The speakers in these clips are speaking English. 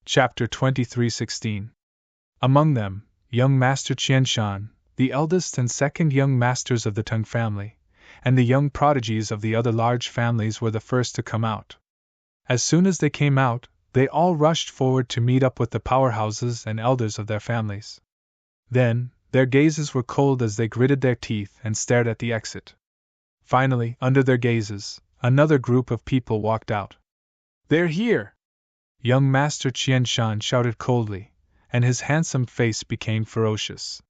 Chapter 23:16. Among them, young Master Qianshan, the eldest and second young masters of the Tang family, and the young prodigies of the other large families were the first to come out. As soon as they came out, they all rushed forward to meet up with the powerhouses and elders of their families. Then, their gazes were cold as they gritted their teeth and stared at the exit. Finally, under their gazes, another group of people walked out. "They're here!" Young Master Qianshan shouted coldly, and his handsome face became ferocious.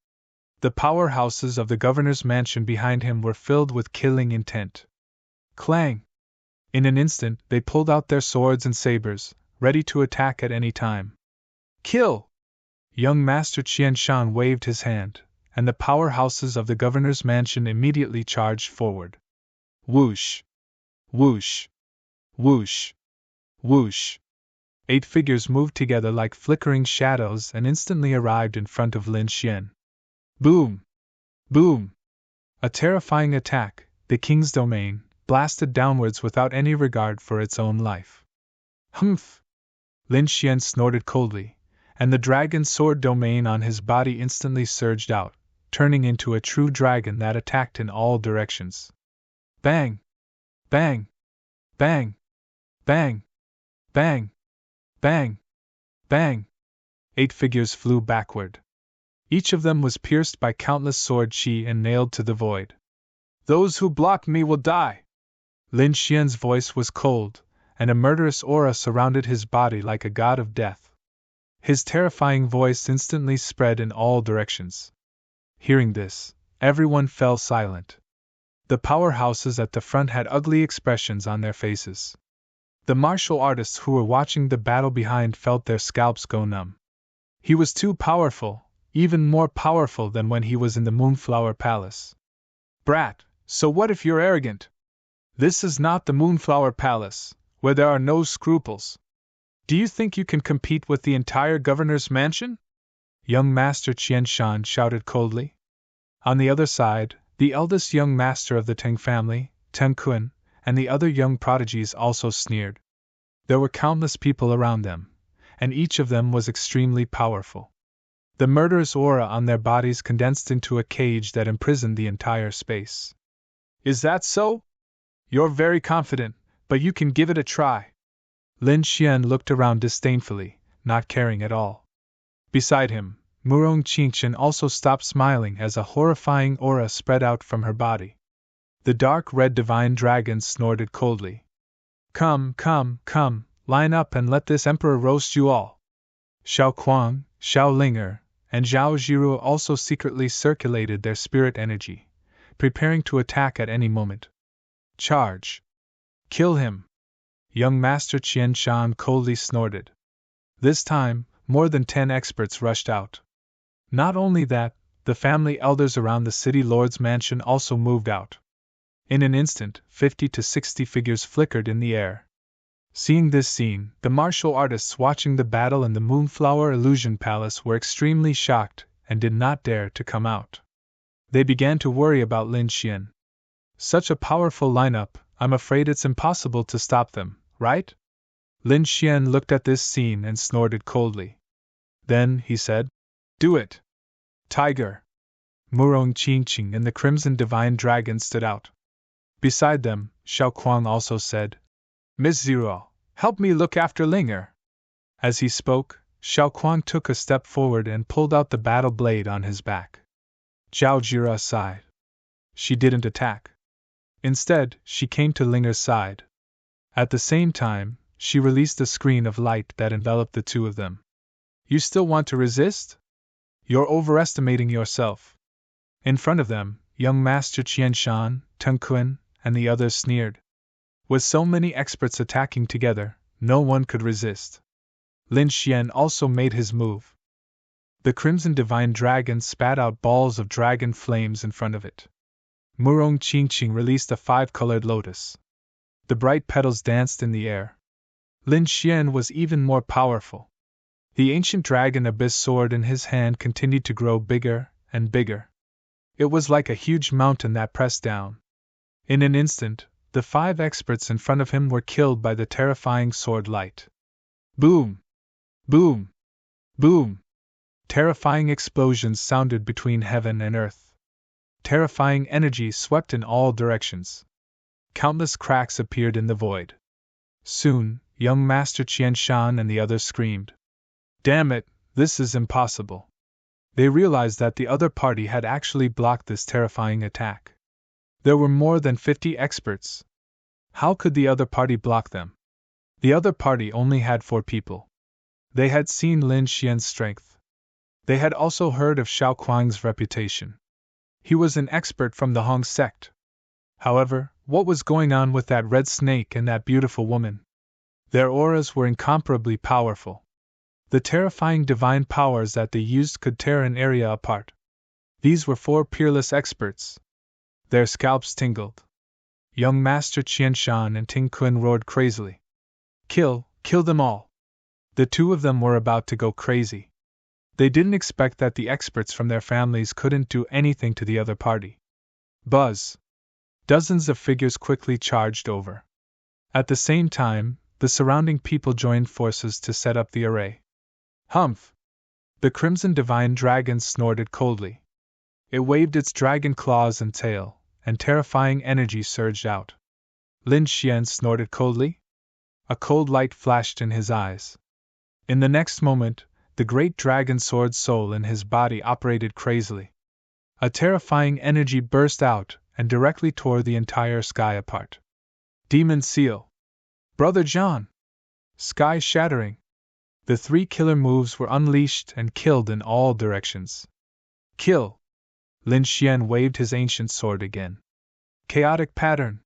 The powerhouses of the governor's mansion behind him were filled with killing intent. Clang! In an instant, they pulled out their swords and sabers, ready to attack at any time. "Kill!" Young Master Qianshan waved his hand, and the powerhouses of the governor's mansion immediately charged forward. Whoosh! Whoosh! Whoosh! Whoosh! 8 figures moved together like flickering shadows and instantly arrived in front of Lin Xian. Boom! Boom! A terrifying attack, the king's domain, blasted downwards without any regard for its own life. Humph! Lin Xian snorted coldly, and the dragon sword domain on his body instantly surged out, turning into a true dragon that attacked in all directions. Bang! Bang! Bang! Bang! Bang! Bang! Bang! 8 figures flew backward. Each of them was pierced by countless sword chi and nailed to the void. "Those who block me will die!" Lin Xian's voice was cold, and a murderous aura surrounded his body like a god of death. His terrifying voice instantly spread in all directions. Hearing this, everyone fell silent. The powerhouses at the front had ugly expressions on their faces. The martial artists who were watching the battle behind felt their scalps go numb. He was too powerful, even more powerful than when he was in the Moonflower Palace. "Brat, so what if you're arrogant? This is not the Moonflower Palace, where there are no scruples. Do you think you can compete with the entire governor's mansion?" Young Master Qianshan shouted coldly. On the other side, the eldest young master of the Tang family, Teng Kun, and the other young prodigies also sneered. There were countless people around them, and each of them was extremely powerful. The murderous aura on their bodies condensed into a cage that imprisoned the entire space. "Is that so? You're very confident, but you can give it a try." Lin Xian looked around disdainfully, not caring at all. Beside him, Murong Qingchen also stopped smiling as a horrifying aura spread out from her body. The dark red divine dragon snorted coldly. Come, line up and let this emperor roast you all." Xiao Kuang, Xiao Linger, and Zhao Jiru also secretly circulated their spirit energy, preparing to attack at any moment. "Charge! Kill him!" Young Master Qianshan coldly snorted. This time, more than 10 experts rushed out. Not only that, the family elders around the city lord's mansion also moved out. In an instant, 50 to 60 figures flickered in the air. Seeing this scene, the martial artists watching the battle in the Moonflower Illusion Palace were extremely shocked and did not dare to come out. They began to worry about Lin Xian. Such a powerful lineup, I'm afraid it's impossible to stop them, right? Lin Xian looked at this scene and snorted coldly. Then, he said, "Do it! Tiger!" Murong Qingqing and the Crimson Divine Dragon stood out. Beside them, Xiao Kuang also said, "Miss Zero, help me look after Linger." As he spoke, Xiao Kuang took a step forward and pulled out the battle blade on his back. Zhao Jira sighed. She didn't attack. Instead, she came to Linger's side. At the same time, she released a screen of light that enveloped the two of them. "You still want to resist? You're overestimating yourself." In front of them, young Master Qianshan, Teng Kun, and the others sneered. With so many experts attacking together, no one could resist. Lin Xian also made his move. The Crimson Divine Dragon spat out balls of dragon flames in front of it. Murong Qingqing released a 5-colored lotus. The bright petals danced in the air. Lin Xian was even more powerful. The ancient dragon abyss sword in his hand continued to grow bigger and bigger. It was like a huge mountain that pressed down. In an instant, the 5 experts in front of him were killed by the terrifying sword light. Boom! Boom! Boom! Terrifying explosions sounded between heaven and earth. Terrifying energy swept in all directions. Countless cracks appeared in the void. Soon, young Master Qianshan and the others screamed. Damn it, this is impossible. They realized that the other party had actually blocked this terrifying attack. There were more than 50 experts. How could the other party block them? The other party only had 4 people. They had seen Lin Xian's strength. They had also heard of Xiao Kuang's reputation. He was an expert from the Hong sect. However, what was going on with that red snake and that beautiful woman? Their auras were incomparably powerful. The terrifying divine powers that they used could tear an area apart. These were 4 peerless experts. Their scalps tingled. Young Master Qianshan and Ting Kun roared crazily. Kill them all. The 2 of them were about to go crazy. They didn't expect that the experts from their families couldn't do anything to the other party. Buzz! Dozens of figures quickly charged over. At the same time, the surrounding people joined forces to set up the array. Humph! The Crimson Divine Dragon snorted coldly. It waved its dragon claws and tail, and terrifying energy surged out. Lin Xian snorted coldly. A cold light flashed in his eyes. In the next moment, the great dragon sword soul in his body operated crazily. A terrifying energy burst out and directly tore the entire sky apart. Demon Seal! Brother John! Sky shattering! The 3 killer moves were unleashed and killed in all directions. Kill! Lin Xian waved his ancient sword again. Chaotic pattern!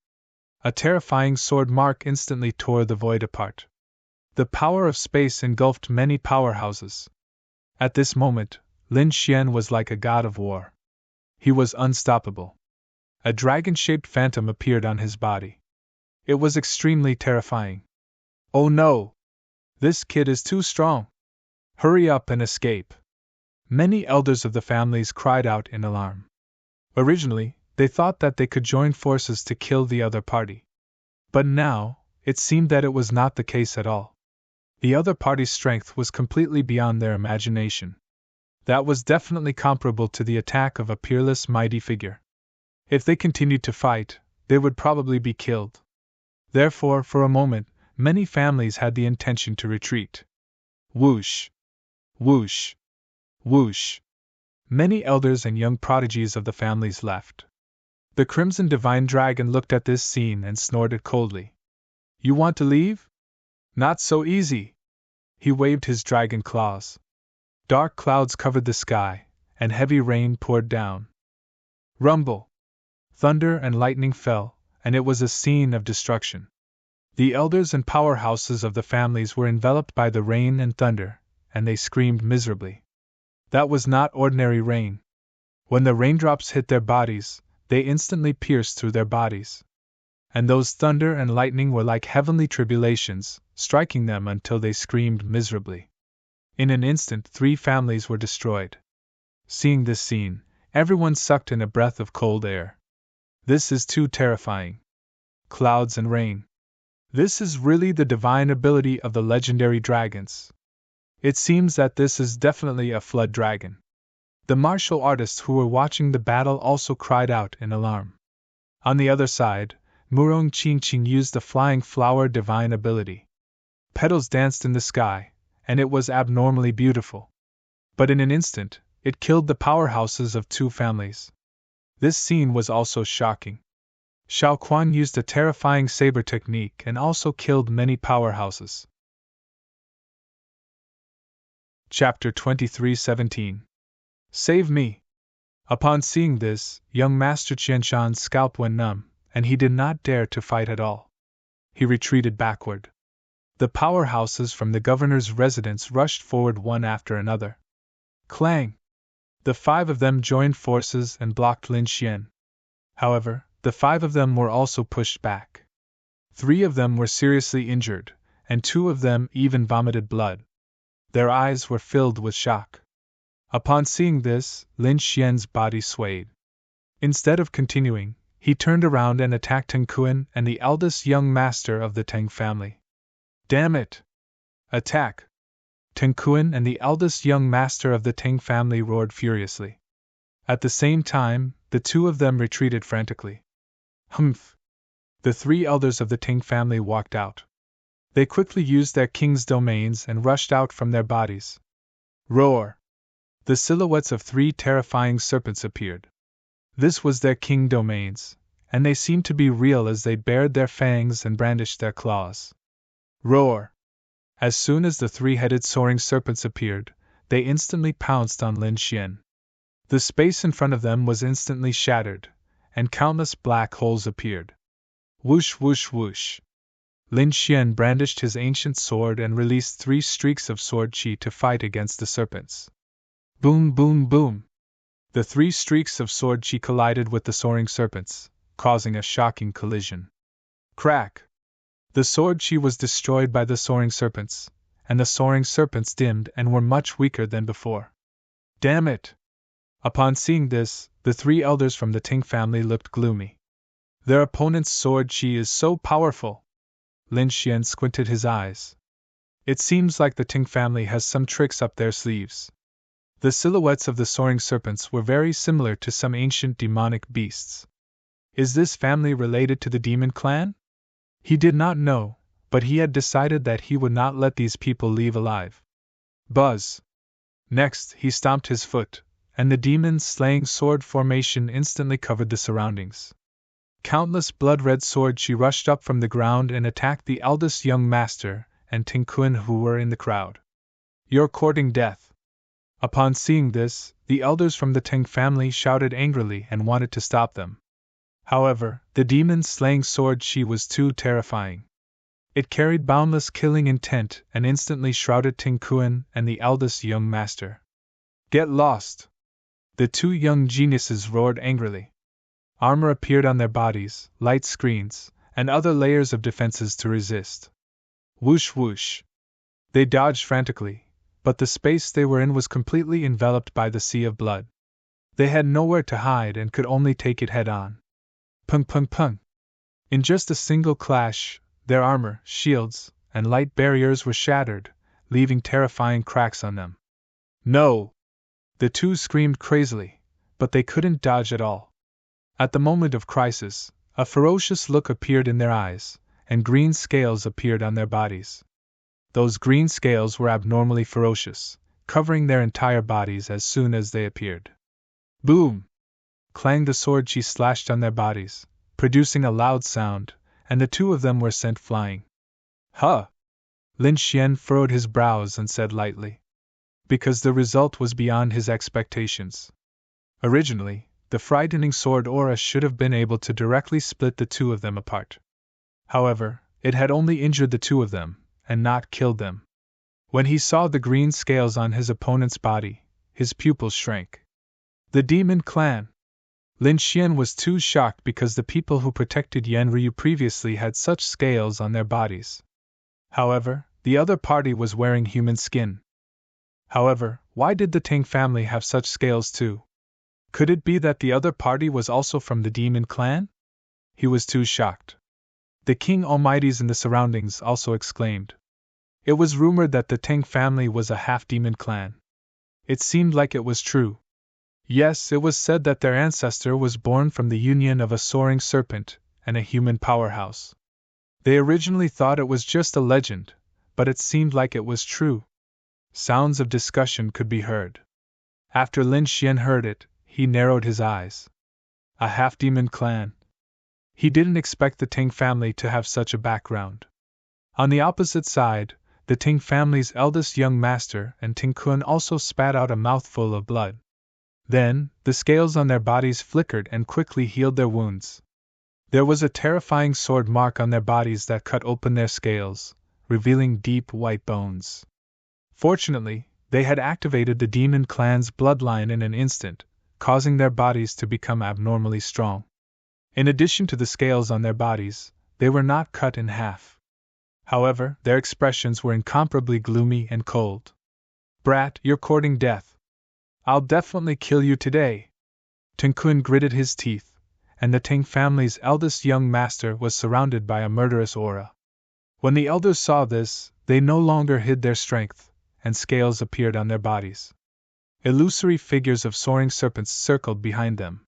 A terrifying sword mark instantly tore the void apart. The power of space engulfed many powerhouses. At this moment, Lin Xian was like a god of war. He was unstoppable. A dragon-shaped phantom appeared on his body. It was extremely terrifying. Oh no! This kid is too strong. Hurry up and escape. Many elders of the families cried out in alarm. Originally, they thought that they could join forces to kill the other party. But now, it seemed that it was not the case at all. The other party's strength was completely beyond their imagination. That was definitely comparable to the attack of a peerless mighty figure. If they continued to fight, they would probably be killed. Therefore, for a moment, many families had the intention to retreat. Whoosh! Whoosh! Whoosh! Many elders and young prodigies of the families left. The Crimson Divine Dragon looked at this scene and snorted coldly. You want to leave? Not so easy! He waved his dragon claws. Dark clouds covered the sky, and heavy rain poured down. Rumble! Thunder and lightning fell, and it was a scene of destruction. The elders and powerhouses of the families were enveloped by the rain and thunder, and they screamed miserably. That was not ordinary rain. When the raindrops hit their bodies, they instantly pierced through their bodies. And those thunder and lightning were like heavenly tribulations, striking them until they screamed miserably. In an instant 3 families were destroyed. Seeing this scene, everyone sucked in a breath of cold air. This is too terrifying. Clouds and rain. This is really the divine ability of the legendary dragons. It seems that this is definitely a flood dragon. The martial artists who were watching the battle also cried out in alarm. On the other side, Murong Qingqing used the flying flower divine ability. Petals danced in the sky, and it was abnormally beautiful. But in an instant, it killed the powerhouses of 2 families. This scene was also shocking. Xiao Quan used a terrifying saber technique and also killed many powerhouses. Chapter 23:17. Save me! Upon seeing this, young Master Qianshan's scalp went numb, and he did not dare to fight at all. He retreated backward. The powerhouses from the governor's residence rushed forward one after another. Clang! The 5 of them joined forces and blocked Lin Xian. However, the 5 of them were also pushed back. 3 of them were seriously injured, and 2 of them even vomited blood. Their eyes were filled with shock. Upon seeing this, Lin Xian's body swayed. Instead of continuing, he turned around and attacked Teng Kuan and the eldest young master of the Teng family. Damn it! Attack! Tengkuan and the eldest young master of the Teng family roared furiously. At the same time, the two of them retreated frantically. Humph! The three elders of the Teng family walked out. They quickly used their king's domains and rushed out from their bodies. Roar! The silhouettes of three terrifying serpents appeared. This was their king domains, and they seemed to be real as they bared their fangs and brandished their claws. Roar! As soon as the three-headed soaring serpents appeared, they instantly pounced on Lin Xian. The space in front of them was instantly shattered, and countless black holes appeared. Whoosh whoosh whoosh! Lin Xian brandished his ancient sword and released 3 streaks of sword chi to fight against the serpents. Boom boom boom! The 3 streaks of sword chi collided with the soaring serpents, causing a shocking collision. Crack! The sword chi was destroyed by the soaring serpents, and the soaring serpents dimmed and were much weaker than before. Damn it! Upon seeing this, the 3 elders from the Ting family looked gloomy. Their opponent's sword chi is so powerful! Lin Xian squinted his eyes. It seems like the Ting family has some tricks up their sleeves. The silhouettes of the soaring serpents were very similar to some ancient demonic beasts. Is this family related to the demon clan? He did not know, but he had decided that he would not let these people leave alive. Buzz! Next, he stomped his foot, and the demon's slaying sword formation instantly covered the surroundings. Countless blood-red swords she rushed up from the ground and attacked the eldest young master and Tengkuan who were in the crowd. You're courting death. Upon seeing this, the elders from the Teng family shouted angrily and wanted to stop them. However, the demon's slaying sword chi was too terrifying. It carried boundless killing intent and instantly shrouded Tengkuan and the eldest young master. Get lost! The 2 young geniuses roared angrily. Armor appeared on their bodies, light screens, and other layers of defenses to resist. Whoosh whoosh! They dodged frantically, but the space they were in was completely enveloped by the sea of blood. They had nowhere to hide and could only take it head-on. Pung pung pung! In just a single clash, their armor, shields, and light barriers were shattered, leaving terrifying cracks on them. No! The 2 screamed crazily, but they couldn't dodge at all. At the moment of crisis, a ferocious look appeared in their eyes, and green scales appeared on their bodies. Those green scales were abnormally ferocious, covering their entire bodies as soon as they appeared. Boom! Clanged the sword chi slashed on their bodies, producing a loud sound, and the 2 of them were sent flying. Huh! Lin Xian furrowed his brows and said lightly. Because the result was beyond his expectations. Originally, the frightening sword aura should have been able to directly split the 2 of them apart. However, it had only injured the 2 of them, and not killed them. When he saw the green scales on his opponent's body, his pupils shrank. The demon clan! Lin Xian was too shocked because the people who protected Yan Ryu previously had such scales on their bodies. However, the other party was wearing human skin. However, why did the Tang family have such scales too? Could it be that the other party was also from the demon clan? He was too shocked. The King Almighties in the surroundings also exclaimed. It was rumored that the Tang family was a half-demon clan. It seemed like it was true. Yes, it was said that their ancestor was born from the union of a soaring serpent and a human powerhouse. They originally thought it was just a legend, but it seemed like it was true. Sounds of discussion could be heard. After Lin Xian heard it, he narrowed his eyes. A half-demon clan. He didn't expect the Tang family to have such a background. On the opposite side, the Tang family's eldest young master and Tengkuan also spat out a mouthful of blood. Then, the scales on their bodies flickered and quickly healed their wounds. There was a terrifying sword mark on their bodies that cut open their scales, revealing deep white bones. Fortunately, they had activated the demon clan's bloodline in an instant, causing their bodies to become abnormally strong. In addition to the scales on their bodies, they were not cut in half. However, their expressions were incomparably gloomy and cold. Brat, you're courting death. I'll definitely kill you today. Tengkuan gritted his teeth, and the Tang family's eldest young master was surrounded by a murderous aura. When the elders saw this, they no longer hid their strength, and scales appeared on their bodies. Illusory figures of soaring serpents circled behind them.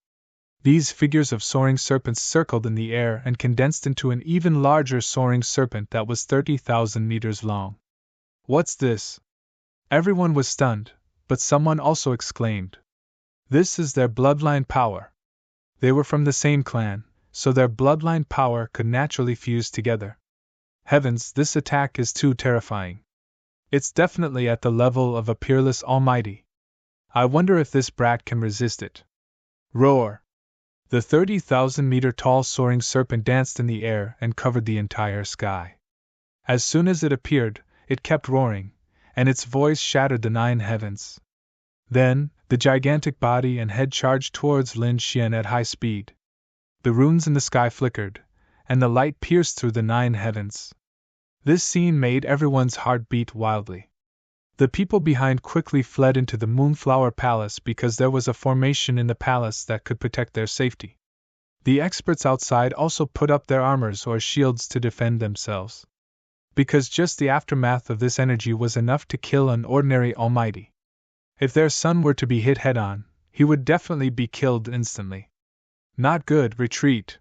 These figures of soaring serpents circled in the air and condensed into an even larger soaring serpent that was 30,000 meters long. "What's this?" Everyone was stunned, but someone also exclaimed, "This is their bloodline power." They were from the same clan, so their bloodline power could naturally fuse together. Heavens, this attack is too terrifying. It's definitely at the level of a peerless almighty. I wonder if this brat can resist it. Roar! The 30,000-meter tall soaring serpent danced in the air and covered the entire sky. As soon as it appeared, it kept roaring, and its voice shattered the 9 heavens. Then, the gigantic body and head charged towards Lin Xian at high speed. The runes in the sky flickered, and the light pierced through the 9 heavens. This scene made everyone's heart beat wildly. The people behind quickly fled into the Moonflower Palace because there was a formation in the palace that could protect their safety. The experts outside also put up their armors or shields to defend themselves. Because just the aftermath of this energy was enough to kill an ordinary almighty. If their son were to be hit head-on, he would definitely be killed instantly. Not good, retreat.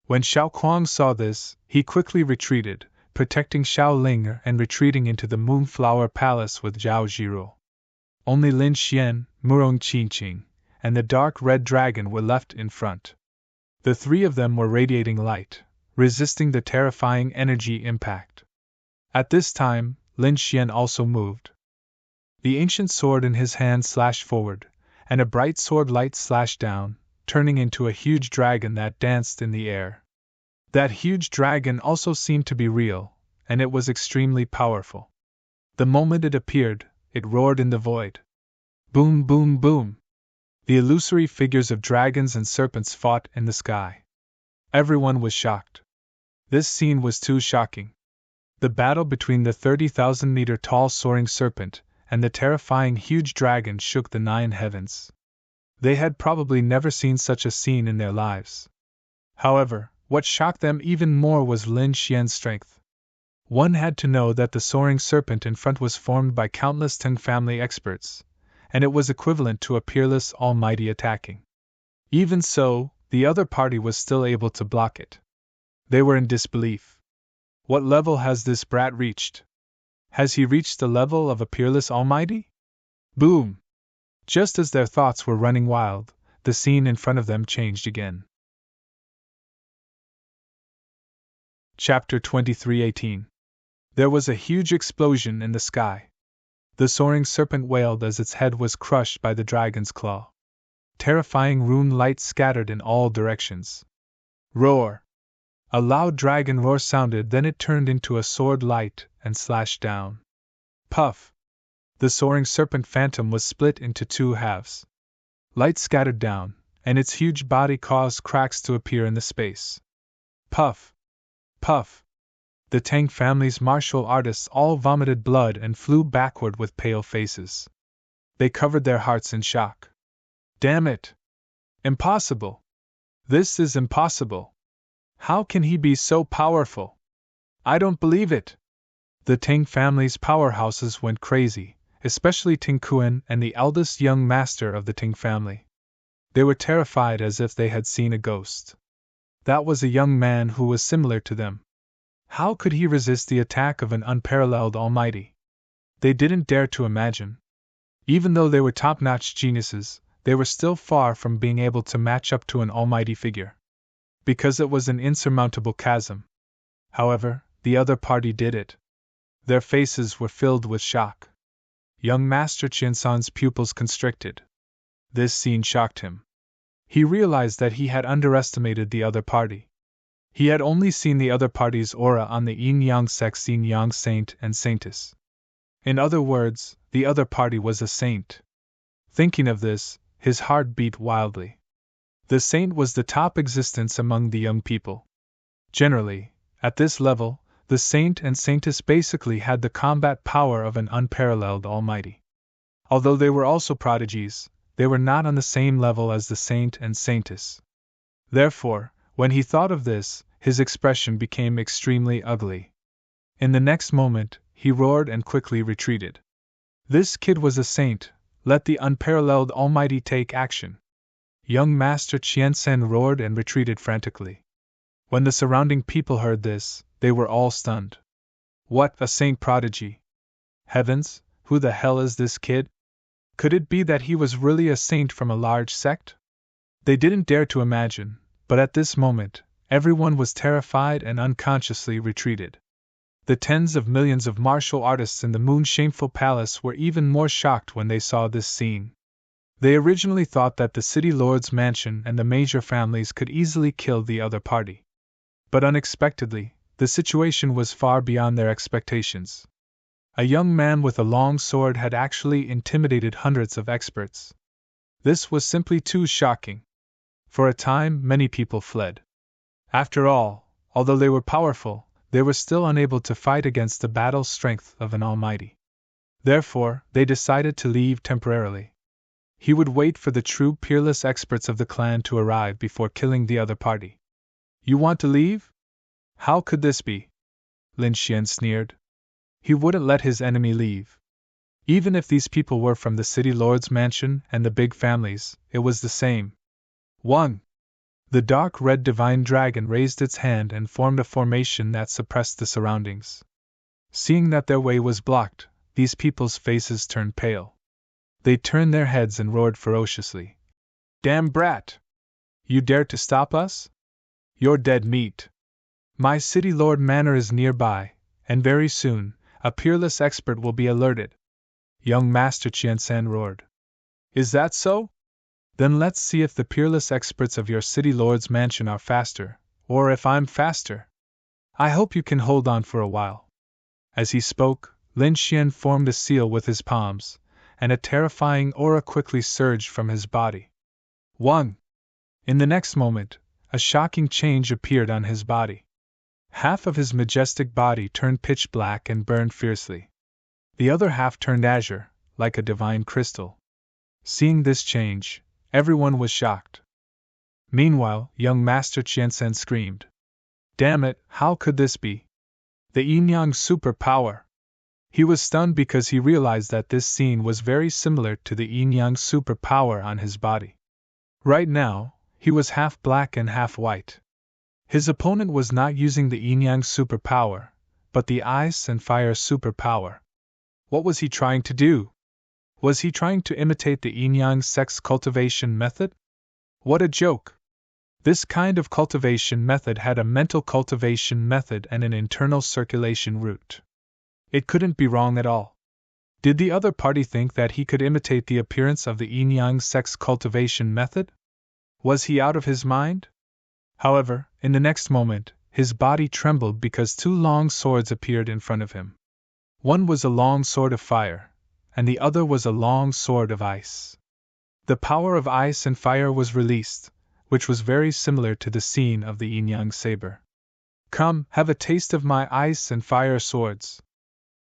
When Xiao Kuang saw this, he quickly retreated, protecting Xiao Ling and retreating into the Moonflower Palace with Zhao Zhiru. Only Lin Xian, Murong Qingqing, and the dark red dragon were left in front. The 3 of them were radiating light, resisting the terrifying energy impact. At this time, Lin Xian also moved. The ancient sword in his hand slashed forward, and a bright sword light slashed down, turning into a huge dragon that danced in the air. That huge dragon also seemed to be real, and it was extremely powerful. The moment it appeared, it roared in the void. Boom, boom, boom! The illusory figures of dragons and serpents fought in the sky. Everyone was shocked. This scene was too shocking. The battle between the 30,000-meter tall soaring serpent and the terrifying huge dragon shook the 9 heavens. They had probably never seen such a scene in their lives. However, what shocked them even more was Lin Xian's strength. One had to know that the soaring serpent in front was formed by countless Tang family experts, and it was equivalent to a peerless almighty attacking. Even so, the other party was still able to block it. They were in disbelief. What level has this brat reached? Has he reached the level of a peerless almighty? Boom! Just as their thoughts were running wild, the scene in front of them changed again. Chapter 23:18. There was a huge explosion in the sky. The soaring serpent wailed as its head was crushed by the dragon's claw. Terrifying rune light scattered in all directions. Roar! A loud dragon roar sounded, then it turned into a sword light and slashed down. Puff! The soaring serpent phantom was split into 2 halves. Light scattered down, and its huge body caused cracks to appear in the space. Puff! Puff! The Tang family's martial artists all vomited blood and flew backward with pale faces. They covered their hearts in shock. Damn it! Impossible! This is impossible! How can he be so powerful? I don't believe it! The Tang family's powerhouses went crazy, especially Ting Kuan and the eldest young master of the Ting family. They were terrified as if they had seen a ghost. That was a young man who was similar to them. How could he resist the attack of an unparalleled almighty? They didn't dare to imagine. Even though they were top-notch geniuses, they were still far from being able to match up to an almighty figure. Because it was an insurmountable chasm. However, the other party did it. Their faces were filled with shock. Young Master Qiansan's pupils constricted. This scene shocked him. He realized that he had underestimated the other party. He had only seen the other party's aura on the yin-yang sex yin-yang saint and saintess. In other words, the other party was a saint. Thinking of this, his heart beat wildly. The saint was the top existence among the young people. Generally, at this level, the saint and saintess basically had the combat power of an unparalleled almighty. Although they were also prodigies, they were not on the same level as the saint and saintess. Therefore, when he thought of this, his expression became extremely ugly. In the next moment, he roared and quickly retreated. This kid was a saint, let the unparalleled Almighty take action. Young Master Qianzhen roared and retreated frantically. When the surrounding people heard this, they were all stunned. What, a saint prodigy? Heavens, who the hell is this kid? Could it be that he was really a saint from a large sect? They didn't dare to imagine, but at this moment, everyone was terrified and unconsciously retreated. The tens of millions of martial artists in the Moon's shameful palace were even more shocked when they saw this scene. They originally thought that the city lord's mansion and the major families could easily kill the other party. But unexpectedly, the situation was far beyond their expectations. A young man with a long sword had actually intimidated hundreds of experts. This was simply too shocking. For a time, many people fled. After all, although they were powerful, they were still unable to fight against the battle strength of an almighty. Therefore, they decided to leave temporarily. He would wait for the true peerless experts of the clan to arrive before killing the other party. You want to leave? How could this be? Lin Xian sneered. He wouldn't let his enemy leave. Even if these people were from the city lord's mansion and the big families, it was the same. 1. The dark red divine dragon raised its hand and formed a formation that suppressed the surroundings. Seeing that their way was blocked, these people's faces turned pale. They turned their heads and roared ferociously. Damn brat! You dare to stop us? You're dead meat. My city lord manor is nearby, and very soon, a peerless expert will be alerted. Young Master Qianzhen roared. Is that so? Then let's see if the peerless experts of your city lord's mansion are faster, or if I'm faster. I hope you can hold on for a while. As he spoke, Lin Xian formed a seal with his palms, and a terrifying aura quickly surged from his body. 1. In the next moment, a shocking change appeared on his body. Half of his majestic body turned pitch black and burned fiercely. The other half turned azure, like a divine crystal. Seeing this change, everyone was shocked. Meanwhile, young Master Qianzhen screamed. Damn it, how could this be? The yin-yang superpower! He was stunned because he realized that this scene was very similar to the yin-yang superpower on his body. Right now, he was half black and half white. His opponent was not using the yin-yang superpower, but the ice and fire superpower. What was he trying to do? Was he trying to imitate the yin-yang sex cultivation method? What a joke! This kind of cultivation method had a mental cultivation method and an internal circulation route. It couldn't be wrong at all. Did the other party think that he could imitate the appearance of the yin-yang sex cultivation method? Was he out of his mind? However, in the next moment, his body trembled because two long swords appeared in front of him. One was a long sword of fire, and the other was a long sword of ice. The power of ice and fire was released, which was very similar to the scene of the yin-yang saber. Come, have a taste of my ice and fire swords.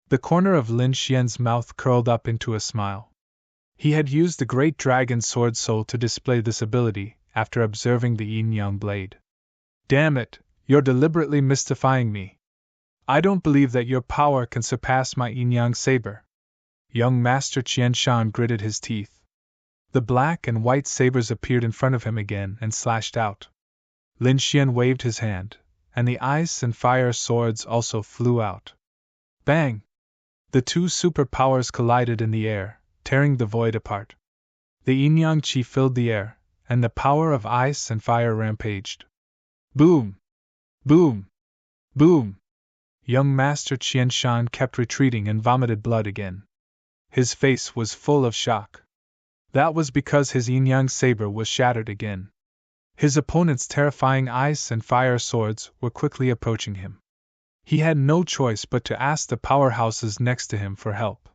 The corner of Lin Xian's mouth curled up into a smile. He had used the great dragon sword soul to display this ability after observing the yin-yang blade. Damn it, you're deliberately mystifying me. I don't believe that your power can surpass my yin-yang saber. Young Master Qianshan gritted his teeth. The black and white sabers appeared in front of him again and slashed out. Lin Xian waved his hand, and the ice and fire swords also flew out. Bang! The two superpowers collided in the air, tearing the void apart. The yin-yang qi filled the air, and the power of ice and fire rampaged. Boom! Boom! Boom! Young Master Qianshan kept retreating and vomited blood again. His face was full of shock. That was because his yin-yang saber was shattered again. His opponent's terrifying ice and fire swords were quickly approaching him. He had no choice but to ask the powerhouses next to him for help.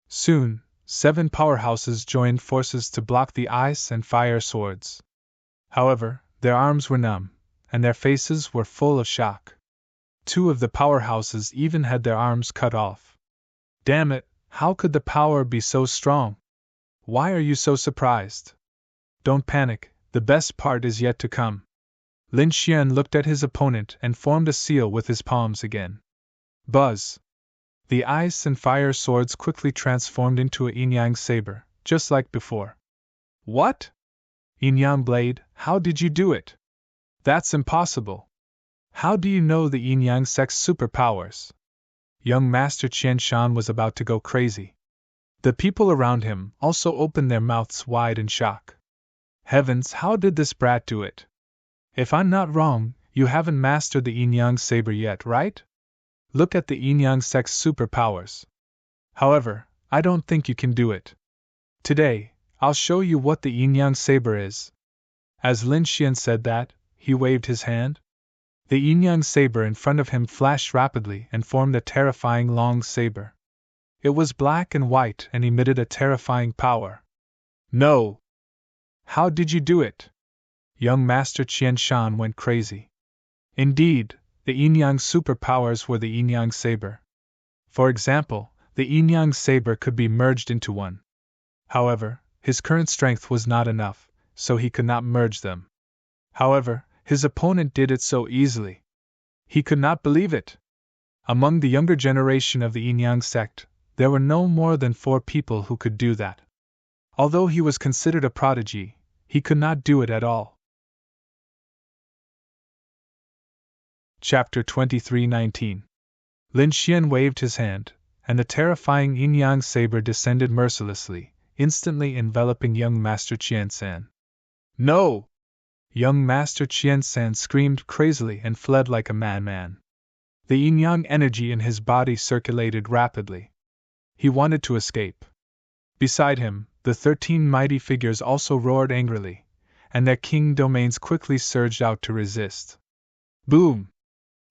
Soon, 7 powerhouses joined forces to block the ice and fire swords. However, their arms were numb, and their faces were full of shock. 2 of the powerhouses even had their arms cut off. Damn it, how could the power be so strong? Why are you so surprised? Don't panic, the best part is yet to come. Lin Xian looked at his opponent and formed a seal with his palms again. Buzz! The ice and fire swords quickly transformed into a yin-yang saber, just like before. What? Yin-yang blade, how did you do it? That's impossible. How do you know the yin-yang sex superpowers? Young Master Qianshan was about to go crazy. The people around him also opened their mouths wide in shock. Heavens, how did this brat do it? If I'm not wrong, you haven't mastered the yin-yang saber yet, right? Look at the yin-yang sex superpowers. However, I don't think you can do it. Today, I'll show you what the yin-yang saber is. As Lin Xian said that, he waved his hand. The yin-yang saber in front of him flashed rapidly and formed a terrifying long saber. It was black and white and emitted a terrifying power. No! How did you do it? Young Master Qianshan went crazy. Indeed, the yin-yang superpowers were the yin-yang saber. For example, the yin-yang saber could be merged into one. However, his current strength was not enough, so he could not merge them. However, his opponent did it so easily. He could not believe it. Among the younger generation of the yin-yang sect, there were no more than 4 people who could do that. Although he was considered a prodigy, he could not do it at all. Chapter 23:19. Lin Xian waved his hand, and the terrifying yin-yang saber descended mercilessly, instantly enveloping young Master Qiansan. No! Young Master Qiansan screamed crazily and fled like a madman. The yin-yang energy in his body circulated rapidly. He wanted to escape. Beside him, the 13 mighty figures also roared angrily, and their king domains quickly surged out to resist. Boom!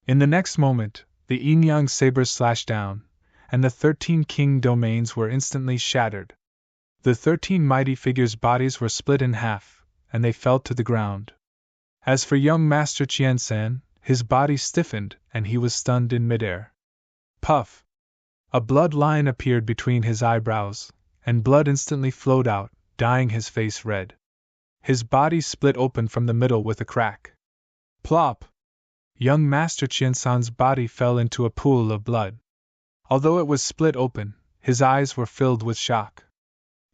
In the next moment, the yin-yang sabers slashed down, and the 13 king domains were instantly shattered. The 13 mighty figures' bodies were split in half, and they fell to the ground. As for young Master Qiansan, his body stiffened and he was stunned in midair. Puff! A blood line appeared between his eyebrows, and blood instantly flowed out, dyeing his face red. His body split open from the middle with a crack. Plop! Young Master Qiansan's body fell into a pool of blood. Although it was split open, his eyes were filled with shock.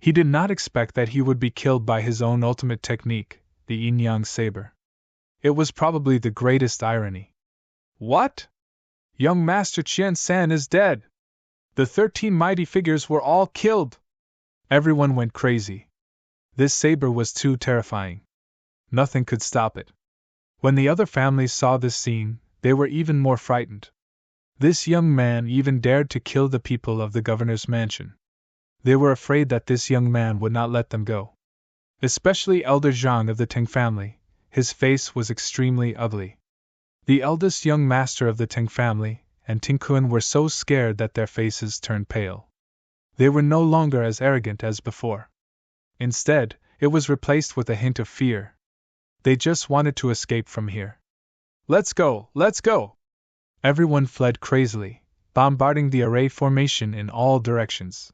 He did not expect that he would be killed by his own ultimate technique, the yin-yang saber. It was probably the greatest irony. What? Young Master Qiansan is dead! The 13 mighty figures were all killed! Everyone went crazy. This saber was too terrifying. Nothing could stop it. When the other families saw this scene, they were even more frightened. This young man even dared to kill the people of the governor's mansion. They were afraid that this young man would not let them go. Especially Elder Zhang of the Teng family, his face was extremely ugly. The eldest young master of the Teng family and Tinkuan were so scared that their faces turned pale. They were no longer as arrogant as before. Instead, it was replaced with a hint of fear. They just wanted to escape from here. Let's go! Let's go! Everyone fled crazily, bombarding the array formation in all directions.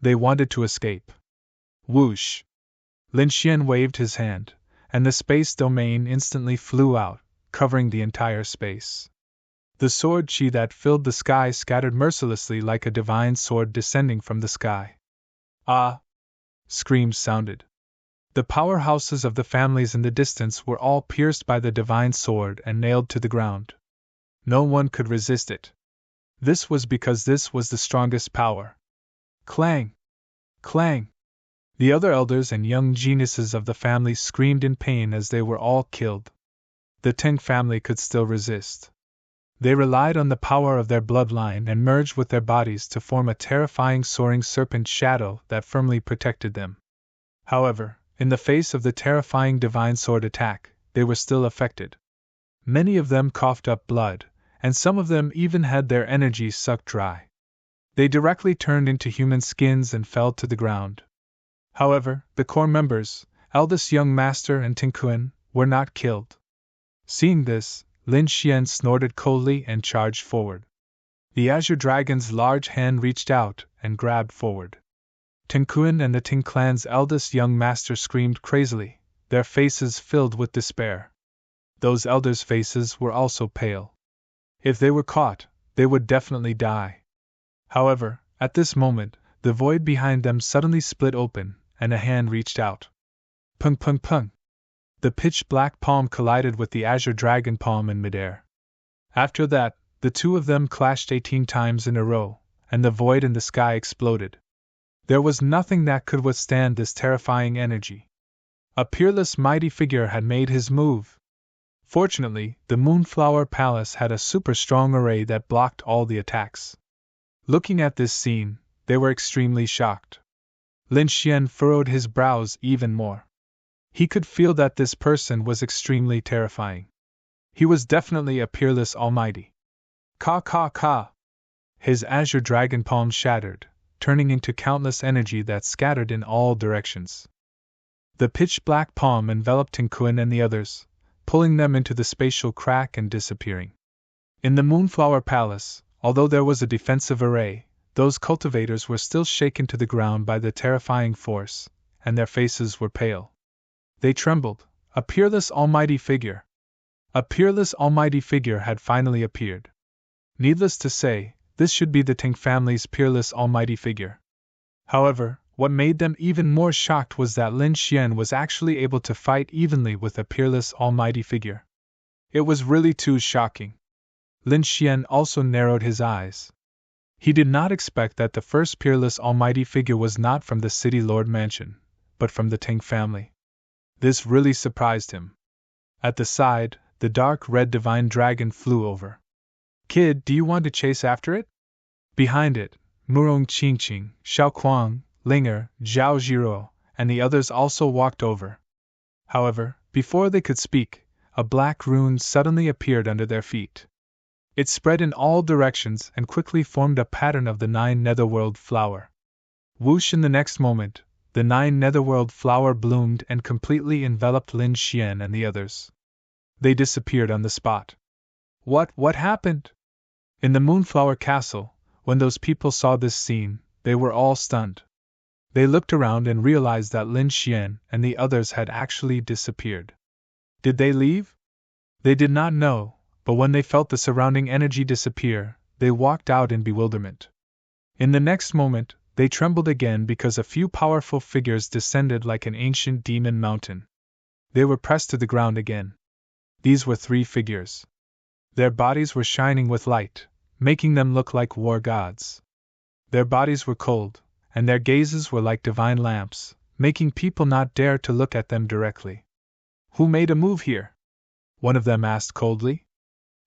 They wanted to escape. Whoosh! Lin Xian waved his hand, and the space domain instantly flew out, covering the entire space. The sword chi that filled the sky scattered mercilessly like a divine sword descending from the sky. Ah! Screams sounded. The powerhouses of the families in the distance were all pierced by the divine sword and nailed to the ground. No one could resist it. This was because this was the strongest power. Clang! Clang! The other elders and young geniuses of the family screamed in pain as they were all killed. The Teng family could still resist. They relied on the power of their bloodline and merged with their bodies to form a terrifying soaring serpent shadow that firmly protected them. However, in the face of the terrifying divine sword attack, they were still affected. Many of them coughed up blood, and some of them even had their energy sucked dry. They directly turned into human skins and fell to the ground. However, the core members, eldest young master and Tinkuan, were not killed. Seeing this, Lin Xian snorted coldly and charged forward. The Azure Dragon's large hand reached out and grabbed forward. Tinkuan and the Ting clan's eldest young master screamed crazily, their faces filled with despair. Those elders' faces were also pale. If they were caught, they would definitely die. However, at this moment, the void behind them suddenly split open, and a hand reached out. Pung pung pung! The pitch-black palm collided with the azure dragon palm in midair. After that, the two of them clashed 18 times in a row, and the void in the sky exploded. There was nothing that could withstand this terrifying energy. A peerless mighty figure had made his move. Fortunately, the Moonflower Palace had a super-strong array that blocked all the attacks. Looking at this scene, they were extremely shocked. Lin Xian furrowed his brows even more. He could feel that this person was extremely terrifying. He was definitely a peerless almighty. Ka ka ka! His azure dragon palm shattered, turning into countless energy that scattered in all directions. The pitch-black palm enveloped Tinkuin and the others, pulling them into the spatial crack and disappearing. In the Moonflower Palace, although there was a defensive array, those cultivators were still shaken to the ground by the terrifying force, and their faces were pale. They trembled. A peerless almighty figure! A peerless almighty figure had finally appeared. Needless to say, this should be the Ting family's peerless almighty figure. However, what made them even more shocked was that Lin Xian was actually able to fight evenly with a peerless almighty figure. It was really too shocking. Lin Xian also narrowed his eyes. He did not expect that the first peerless almighty figure was not from the City Lord Mansion, but from the Ting family. This really surprised him. At the side, the dark red divine dragon flew over. Kid, do you want to chase after it? Behind it, Murong Qingqing, Xiao Kuang, Linger, Zhao Zhiro, and the others also walked over. However, before they could speak, a black rune suddenly appeared under their feet. It spread in all directions and quickly formed a pattern of the 9 netherworld flower. Whoosh! In the next moment, the 9 netherworld flower bloomed and completely enveloped Lin Xian and the others. They disappeared on the spot. What happened? In the Moonflower Castle, when those people saw this scene, they were all stunned. They looked around and realized that Lin Xian and the others had actually disappeared. Did they leave? They did not know, but when they felt the surrounding energy disappear, they walked out in bewilderment. In the next moment, they trembled again because a few powerful figures descended like an ancient demon mountain. They were pressed to the ground again. These were 3 figures. Their bodies were shining with light, making them look like war gods. Their bodies were cold, and their gazes were like divine lamps, making people not dare to look at them directly. Who made a move here? One of them asked coldly.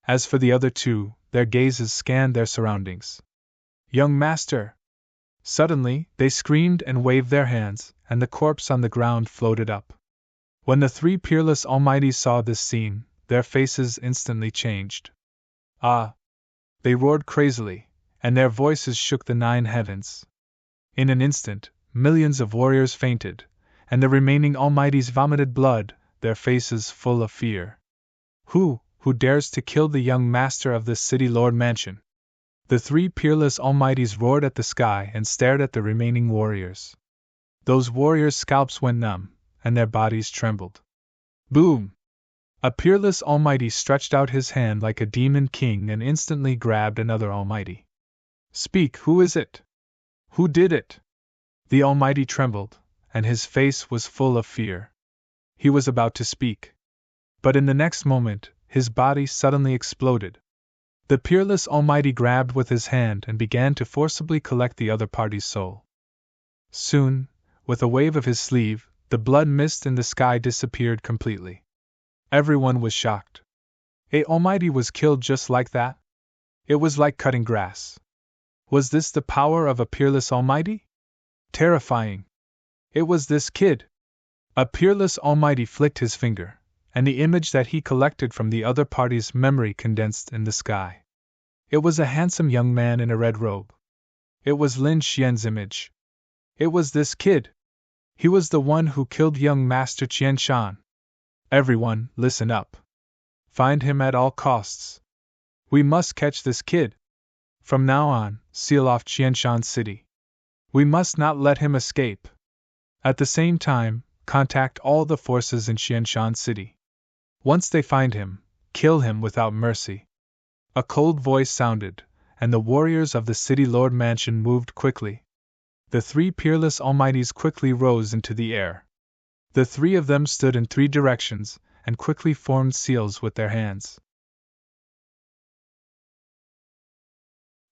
As for the other 2, their gazes scanned their surroundings. Young master! Suddenly, they screamed and waved their hands, and the corpse on the ground floated up. When the 3 peerless almighties saw this scene, their faces instantly changed. Ah! They roared crazily, and their voices shook the 9 heavens. In an instant, millions of warriors fainted, and the remaining almighties vomited blood, their faces full of fear. Who dares to kill the young master of this City Lord Mansion? The 3 peerless almighties roared at the sky and stared at the remaining warriors. Those warriors' scalps went numb, and their bodies trembled. Boom! A peerless almighty stretched out his hand like a demon king and instantly grabbed another almighty. Speak, who is it? Who did it? The almighty trembled, and his face was full of fear. He was about to speak. But in the next moment, his body suddenly exploded. The peerless almighty grabbed with his hand and began to forcibly collect the other party's soul. Soon, with a wave of his sleeve, the blood mist in the sky disappeared completely. Everyone was shocked. A almighty was killed just like that? It was like cutting grass. Was this the power of a peerless almighty? Terrifying. It was this kid. A peerless almighty flicked his finger, and the image that he collected from the other party's memory condensed in the sky. It was a handsome young man in a red robe. It was Lin Xian's image. It was this kid. He was the one who killed young Master Qianshan. Everyone, listen up. Find him at all costs. We must catch this kid. From now on, seal off Qianshan City. We must not let him escape. At the same time, contact all the forces in Qianshan City. Once they find him, kill him without mercy. A cold voice sounded, and the warriors of the city lord mansion moved quickly. The three peerless almighties quickly rose into the air. The three of them stood in three directions, and quickly formed seals with their hands.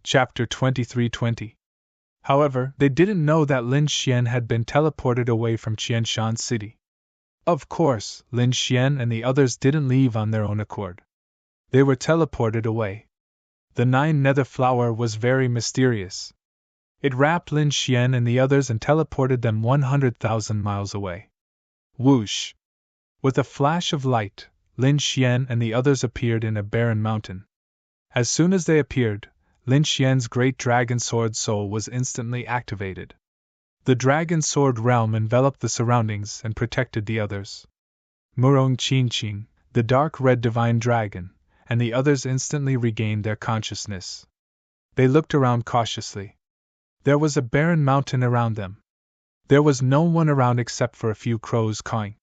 Chapter 23:20. However, they didn't know that Lin Xian had been teleported away from Qianshan City. Of course, Lin Xian and the others didn't leave on their own accord. They were teleported away. The 9 nether flower was very mysterious. It wrapped Lin Xian and the others and teleported them 100,000 miles away. Whoosh! With a flash of light, Lin Xian and the others appeared in a barren mountain. As soon as they appeared, Lin Xian's great dragon sword soul was instantly activated. The dragon sword realm enveloped the surroundings and protected the others. Murong Qingqing, the dark red divine dragon, and the others instantly regained their consciousness. They looked around cautiously. There was a barren mountain around them. There was no one around except for a few crows cawing.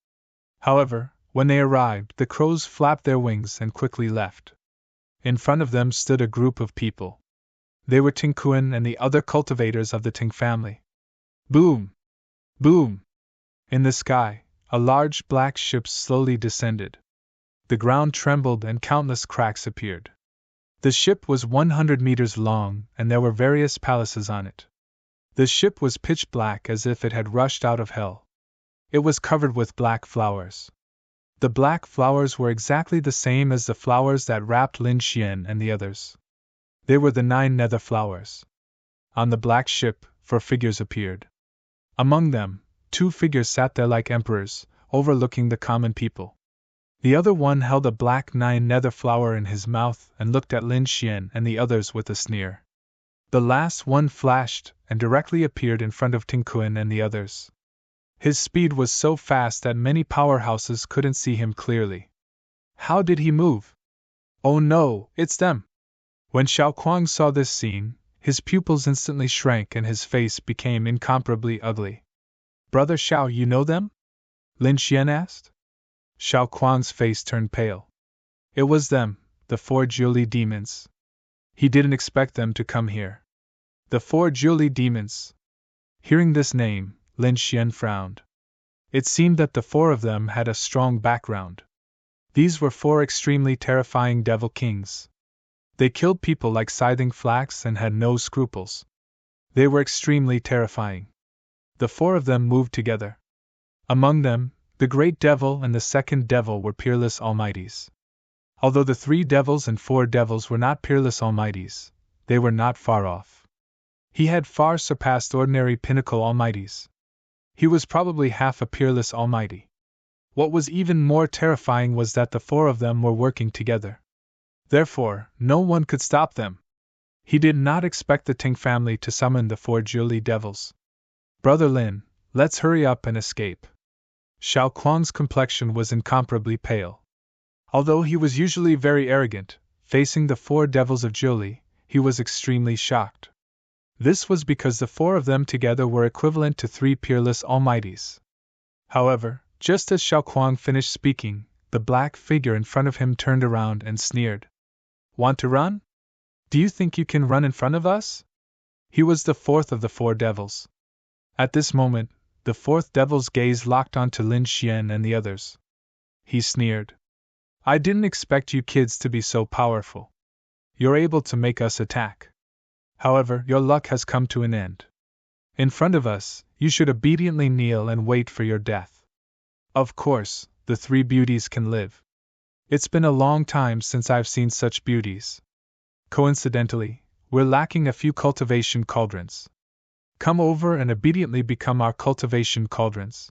However, when they arrived, the crows flapped their wings and quickly left. In front of them stood a group of people. They were Tingkuan and the other cultivators of the Ting family. Boom! Boom! In the sky, a large black ship slowly descended. The ground trembled and countless cracks appeared. The ship was 100 meters long, and there were various palaces on it. The ship was pitch black as if it had rushed out of hell. It was covered with black flowers. The black flowers were exactly the same as the flowers that wrapped Lin Xian and the others. They were the 9 nether flowers. On the black ship, 4 figures appeared. Among them, 2 figures sat there like emperors, overlooking the common people. The other one held a black 9 nether flower in his mouth and looked at Lin Xian and the others with a sneer. The last one flashed and directly appeared in front of Tingkuan and the others. His speed was so fast that many powerhouses couldn't see him clearly. How did he move? Oh no, it's them! When Xiao Kuang saw this scene, his pupils instantly shrank and his face became incomparably ugly. Brother Xiao, you know them? Lin Xian asked. Xiao Kuang's face turned pale. It was them, the 4 Jiuli demons. He didn't expect them to come here. The 4 Jiuli demons. Hearing this name, Lin Xian frowned. It seemed that the 4 of them had a strong background. These were 4 extremely terrifying devil kings. They killed people like scything flax and had no scruples. They were extremely terrifying. The 4 of them moved together. Among them, the great devil and the second devil were peerless almighties. Although the 3 devils and 4 devils were not peerless almighties, they were not far off. He had far surpassed ordinary pinnacle almighties. He was probably half a peerless almighty. What was even more terrifying was that the 4 of them were working together. Therefore, no one could stop them. He did not expect the Ting family to summon the 4 Jiuli devils. Brother Lin, let's hurry up and escape. Xiao Kuang's complexion was incomparably pale. Although he was usually very arrogant, facing the 4 devils of Jiuli, he was extremely shocked. This was because the 4 of them together were equivalent to 3 peerless almighties. However, just as Xiao Kuang finished speaking, the black figure in front of him turned around and sneered. Want to run? Do you think you can run in front of us? He was the 4th of the 4 devils. At this moment, the 4th devil's gaze locked onto Lin Xian and the others. He sneered. I didn't expect you kids to be so powerful. You're able to make us attack. However, your luck has come to an end. In front of us, you should obediently kneel and wait for your death. Of course, the 3 beauties can live. It's been a long time since I've seen such beauties. Coincidentally, we're lacking a few cultivation cauldrons. Come over and obediently become our cultivation cauldrons.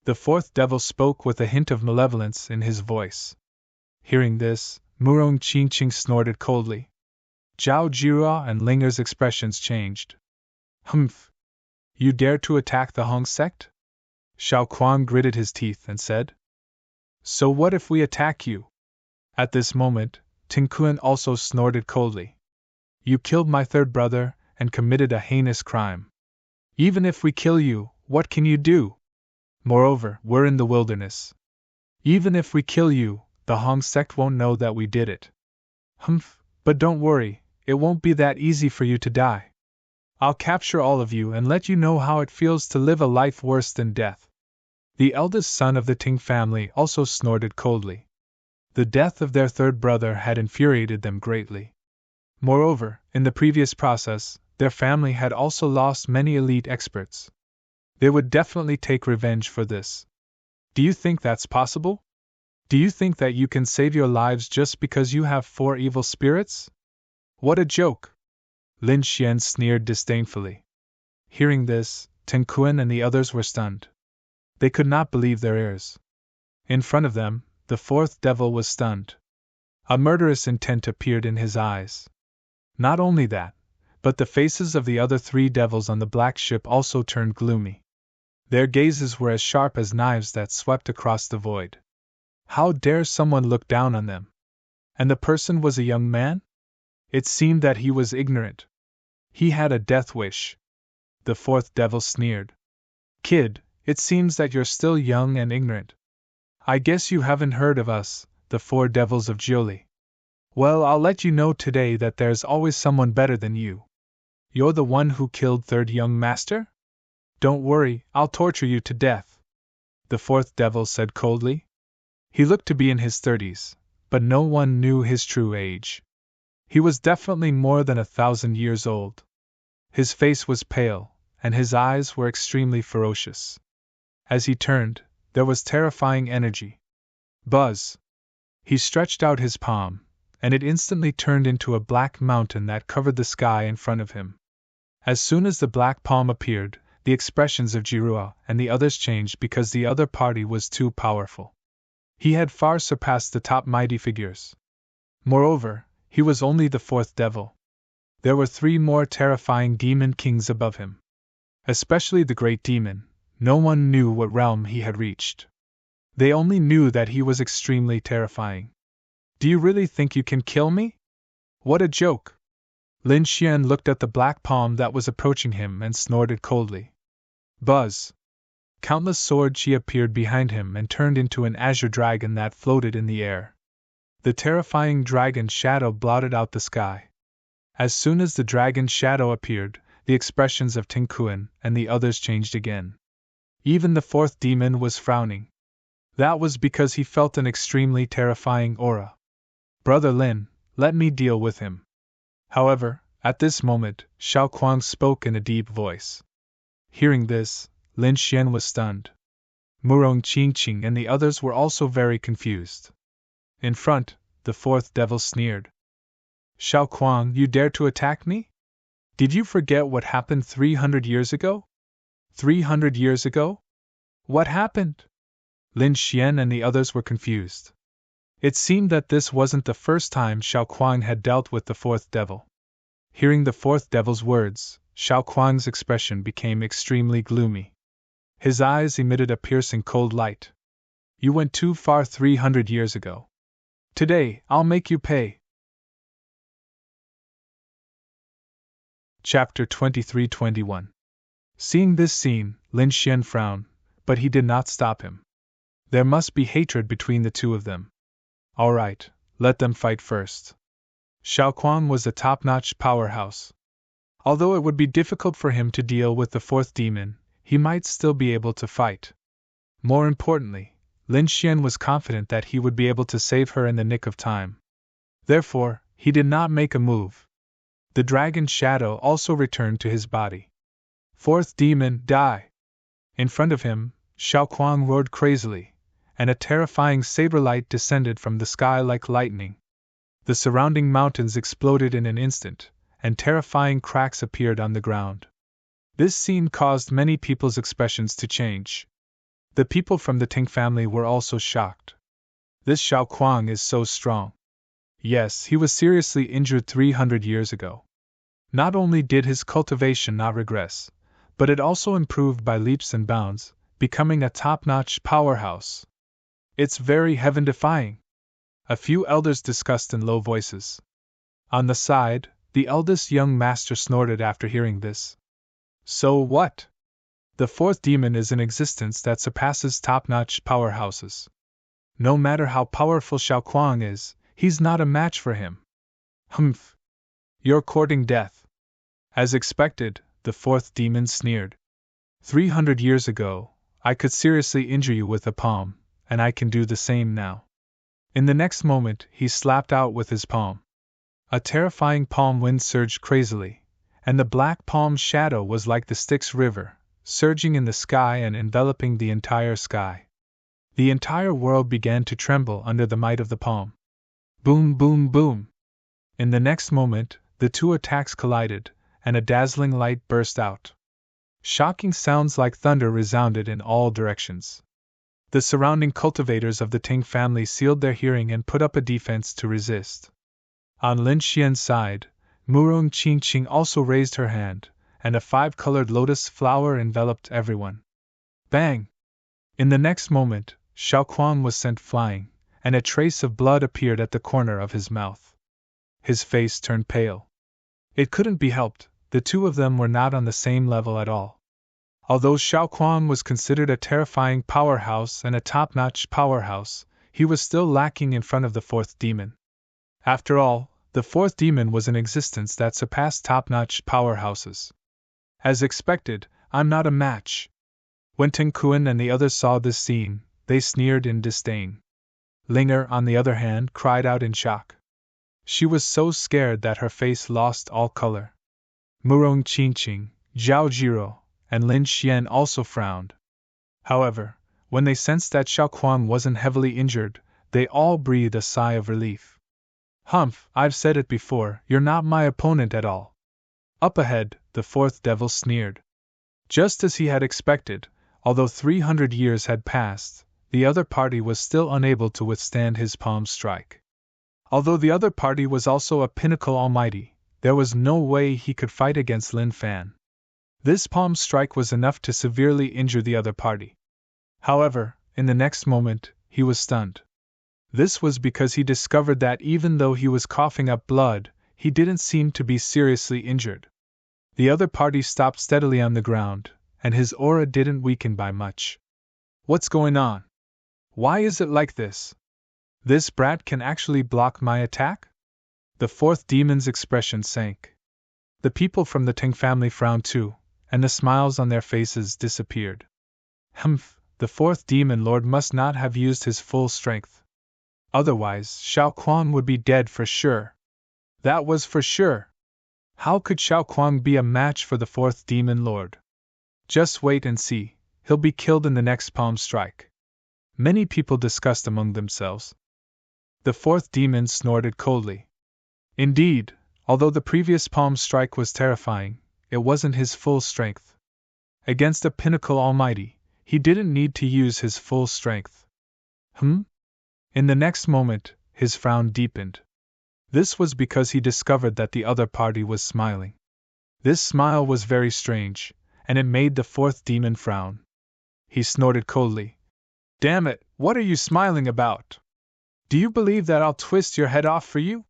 The 4th devil spoke with a hint of malevolence in his voice. Hearing this, Murong Qingqing snorted coldly. Zhao Jira and Linger's expressions changed. Humph! You dare to attack the Hong sect? Xiao Kuang gritted his teeth and said. So what if we attack you? At this moment, Tingkuan also snorted coldly. You killed my 3rd brother and committed a heinous crime. Even if we kill you, what can you do? Moreover, we're in the wilderness. Even if we kill you, the Hong sect won't know that we did it. Humph, but don't worry, it won't be that easy for you to die. I'll capture all of you and let you know how it feels to live a life worse than death. The eldest son of the Ting family also snorted coldly. The death of their third brother had infuriated them greatly. Moreover, in the previous process, their family had also lost many elite experts. They would definitely take revenge for this. Do you think that's possible? Do you think that you can save your lives just because you have 4 evil spirits? What a joke! Lin Xian sneered disdainfully. Hearing this, Teng Kun and the others were stunned. They could not believe their ears. In front of them, the 4th devil was stunned. A murderous intent appeared in his eyes. Not only that, but the faces of the other 3 devils on the black ship also turned gloomy. Their gazes were as sharp as knives that swept across the void. How dare someone look down on them? And the person was a young man? It seemed that he was ignorant. He had a death wish. The 4th devil sneered. Kid, it seems that you're still young and ignorant. I guess you haven't heard of us, the 4 devils of Jiuli. Well, I'll let you know today that there's always someone better than you. You're the one who killed 3rd young master? Don't worry, I'll torture you to death. The 4th devil said coldly. He looked to be in his 30s, but no one knew his true age. He was definitely more than 1,000 years old. His face was pale, and his eyes were extremely ferocious. As he turned, there was terrifying energy. Buzz! He stretched out his palm, and it instantly turned into a black mountain that covered the sky in front of him. As soon as the black palm appeared, the expressions of Jirua and the others changed because the other party was too powerful. He had far surpassed the top mighty figures. Moreover, he was only the 4th devil. There were 3 more terrifying demon kings above him. Especially the great demon, no one knew what realm he had reached. They only knew that he was extremely terrifying. Do you really think you can kill me? What a joke! Lin Xian looked at the black palm that was approaching him and snorted coldly. Buzz! Countless sword chi appeared behind him and turned into an azure dragon that floated in the air. The terrifying dragon shadow blotted out the sky. As soon as the dragon's shadow appeared, the expressions of Teng Kun and the others changed again. Even the 4th demon was frowning. That was because he felt an extremely terrifying aura. Brother Lin, let me deal with him. However, at this moment, Xiao Kuang spoke in a deep voice. Hearing this, Lin Xian was stunned. Murong Qingqing and the others were also very confused. In front, the 4th devil sneered. Xiao Kuang, you dare to attack me? Did you forget what happened 300 years ago? 300 years ago? What happened? Lin Xian and the others were confused. It seemed that this wasn't the first time Xiao Kuang had dealt with the 4th devil. Hearing the 4th devil's words, Xiao Kuang's expression became extremely gloomy. His eyes emitted a piercing cold light. You went too far 300 years ago. Today, I'll make you pay. Chapter 23-21. Seeing this scene, Lin Xian frowned, but he did not stop him. There must be hatred between the 2 of them. All right, let them fight first. Xiao Kuang was a top-notch powerhouse. Although it would be difficult for him to deal with the 4th demon, he might still be able to fight. More importantly, Lin Xian was confident that he would be able to save her in the nick of time. Therefore, he did not make a move. The dragon's shadow also returned to his body. 4th demon, die! In front of him, Xiao Kuang roared crazily, and a terrifying saber light descended from the sky like lightning. The surrounding mountains exploded in an instant, and terrifying cracks appeared on the ground. This scene caused many people's expressions to change. The people from the Ting family were also shocked. This Xiao Kuang is so strong. Yes, he was seriously injured 300 years ago. Not only did his cultivation not regress, but it also improved by leaps and bounds, becoming a top-notch powerhouse. It's very heaven-defying. A few elders discussed in low voices. On the side, the eldest young master snorted after hearing this. So what? The 4th demon is an existence that surpasses top-notch powerhouses. No matter how powerful Xiao Kuang is, he's not a match for him. Humph! You're courting death. As expected, the fourth demon sneered. 300 years ago, I could seriously injure you with a palm, and I can do the same now. In the next moment, he slapped out with his palm. A terrifying palm wind surged crazily, and the black palm's shadow was like the Styx River, surging in the sky and enveloping the entire sky. The entire world began to tremble under the might of the palm. Boom, boom, boom! In the next moment, the two attacks collided, and a dazzling light burst out. Shocking sounds like thunder resounded in all directions. The surrounding cultivators of the Ting family sealed their hearing and put up a defense to resist. On Lin Xian's side, Murong Qingqing also raised her hand, and a five-colored lotus flower enveloped everyone. Bang! In the next moment, Xiaoquan was sent flying, and a trace of blood appeared at the corner of his mouth. His face turned pale. It couldn't be helped, the two of them were not on the same level at all. Although Xiaoquan was considered a terrifying powerhouse and a top-notch powerhouse, he was still lacking in front of the fourth demon. After all, the fourth demon was an existence that surpassed top-notch powerhouses. As expected, I'm not a match. When Ting Kuan and the others saw this scene, they sneered in disdain. Linger, on the other hand, cried out in shock. She was so scared that her face lost all color. Murong Qingqing, Zhao Jiro, and Lin Xian also frowned. However, when they sensed that Xiaoquan wasn't heavily injured, they all breathed a sigh of relief. Humph, I've said it before, you're not my opponent at all. Up ahead, the fourth devil sneered. Just as he had expected, although 300 years had passed, the other party was still unable to withstand his palm strike. Although the other party was also a pinnacle almighty, there was no way he could fight against Lin Fan. This palm strike was enough to severely injure the other party. However, in the next moment, he was stunned. This was because he discovered that even though he was coughing up blood, he didn't seem to be seriously injured. The other party stopped steadily on the ground, and his aura didn't weaken by much. What's going on? Why is it like this? This brat can actually block my attack? The fourth demon's expression sank. The people from the Ting family frowned too, and the smiles on their faces disappeared. Humph, the fourth demon lord must not have used his full strength. Otherwise, Xiaoquan would be dead for sure. That was for sure. How could Xiaoquan be a match for the fourth demon lord? Just wait and see, he'll be killed in the next palm strike. Many people discussed among themselves. The fourth demon snorted coldly. Indeed, although the previous palm strike was terrifying, it wasn't his full strength. Against a pinnacle almighty, he didn't need to use his full strength. In the next moment, his frown deepened. This was because he discovered that the other party was smiling. This smile was very strange, and it made the fourth demon frown. He snorted coldly. Damn it, what are you smiling about? Do you believe that I'll twist your head off for you?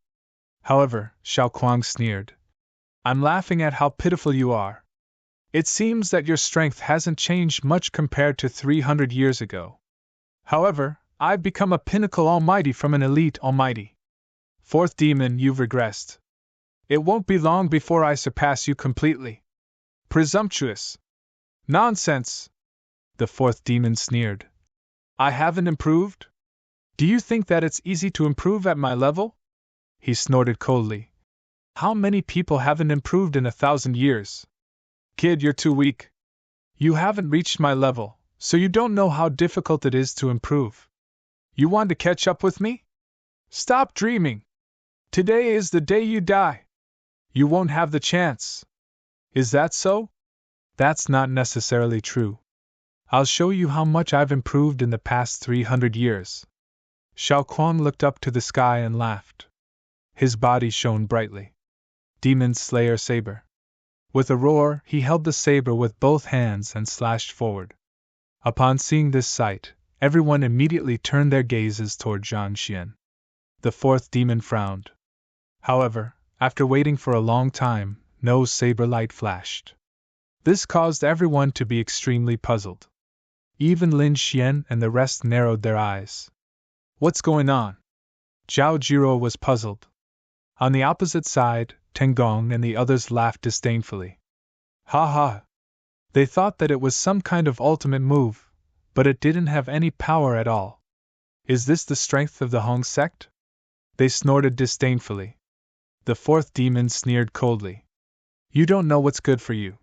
However, Xiaoquan sneered. I'm laughing at how pitiful you are. It seems that your strength hasn't changed much compared to 300 years ago. However, I've become a pinnacle almighty from an elite almighty. Fourth demon, you've regressed. It won't be long before I surpass you completely. Presumptuous. Nonsense. The fourth demon sneered. I haven't improved? Do you think that it's easy to improve at my level? He snorted coldly. How many people haven't improved in 1,000 years? Kid, you're too weak. You haven't reached my level, so you don't know how difficult it is to improve. You want to catch up with me? Stop dreaming. Today is the day you die. You won't have the chance. Is that so? That's not necessarily true. I'll show you how much I've improved in the past 300 years. Xiaoquan looked up to the sky and laughed. His body shone brightly. Demon Slayer Saber. With a roar, he held the saber with both hands and slashed forward. Upon seeing this sight, everyone immediately turned their gazes toward Zhang Xian. The fourth demon frowned. However, after waiting for a long time, no saber light flashed. This caused everyone to be extremely puzzled. Even Lin Xian and the rest narrowed their eyes. What's going on? Zhao Jiro was puzzled. On the opposite side, Tengong and the others laughed disdainfully. Ha ha! They thought that it was some kind of ultimate move, but it didn't have any power at all. Is this the strength of the Hong sect? They snorted disdainfully. The fourth demon sneered coldly. You don't know what's good for you.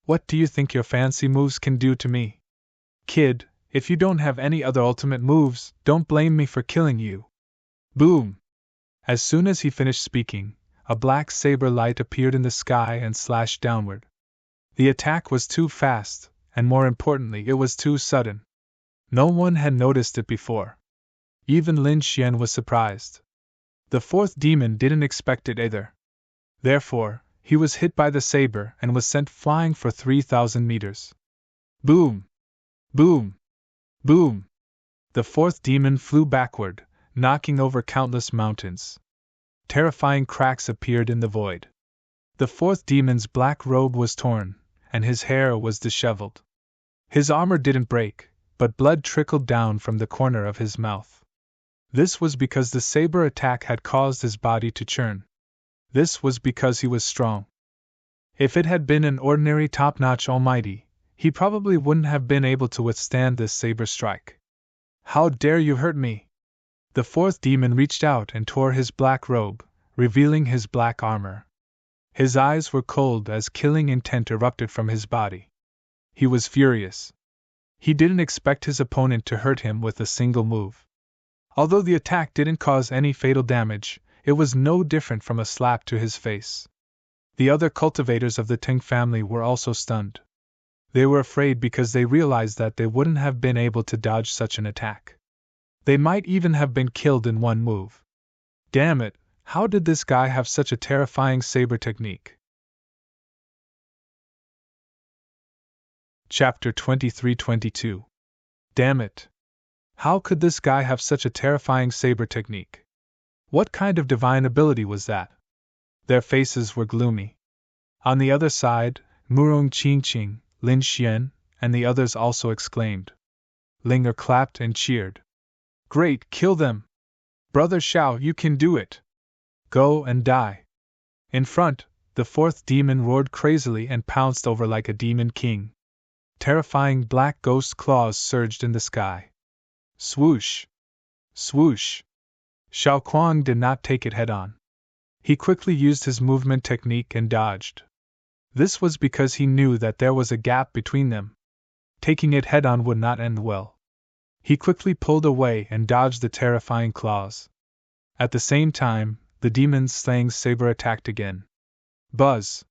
What do you think your fancy moves can do to me? Kid, if you don't have any other ultimate moves, don't blame me for killing you. Boom! As soon as he finished speaking, a black saber light appeared in the sky and slashed downward. The attack was too fast, and more importantly, it was too sudden. No one had noticed it before. Even Lin Xian was surprised. The fourth demon didn't expect it either. Therefore, he was hit by the saber and was sent flying for 3,000 meters. Boom! Boom! Boom! The fourth demon flew backward, knocking over countless mountains. Terrifying cracks appeared in the void. The fourth demon's black robe was torn, and his hair was disheveled. His armor didn't break, but blood trickled down from the corner of his mouth. This was because the saber attack had caused his body to churn. This was because he was strong. If it had been an ordinary top-notch almighty, he probably wouldn't have been able to withstand this saber strike. How dare you hurt me? The fourth demon reached out and tore his black robe, revealing his black armor. His eyes were cold as killing intent erupted from his body. He was furious. He didn't expect his opponent to hurt him with a single move. Although the attack didn't cause any fatal damage, it was no different from a slap to his face. The other cultivators of the Ting family were also stunned. They were afraid because they realized that they wouldn't have been able to dodge such an attack. They might even have been killed in one move. Damn it, how did this guy have such a terrifying saber technique? Chapter 23-22. Damn it. How could this guy have such a terrifying saber technique? What kind of divine ability was that? Their faces were gloomy. On the other side, Murong Qingqing, Lin Xian, and the others also exclaimed. Linger clapped and cheered. Great, kill them! Brother Xiao, you can do it! Go and die! In front, the fourth demon roared crazily and pounced over like a demon king. Terrifying black ghost claws surged in the sky. Swoosh! Swoosh! Xiao Kuang did not take it head-on. He quickly used his movement technique and dodged. This was because he knew that there was a gap between them. Taking it head-on would not end well. He quickly pulled away and dodged the terrifying claws. At the same time, the demon's slaying saber attacked again. Buzz!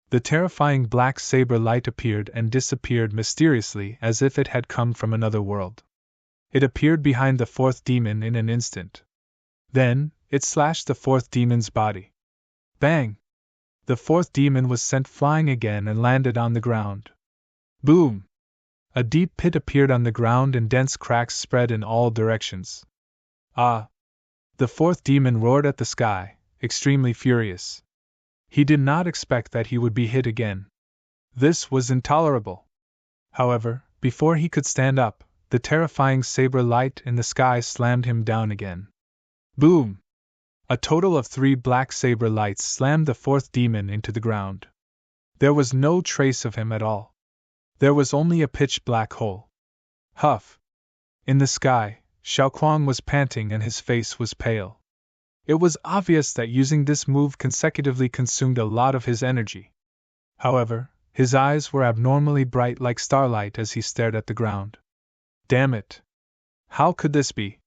The terrifying black saber light appeared and disappeared mysteriously as if it had come from another world. It appeared behind the fourth demon in an instant. Then, it slashed the fourth demon's body. Bang! The fourth demon was sent flying again and landed on the ground. Boom! A deep pit appeared on the ground and dense cracks spread in all directions. Ah! The fourth demon roared at the sky, extremely furious. He did not expect that he would be hit again. This was intolerable. However, before he could stand up, the terrifying saber light in the sky slammed him down again. Boom! A total of 3 black saber lights slammed the fourth demon into the ground. There was no trace of him at all. There was only a pitch-black hole. Huff! In the sky, Xiao Kuang was panting and his face was pale. It was obvious that using this move consecutively consumed a lot of his energy. However, his eyes were abnormally bright like starlight as he stared at the ground. Damn it! How could this be?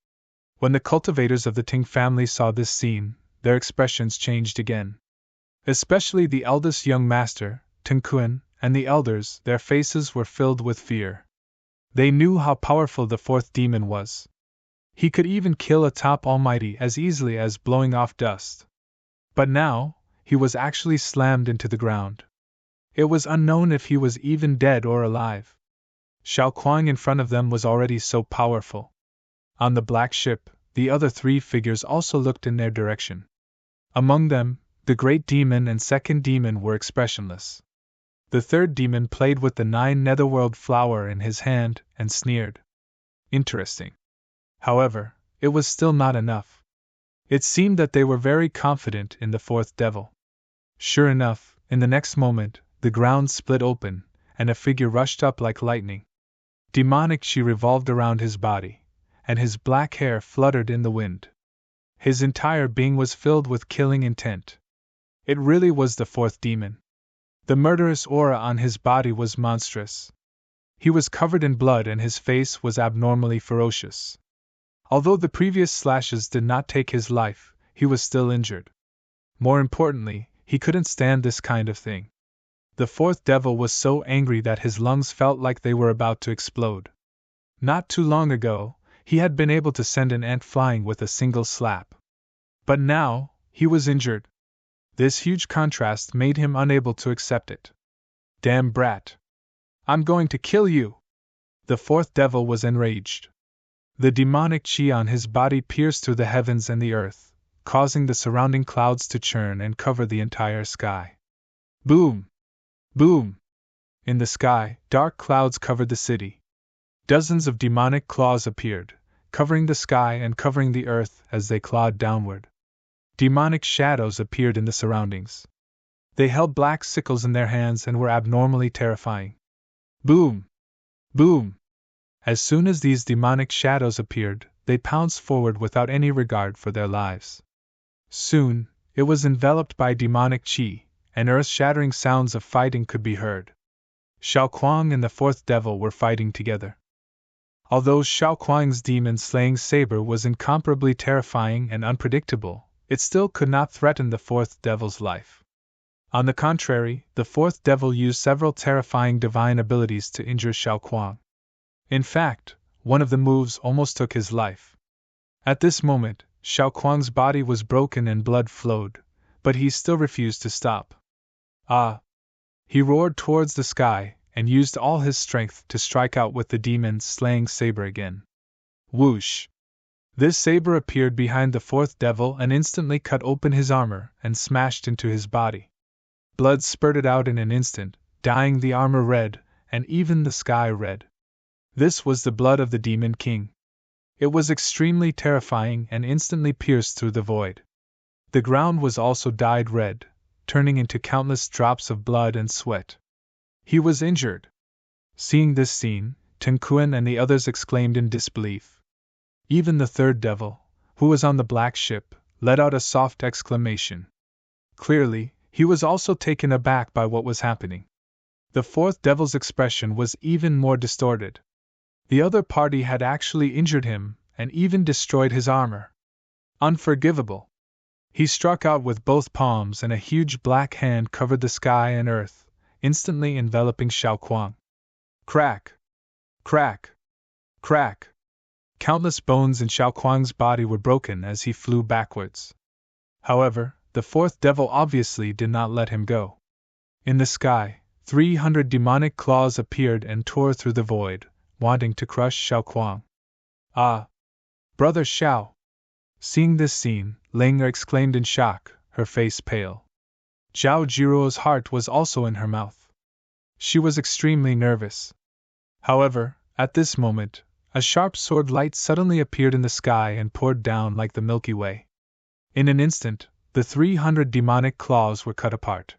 When the cultivators of the Ting family saw this scene, their expressions changed again. Especially the eldest young master, Teng Kun, and the elders, their faces were filled with fear. They knew how powerful the fourth demon was. He could even kill a top almighty as easily as blowing off dust. But now, he was actually slammed into the ground. It was unknown if he was even dead or alive. Xiao Kuang in front of them was already so powerful. On the black ship, the other 3 figures also looked in their direction. Among them, the great demon and second demon were expressionless. The third demon played with the 9 netherworld flower in his hand and sneered. Interesting. However, it was still not enough. It seemed that they were very confident in the fourth devil. Sure enough, in the next moment, the ground split open, and a figure rushed up like lightning. Demonic chi revolved around his body, and his black hair fluttered in the wind. His entire being was filled with killing intent. It really was the fourth demon. The murderous aura on his body was monstrous. He was covered in blood and his face was abnormally ferocious. Although the previous slashes did not take his life, he was still injured. More importantly, he couldn't stand this kind of thing. The fourth devil was so angry that his lungs felt like they were about to explode. Not too long ago, he had been able to send an ant flying with a single slap. But now, he was injured. This huge contrast made him unable to accept it. Damn brat! I'm going to kill you! The fourth devil was enraged. The demonic chi on his body pierced through the heavens and the earth, causing the surrounding clouds to churn and cover the entire sky. Boom! Boom! In the sky, dark clouds covered the city. Dozens of demonic claws appeared, covering the sky and covering the earth as they clawed downward. Demonic shadows appeared in the surroundings. They held black sickles in their hands and were abnormally terrifying. Boom! Boom! As soon as these demonic shadows appeared, they pounced forward without any regard for their lives. Soon, it was enveloped by demonic chi, and earth-shattering sounds of fighting could be heard. Xiao Kuang and the fourth devil were fighting together. Although Xiao Kuang's demon-slaying saber was incomparably terrifying and unpredictable, it still could not threaten the fourth devil's life. On the contrary, the fourth devil used several terrifying divine abilities to injure Xiao Kuang. In fact, one of the moves almost took his life. At this moment, Xiao Kuang's body was broken and blood flowed, but he still refused to stop. Ah! He roared towards the sky and used all his strength to strike out with the demon-slaying saber again. Whoosh! This saber appeared behind the fourth devil and instantly cut open his armor and smashed into his body. Blood spurted out in an instant, dyeing the armor red, and even the sky red. This was the blood of the Demon King. It was extremely terrifying and instantly pierced through the void. The ground was also dyed red, turning into countless drops of blood and sweat. He was injured. Seeing this scene, Teng Kuan and the others exclaimed in disbelief. Even the third devil, who was on the black ship, let out a soft exclamation. Clearly, he was also taken aback by what was happening. The fourth devil's expression was even more distorted. The other party had actually injured him, and even destroyed his armor. Unforgivable! He struck out with both palms and a huge black hand covered the sky and earth, instantly enveloping Xiao Kuang. Crack! Crack! Crack! Countless bones in Xiao Kuang's body were broken as he flew backwards. However, the fourth devil obviously did not let him go. In the sky, 300 demonic claws appeared and tore through the void, wanting to crush Xiao Kuang. Ah! Brother Xiao! Seeing this scene, Ling exclaimed in shock, her face pale. Zhao Jiruo's heart was also in her mouth. She was extremely nervous. However, at this moment, a sharp sword light suddenly appeared in the sky and poured down like the Milky Way. In an instant, the 300 demonic claws were cut apart.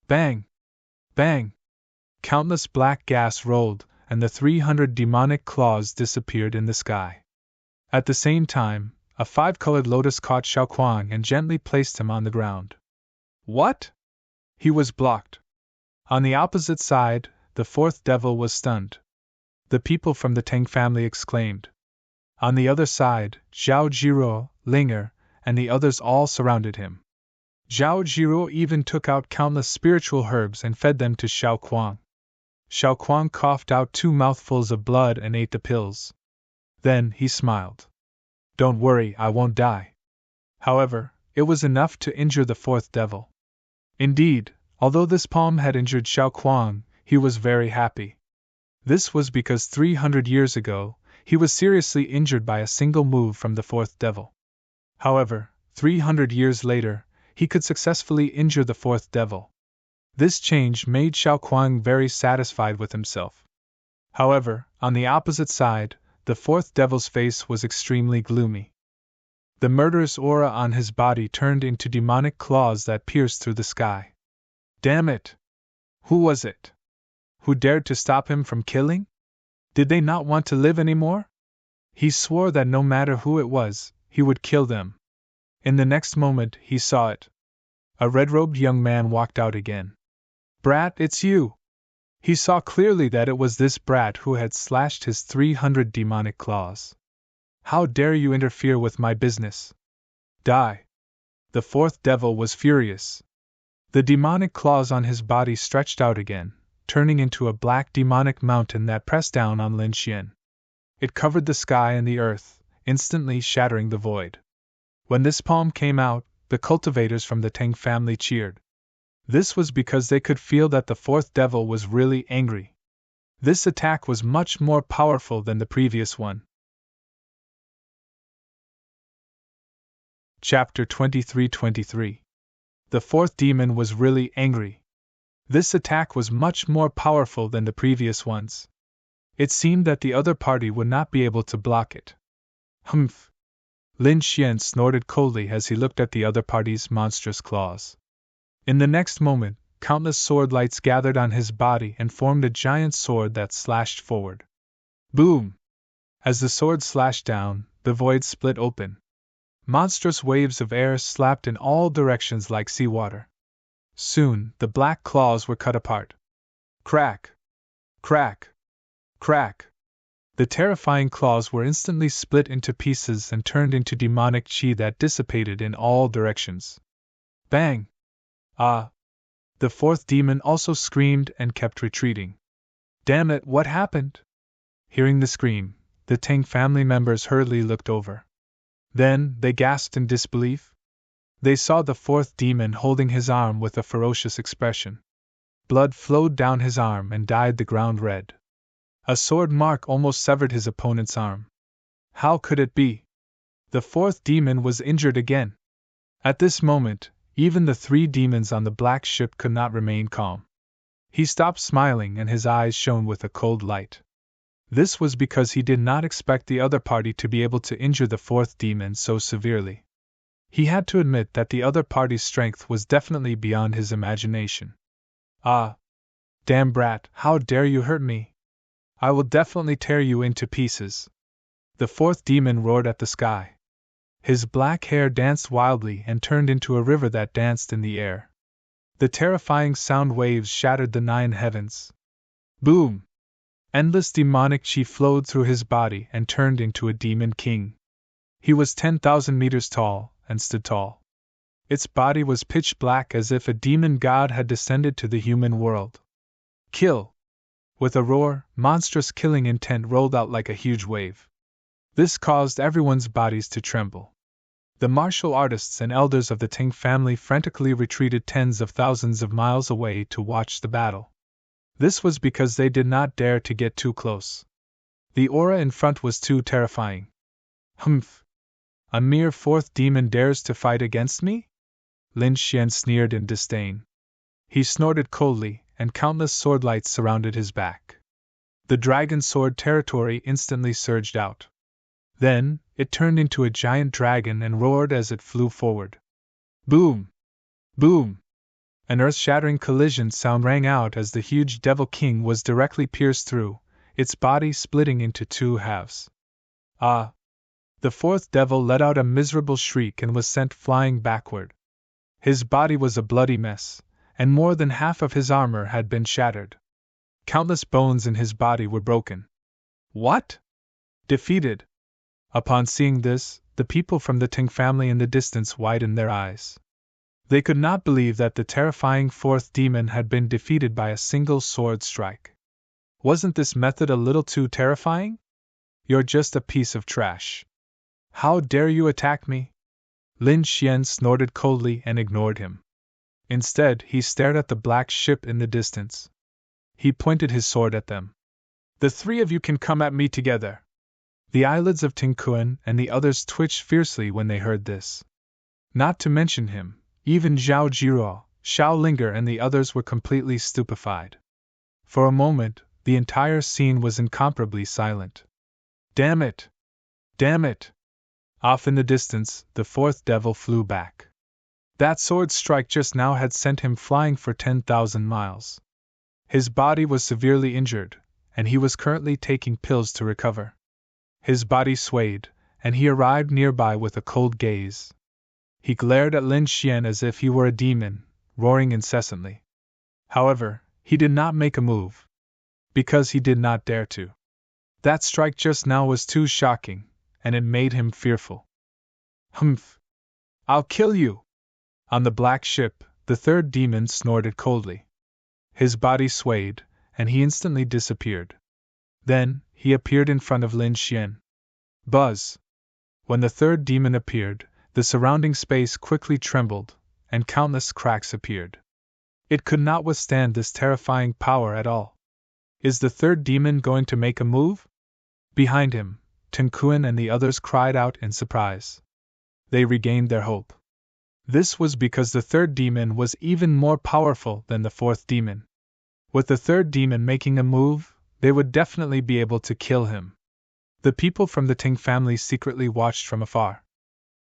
Bang! Bang! Countless black gas rolled, and the 300 demonic claws disappeared in the sky. At the same time, a 5-colored lotus caught Xiao Kuang and gently placed him on the ground. What? He was blocked. On the opposite side, the fourth devil was stunned. The people from the Tang family exclaimed. On the other side, Zhao Jiruo, Linger, and the others all surrounded him. Zhao Jiruo even took out countless spiritual herbs and fed them to Xiao Kuang. Xiao Kuang coughed out 2 mouthfuls of blood and ate the pills. Then he smiled. Don't worry, I won't die. However, it was enough to injure the fourth devil. Indeed, although this palm had injured Xiao Kuang, he was very happy. This was because 300 years ago, he was seriously injured by a single move from the fourth devil. However, 300 years later, he could successfully injure the fourth devil. This change made Xiao Kuang very satisfied with himself. However, on the opposite side, the fourth devil's face was extremely gloomy. The murderous aura on his body turned into demonic claws that pierced through the sky. Damn it! Who was it? Who dared to stop him from killing? Did they not want to live anymore? He swore that no matter who it was, he would kill them. In the next moment, he saw it. A red-robed young man walked out again. Brat, it's you! He saw clearly that it was this brat who had slashed his 300 demonic claws. How dare you interfere with my business? Die! The fourth devil was furious. The demonic claws on his body stretched out again, turning into a black demonic mountain that pressed down on Lin Xian. It covered the sky and the earth, instantly shattering the void. When this palm came out, the cultivators from the Tang family cheered. This was because they could feel that the fourth devil was really angry. This attack was much more powerful than the previous one. Chapter 23:23. The fourth demon was really angry. This attack was much more powerful than the previous ones. It seemed that the other party would not be able to block it. Humph! Lin Xian snorted coldly as he looked at the other party's monstrous claws. In the next moment, countless sword lights gathered on his body and formed a giant sword that slashed forward. Boom! As the sword slashed down, the void split open. Monstrous waves of air slapped in all directions like seawater. Soon, the black claws were cut apart. Crack! Crack! Crack! The terrifying claws were instantly split into pieces and turned into demonic chi that dissipated in all directions. Bang! Ah! The fourth demon also screamed and kept retreating. Damn it, what happened? Hearing the scream, the Tang family members hurriedly looked over. Then, they gasped in disbelief. They saw the fourth demon holding his arm with a ferocious expression. Blood flowed down his arm and dyed the ground red. A sword mark almost severed his opponent's arm. How could it be? The fourth demon was injured again. At this moment, even the three demons on the black ship could not remain calm. He stopped smiling and his eyes shone with a cold light. This was because he did not expect the other party to be able to injure the fourth demon so severely. He had to admit that the other party's strength was definitely beyond his imagination. Ah! Damn brat, how dare you hurt me? I will definitely tear you into pieces. The fourth demon roared at the sky. His black hair danced wildly and turned into a river that danced in the air. The terrifying sound waves shattered the 9 heavens. Boom! Endless demonic chi flowed through his body and turned into a demon king. He was 10,000 meters tall and stood tall. Its body was pitch black as if a demon god had descended to the human world. Kill! With a roar, monstrous killing intent rolled out like a huge wave. This caused everyone's bodies to tremble. The martial artists and elders of the Tang family frantically retreated tens of thousands of miles away to watch the battle. This was because they did not dare to get too close. The aura in front was too terrifying. Humph! A mere fourth demon dares to fight against me? Lin Xian sneered in disdain. He snorted coldly, and countless sword lights surrounded his back. The dragon sword territory instantly surged out. Then, it turned into a giant dragon and roared as it flew forward. Boom! Boom! An earth-shattering collision sound rang out as the huge Devil King was directly pierced through, its body splitting into 2 halves. Ah! The fourth devil let out a miserable shriek and was sent flying backward. His body was a bloody mess, and more than half of his armor had been shattered. Countless bones in his body were broken. What? Defeated! Upon seeing this, the people from the Tang family in the distance widened their eyes. They could not believe that the terrifying fourth demon had been defeated by a single sword strike. Wasn't this method a little too terrifying? You're just a piece of trash. How dare you attack me? Lin Xian snorted coldly and ignored him. Instead, he stared at the black ship in the distance. He pointed his sword at them. The 3 of you can come at me together. The eyelids of Ting Kuan and the others twitched fiercely when they heard this. Not to mention him, even Zhao Jiruo, Xiao Linger and the others were completely stupefied. For a moment, the entire scene was incomparably silent. Damn it! Damn it! Off in the distance, the fourth devil flew back. That sword strike just now had sent him flying for 10,000 miles. His body was severely injured, and he was currently taking pills to recover. His body swayed, and he arrived nearby with a cold gaze. He glared at Lin Xian as if he were a demon, roaring incessantly. However, he did not make a move. Because he did not dare to. That strike just now was too shocking, and it made him fearful. Humph! I'll kill you! On the black ship, the third demon snorted coldly. His body swayed, and he instantly disappeared. Then, he appeared in front of Lin Xian. Buzz! When the third demon appeared, the surrounding space quickly trembled, and countless cracks appeared. It could not withstand this terrifying power at all. Is the third demon going to make a move? Behind him, Ten Kuan and the others cried out in surprise. They regained their hope. This was because the third demon was even more powerful than the fourth demon. With the third demon making a move, they would definitely be able to kill him. The people from the Ting family secretly watched from afar.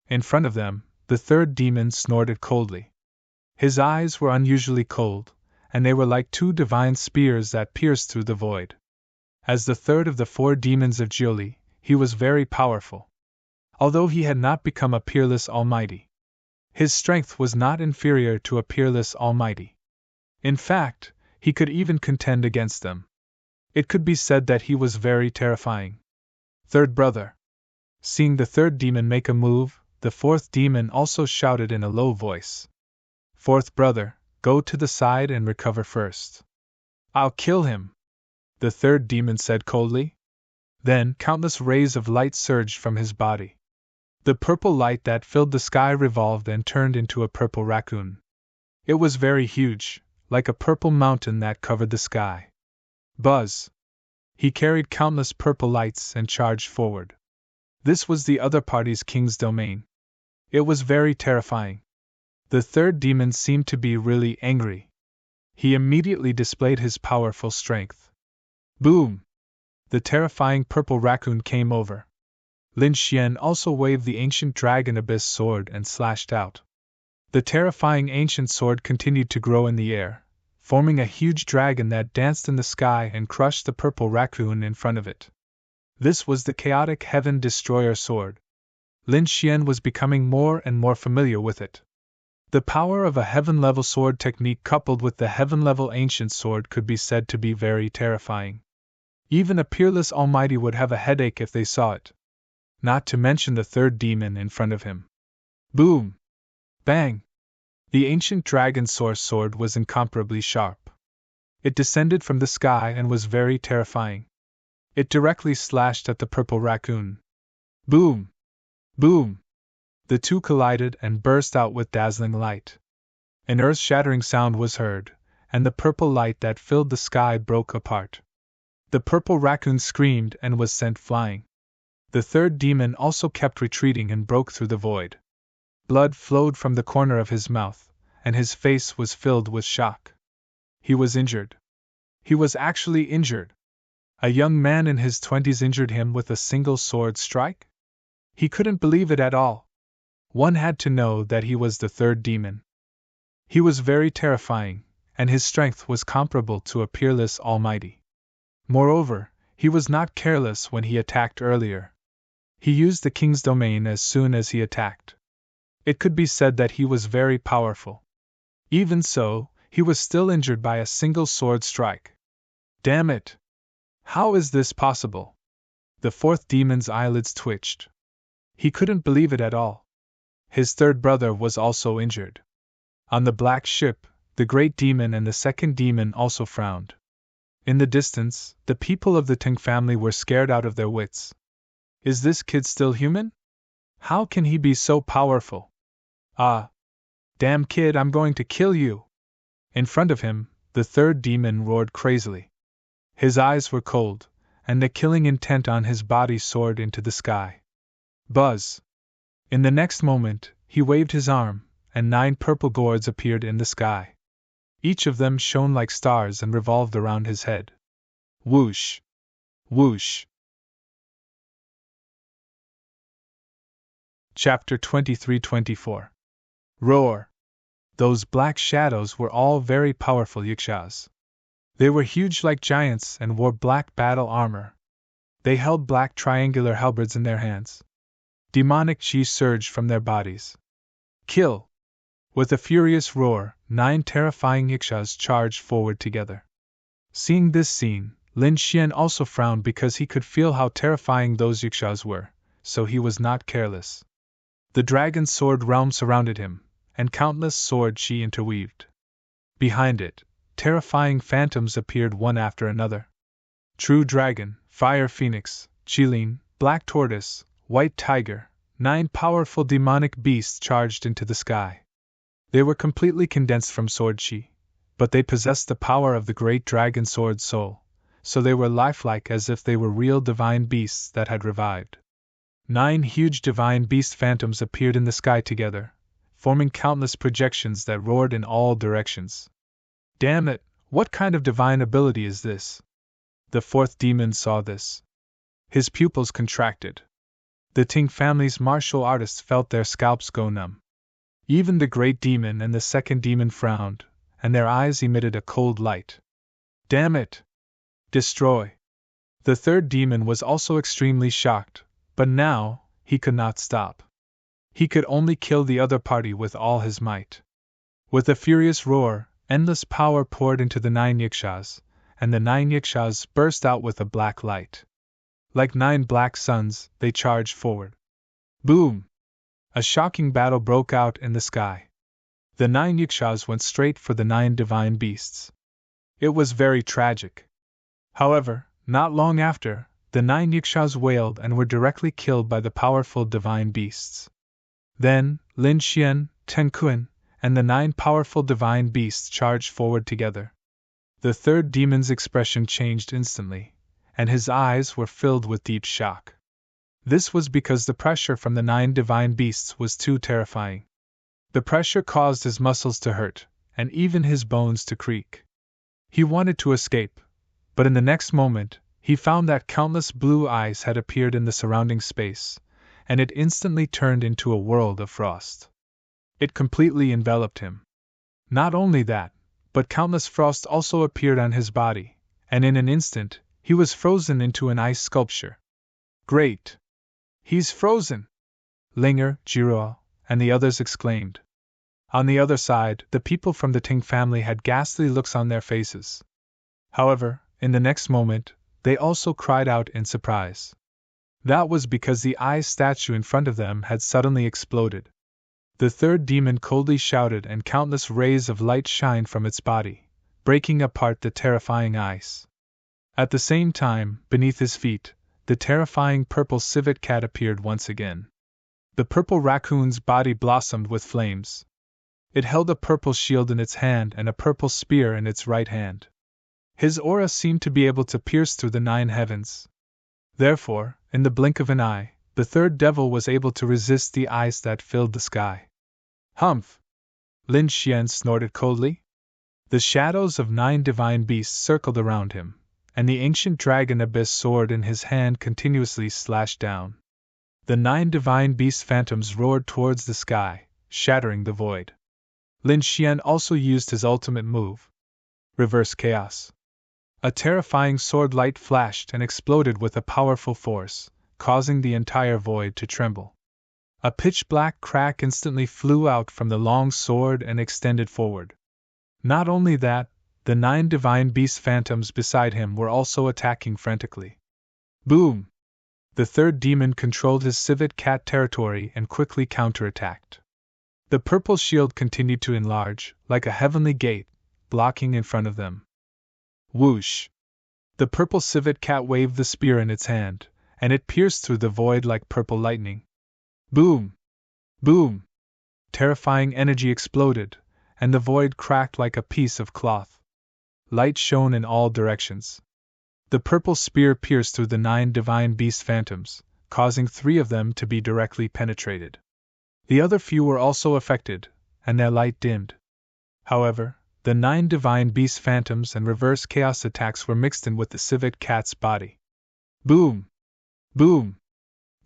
In front of them, the third demon snorted coldly. His eyes were unusually cold, and they were like two divine spears that pierced through the void. As the third of the four demons of Jiuli, he was very powerful. Although he had not become a peerless almighty, his strength was not inferior to a peerless almighty. In fact, he could even contend against them. It could be said that he was very terrifying. Third brother. Seeing the third demon make a move, the fourth demon also shouted in a low voice. Fourth brother, go to the side and recover first. I'll kill him, the third demon said coldly. Then countless rays of light surged from his body. The purple light that filled the sky revolved and turned into a purple raccoon. It was very huge, like a purple mountain that covered the sky. Buzz! He carried countless purple lights and charged forward. This was the other party's king's domain. It was very terrifying. The third demon seemed to be really angry. He immediately displayed his powerful strength. Boom! The terrifying purple raccoon came over. Lin Xian also waved the ancient dragon abyss sword and slashed out. The terrifying ancient sword continued to grow in the air, forming a huge dragon that danced in the sky and crushed the purple raccoon in front of it. This was the chaotic heaven destroyer sword. Lin Xian was becoming more and more familiar with it. The power of a heaven-level sword technique coupled with the heaven-level ancient sword could be said to be very terrifying. Even a peerless almighty would have a headache if they saw it. Not to mention the third demon in front of him. Boom! Bang! The ancient dragon source sword was incomparably sharp. It descended from the sky and was very terrifying. It directly slashed at the purple raccoon. Boom! Boom! The two collided and burst out with dazzling light. An earth-shattering sound was heard, and the purple light that filled the sky broke apart. The purple raccoon screamed and was sent flying. The third demon also kept retreating and broke through the void. Blood flowed from the corner of his mouth, and his face was filled with shock. He was injured. He was actually injured. A young man in his 20s injured him with a single sword strike? He couldn't believe it at all. One had to know that he was the third demon. He was very terrifying, and his strength was comparable to a peerless almighty. Moreover, he was not careless when he attacked earlier. He used the king's domain as soon as he attacked. It could be said that he was very powerful. Even so, he was still injured by a single sword strike. Damn it! How is this possible? The fourth demon's eyelids twitched. He couldn't believe it at all. His third brother was also injured. On the black ship, the great demon and the second demon also frowned. In the distance, the people of the Ting family were scared out of their wits. Is this kid still human? How can he be so powerful? Ah! Damn kid, I'm going to kill you! In front of him, the third demon roared crazily. His eyes were cold, and the killing intent on his body soared into the sky. Buzz! In the next moment, he waved his arm, and 9 purple gourds appeared in the sky. Each of them shone like stars and revolved around his head. Whoosh! Whoosh! Chapter 23-24. Roar! Those black shadows were all very powerful yakshas. They were huge like giants and wore black battle armor. They held black triangular halberds in their hands. Demonic chi surged from their bodies. Kill! With a furious roar, 9 terrifying yakshas charged forward together. Seeing this scene, Lin Xian also frowned because he could feel how terrifying those yakshas were, so he was not careless. The dragon's sword realm surrounded him, and countless sword chi interweaved. Behind it, terrifying phantoms appeared one after another. True dragon, fire phoenix, qilin, black tortoise, white tiger, 9 powerful demonic beasts charged into the sky. They were completely condensed from sword chi, but they possessed the power of the great dragon sword soul, so they were lifelike as if they were real divine beasts that had revived. 9 huge divine beast phantoms appeared in the sky together, forming countless projections that roared in all directions. Damn it, what kind of divine ability is this? The 4th demon saw this. His pupils contracted. The Ting family's martial artists felt their scalps go numb. Even the great demon and the 2nd demon frowned, and their eyes emitted a cold light. Damn it! Destroy! The 3rd demon was also extremely shocked, but now, he could not stop. He could only kill the other party with all his might. With a furious roar, endless power poured into the 9 yakshas, and the 9 yakshas burst out with a black light. Like 9 black suns, they charged forward. Boom! A shocking battle broke out in the sky. The 9 yakshas went straight for the 9 divine beasts. It was very tragic. However, not long after, the 9 yakshas wailed and were directly killed by the powerful divine beasts. Then, Lin Xian, Ten Kun, and the 9 powerful divine beasts charged forward together. The 3rd demon's expression changed instantly, and his eyes were filled with deep shock. This was because the pressure from the 9 divine beasts was too terrifying. The pressure caused his muscles to hurt, and even his bones to creak. He wanted to escape, but in the next moment, he found that countless blue eyes had appeared in the surrounding space, and it instantly turned into a world of frost. It completely enveloped him. Not only that, but countless frost also appeared on his body, and in an instant, he was frozen into an ice sculpture. Great! He's frozen! Linger, Jiruo, and the others exclaimed. On the other side, the people from the Ting family had ghastly looks on their faces. However, in the next moment, they also cried out in surprise. That was because the ice statue in front of them had suddenly exploded. The 3rd demon coldly shouted and countless rays of light shined from its body, breaking apart the terrifying ice. At the same time, beneath his feet, the terrifying purple civet cat appeared once again. The purple raccoon's body blossomed with flames. It held a purple shield in its hand and a purple spear in its right hand. His aura seemed to be able to pierce through the 9 heavens. Therefore, in the blink of an eye, the 3rd devil was able to resist the ice that filled the sky. Humph! Lin Xian snorted coldly. The shadows of 9 divine beasts circled around him, and the ancient dragon abyss sword in his hand continuously slashed down. The 9 divine beast phantoms roared towards the sky, shattering the void. Lin Xian also used his ultimate move, Reverse Chaos. A terrifying sword light flashed and exploded with a powerful force, causing the entire void to tremble. A pitch-black crack instantly flew out from the long sword and extended forward. Not only that, the 9 divine beast phantoms beside him were also attacking frantically. Boom! The 3rd demon controlled his civet cat territory and quickly counterattacked. The purple shield continued to enlarge, like a heavenly gate, blocking in front of them. Whoosh! The purple civet cat waved the spear in its hand, and it pierced through the void like purple lightning. Boom! Boom! Terrifying energy exploded, and the void cracked like a piece of cloth. Light shone in all directions. The purple spear pierced through the 9 divine beast phantoms, causing 3 of them to be directly penetrated. The other few were also affected, and their light dimmed. However, the 9 divine beast phantoms and reverse chaos attacks were mixed in with the civet cat's body. Boom! Boom!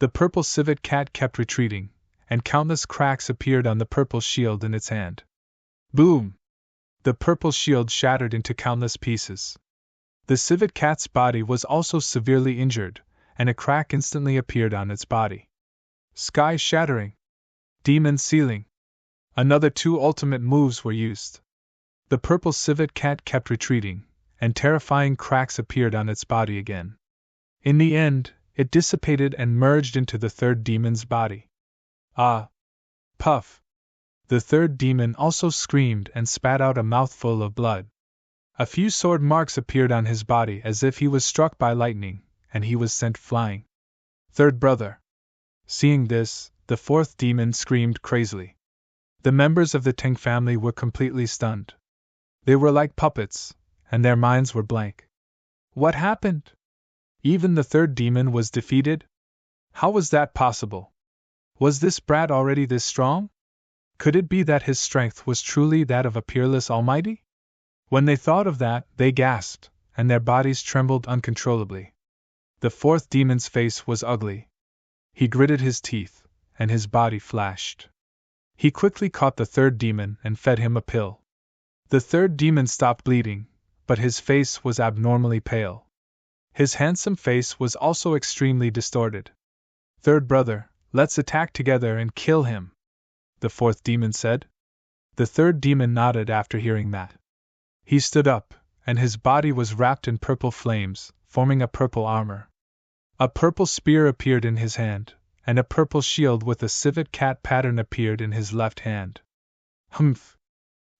The purple civet cat kept retreating, and countless cracks appeared on the purple shield in its hand. Boom! The purple shield shattered into countless pieces. The civet cat's body was also severely injured, and a crack instantly appeared on its body. Sky shattering. Demon sealing. Another 2 ultimate moves were used. The purple civet cat kept retreating, and terrifying cracks appeared on its body again. In the end, it dissipated and merged into the third demon's body. Ah! Puff! The third demon also screamed and spat out a mouthful of blood. A few sword marks appeared on his body as if he was struck by lightning, and he was sent flying. Third brother! Seeing this, the fourth demon screamed crazily. The members of the Teng family were completely stunned. They were like puppets, and their minds were blank. What happened? Even the third demon was defeated? How was that possible? Was this brat already this strong? Could it be that his strength was truly that of a peerless almighty? When they thought of that, they gasped, and their bodies trembled uncontrollably. The fourth demon's face was ugly. He gritted his teeth, and his body flashed. He quickly caught the third demon and fed him a pill. The third demon stopped bleeding, but his face was abnormally pale. His handsome face was also extremely distorted. Third brother, let's attack together and kill him, the fourth demon said. The third demon nodded after hearing that. He stood up, and his body was wrapped in purple flames, forming a purple armor. A purple spear appeared in his hand, and a purple shield with a civet cat pattern appeared in his left hand. Humph!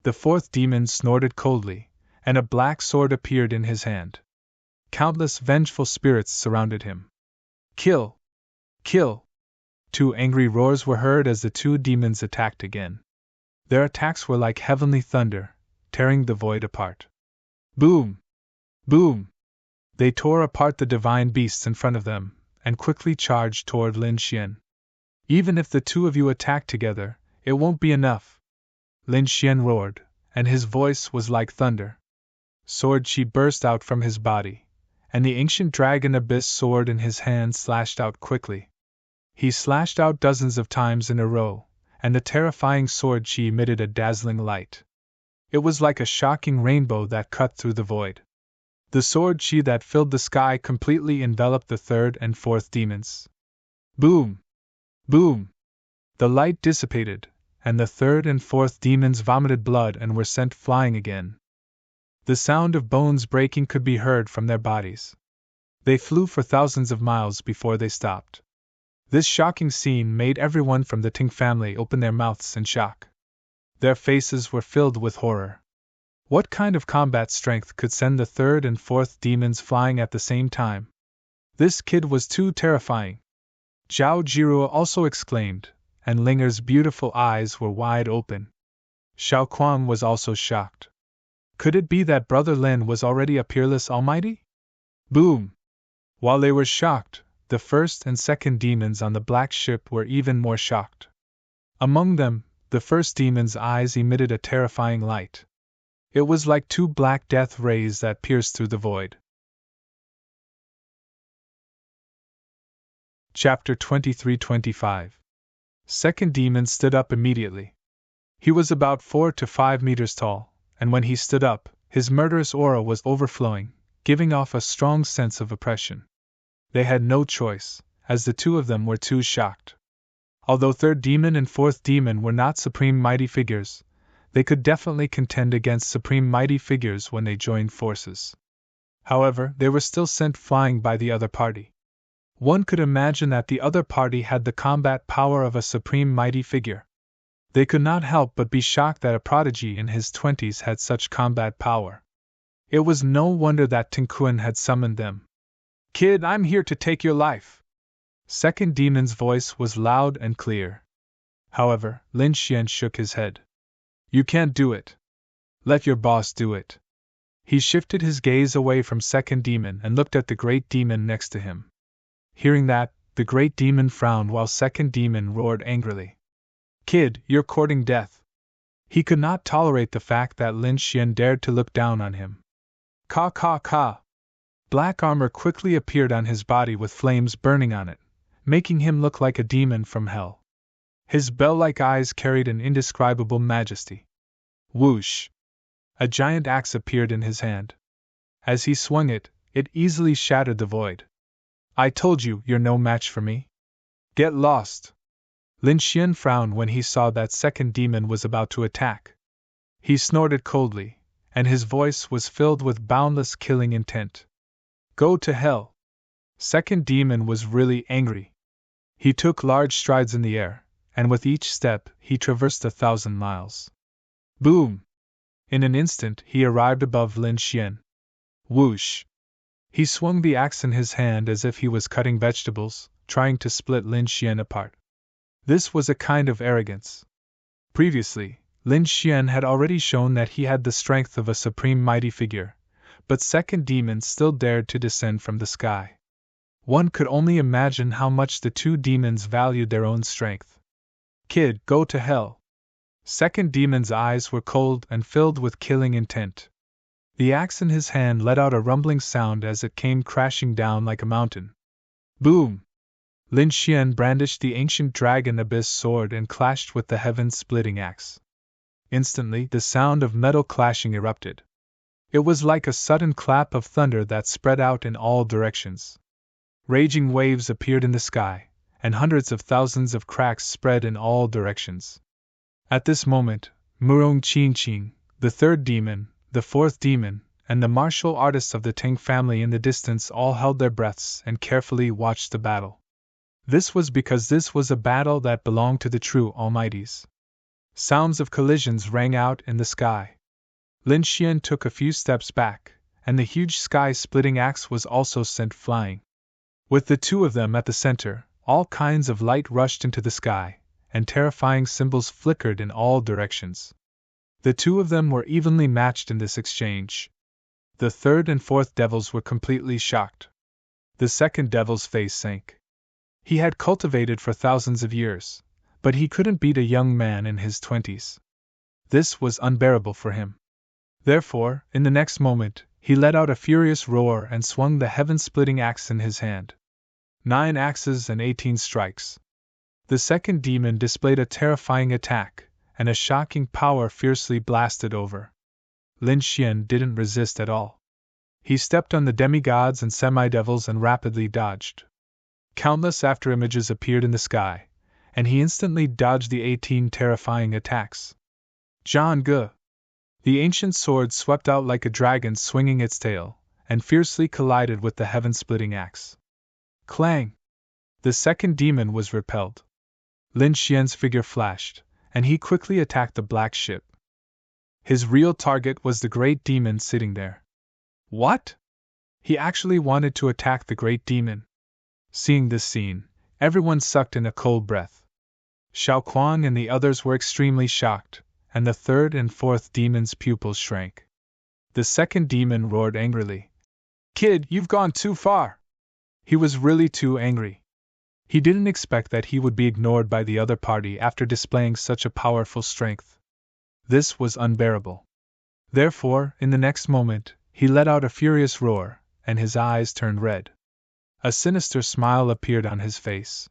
The fourth demon snorted coldly, and a black sword appeared in his hand. Countless vengeful spirits surrounded him. Kill! Kill! 2 angry roars were heard as the 2 demons attacked again. Their attacks were like heavenly thunder, tearing the void apart. Boom! Boom! They tore apart the divine beasts in front of them, and quickly charged toward Lin Xian. Even if the 2 of you attack together, it won't be enough. Lin Xian roared, and his voice was like thunder. Sword chi burst out from his body, and the ancient dragon abyss sword in his hand slashed out quickly. He slashed out dozens of times in a row, and the terrifying sword chi emitted a dazzling light. It was like a shocking rainbow that cut through the void. The sword chi that filled the sky completely enveloped the third and fourth demons. Boom! Boom! The light dissipated, and the third and fourth demons vomited blood and were sent flying again. The sound of bones breaking could be heard from their bodies. They flew for thousands of miles before they stopped. This shocking scene made everyone from the Ting family open their mouths in shock. Their faces were filled with horror. What kind of combat strength could send the third and fourth demons flying at the same time? This kid was too terrifying. Zhao Jiruo also exclaimed, and Linger's beautiful eyes were wide open. Xiao Kuang was also shocked. Could it be that Brother Lin was already a peerless almighty? Boom! While they were shocked, the first and second demons on the black ship were even more shocked. Among them, the first demon's eyes emitted a terrifying light. It was like 2 black death rays that pierced through the void. Chapter 23-25. Second demon stood up immediately. He was about 4 to 5 meters tall, and when he stood up, his murderous aura was overflowing, giving off a strong sense of oppression. They had no choice, as the 2 of them were too shocked. Although third demon and fourth demon were not supreme mighty figures, they could definitely contend against supreme mighty figures when they joined forces. However, they were still sent flying by the other party. One could imagine that the other party had the combat power of a supreme mighty figure. They could not help but be shocked that a prodigy in his 20s had such combat power. It was no wonder that Tinkuan had summoned them. Kid, I'm here to take your life. Second demon's voice was loud and clear. However, Lin Xian shook his head. You can't do it. Let your boss do it. He shifted his gaze away from second demon and looked at the great demon next to him. Hearing that, the great demon frowned while second demon roared angrily. Kid, you're courting death. He could not tolerate the fact that Lin Xian dared to look down on him. Ka ka ka. Black armor quickly appeared on his body with flames burning on it, making him look like a demon from hell. His bell-like eyes carried an indescribable majesty. Whoosh! A giant axe appeared in his hand. As he swung it, it easily shattered the void. I told you, you're no match for me. Get lost! Lin Xian frowned when he saw that second demon was about to attack. He snorted coldly, and his voice was filled with boundless killing intent. Go to hell! Second demon was really angry. He took large strides in the air, and with each step he traversed 1,000 miles. Boom! In an instant he arrived above Lin Xian. Whoosh! He swung the axe in his hand as if he was cutting vegetables, trying to split Lin Xian apart. This was a kind of arrogance. Previously, Lin Xian had already shown that he had the strength of a supreme mighty figure, but second demon still dared to descend from the sky. One could only imagine how much the two demons valued their own strength. Kid, go to hell! Second demon's eyes were cold and filled with killing intent. The axe in his hand let out a rumbling sound as it came crashing down like a mountain. Boom! Lin Xian brandished the ancient dragon abyss sword and clashed with the heaven-splitting axe. Instantly, the sound of metal clashing erupted. It was like a sudden clap of thunder that spread out in all directions. Raging waves appeared in the sky, and hundreds of thousands of cracks spread in all directions. At this moment, Murong Qingqing, the third demon, the fourth demon, and the martial artists of the Tang family in the distance all held their breaths and carefully watched the battle. This was because this was a battle that belonged to the true Almighties. Sounds of collisions rang out in the sky. Lin Xian took a few steps back, and the huge sky-splitting axe was also sent flying. With the two of them at the center, all kinds of light rushed into the sky, and terrifying symbols flickered in all directions. The two of them were evenly matched in this exchange. The third and fourth devils were completely shocked. The second devil's face sank. He had cultivated for thousands of years, but he couldn't beat a young man in his 20s. This was unbearable for him. Therefore, in the next moment, he let out a furious roar and swung the heaven-splitting axe in his hand. 9 axes and 18 strikes. The second demon displayed a terrifying attack, and a shocking power fiercely blasted over. Lin Xian didn't resist at all. He stepped on the demigods and semi-devils and rapidly dodged. Countless afterimages appeared in the sky, and he instantly dodged the 18 terrifying attacks. Zhang Ge! The ancient sword swept out like a dragon swinging its tail, and fiercely collided with the heaven-splitting axe. Clang! The second demon was repelled. Lin Xian's figure flashed, and he quickly attacked the black ship. His real target was the great demon sitting there. What? He actually wanted to attack the great demon. Seeing this scene, everyone sucked in a cold breath. Xiao Quan and the others were extremely shocked, and the third and fourth demons' pupils shrank. The second demon roared angrily. Kid, you've gone too far! He was really too angry. He didn't expect that he would be ignored by the other party after displaying such a powerful strength. This was unbearable. Therefore, in the next moment, he let out a furious roar, and his eyes turned red. A sinister smile appeared on his face.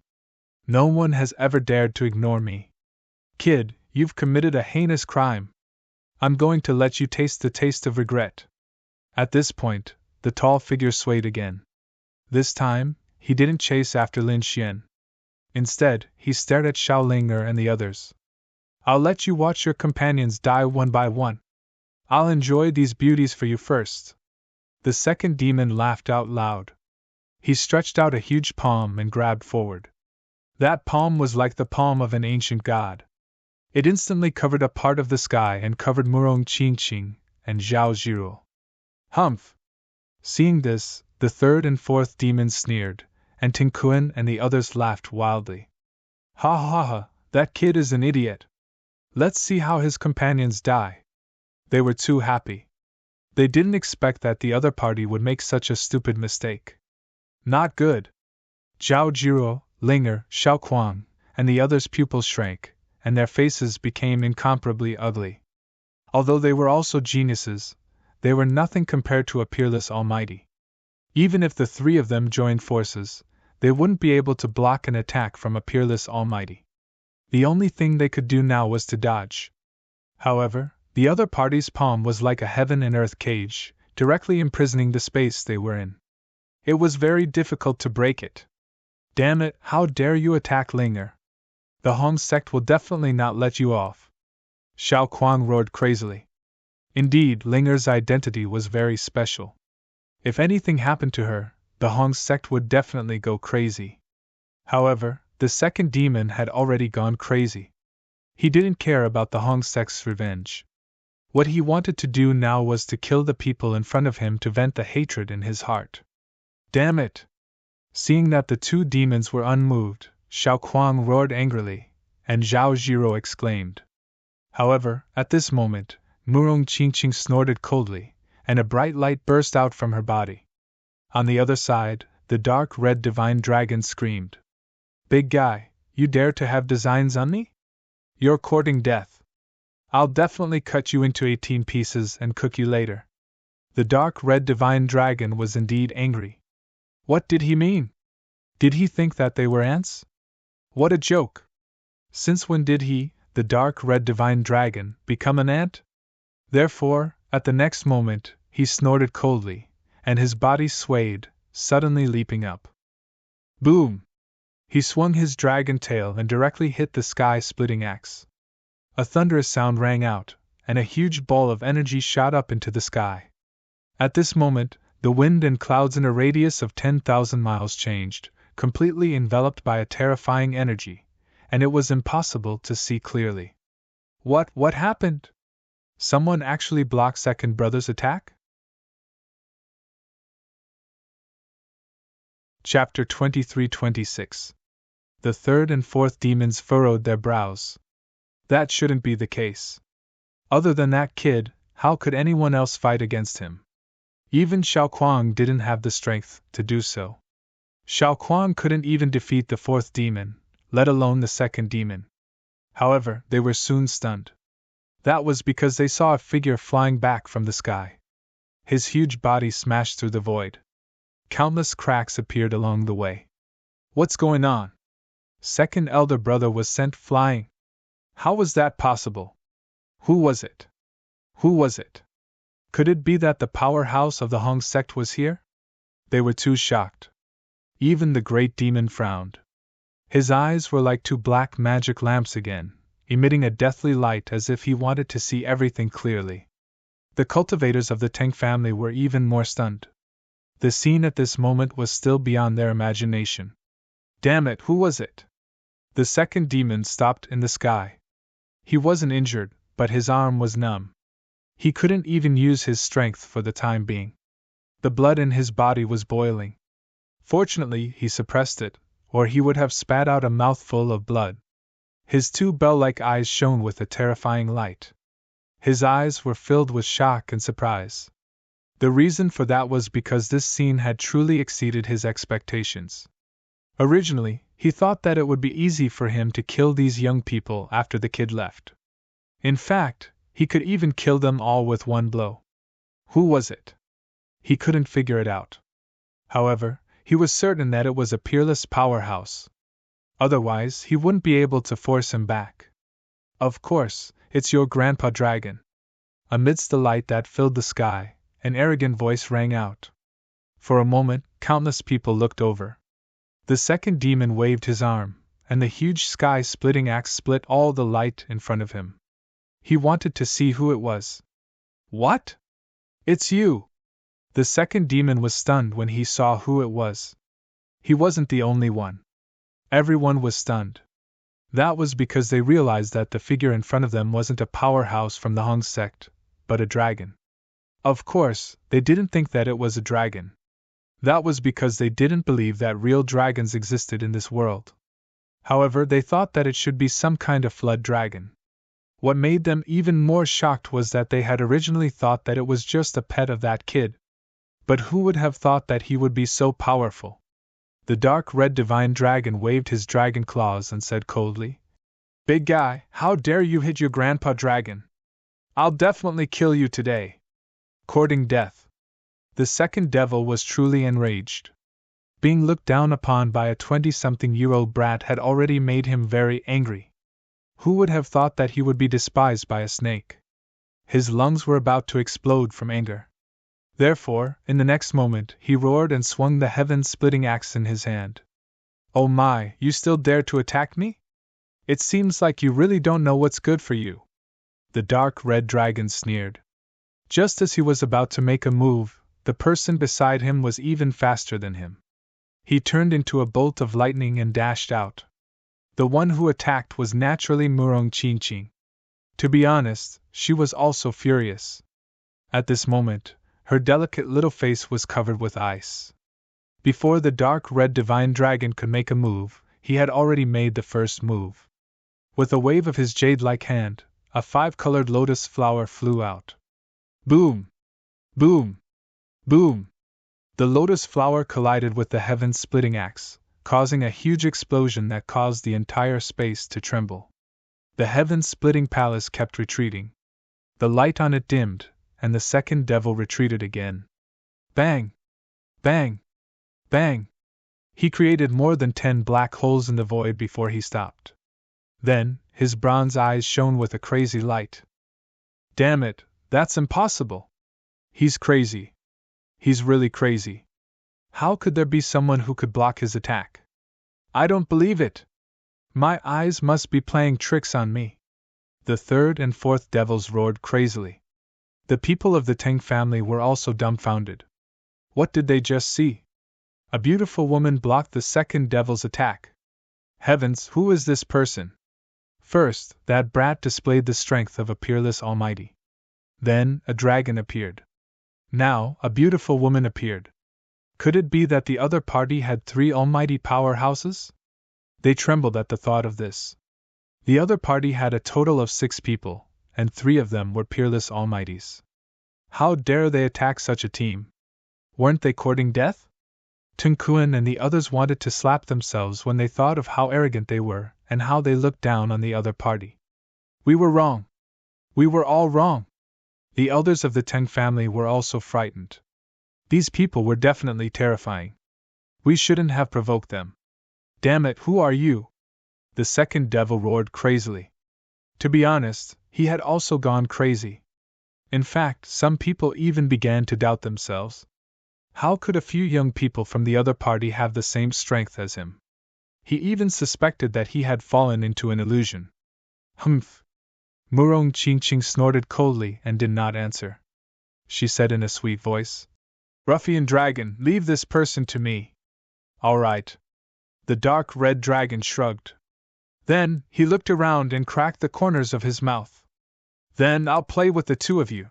No one has ever dared to ignore me. Kid, you've committed a heinous crime. I'm going to let you taste the taste of regret. At this point, the tall figure swayed again. This time, he didn't chase after Lin Xian. Instead, he stared at Xiao Linger and the others. I'll let you watch your companions die one by one. I'll enjoy these beauties for you first. The second demon laughed out loud. He stretched out a huge palm and grabbed forward. That palm was like the palm of an ancient god. It instantly covered a part of the sky and covered Murong Qingqing and Zhao Zhiru. Humph! Seeing this, the third and fourth demons sneered, and Ting Kun and the others laughed wildly. Ha ha ha, that kid is an idiot. Let's see how his companions die. They were too happy. They didn't expect that the other party would make such a stupid mistake. Not good. Zhao Zhiru, Linger, Xiao Kuang, and the others' pupils shrank, and their faces became incomparably ugly. Although they were also geniuses, they were nothing compared to a peerless almighty. Even if the three of them joined forces, they wouldn't be able to block an attack from a peerless almighty. The only thing they could do now was to dodge. However, the other party's palm was like a heaven and earth cage, directly imprisoning the space they were in. It was very difficult to break it. Damn it, how dare you attack Linger? The Hong sect will definitely not let you off. Xiao Kuang roared crazily. Indeed, Linger's identity was very special. If anything happened to her, the Hong sect would definitely go crazy. However, the second demon had already gone crazy. He didn't care about the Hong sect's revenge. What he wanted to do now was to kill the people in front of him to vent the hatred in his heart. Damn it! Seeing that the two demons were unmoved, Xiao Kuang roared angrily, and Zhao Jiro exclaimed. However, at this moment, Murong Qingqing snorted coldly, and a bright light burst out from her body. On the other side, the dark red divine dragon screamed. Big guy, you dare to have designs on me? You're courting death. I'll definitely cut you into 18 pieces and cook you later. The dark red divine dragon was indeed angry. What did he mean? Did he think that they were ants? What a joke! Since when did he, the dark red divine dragon, become an ant? Therefore, at the next moment, he snorted coldly, and his body swayed, suddenly leaping up. Boom! He swung his dragon tail and directly hit the sky-splitting axe. A thunderous sound rang out, and a huge ball of energy shot up into the sky. At this moment, the wind and clouds in a radius of 10,000 miles changed, completely enveloped by a terrifying energy, and it was impossible to see clearly. What happened? Someone actually blocked Second Brother's attack? Chapter 23-26. The third and fourth demons furrowed their brows. That shouldn't be the case. Other than that kid, how could anyone else fight against him? Even Xiao Kuang didn't have the strength to do so. Xiao Kuang couldn't even defeat the fourth demon, let alone the second demon. However, they were soon stunned. That was because they saw a figure flying back from the sky. His huge body smashed through the void. Countless cracks appeared along the way. What's going on? Second elder brother was sent flying. How was that possible? Who was it? Who was it? Could it be that the powerhouse of the Hong sect was here? They were too shocked. Even the great demon frowned. His eyes were like two black magic lamps again, emitting a deathly light as if he wanted to see everything clearly. The cultivators of the Tang family were even more stunned. The scene at this moment was still beyond their imagination. Damn it, who was it? The second demon stopped in the sky. He wasn't injured, but his arm was numb. He couldn't even use his strength for the time being. The blood in his body was boiling. Fortunately, he suppressed it, or he would have spat out a mouthful of blood. His two bell-like eyes shone with a terrifying light. His eyes were filled with shock and surprise. The reason for that was because this scene had truly exceeded his expectations. Originally, he thought that it would be easy for him to kill these young people after the kid left. In fact, he could even kill them all with one blow. Who was it? He couldn't figure it out. However, he was certain that it was a peerless powerhouse. Otherwise, he wouldn't be able to force him back. Of course, it's your Grandpa Dragon. Amidst the light that filled the sky, an arrogant voice rang out. For a moment, countless people looked over. The second demon waved his arm, and the huge sky-splitting axe split all the light in front of him. He wanted to see who it was. What? It's you! The second demon was stunned when he saw who it was. He wasn't the only one. Everyone was stunned. That was because they realized that the figure in front of them wasn't a powerhouse from the Hong sect, but a dragon. Of course, they didn't think that it was a dragon. That was because they didn't believe that real dragons existed in this world. However, they thought that it should be some kind of flood dragon. What made them even more shocked was that they had originally thought that it was just a pet of that kid. But who would have thought that he would be so powerful? The dark red divine dragon waved his dragon claws and said coldly, Big guy, how dare you hit your Grandpa Dragon? I'll definitely kill you today. Courting death. The second devil was truly enraged. Being looked down upon by a 20-something-year-old brat had already made him very angry. Who would have thought that he would be despised by a snake? His lungs were about to explode from anger. Therefore, in the next moment, he roared and swung the heaven-splitting axe in his hand. Oh my, you still dare to attack me? It seems like you really don't know what's good for you. The dark red dragon sneered. Just as he was about to make a move, the person beside him was even faster than him. He turned into a bolt of lightning and dashed out. The one who attacked was naturally Murong Qingqing. To be honest, she was also furious. At this moment, her delicate little face was covered with ice. Before the dark red divine dragon could make a move, he had already made the first move. With a wave of his jade-like hand, a 5-colored lotus flower flew out. Boom! Boom! Boom! The lotus flower collided with the heaven-splitting axe, causing a huge explosion that caused the entire space to tremble. The heaven-splitting palace kept retreating. The light on it dimmed, and the second devil retreated again. Bang! Bang! Bang! He created more than 10 black holes in the void before he stopped. Then, his bronze eyes shone with a crazy light. Damn it, that's impossible! He's crazy. He's really crazy. How could there be someone who could block his attack? I don't believe it! My eyes must be playing tricks on me. The third and fourth devils roared crazily. The people of the Tang family were also dumbfounded. What did they just see? A beautiful woman blocked the second devil's attack. Heavens, who is this person? First, that brat displayed the strength of a peerless almighty. Then, a dragon appeared. Now, a beautiful woman appeared. Could it be that the other party had 3 almighty powerhouses? They trembled at the thought of this. The other party had a total of 6 people, and 3 of them were peerless almighties. How dare they attack such a team? Weren't they courting death? Tun Kuan and the others wanted to slap themselves when they thought of how arrogant they were, and how they looked down on the other party. We were wrong. We were all wrong. The elders of the Tang family were also frightened. These people were definitely terrifying. We shouldn't have provoked them. Damn it, who are you? The second devil roared crazily. To be honest, he had also gone crazy. In fact, some people even began to doubt themselves. How could a few young people from the other party have the same strength as him? He even suspected that he had fallen into an illusion. Humph! Murong Qingqing snorted coldly and did not answer. She said in a sweet voice, Ruffian dragon, leave this person to me. All right. The dark red dragon shrugged. Then, he looked around and cracked the corners of his mouth. Then I'll play with the 2 of you.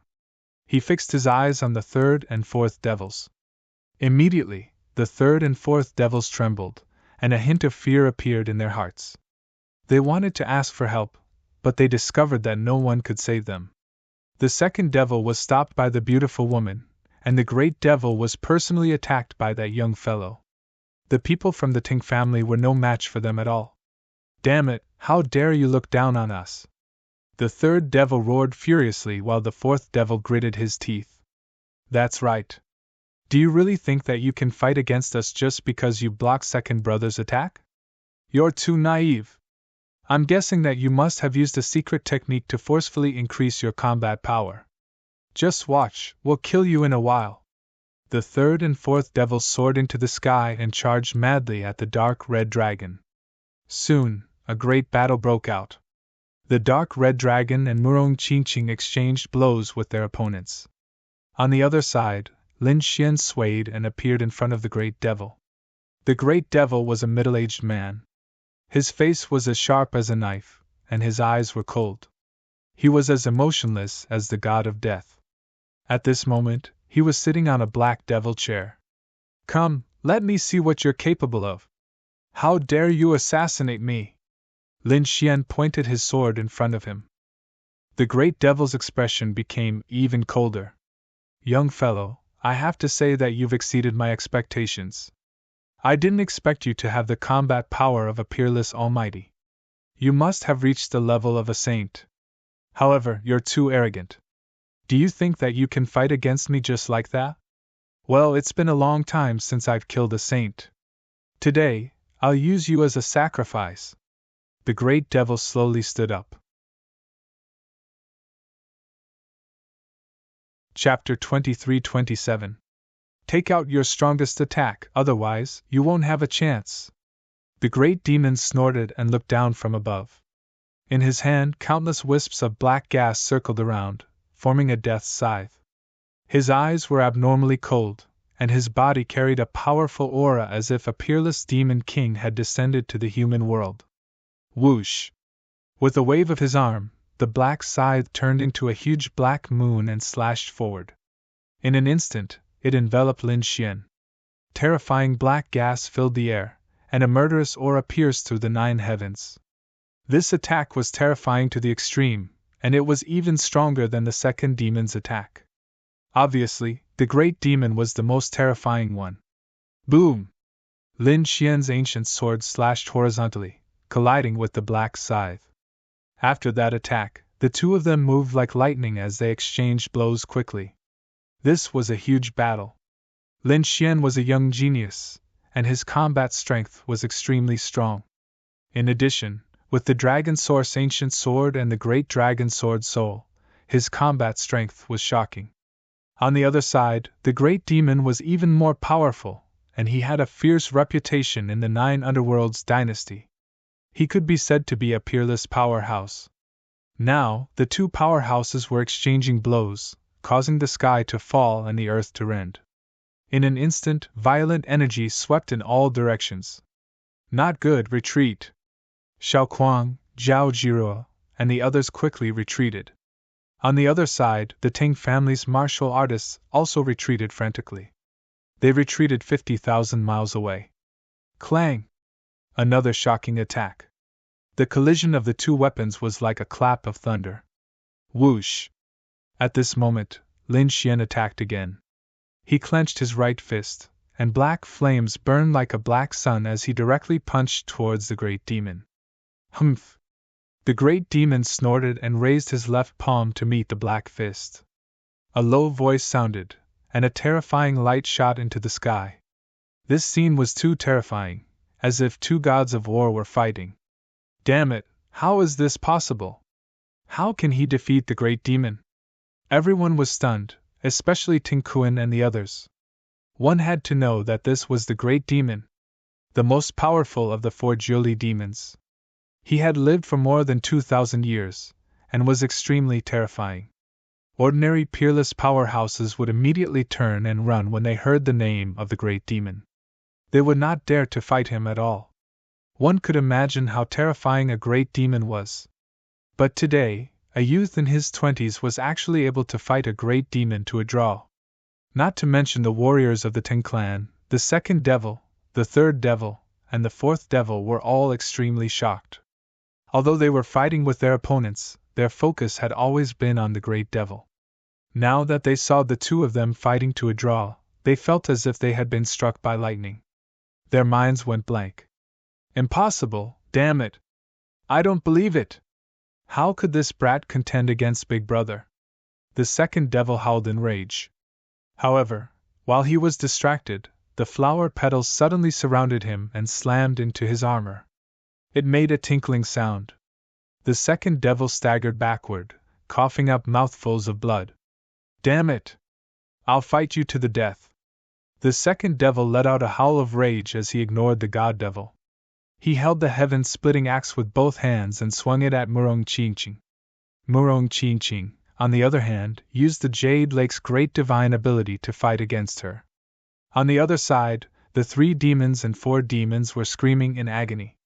He fixed his eyes on the third and fourth devils. Immediately, the third and fourth devils trembled, and a hint of fear appeared in their hearts. They wanted to ask for help, but they discovered that no one could save them. The second devil was stopped by the beautiful woman, and the great devil was personally attacked by that young fellow. The people from the Tang family were no match for them at all. Damn it, how dare you look down on us? The third devil roared furiously while the fourth devil gritted his teeth. That's right. Do you really think that you can fight against us just because you blocked second brother's attack? You're too naive. I'm guessing that you must have used a secret technique to forcefully increase your combat power. Just watch, we'll kill you in a while. The third and fourth devils soared into the sky and charged madly at the dark red dragon. Soon, a great battle broke out. The dark red dragon and Murong Qingqing exchanged blows with their opponents. On the other side, Lin Xian swayed and appeared in front of the great devil. The great devil was a middle-aged man. His face was as sharp as a knife, and his eyes were cold. He was as emotionless as the god of death. At this moment, he was sitting on a black devil chair. Come, let me see what you're capable of. How dare you assassinate me? Lin Xian pointed his sword in front of him. The great devil's expression became even colder. Young fellow, I have to say that you've exceeded my expectations. I didn't expect you to have the combat power of a peerless almighty. You must have reached the level of a saint. However, you're too arrogant. Do you think that you can fight against me just like that? Well, it's been a long time since I've killed a saint. Today, I'll use you as a sacrifice. the great devil slowly stood up. Chapter 23-27. Take out your strongest attack, otherwise, you won't have a chance. The great demon snorted and looked down from above. In his hand, countless wisps of black gas circled around, forming a death scythe. His eyes were abnormally cold, and his body carried a powerful aura as if a peerless demon king had descended to the human world. Whoosh! With a wave of his arm, the black scythe turned into a huge black moon and slashed forward. In an instant, it enveloped Lin Xian. Terrifying black gas filled the air, and a murderous aura pierced through the 9 heavens. This attack was terrifying to the extreme, and it was even stronger than the second demon's attack. Obviously, the great demon was the most terrifying one. Boom! Lin Xian's ancient sword slashed horizontally, colliding with the black scythe. After that attack, the two of them moved like lightning as they exchanged blows quickly. This was a huge battle. Lin Xian was a young genius, and his combat strength was extremely strong. In addition, with the Dragon Source ancient sword and the Great Dragon Sword Soul, his combat strength was shocking. On the other side, the Great Demon was even more powerful, and he had a fierce reputation in the 9 Underworlds dynasty. He could be said to be a peerless powerhouse. Now, the two powerhouses were exchanging blows, causing the sky to fall and the earth to rend. In an instant, violent energy swept in all directions. Not good, retreat! Xiao Kuang, Zhao Jiruo, and the others quickly retreated. On the other side, the Ting family's martial artists also retreated frantically. They retreated 50,000 miles away. Clang! Another shocking attack. The collision of the two weapons was like a clap of thunder. Whoosh! At this moment, Lin Xian attacked again. He clenched his right fist, and black flames burned like a black sun as he directly punched towards the great demon. Humph! The great demon snorted and raised his left palm to meet the black fist. A low voice sounded, and a terrifying light shot into the sky. This scene was too terrifying, as if two gods of war were fighting. Damn it, how is this possible? How can he defeat the great demon? Everyone was stunned, especially Ting Kuan and the others. One had to know that this was the great demon, the most powerful of the 4 Jiuli demons. He had lived for more than 2,000 years, and was extremely terrifying. Ordinary peerless powerhouses would immediately turn and run when they heard the name of the great demon. They would not dare to fight him at all. One could imagine how terrifying a great demon was. But today, a youth in his 20s was actually able to fight a great demon to a draw. Not to mention the warriors of the Ting clan, the second devil, the third devil, and the fourth devil were all extremely shocked. Although they were fighting with their opponents, their focus had always been on the great devil. Now that they saw the two of them fighting to a draw, they felt as if they had been struck by lightning. Their minds went blank. Impossible, damn it! I don't believe it! How could this brat contend against Big Brother? The second devil howled in rage. However, while he was distracted, the flower petals suddenly surrounded him and slammed into his armor. It made a tinkling sound. The second devil staggered backward, coughing up mouthfuls of blood. Damn it! I'll fight you to the death. The second devil let out a howl of rage as he ignored the god devil. He held the heaven-splitting axe with both hands and swung it at Murong Qingqing. Murong Qingqing, on the other hand, used the Jade Lake's great divine ability to fight against her. On the other side, the 3 demons and 4 demons were screaming in agony.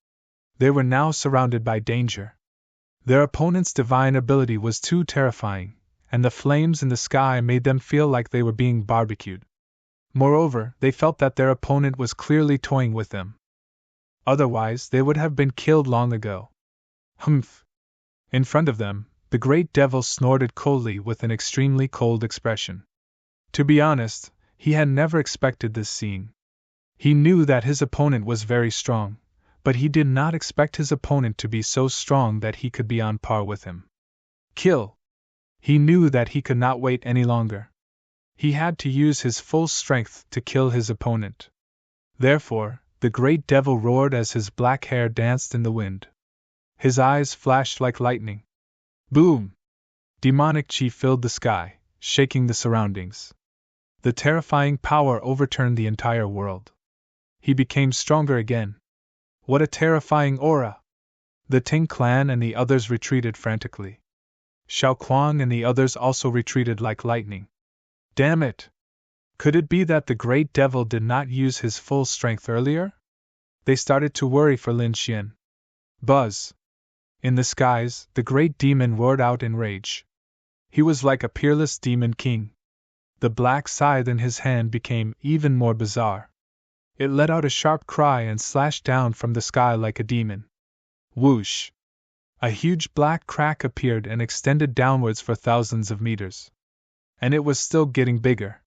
They were now surrounded by danger. Their opponent's divine ability was too terrifying, and the flames in the sky made them feel like they were being barbecued. Moreover, they felt that their opponent was clearly toying with them. Otherwise, they would have been killed long ago. Humph! In front of them, the great devil snorted coldly with an extremely cold expression. To be honest, he had never expected this scene. He knew that his opponent was very strong, but he did not expect his opponent to be so strong that he could be on par with him. Kill! He knew that he could not wait any longer. He had to use his full strength to kill his opponent. Therefore, the great devil roared as his black hair danced in the wind. His eyes flashed like lightning. Boom! Demonic chi filled the sky, shaking the surroundings. The terrifying power overturned the entire world. He became stronger again. What a terrifying aura! The Ting clan and the others retreated frantically. Xiao Kuang and the others also retreated like lightning. Damn it! Could it be that the great devil did not use his full strength earlier? They started to worry for Lin Xian. Buzz! In the skies, the great demon roared out in rage. He was like a peerless demon king. The black scythe in his hand became even more bizarre. It let out a sharp cry and slashed down from the sky like a demon. Whoosh! A huge black crack appeared and extended downwards for thousands of meters. And it was still getting bigger.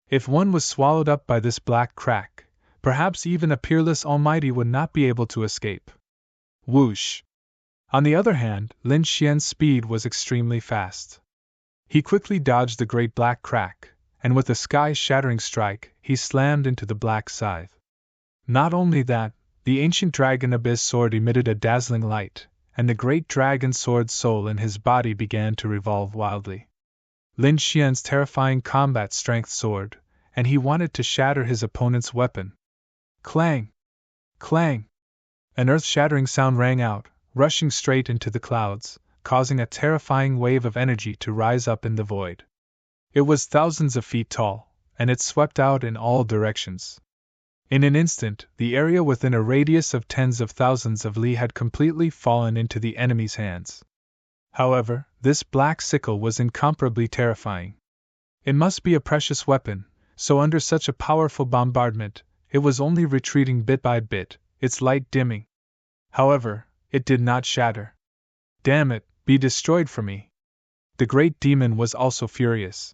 If one was swallowed up by this black crack, perhaps even a peerless almighty would not be able to escape. Whoosh! On the other hand, Lin Xian's speed was extremely fast. He quickly dodged the great black crack, and with a sky-shattering strike, he slammed into the black scythe. Not only that, the ancient dragon abyss sword emitted a dazzling light, and the great dragon sword soul in his body began to revolve wildly. Lin Xian's terrifying combat strength soared, and he wanted to shatter his opponent's weapon. Clang! Clang! An earth-shattering sound rang out, rushing straight into the clouds, causing a terrifying wave of energy to rise up in the void. It was thousands of feet tall, and it swept out in all directions. In an instant, the area within a radius of tens of thousands of li had completely fallen into the enemy's hands. However, this black sickle was incomparably terrifying. It must be a precious weapon, so under such a powerful bombardment, it was only retreating bit by bit, its light dimming. However, it did not shatter. Damn it, be destroyed for me! The great demon was also furious.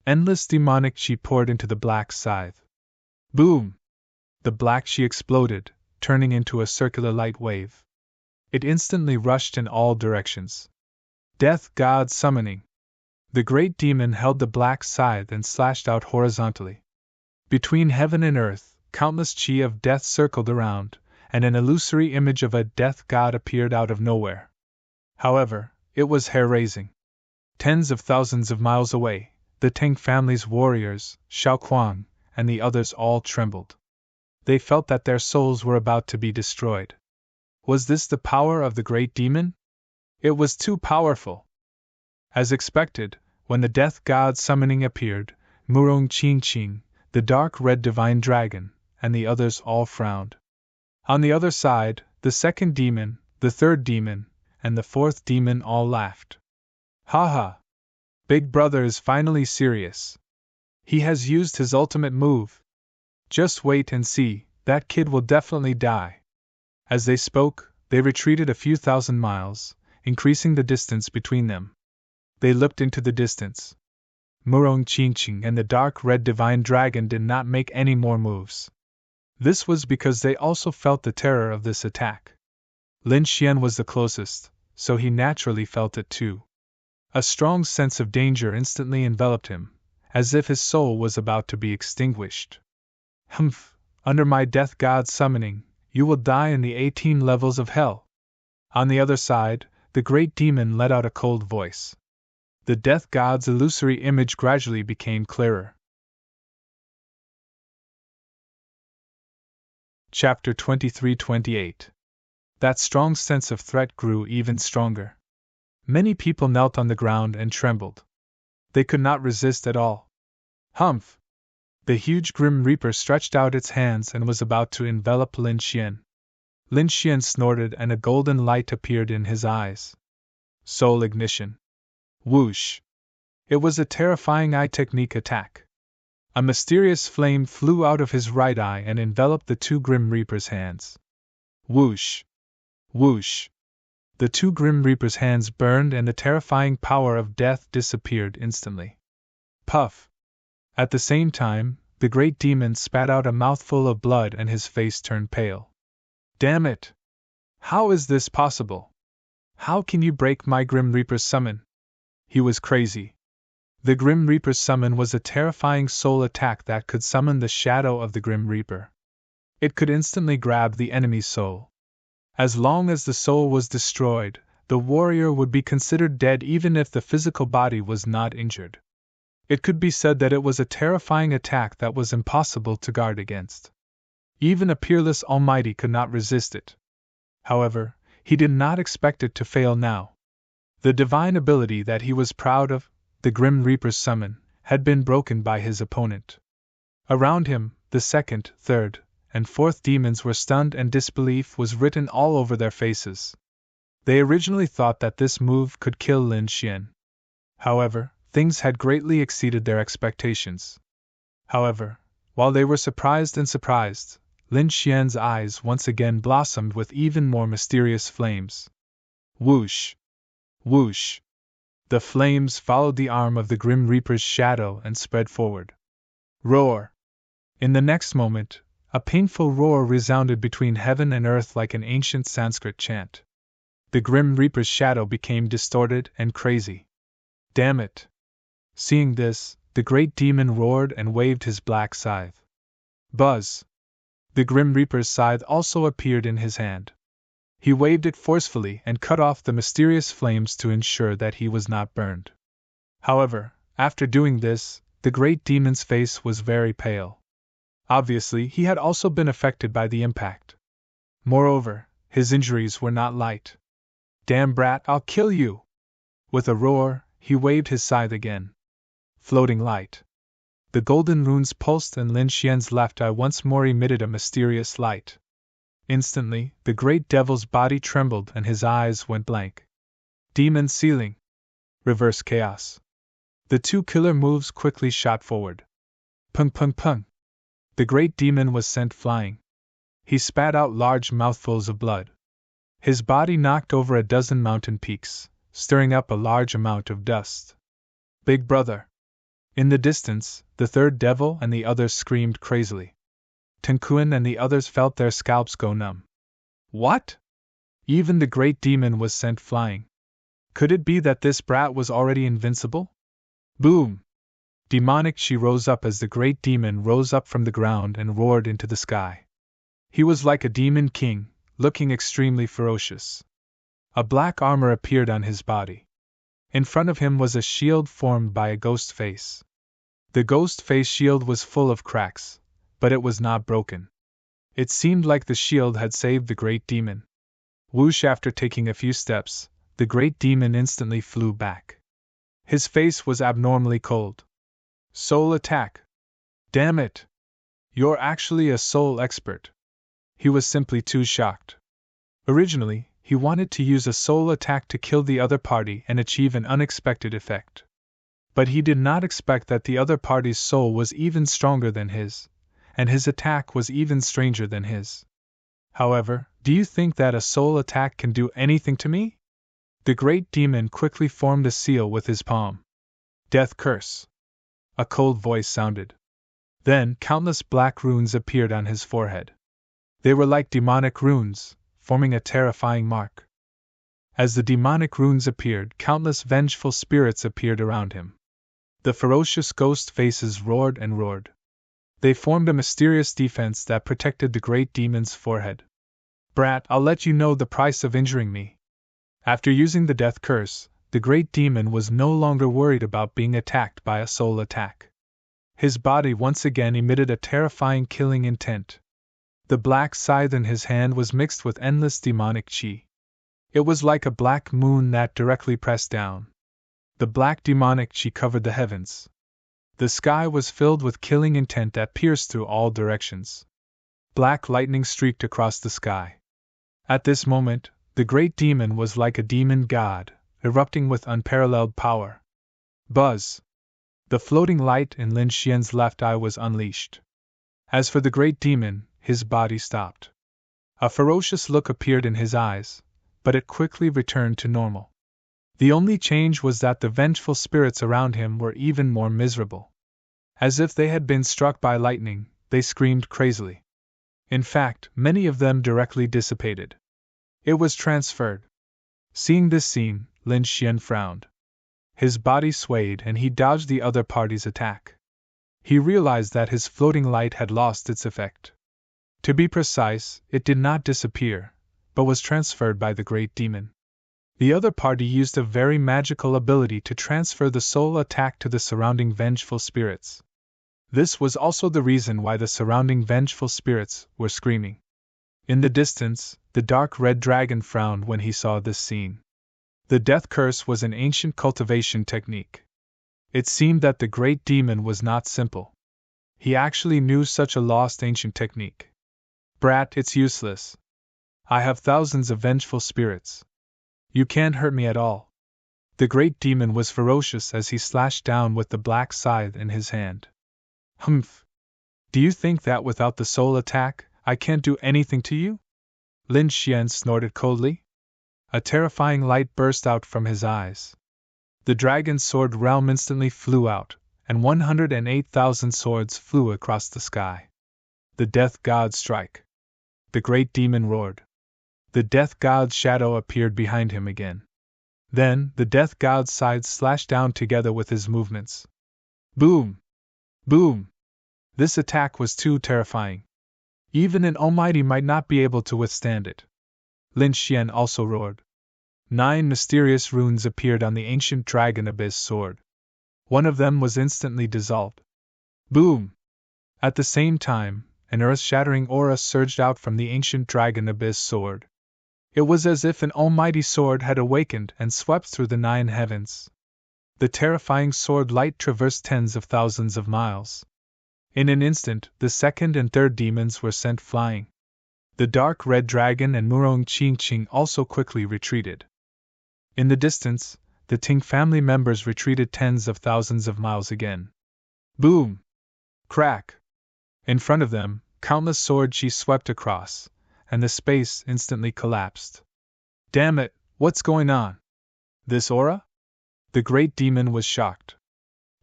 Endless demonic chi poured into the black scythe. Boom! The black chi exploded, turning into a circular light wave. It instantly rushed in all directions. Death God summoning! The great demon held the black scythe and slashed out horizontally. Between heaven and earth, countless chi of death circled around, and an illusory image of a death god appeared out of nowhere. However, it was hair-raising. Tens of thousands of miles away, the Tang family's warriors, Xiao Kuang, and the others all trembled. They felt that their souls were about to be destroyed. Was this the power of the great demon? It was too powerful. As expected, when the death god summoning appeared, Murong Qingqing, the dark red divine dragon, and the others all frowned. On the other side, the second demon, the third demon, and the fourth demon all laughed. Ha ha! Big Brother is finally serious. He has used his ultimate move. Just wait and see, that kid will definitely die. As they spoke, they retreated a few thousand miles, increasing the distance between them. They looked into the distance. Murong Qingqing and the dark red divine dragon did not make any more moves. This was because they also felt the terror of this attack. Lin Xian was the closest, so he naturally felt it too. A strong sense of danger instantly enveloped him, as if his soul was about to be extinguished. Humph! Under my death god summoning, you will die in the 18 levels of hell. On the other side, the great demon let out a cold voice. The death god's illusory image gradually became clearer. Chapter 23-28. That strong sense of threat grew even stronger. Many people knelt on the ground and trembled. They could not resist at all. Humph! The huge Grim Reaper stretched out its hands and was about to envelop Lin Xian. Lin Xian snorted and a golden light appeared in his eyes. Soul ignition. Whoosh! It was a terrifying eye technique attack. A mysterious flame flew out of his right eye and enveloped the two Grim Reaper's hands. Whoosh! Whoosh! The two Grim Reaper's hands burned and the terrifying power of death disappeared instantly. Puff! At the same time, the great demon spat out a mouthful of blood and his face turned pale. Damn it! How is this possible? How can you break my Grim Reaper's summon? He was crazy. The Grim Reaper's summon was a terrifying soul attack that could summon the shadow of the Grim Reaper. It could instantly grab the enemy's soul. As long as the soul was destroyed, the warrior would be considered dead even if the physical body was not injured. It could be said that it was a terrifying attack that was impossible to guard against. Even a peerless Almighty could not resist it. However, he did not expect it to fail now. The divine ability that he was proud of, the Grim Reaper's summon, had been broken by his opponent. Around him, the second, third, and fourth demons were stunned and disbelief was written all over their faces. They originally thought that this move could kill Lin Xian. However, things had greatly exceeded their expectations. However, while they were surprised, Lin Xian's eyes once again blossomed with even more mysterious flames. Whoosh! Whoosh! The flames followed the arm of the Grim Reaper's shadow and spread forward. Roar! In the next moment, a painful roar resounded between heaven and earth like an ancient Sanskrit chant. The Grim Reaper's shadow became distorted and crazy. Damn it! Seeing this, the great demon roared and waved his black scythe. Buzz! The Grim Reaper's scythe also appeared in his hand. He waved it forcefully and cut off the mysterious flames to ensure that he was not burned. However, after doing this, the great demon's face was very pale. Obviously, he had also been affected by the impact. Moreover, his injuries were not light. Damn brat, I'll kill you! With a roar, he waved his scythe again. Floating light. The golden runes pulsed and Lin Xian's left eye once more emitted a mysterious light. Instantly, the great devil's body trembled and his eyes went blank. Demon Sealing. Reverse Chaos. The two killer moves quickly shot forward. Pung pung pung. The great demon was sent flying. He spat out large mouthfuls of blood. His body knocked over a dozen mountain peaks, stirring up a large amount of dust. Big brother! In the distance, the third devil and the others screamed crazily. Tenkuin and the others felt their scalps go numb. What? Even the great demon was sent flying. Could it be that this brat was already invincible? Boom! Demonic Chi rose up as the great demon rose up from the ground and roared into the sky. He was like a demon king, looking extremely ferocious. A black armor appeared on his body. In front of him was a shield formed by a ghost face. The ghost face shield was full of cracks, but it was not broken. It seemed like the shield had saved the great demon. Whoosh! After taking a few steps, the great demon instantly flew back. His face was abnormally cold. Soul attack! Damn it! You're actually a soul expert. He was simply too shocked. Originally, he wanted to use a soul attack to kill the other party and achieve an unexpected effect. But he did not expect that the other party's soul was even stronger than his, and his attack was even stranger than his. However, do you think that a soul attack can do anything to me? The great demon quickly formed a seal with his palm. Death curse! A cold voice sounded. Then countless black runes appeared on his forehead. They were like demonic runes, forming a terrifying mark. As the demonic runes appeared, countless vengeful spirits appeared around him. The ferocious ghost faces roared and roared. They formed a mysterious defense that protected the great demon's forehead. Brat, I'll let you know the price of injuring me. After using the death curse, the great demon was no longer worried about being attacked by a soul attack. His body once again emitted a terrifying killing intent. The black scythe in his hand was mixed with endless demonic chi. It was like a black moon that directly pressed down. The black demonic chi covered the heavens. The sky was filled with killing intent that pierced through all directions. Black lightning streaked across the sky. At this moment, the great demon was like a demon god, erupting with unparalleled power. Buzz! The floating light in Lin Xian's left eye was unleashed. As for the great demon, his body stopped. A ferocious look appeared in his eyes, but it quickly returned to normal. The only change was that the vengeful spirits around him were even more miserable. As if they had been struck by lightning, they screamed crazily. In fact, many of them directly dissipated. It was transferred. Seeing this scene, Lin Xian frowned. His body swayed and he dodged the other party's attack. He realized that his floating light had lost its effect. To be precise, it did not disappear, but was transferred by the great demon. The other party used a very magical ability to transfer the soul attack to the surrounding vengeful spirits. This was also the reason why the surrounding vengeful spirits were screaming. In the distance, the dark red dragon frowned when he saw this scene. The death curse was an ancient cultivation technique. It seemed that the great demon was not simple. He actually knew such a lost ancient technique. Brat, it's useless. I have thousands of vengeful spirits. You can't hurt me at all. The great demon was ferocious as he slashed down with the black scythe in his hand. Humph! Do you think that without the soul attack, I can't do anything to you? Lin Xian snorted coldly. A terrifying light burst out from his eyes. The dragon's sword realm instantly flew out, and 108,000 swords flew across the sky. The death god strike! The great demon roared. The death god's shadow appeared behind him again. Then, the death god's sides slashed down together with his movements. Boom! Boom! This attack was too terrifying. Even an almighty might not be able to withstand it. Lin Xian also roared. 9 mysterious runes appeared on the ancient dragon abyss sword. One of them was instantly dissolved. Boom! At the same time, an earth-shattering aura surged out from the ancient dragon abyss sword. It was as if an almighty sword had awakened and swept through the 9 heavens. The terrifying sword light traversed tens of thousands of miles. In an instant, the second and third demons were sent flying. The dark red dragon and Murong Qingqing also quickly retreated. In the distance, the Ting family members retreated tens of thousands of miles again. Boom! Crack! In front of them, countless sword chi swept across, and the space instantly collapsed. Damn it, what's going on? This aura? The great demon was shocked.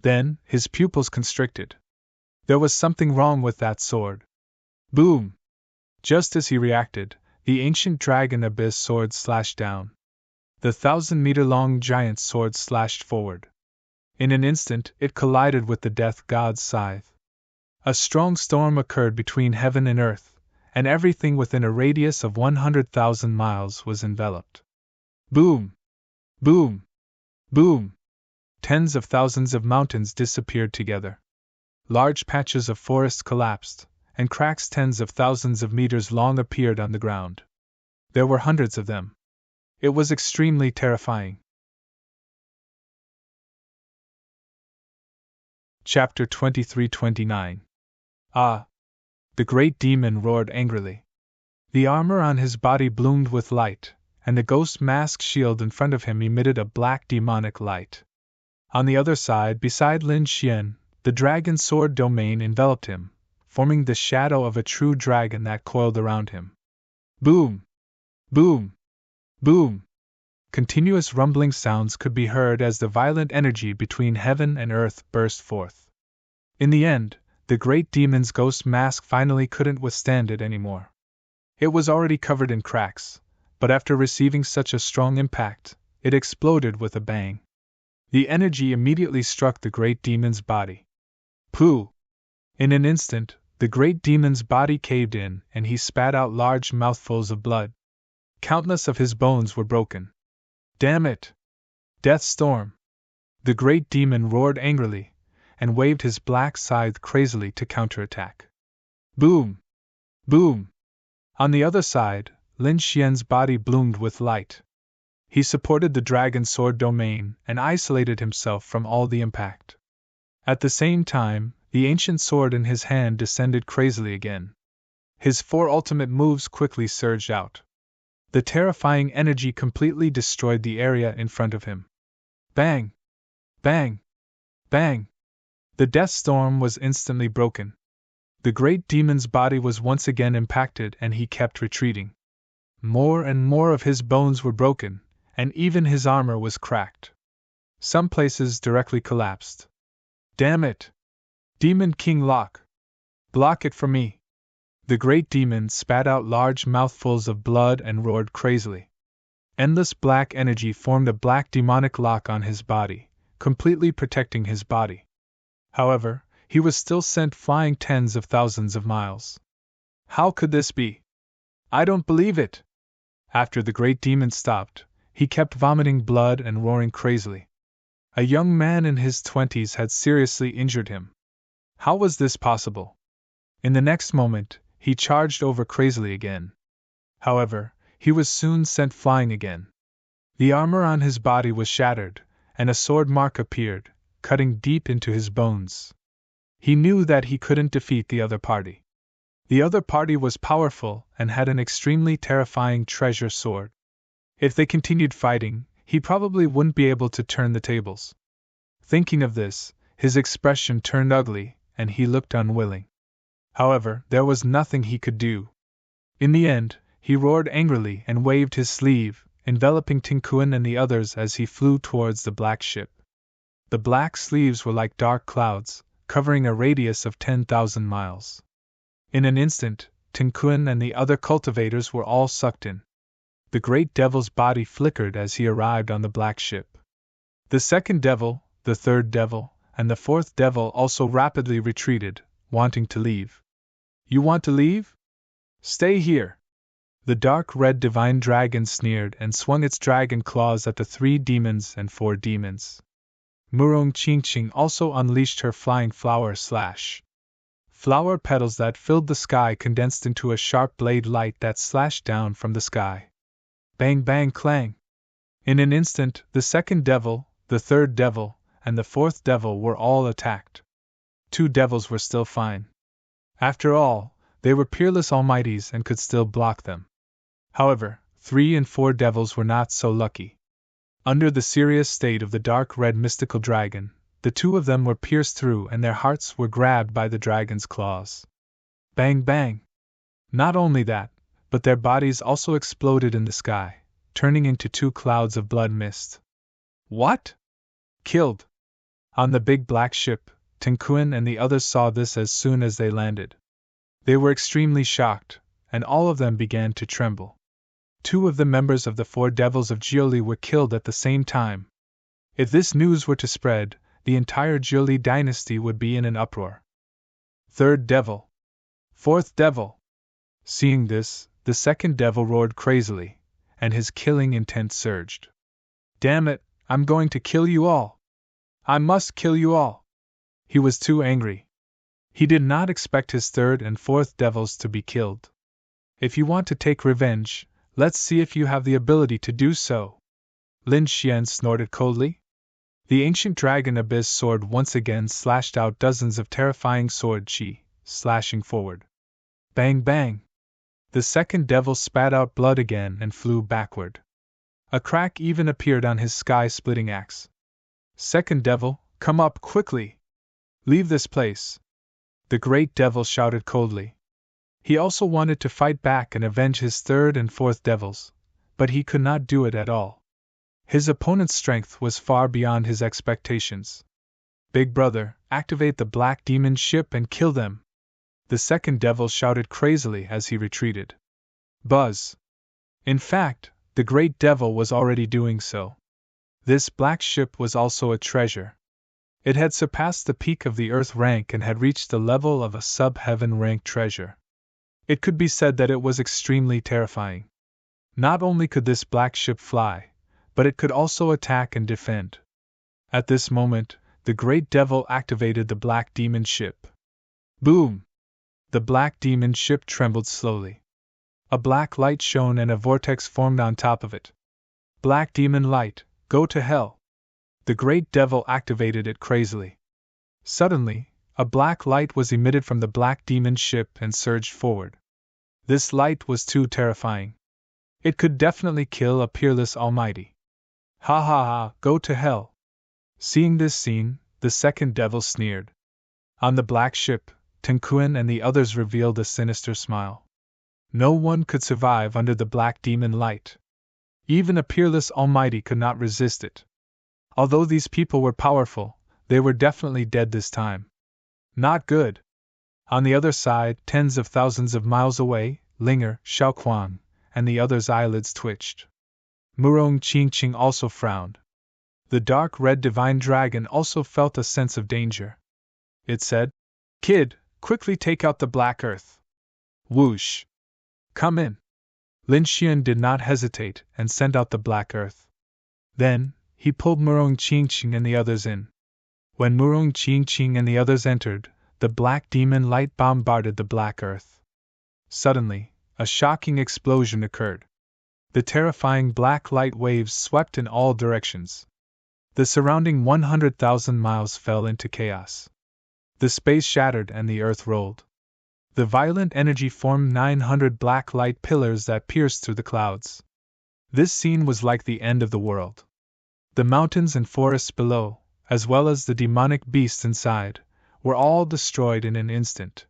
Then, his pupils constricted. There was something wrong with that sword. Boom! Just as he reacted, the ancient dragon abyss sword slashed down. The 1,000-meter-long giant sword slashed forward. In an instant, it collided with the death god's scythe. A strong storm occurred between heaven and earth, and everything within a radius of 100,000 miles was enveloped. Boom! Boom! Boom! Tens of thousands of mountains disappeared together. Large patches of forest collapsed, and cracks tens of thousands of meters long appeared on the ground. There were hundreds of them. It was extremely terrifying. Chapter 23-29. Ah! The great demon roared angrily. The armor on his body bloomed with light, and the ghost mask shield in front of him emitted a black demonic light. On the other side, beside Lin Xian, the dragon sword domain enveloped him, forming the shadow of a true dragon that coiled around him. Boom! Boom! Boom! Continuous rumbling sounds could be heard as the violent energy between heaven and earth burst forth. In the end, the great demon's ghost mask finally couldn't withstand it anymore. It was already covered in cracks, but after receiving such a strong impact, it exploded with a bang. The energy immediately struck the great demon's body. Pooh! In an instant, the great demon's body caved in and he spat out large mouthfuls of blood. Countless of his bones were broken. Damn it! Death storm! The great demon roared angrily, and waved his black scythe crazily to counterattack. Boom! Boom! On the other side, Lin Xian's body bloomed with light. He supported the dragon sword domain and isolated himself from all the impact. At the same time, the ancient sword in his hand descended crazily again. His 4 ultimate moves quickly surged out. The terrifying energy completely destroyed the area in front of him. Bang! Bang! Bang! The death storm was instantly broken. The great demon's body was once again impacted and he kept retreating. More and more of his bones were broken, and even his armor was cracked. Some places directly collapsed. Damn it! Demon King Lock! Block it for me! The great demon spat out large mouthfuls of blood and roared crazily. Endless black energy formed a black demonic lock on his body, completely protecting his body. However, he was still sent flying tens of thousands of miles. How could this be? I don't believe it! After the great demon stopped, he kept vomiting blood and roaring crazily. A young man in his 20s had seriously injured him. How was this possible? In the next moment, he charged over crazily again. However, he was soon sent flying again. The armor on his body was shattered, and a sword mark appeared, cutting deep into his bones. He knew that he couldn't defeat the other party. The other party was powerful and had an extremely terrifying treasure sword. If they continued fighting, he probably wouldn't be able to turn the tables. Thinking of this, his expression turned ugly, and he looked unwilling. However, there was nothing he could do. In the end, he roared angrily and waved his sleeve, enveloping Tinkuin and the others as he flew towards the black ship. The black sleeves were like dark clouds, covering a radius of 10,000 miles. In an instant, Tinkuin and the other cultivators were all sucked in. The great devil's body flickered as he arrived on the black ship. The second devil, the third devil, and the fourth devil also rapidly retreated, wanting to leave. You want to leave? Stay here. The dark red divine dragon sneered and swung its dragon claws at the 3 demons and 4 demons. Murong Qingqing also unleashed her flying flower slash. Flower petals that filled the sky condensed into a sharp blade light that slashed down from the sky. Bang bang clang! In an instant, the second devil, the third devil, and the fourth devil were all attacked. 2 devils were still fine. After all, they were peerless almighties and could still block them. However, 3 and 4 devils were not so lucky. Under the serious state of the dark red mystical dragon, the 2 of them were pierced through and their hearts were grabbed by the dragon's claws. Bang bang! Not only that, but their bodies also exploded in the sky, turning into 2 clouds of blood mist. What? Killed! On the big black ship, Tinkuin and the others saw this as soon as they landed. They were extremely shocked, and all of them began to tremble. 2 of the members of the 4 devils of Jiuli were killed at the same time. If this news were to spread, the entire Jiuli dynasty would be in an uproar. Third devil! Fourth devil! Seeing this, the second devil roared crazily, and his killing intent surged. Damn it, I'm going to kill you all! I must kill you all! He was too angry. He did not expect his third and fourth devils to be killed. If you want to take revenge, let's see if you have the ability to do so. Lin Xian snorted coldly. The ancient dragon abyss sword once again slashed out dozens of terrifying sword chi, slashing forward. Bang bang! The second devil spat out blood again and flew backward. A crack even appeared on his sky-splitting axe. Second devil, come up quickly! Leave this place! The great devil shouted coldly. He also wanted to fight back and avenge his third and fourth devils, but he could not do it at all. His opponent's strength was far beyond his expectations. Big brother, activate the black demon ship and kill them! The second devil shouted crazily as he retreated. Buzz! In fact, the great devil was already doing so. This black ship was also a treasure. It had surpassed the peak of the Earth rank and had reached the level of a sub-heaven rank treasure. It could be said that it was extremely terrifying. Not only could this black ship fly, but it could also attack and defend. At this moment, the great devil activated the black demon ship. Boom! The black demon ship trembled slowly. A black light shone and a vortex formed on top of it. Black demon light, go to hell! The great devil activated it crazily. Suddenly, a black light was emitted from the black demon ship and surged forward. This light was too terrifying. It could definitely kill a peerless almighty. Ha ha ha, go to hell! Seeing this scene, the second devil sneered. On the black ship, Tinkuin and the others revealed a sinister smile. No one could survive under the black demon light. Even a peerless almighty could not resist it. Although these people were powerful, they were definitely dead this time. Not good. On the other side, tens of thousands of miles away, Linger, Xiaoquang, and the others' eyelids twitched. Murong Qingqing also frowned. The dark red divine dragon also felt a sense of danger. It said, Kid, quickly take out the black earth. Whoosh! Come in. Lin Xian did not hesitate and sent out the black earth. Then, he pulled Murong Qingqing and the others in. When Murong Qingqing and the others entered, the black demon light bombarded the black earth. Suddenly, a shocking explosion occurred. The terrifying black light waves swept in all directions. The surrounding 100,000 miles fell into chaos. The space shattered and the earth rolled. The violent energy formed 900 black light pillars that pierced through the clouds. This scene was like the end of the world. The mountains and forests below, as well as the demonic beasts inside, were all destroyed in an instant.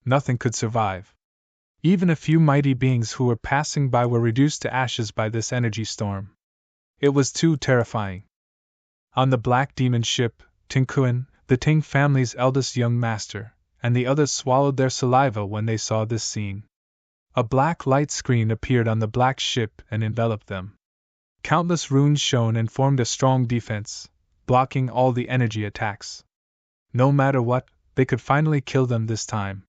Nothing could survive. Even a few mighty beings who were passing by were reduced to ashes by this energy storm. It was too terrifying. On the black demon ship, Ting Kuan, the Ting family's eldest young master, and the others swallowed their saliva when they saw this scene. A black light screen appeared on the black ship and enveloped them. Countless runes shone and formed a strong defense, blocking all the energy attacks. No matter what, they could finally kill them this time.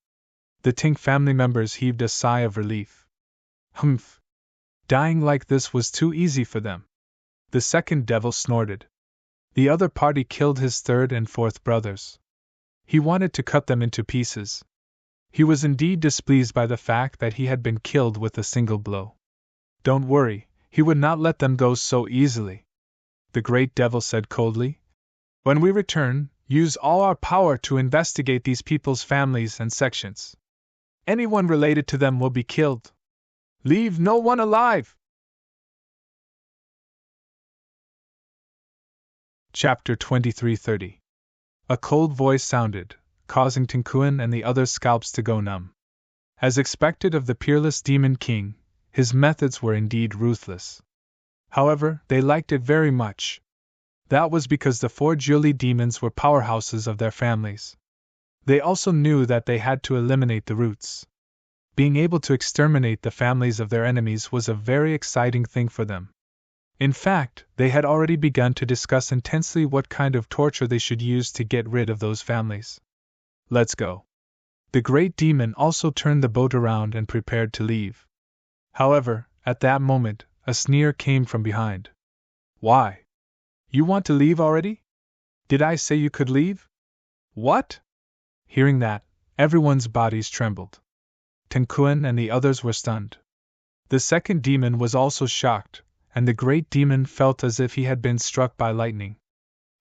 The Ting family members heaved a sigh of relief. Humph! Dying like this was too easy for them. The second devil snorted. The other party killed his third and fourth brothers. He wanted to cut them into pieces. He was indeed displeased by the fact that he had been killed with a single blow. Don't worry, he would not let them go so easily. The great devil said coldly. When we return, use all our power to investigate these people's families and sections. Anyone related to them will be killed. Leave no one alive! Chapter 2330. A cold voice sounded, causing Ting Kuan and the other scalps to go numb. As expected of the peerless Demon King, his methods were indeed ruthless. However, they liked it very much. That was because the four Jiuli demons were powerhouses of their families. They also knew that they had to eliminate the roots. Being able to exterminate the families of their enemies was a very exciting thing for them. In fact, they had already begun to discuss intensely what kind of torture they should use to get rid of those families. Let's go. The great demon also turned the boat around and prepared to leave. However, at that moment, a sneer came from behind. Why? You want to leave already? Did I say you could leave? What? Hearing that, everyone's bodies trembled. Ting Kuan and the others were stunned. The second demon was also shocked, and the great demon felt as if he had been struck by lightning.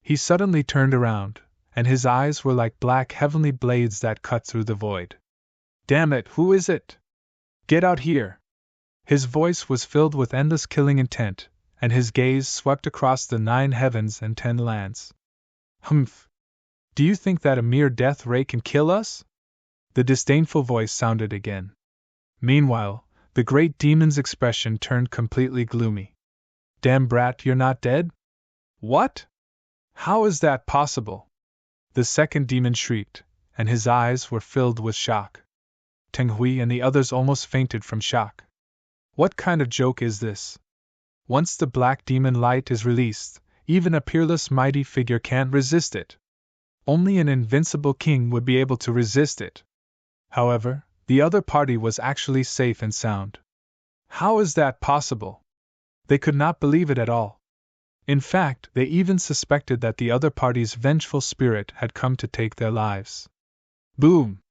He suddenly turned around, and his eyes were like black heavenly blades that cut through the void. Damn it, who is it? Get out here! His voice was filled with endless killing intent, and his gaze swept across the 9 heavens and 10 lands. Humph! Do you think that a mere death ray can kill us? The disdainful voice sounded again. Meanwhile, the great demon's expression turned completely gloomy. Damn brat, you're not dead? What? How is that possible? The second demon shrieked, and his eyes were filled with shock. Teng Hui and the others almost fainted from shock. What kind of joke is this? Once the black demon light is released, even a peerless mighty figure can't resist it. Only an invincible king would be able to resist it. However, the other party was actually safe and sound. How is that possible? They could not believe it at all. In fact, they even suspected that the other party's vengeful spirit had come to take their lives. Boom!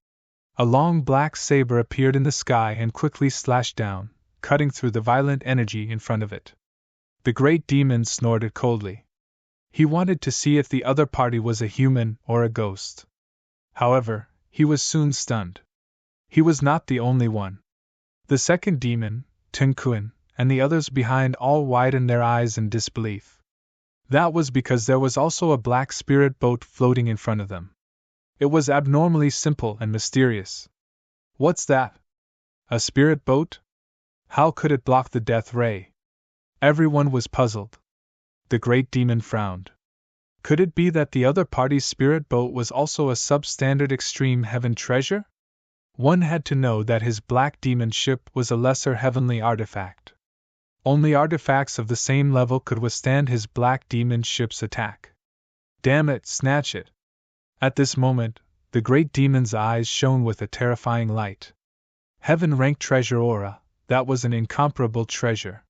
A long black saber appeared in the sky and quickly slashed down, cutting through the violent energy in front of it. The great demon snorted coldly. He wanted to see if the other party was a human or a ghost. However, he was soon stunned. He was not the only one. The second demon, Ting Kuan, and the others behind all widened their eyes in disbelief. That was because there was also a black spirit boat floating in front of them. It was abnormally simple and mysterious. What's that? A spirit boat? How could it block the death ray? Everyone was puzzled. The great demon frowned. Could it be that the other party's spirit boat was also a substandard extreme heaven treasure? One had to know that his black demon ship was a lesser heavenly artifact. Only artifacts of the same level could withstand his black demon ship's attack. Damn it, snatch it! At this moment, the great demon's eyes shone with a terrifying light. Heaven-rank treasure aura, that was an incomparable treasure.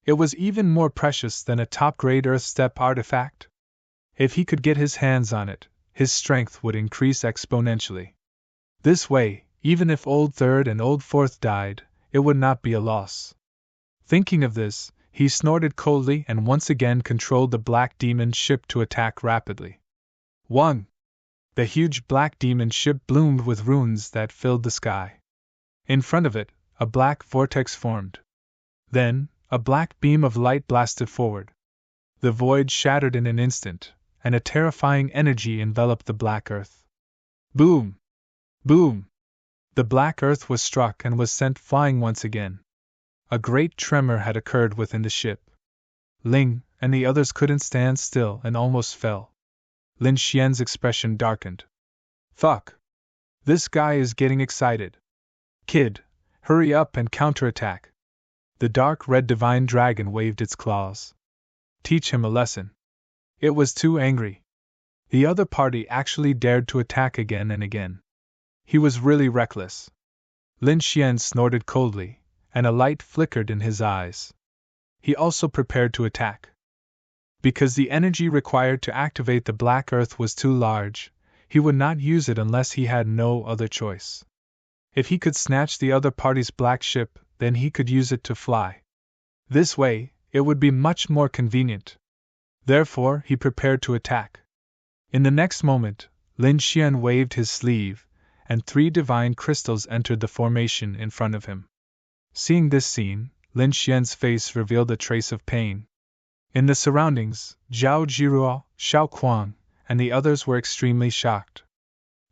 It was even more precious than a top-grade Earth step artifact. If he could get his hands on it, his strength would increase exponentially. This way, even if Old Third and Old Fourth died, it would not be a loss. Thinking of this, he snorted coldly and once again controlled the black demon ship to attack rapidly. 1. The huge black demon ship bloomed with runes that filled the sky. In front of it, a black vortex formed. Then, a black beam of light blasted forward. The void shattered in an instant, and a terrifying energy enveloped the black earth. Boom! Boom! The black earth was struck and was sent flying once again. A great tremor had occurred within the ship. Ling and the others couldn't stand still and almost fell. Lin Xian's expression darkened. Fuck! This guy is getting excited. Kid, hurry up and counterattack. The dark red divine dragon waved its claws. Teach him a lesson. It was too angry. The other party actually dared to attack again and again. He was really reckless. Lin Xian snorted coldly, and a light flickered in his eyes. He also prepared to attack. Because the energy required to activate the black earth was too large, he would not use it unless he had no other choice. If he could snatch the other party's black ship, then he could use it to fly. This way, it would be much more convenient. Therefore, he prepared to attack. In the next moment, Lin Xian waved his sleeve, and 3 divine crystals entered the formation in front of him. Seeing this scene, Lin Xian's face revealed a trace of pain. In the surroundings, Zhao Jiruo, Xiao Kuang, and the others were extremely shocked.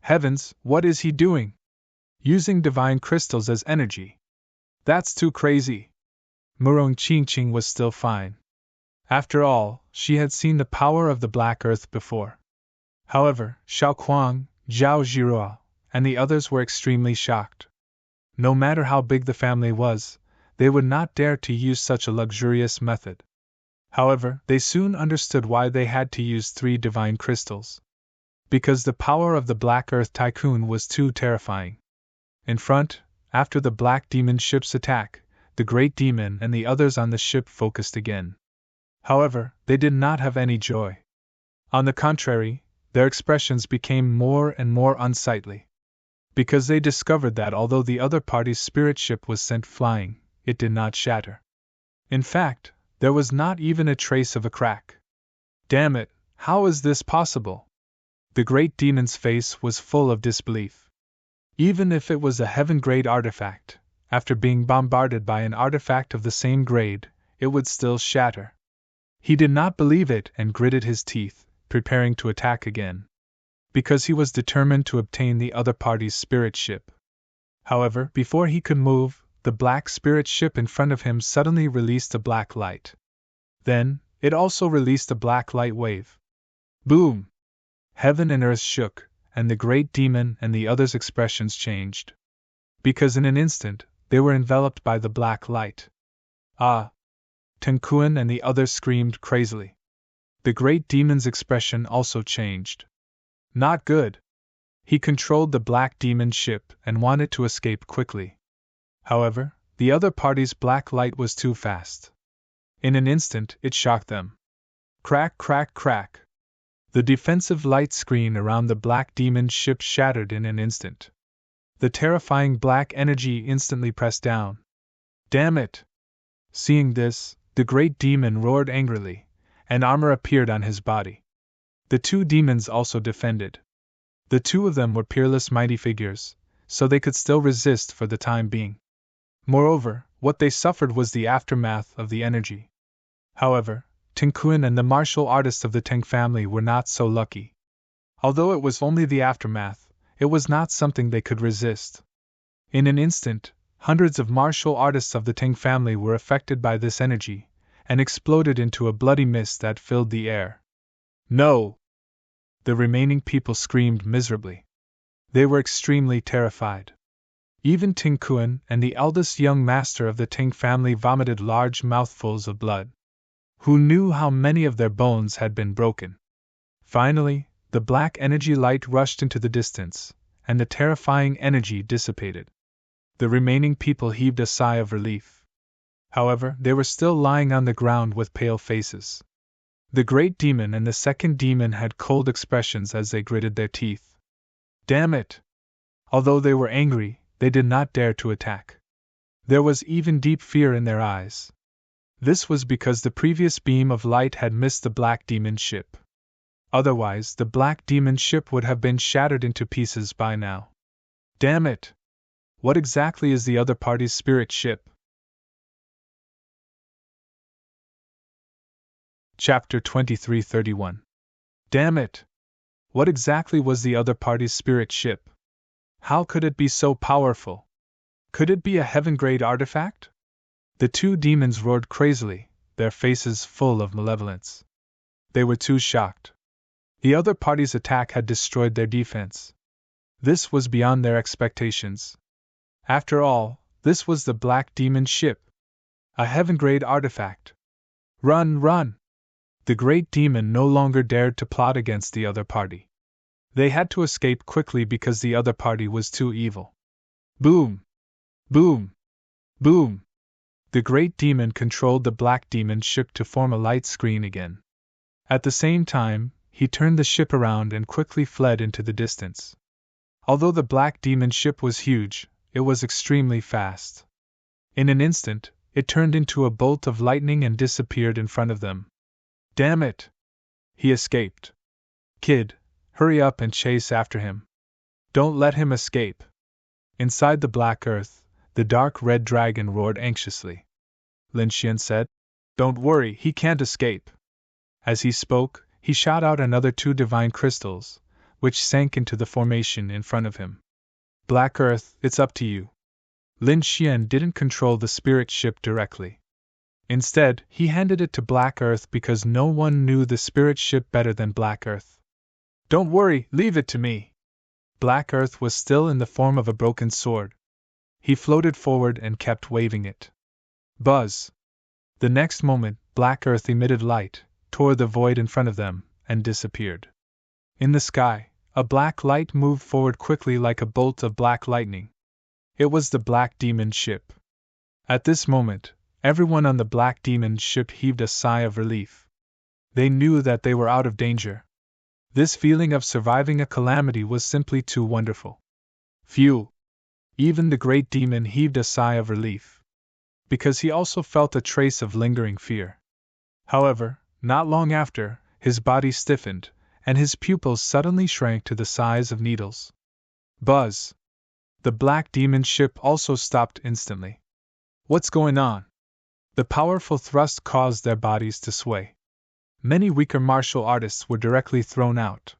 Heavens, what is he doing? Using divine crystals as energy. That's too crazy. Murong Qingqing was still fine. After all, she had seen the power of the Black Earth before. However, Xiao Kuang, Zhao Jiruo, and the others were extremely shocked. No matter how big the family was, they would not dare to use such a luxurious method. However, they soon understood why they had to use 3 divine crystals. Because the power of the Black Earth Tycoon was too terrifying. In front, after the Black Demon ship's attack, the Great Demon and the others on the ship focused again. However, they did not have any joy. On the contrary, their expressions became more and more unsightly. Because they discovered that although the other party's spirit ship was sent flying, it did not shatter. In fact, there was not even a trace of a crack. Damn it, how is this possible? The Great Demon's face was full of disbelief. Even if it was a heaven-grade artifact, after being bombarded by an artifact of the same grade, it would still shatter. He did not believe it and gritted his teeth, preparing to attack again. Because he was determined to obtain the other party's spirit ship. However, before he could move, the black spirit ship in front of him suddenly released a black light. Then, it also released a black light wave. Boom! Heaven and earth shook, and the Great Demon and the others' expressions changed. Because in an instant, they were enveloped by the black light. Ah! Tenkuan and the others screamed crazily. The Great Demon's expression also changed. Not good. He controlled the Black Demon ship and wanted to escape quickly. However, the other party's black light was too fast. In an instant, it shocked them. Crack, crack, crack. The defensive light screen around the Black Demon ship shattered in an instant. The terrifying black energy instantly pressed down. Damn it! Seeing this, the Great Demon roared angrily, and armor appeared on his body. The 2 demons also defended. The 2 of them were peerless mighty figures, so they could still resist for the time being. Moreover, what they suffered was the aftermath of the energy. However, Tenkuan and the martial artists of the Teng family were not so lucky. Although it was only the aftermath, it was not something they could resist. In an instant, hundreds of martial artists of the Teng family were affected by this energy, and exploded into a bloody mist that filled the air. No! The remaining people screamed miserably. They were extremely terrified. Even Tenkuan and the eldest young master of the Teng family vomited large mouthfuls of blood. Who knew how many of their bones had been broken? Finally, the black energy light rushed into the distance, and the terrifying energy dissipated. The remaining people heaved a sigh of relief. However, they were still lying on the ground with pale faces. The great demon and the second demon had cold expressions as they gritted their teeth. Damn it! Although they were angry, they did not dare to attack. There was even deep fear in their eyes. This was because the previous beam of light had missed the black demon ship. Otherwise, the black demon ship would have been shattered into pieces by now. Damn it! What exactly is the other party's spirit ship? Chapter 2331. Damn it! What exactly was the other party's spirit ship? How could it be so powerful? Could it be a heaven-grade artifact? The two demons roared crazily, their faces full of malevolence. They were too shocked. The other party's attack had destroyed their defense. This was beyond their expectations. After all, this was the Black Demon ship. A heaven-grade artifact. Run, run! The great demon no longer dared to plot against the other party. They had to escape quickly because the other party was too evil. Boom! Boom! Boom! The great demon controlled the black demon ship to form a light screen again. At the same time, he turned the ship around and quickly fled into the distance. Although the black demon ship was huge, it was extremely fast. In an instant, it turned into a bolt of lightning and disappeared in front of them. Damn it! He escaped. Kid, hurry up and chase after him. Don't let him escape. Inside the black earth, the dark red dragon roared anxiously. Lin Xian said, Don't worry, he can't escape. As he spoke, he shot out another 2 divine crystals, which sank into the formation in front of him. Black Earth, it's up to you. Lin Xian didn't control the spirit ship directly. Instead, he handed it to Black Earth because no one knew the spirit ship better than Black Earth. Don't worry, leave it to me. Black Earth was still in the form of a broken sword. He floated forward and kept waving it. Buzz! The next moment, Black Earth emitted light, tore the void in front of them, and disappeared. In the sky, a black light moved forward quickly like a bolt of black lightning. It was the Black Demon ship. At this moment, everyone on the Black Demon ship heaved a sigh of relief. They knew that they were out of danger. This feeling of surviving a calamity was simply too wonderful. Phew! Even the great demon heaved a sigh of relief. Because he also felt a trace of lingering fear. However, not long after, his body stiffened, and his pupils suddenly shrank to the size of needles. Buzz! The Black Demon ship also stopped instantly. What's going on? The powerful thrust caused their bodies to sway. Many weaker martial artists were directly thrown out.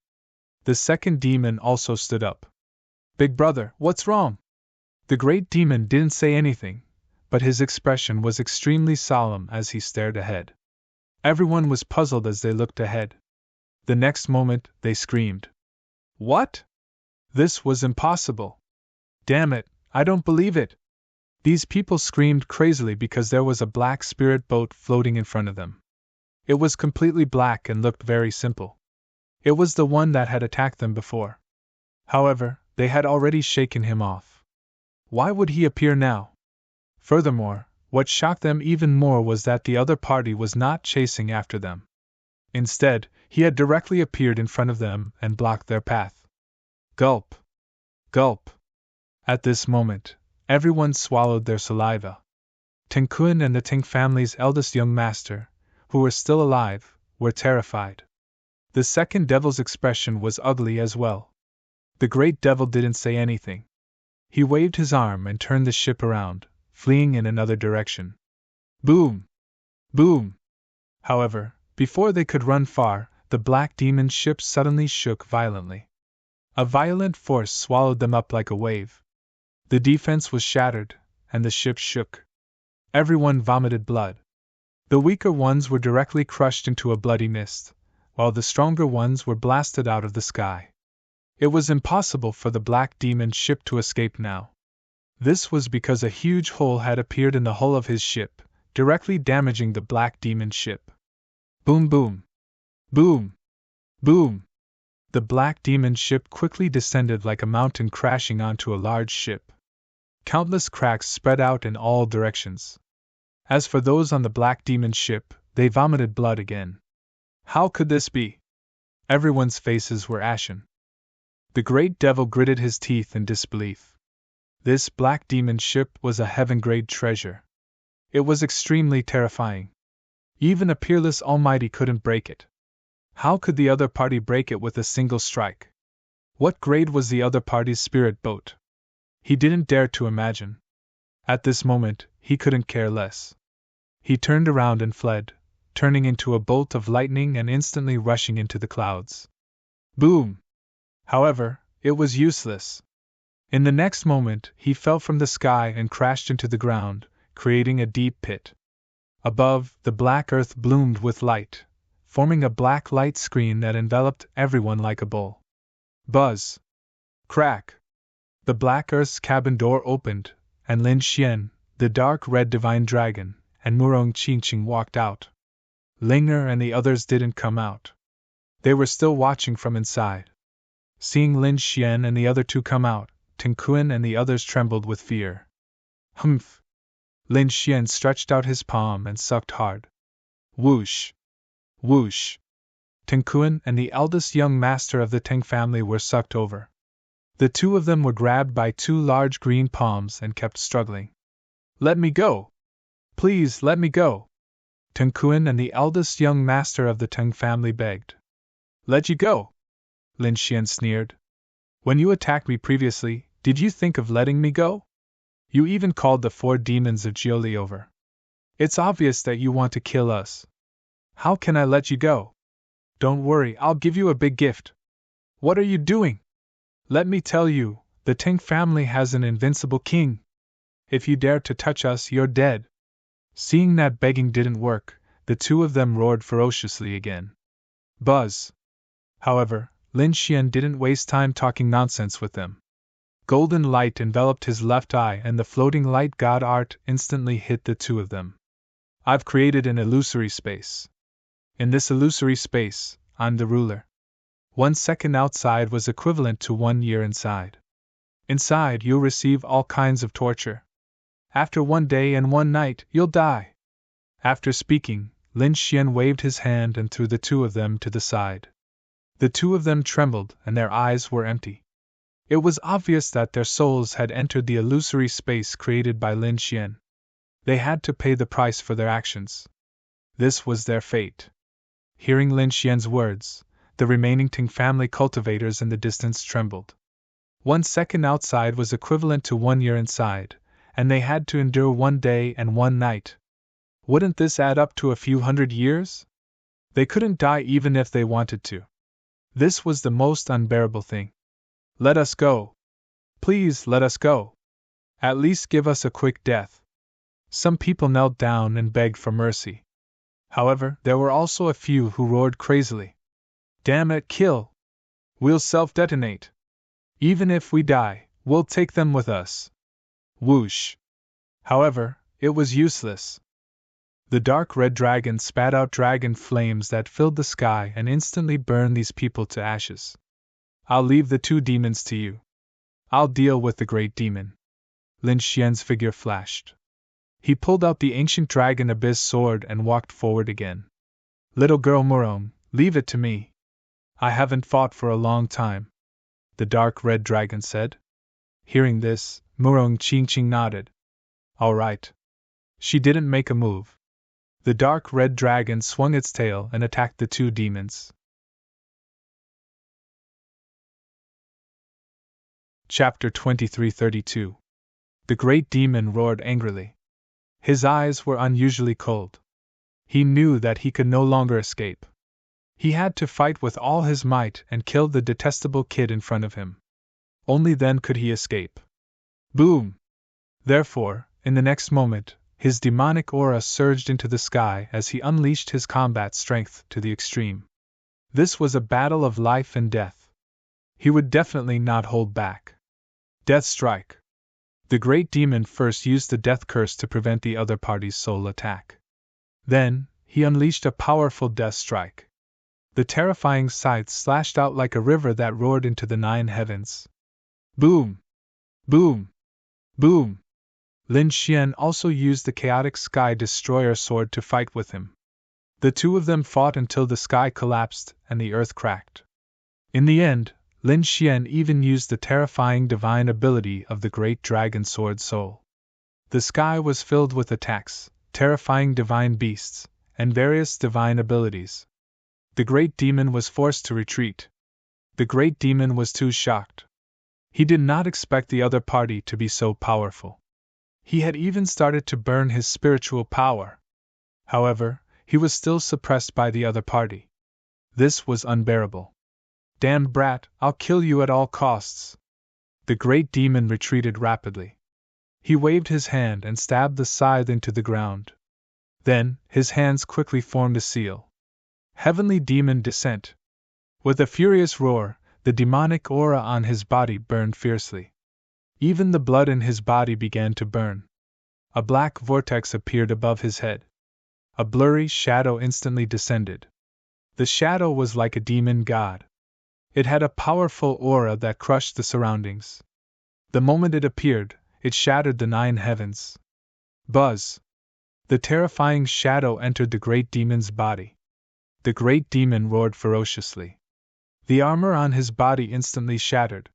The second demon also stood up. Big brother, what's wrong? The great demon didn't say anything, but his expression was extremely solemn as he stared ahead. Everyone was puzzled as they looked ahead. The next moment, they screamed. What? This was impossible. Damn it, I don't believe it. These people screamed crazily because there was a black spirit boat floating in front of them. It was completely black and looked very simple. It was the one that had attacked them before. However, they had already shaken him off. Why would he appear now? Furthermore, what shocked them even more was that the other party was not chasing after them. Instead, he had directly appeared in front of them and blocked their path. Gulp! Gulp! At this moment, everyone swallowed their saliva. Teng Kun and the Teng family's eldest young master, who were still alive, were terrified. The second devil's expression was ugly as well. The great devil didn't say anything. He waved his arm and turned the ship around, fleeing in another direction. Boom! Boom! However, before they could run far, the Black Demon ship suddenly shook violently. A violent force swallowed them up like a wave. The defense was shattered, and the ship shook. Everyone vomited blood. The weaker ones were directly crushed into a bloody mist, while the stronger ones were blasted out of the sky. It was impossible for the Black Demon ship to escape now. This was because a huge hole had appeared in the hull of his ship, directly damaging the Black Demon ship. Boom boom! Boom! Boom! The Black Demon ship quickly descended like a mountain crashing onto a large ship. Countless cracks spread out in all directions. As for those on the black demon's ship, they vomited blood again. How could this be? Everyone's faces were ashen. The great devil gritted his teeth in disbelief. This black demon ship was a heaven-grade treasure. It was extremely terrifying. Even a peerless Almighty couldn't break it. How could the other party break it with a single strike? What grade was the other party's spirit boat? He didn't dare to imagine. At this moment, he couldn't care less. He turned around and fled, turning into a bolt of lightning and instantly rushing into the clouds. Boom! However, it was useless. In the next moment, he fell from the sky and crashed into the ground, creating a deep pit. Above, the black earth bloomed with light, forming a black light screen that enveloped everyone like a bowl. Buzz! Crack! The black earth's cabin door opened, and Lin Xian, the dark red divine dragon, and Murong Qingqing walked out. Lingner and the others didn't come out. They were still watching from inside. Seeing Lin Xian and the other two come out, Tinkuan and the others trembled with fear. Humph! Lin Xian stretched out his palm and sucked hard. Whoosh! Whoosh! Tinkuan and the eldest young master of the Teng family were sucked over. The two of them were grabbed by two large green palms and kept struggling. Let me go! Please let me go! Tinkuan and the eldest young master of the Teng family begged. Let you go? Lin Xian sneered. When you attacked me previously, did you think of letting me go? You even called the 4 demons of Jiuli over. It's obvious that you want to kill us. How can I let you go? Don't worry, I'll give you a big gift. What are you doing? Let me tell you, the Teng family has an invincible king. If you dare to touch us, you're dead. Seeing that begging didn't work, the two of them roared ferociously again. Buzz! However, Lin Xian didn't waste time talking nonsense with them. Golden light enveloped his left eye and the floating light god art instantly hit the two of them. I've created an illusory space. In this illusory space, I'm the ruler. 1 second outside was equivalent to 1 year inside. Inside, you'll receive all kinds of torture. After 1 day and 1 night, you'll die. After speaking, Lin Xian waved his hand and threw the two of them to the side. The two of them trembled and their eyes were empty. It was obvious that their souls had entered the illusory space created by Lin Xian. They had to pay the price for their actions. This was their fate. Hearing Lin Xian's words, the remaining Ting family cultivators in the distance trembled. 1 second outside was equivalent to 1 year inside, and they had to endure 1 day and 1 night. Wouldn't this add up to a few hundred years? They couldn't die even if they wanted to. This was the most unbearable thing. Let us go. Please let us go. At least give us a quick death. Some people knelt down and begged for mercy. However, there were also a few who roared crazily. Damn it, kill! We'll self-detonate. Even if we die, we'll take them with us. Whoosh! However, it was useless. The dark red dragon spat out dragon flames that filled the sky and instantly burned these people to ashes. I'll leave the 2 demons to you. I'll deal with the great demon. Lin Xian's figure flashed. He pulled out the ancient dragon abyss sword and walked forward again. Little girl Murong, leave it to me. I haven't fought for a long time, the dark red dragon said. Hearing this, Murong Qingqing nodded. All right. She didn't make a move. The dark red dragon swung its tail and attacked the 2 demons. Chapter 2332. The great demon roared angrily. His eyes were unusually cold. He knew that he could no longer escape. He had to fight with all his might and kill the detestable kid in front of him. Only then could he escape. Boom! Therefore, in the next moment, his demonic aura surged into the sky as he unleashed his combat strength to the extreme. This was a battle of life and death. He would definitely not hold back. Death strike. The great demon first used the death curse to prevent the other party's soul attack. Then, he unleashed a powerful death strike. The terrifying sight slashed out like a river that roared into the 9 heavens. Boom! Boom! Boom! Lin Xian also used the chaotic Sky Destroyer sword to fight with him. The two of them fought until the sky collapsed and the earth cracked. In the end, Lin Xian even used the terrifying divine ability of the great dragon sword soul. The sky was filled with attacks, terrifying divine beasts, and various divine abilities. The great demon was forced to retreat. The great demon was too shocked. He did not expect the other party to be so powerful. He had even started to burn his spiritual power. However, he was still suppressed by the other party. This was unbearable. Damned brat, I'll kill you at all costs. The great demon retreated rapidly. He waved his hand and stabbed the scythe into the ground. Then, his hands quickly formed a seal. Heavenly Demon Descent. With a furious roar, the demonic aura on his body burned fiercely. Even the blood in his body began to burn. A black vortex appeared above his head. A blurry shadow instantly descended. The shadow was like a demon god. It had a powerful aura that crushed the surroundings. The moment it appeared, it shattered the 9 heavens. Buzz! The terrifying shadow entered the great demon's body. The great demon roared ferociously. The armor on his body instantly shattered.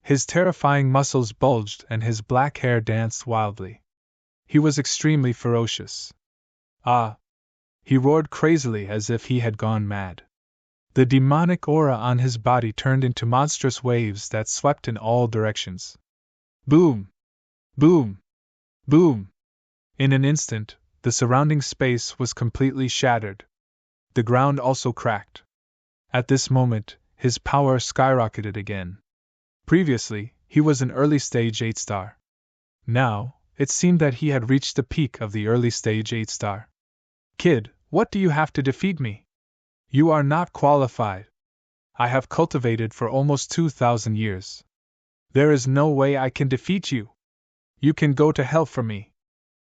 His terrifying muscles bulged and his black hair danced wildly. He was extremely ferocious. Ah! He roared crazily as if he had gone mad. The demonic aura on his body turned into monstrous waves that swept in all directions. Boom! Boom! Boom! In an instant, the surrounding space was completely shattered. The ground also cracked. At this moment, his power skyrocketed again. Previously, he was an early stage 8-star. Now, it seemed that he had reached the peak of the early stage 8-star. Kid, what do you have to defeat me? You are not qualified. I have cultivated for almost 2,000 years. There is no way I can defeat you. You can go to hell for me.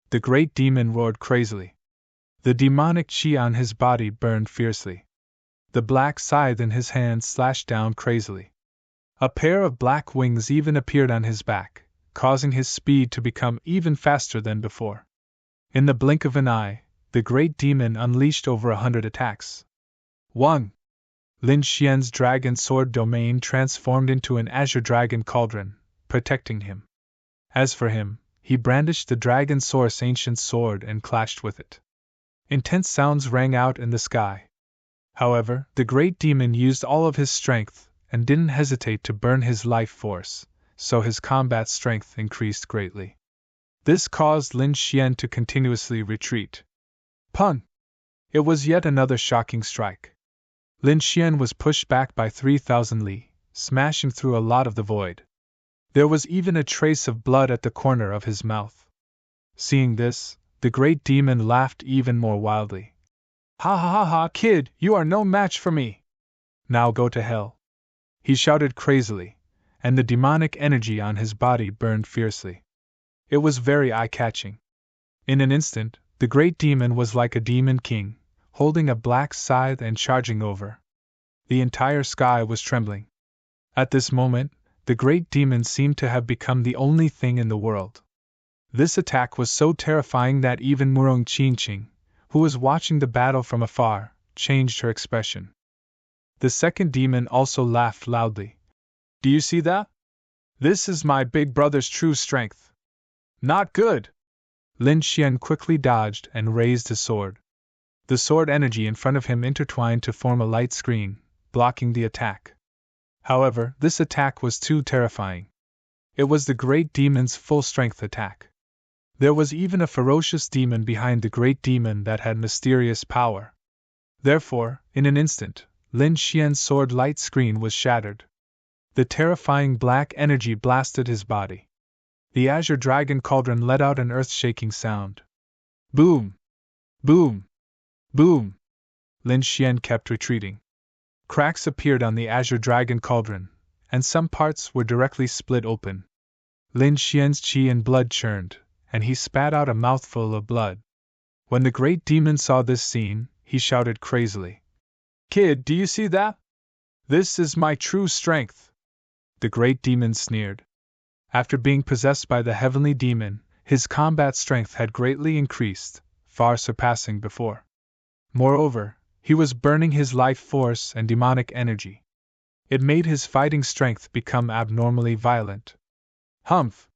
The great demon roared crazily. The demonic chi on his body burned fiercely. The black scythe in his hand slashed down crazily. A pair of black wings even appeared on his back, causing his speed to become even faster than before. In the blink of an eye, the great demon unleashed over 100 attacks. 1. Lin Xian's dragon sword domain transformed into an azure dragon cauldron, protecting him. As for him, he brandished the dragon source ancient sword and clashed with it. Intense sounds rang out in the sky. However, the great demon used all of his strength and didn't hesitate to burn his life force, so his combat strength increased greatly. This caused Lin Xian to continuously retreat. Pun! It was yet another shocking strike. Lin Xian was pushed back by 3,000 li, smashing through a lot of the void. There was even a trace of blood at the corner of his mouth. Seeing this, the great demon laughed even more wildly. Ha ha ha ha, kid, you are no match for me! Now go to hell! He shouted crazily, and the demonic energy on his body burned fiercely. It was very eye-catching. In an instant, the great demon was like a demon king, holding a black scythe and charging over. The entire sky was trembling. At this moment, the great demon seemed to have become the only thing in the world. This attack was so terrifying that even Murong Qingqing, who was watching the battle from afar, changed her expression. The second demon also laughed loudly. Do you see that? This is my big brother's true strength. Not good! Lin Xian quickly dodged and raised his sword. The sword energy in front of him intertwined to form a light screen, blocking the attack. However, this attack was too terrifying. It was the great demon's full-strength attack. There was even a ferocious demon behind the great demon that had mysterious power. Therefore, in an instant, Lin Xian's sword light screen was shattered. The terrifying black energy blasted his body. The azure dragon cauldron let out an earth-shaking sound. Boom! Boom! Boom! Lin Xian kept retreating. Cracks appeared on the azure dragon cauldron, and some parts were directly split open. Lin Xian's qi and blood churned, and he spat out a mouthful of blood. When the great demon saw this scene, he shouted crazily. Kid, do you see that? This is my true strength! The great demon sneered. After being possessed by the heavenly demon, his combat strength had greatly increased, far surpassing before. Moreover, he was burning his life force and demonic energy. It made his fighting strength become abnormally violent. Humph!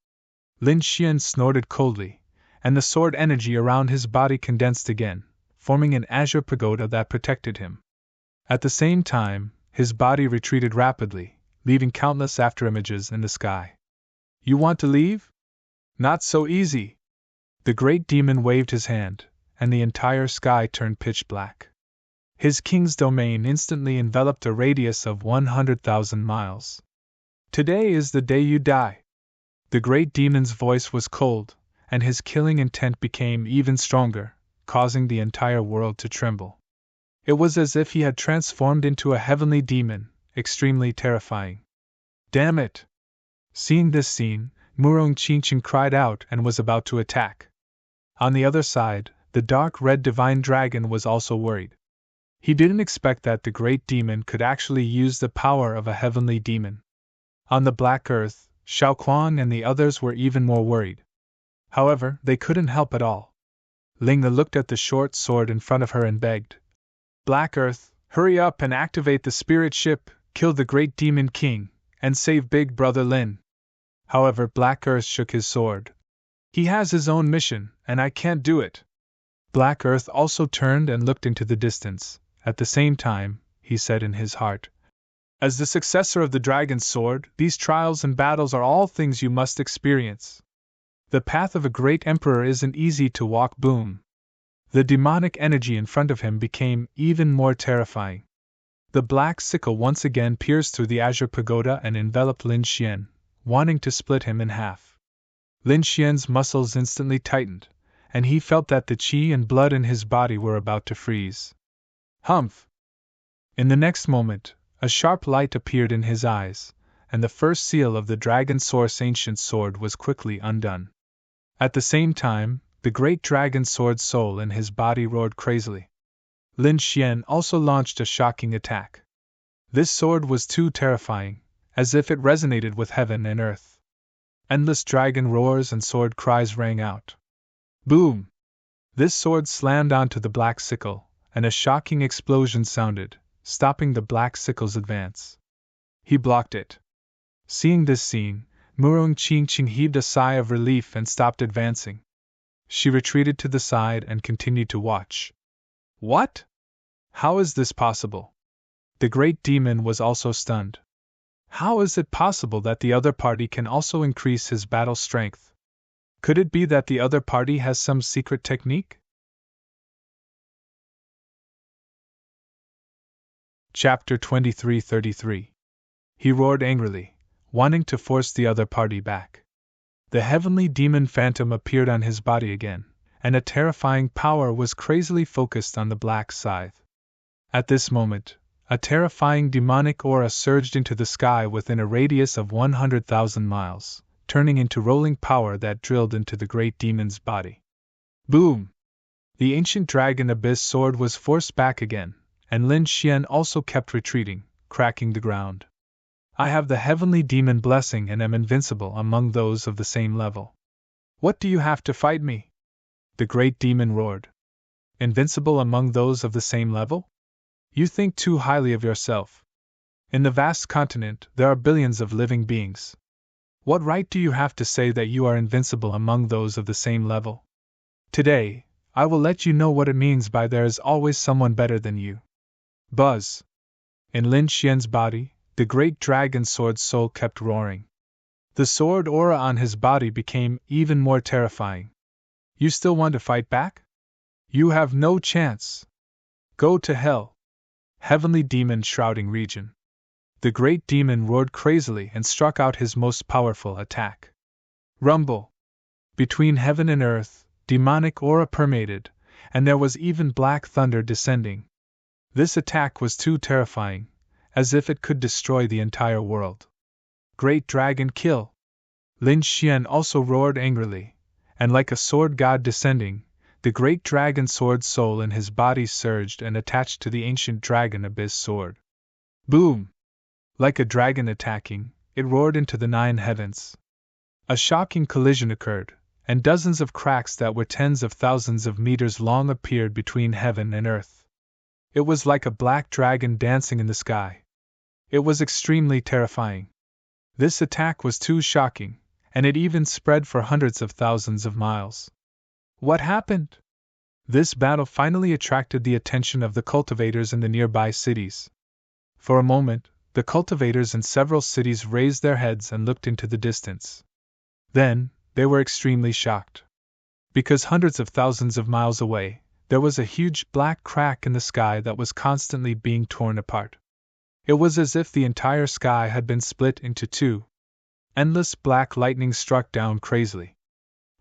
Lin Xian snorted coldly, and the sword energy around his body condensed again, forming an azure pagoda that protected him. At the same time, his body retreated rapidly, leaving countless afterimages in the sky. You want to leave? Not so easy! The great demon waved his hand, and the entire sky turned pitch black. His king's domain instantly enveloped a radius of 100,000 miles. Today is the day you die. The great demon's voice was cold, and his killing intent became even stronger, causing the entire world to tremble. It was as if he had transformed into a heavenly demon, extremely terrifying. Damn it! Seeing this scene, Murong Qingqing cried out and was about to attack. On the other side, the dark red divine dragon was also worried. He didn't expect that the great demon could actually use the power of a heavenly demon. On the black earth, Xiaoquan and the others were even more worried. However, they couldn't help at all. Ling looked at the short sword in front of her and begged, Black Earth, hurry up and activate the spirit ship, kill the great demon king, and save Big Brother Lin. However, Black Earth shook his sword. He has his own mission, and I can't do it. Black Earth also turned and looked into the distance. At the same time, he said in his heart, As the successor of the dragon's sword, these trials and battles are all things you must experience. The path of a great emperor isn't easy to walk. Boom! The demonic energy in front of him became even more terrifying. The black sickle once again pierced through the azure pagoda and enveloped Lin Xian, wanting to split him in half. Lin Xian's muscles instantly tightened, and he felt that the qi and blood in his body were about to freeze. Humph! In the next moment, a sharp light appeared in his eyes, and the first seal of the dragon source ancient sword was quickly undone. At the same time, the great dragon sword soul in his body roared crazily. Lin Xian also launched a shocking attack. This sword was too terrifying, as if it resonated with heaven and earth. Endless dragon roars and sword cries rang out. Boom! This sword slammed onto the black sickle, and a shocking explosion sounded, stopping the black sickle's advance. He blocked it. Seeing this scene, Murong Qingqing heaved a sigh of relief and stopped advancing. She retreated to the side and continued to watch. What? How is this possible? The great demon was also stunned. How is it possible that the other party can also increase his battle strength? Could it be that the other party has some secret technique? Chapter 2333. He roared angrily, wanting to force the other party back. The heavenly demon phantom appeared on his body again, and a terrifying power was crazily focused on the black scythe. At this moment, a terrifying demonic aura surged into the sky within a radius of 100,000 miles, turning into rolling power that drilled into the great demon's body. Boom! The ancient dragon abyss sword was forced back again, and Lin Xian also kept retreating, cracking the ground. I have the heavenly demon blessing and am invincible among those of the same level. What do you have to fight me? The great demon roared. Invincible among those of the same level? You think too highly of yourself. In the vast continent, there are billions of living beings. What right do you have to say that you are invincible among those of the same level? Today, I will let you know what it means by there is always someone better than you. Buzz! In Lin Xian's body, the great dragon sword soul kept roaring. The sword aura on his body became even more terrifying. You still want to fight back? You have no chance. Go to hell. Heavenly demon shrouding region. The great demon roared crazily and struck out his most powerful attack. Rumble! Between heaven and earth, demonic aura permeated, and there was even black thunder descending. This attack was too terrifying, as if it could destroy the entire world. Great dragon kill! Lin Xian also roared angrily, and like a sword god descending, the great dragon sword soul in his body surged and attached to the ancient dragon abyss sword. Boom! Like a dragon attacking, it roared into the 9 heavens. A shocking collision occurred, and dozens of cracks that were tens of thousands of meters long appeared between heaven and earth. It was like a black dragon dancing in the sky. It was extremely terrifying. This attack was too shocking, and it even spread for hundreds of thousands of miles. What happened? This battle finally attracted the attention of the cultivators in the nearby cities. For a moment, the cultivators in several cities raised their heads and looked into the distance. Then, they were extremely shocked. Because hundreds of thousands of miles away, there was a huge black crack in the sky that was constantly being torn apart. It was as if the entire sky had been split into two. Endless black lightning struck down crazily.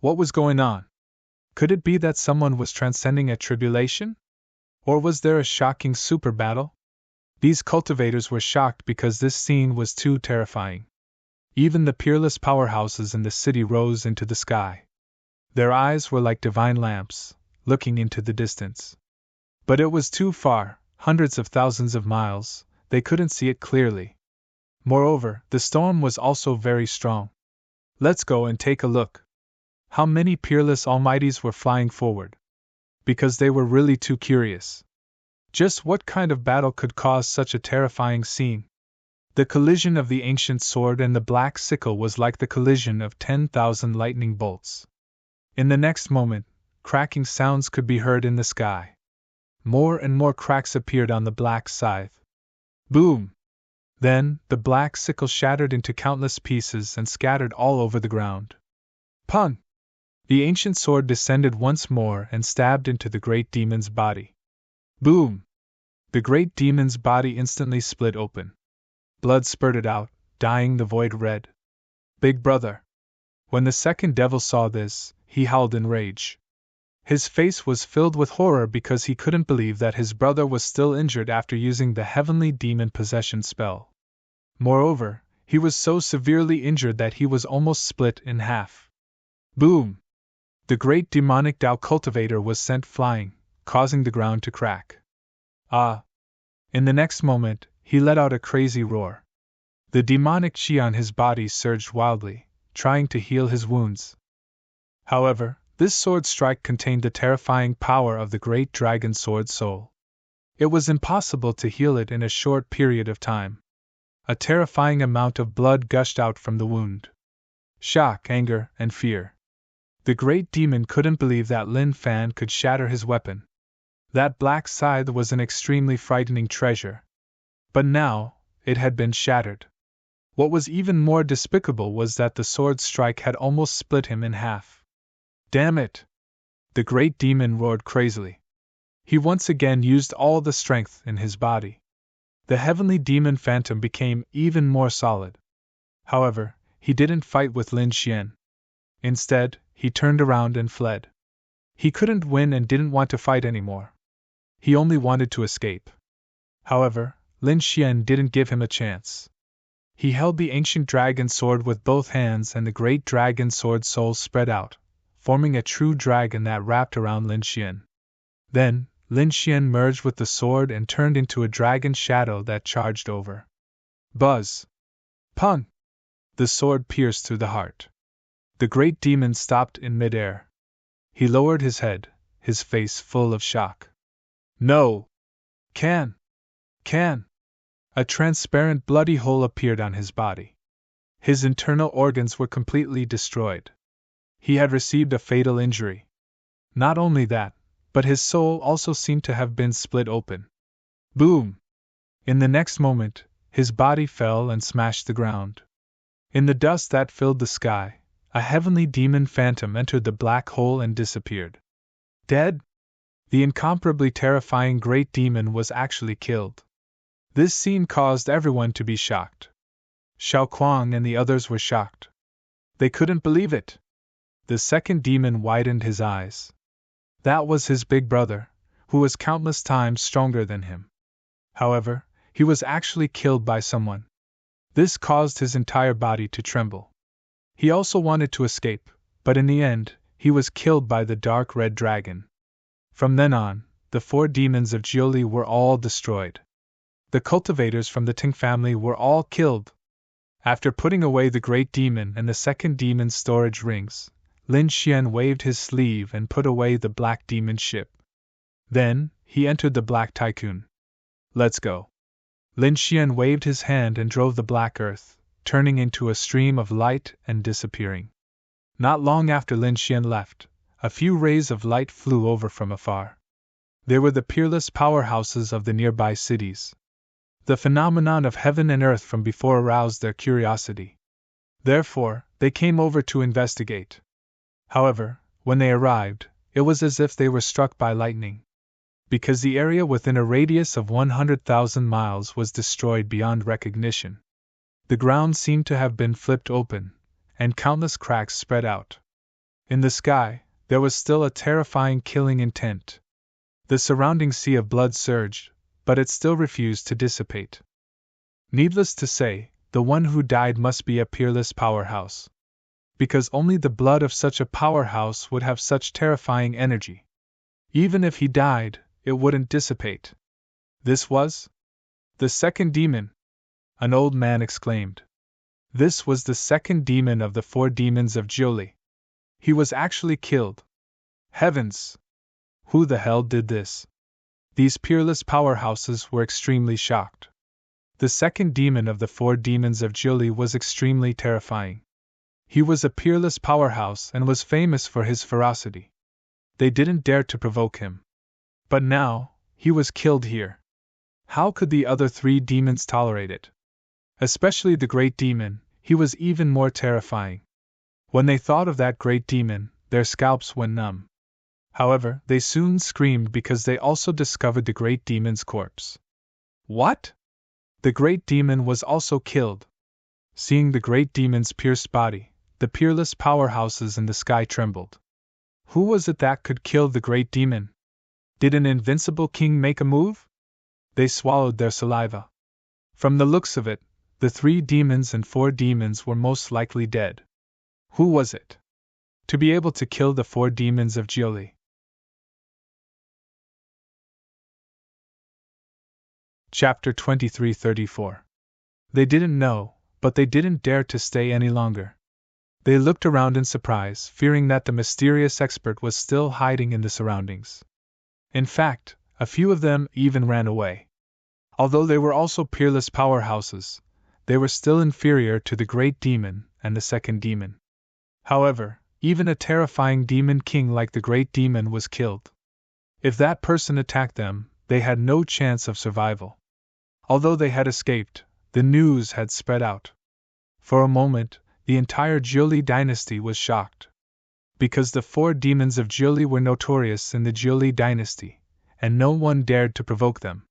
What was going on? Could it be that someone was transcending a tribulation? Or was there a shocking super battle? These cultivators were shocked because this scene was too terrifying. Even the peerless powerhouses in the city rose into the sky. Their eyes were like divine lamps, looking into the distance. But it was too far, hundreds of thousands of miles, they couldn't see it clearly. Moreover, the storm was also very strong. Let's go and take a look. How many peerless almighties were flying forward? Because they were really too curious. Just what kind of battle could cause such a terrifying scene? The collision of the ancient sword and the black sickle was like the collision of 10,000 lightning bolts. In the next moment, cracking sounds could be heard in the sky. More and more cracks appeared on the black scythe. Boom! Then, the black sickle shattered into countless pieces and scattered all over the ground. Pung! The ancient sword descended once more and stabbed into the great demon's body. Boom! The great demon's body instantly split open. Blood spurted out, dyeing the void red. Big brother! When the second devil saw this, he howled in rage. His face was filled with horror because he couldn't believe that his brother was still injured after using the heavenly demon possession spell. Moreover, he was so severely injured that he was almost split in half. Boom! The great demonic Tao cultivator was sent flying, causing the ground to crack. Ah! In the next moment, he let out a crazy roar. The demonic chi on his body surged wildly, trying to heal his wounds. However, this sword strike contained the terrifying power of the great dragon sword soul. It was impossible to heal it in a short period of time. A terrifying amount of blood gushed out from the wound. Shock, anger, and fear. The great demon couldn't believe that Lin Fan could shatter his weapon. That black scythe was an extremely frightening treasure. But now, it had been shattered. What was even more despicable was that the sword strike had almost split him in half. Damn it! The great demon roared crazily. He once again used all the strength in his body. The heavenly demon phantom became even more solid. However, he didn't fight with Lin Xian. Instead, he turned around and fled. He couldn't win and didn't want to fight anymore. He only wanted to escape. However, Lin Xian didn't give him a chance. He held the ancient dragon sword with both hands and the great dragon sword soul spread out, forming a true dragon that wrapped around Lin Xian. Then, Lin Xian merged with the sword and turned into a dragon shadow that charged over. Buzz! Pung! The sword pierced through the heart. The great demon stopped in midair. He lowered his head, his face full of shock. No! Can! A transparent bloody hole appeared on his body. His internal organs were completely destroyed. He had received a fatal injury. Not only that, but his soul also seemed to have been split open. Boom! In the next moment, his body fell and smashed the ground. In the dust that filled the sky, a heavenly demon phantom entered the black hole and disappeared. Dead? The incomparably terrifying great demon was actually killed. This scene caused everyone to be shocked. Xiao Kuang and the others were shocked. They couldn't believe it. The second demon widened his eyes. That was his big brother, who was countless times stronger than him. However, he was actually killed by someone. This caused his entire body to tremble. He also wanted to escape, but in the end, he was killed by the dark red dragon. From then on, the 4 demons of Jiuli were all destroyed. The cultivators from the Ting family were all killed. After putting away the great demon and the second demon's storage rings, Lin Xian waved his sleeve and put away the black demon ship. Then, he entered the Black Tycoon. Let's go. Lin Xian waved his hand and drove the black earth, turning into a stream of light and disappearing. Not long after Lin Xian left, a few rays of light flew over from afar. They were the peerless powerhouses of the nearby cities. The phenomenon of heaven and earth from before aroused their curiosity. Therefore, they came over to investigate. However, when they arrived, it was as if they were struck by lightning. Because the area within a radius of 100,000 miles was destroyed beyond recognition. The ground seemed to have been flipped open, and countless cracks spread out. In the sky, there was still a terrifying killing intent. The surrounding sea of blood surged, but it still refused to dissipate. Needless to say, the one who died must be a peerless powerhouse. Because only the blood of such a powerhouse would have such terrifying energy. Even if he died, it wouldn't dissipate. This was the second demon, an old man exclaimed. This was the second demon of the 4 demons of Jiuli. He was actually killed. Heavens! Who the hell did this? These peerless powerhouses were extremely shocked. The second demon of the 4 demons of Jiuli was extremely terrifying. He was a peerless powerhouse and was famous for his ferocity. They didn't dare to provoke him. But now, he was killed here. How could the other 3 demons tolerate it? Especially the great demon, he was even more terrifying. When they thought of that great demon, their scalps went numb. However, they soon screamed because they also discovered the great demon's corpse. What? The great demon was also killed. Seeing the great demon's pierced body, the peerless powerhouses in the sky trembled. Who was it that could kill the great demon? Did an invincible king make a move? They swallowed their saliva. From the looks of it, the 3 demons and 4 demons were most likely dead. Who was it? To be able to kill the 4 demons of Jiuli. Chapter 2334. They didn't know, but they didn't dare to stay any longer. They looked around in surprise, fearing that the mysterious expert was still hiding in the surroundings. In fact, a few of them even ran away. Although they were also peerless powerhouses, they were still inferior to the great demon and the second demon. However, even a terrifying demon king like the great demon was killed. If that person attacked them, they had no chance of survival. Although they had escaped, the news had spread out. For a moment, the entire Jiuli dynasty was shocked. Because the 4 demons of Jiuli were notorious in the Jiuli dynasty, and no one dared to provoke them.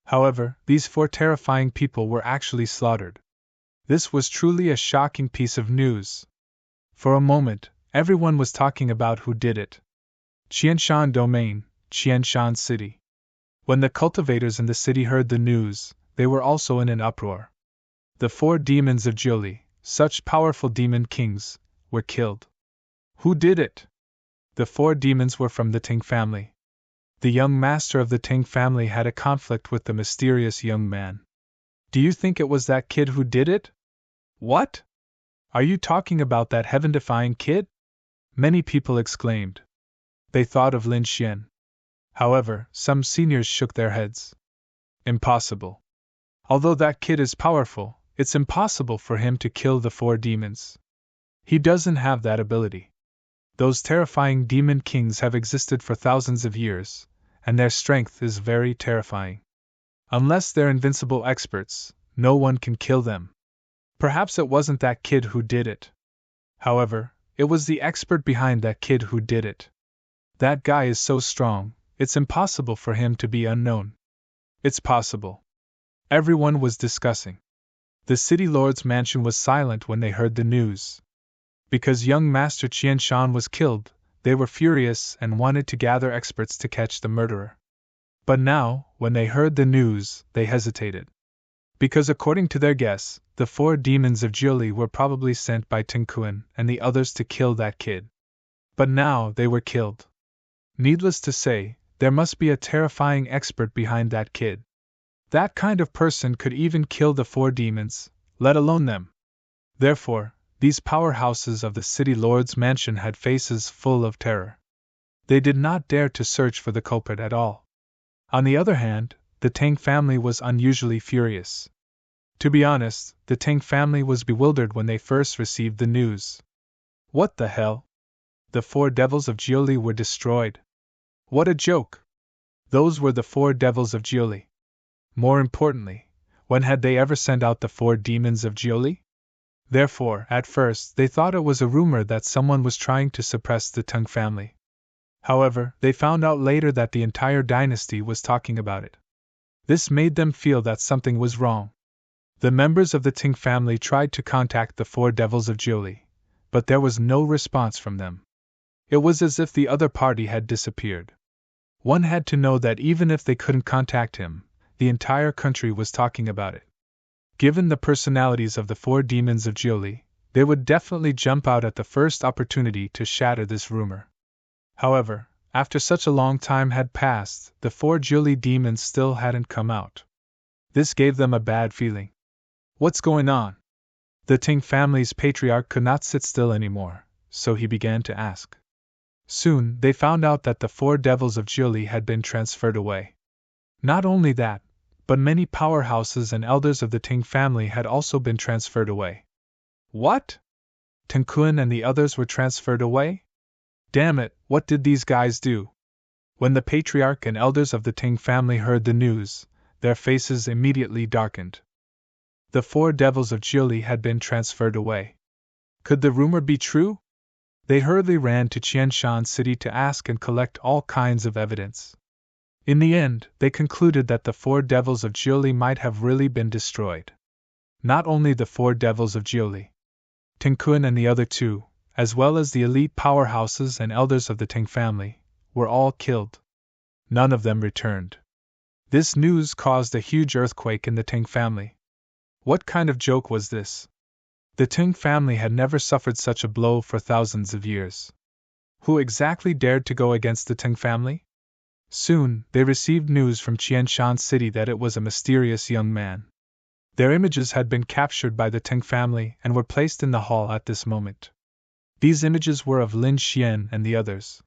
However, these 4 terrifying people were actually slaughtered. This was truly a shocking piece of news. For a moment, everyone was talking about who did it. Qianshan Domain, Qianshan City. When the cultivators in the city heard the news, they were also in an uproar. The 4 demons of Jiuli, such powerful demon kings, were killed. Who did it? The 4 demons were from the Ting family. The young master of the Ting family had a conflict with the mysterious young man. Do you think it was that kid who did it? What? Are you talking about that heaven-defying kid? Many people exclaimed. They thought of Lin Xian. However, some seniors shook their heads. Impossible. Although that kid is powerful, it's impossible for him to kill the 4 demons. He doesn't have that ability. Those terrifying demon kings have existed for thousands of years, and their strength is very terrifying. Unless they're invincible experts, no one can kill them. Perhaps it wasn't that kid who did it. However, it was the expert behind that kid who did it. That guy is so strong, it's impossible for him to be unknown. It's possible. Everyone was discussing. The city lord's mansion was silent when they heard the news. Because young Master Qianshan was killed, they were furious and wanted to gather experts to catch the murderer. But now, when they heard the news, they hesitated. Because according to their guess, the 4 demons of Jiuli were probably sent by Tinkuan and the others to kill that kid. But now they were killed. Needless to say, there must be a terrifying expert behind that kid. That kind of person could even kill the 4 demons, let alone them. Therefore, these powerhouses of the city lord's mansion had faces full of terror. They did not dare to search for the culprit at all. On the other hand, the Tang family was unusually furious. To be honest, the Tang family was bewildered when they first received the news. What the hell? The 4 devils of Jiuli were destroyed. What a joke! Those were the 4 devils of Jiuli. More importantly, when had they ever sent out the 4 demons of Jiuli? Therefore, at first, they thought it was a rumor that someone was trying to suppress the Tang family. However, they found out later that the entire dynasty was talking about it. This made them feel that something was wrong. The members of the Tang family tried to contact the 4 devils of Jiuli, but there was no response from them. It was as if the other party had disappeared. One had to know that even if they couldn't contact him, the entire country was talking about it. Given the personalities of the 4 demons of Jiuli, they would definitely jump out at the first opportunity to shatter this rumor. However, after such a long time had passed, the 4 Jiuli demons still hadn't come out. This gave them a bad feeling. What's going on? The Tang family's patriarch could not sit still anymore, so he began to ask. Soon, they found out that the 4 devils of Jiuli had been transferred away. Not only that, but many powerhouses and elders of the Tang family had also been transferred away. What? Tang Kun and the others were transferred away? Damn it, what did these guys do? When the patriarch and elders of the Tang family heard the news, their faces immediately darkened. The 4 devils of Jiuli had been transferred away. Could the rumor be true? They hurriedly ran to Qianshan City to ask and collect all kinds of evidence. In the end, they concluded that the 4 devils of Jiuli might have really been destroyed. Not only the 4 devils of Jiuli, Tang Kun and the other 2, as well as the elite powerhouses and elders of the Tang family, were all killed. None of them returned. This news caused a huge earthquake in the Tang family. What kind of joke was this? The Tang family had never suffered such a blow for thousands of years. Who exactly dared to go against the Tang family? Soon, they received news from Qianshan City that it was a mysterious young man. Their images had been captured by the Tang family and were placed in the hall at this moment. These images were of Lin Xian and the others.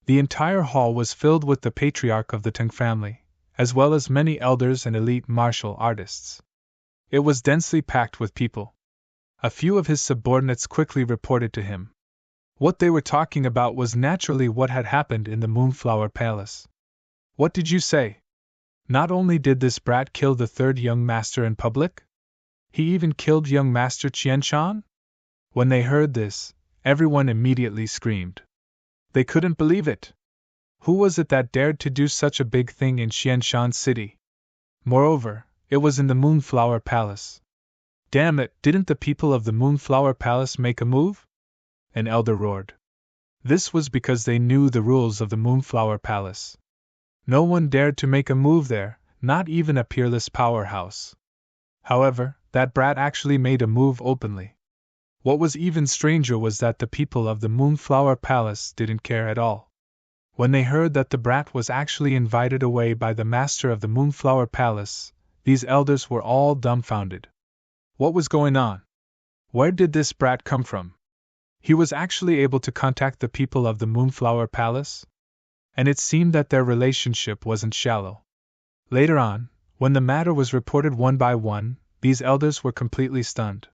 The entire hall was filled with the patriarch of the Tang family, as well as many elders and elite martial artists. It was densely packed with people. A few of his subordinates quickly reported to him. What they were talking about was naturally what had happened in the Moonflower Palace. What did you say? Not only did this brat kill the 3rd young master in public, he even killed young master Qianshan? When they heard this, everyone immediately screamed. They couldn't believe it. Who was it that dared to do such a big thing in Qianshan City? Moreover, it was in the Moonflower Palace. Damn it, didn't the people of the Moonflower Palace make a move? An elder roared. This was because they knew the rules of the Moonflower Palace. No one dared to make a move there, not even a peerless powerhouse. However, that brat actually made a move openly. What was even stranger was that the people of the Moonflower Palace didn't care at all. When they heard that the brat was actually invited away by the master of the Moonflower Palace, these elders were all dumbfounded. What was going on? Where did this brat come from? He was actually able to contact the people of the Moonflower Palace? And it seemed that their relationship wasn't shallow. Later on, when the matter was reported one by one, these elders were completely stunned.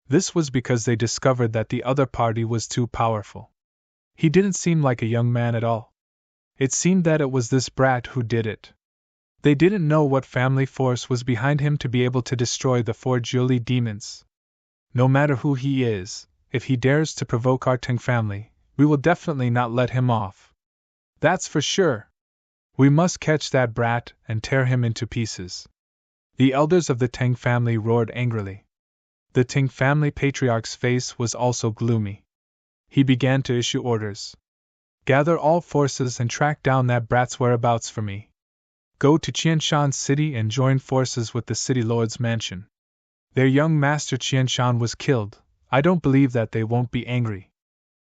This was because they discovered that the other party was too powerful. He didn't seem like a young man at all. It seemed that it was this brat who did it. They didn't know what family force was behind him to be able to destroy the 4 Jiuli demons. No matter who he is, if he dares to provoke our Tang family, we will definitely not let him off. That's for sure. We must catch that brat and tear him into pieces. The elders of the Tang family roared angrily. The Tang family patriarch's face was also gloomy. He began to issue orders. Gather all forces and track down that brat's whereabouts for me. Go to Qianshan City and join forces with the city lord's mansion. Their young master Qianshan was killed. I don't believe that they won't be angry.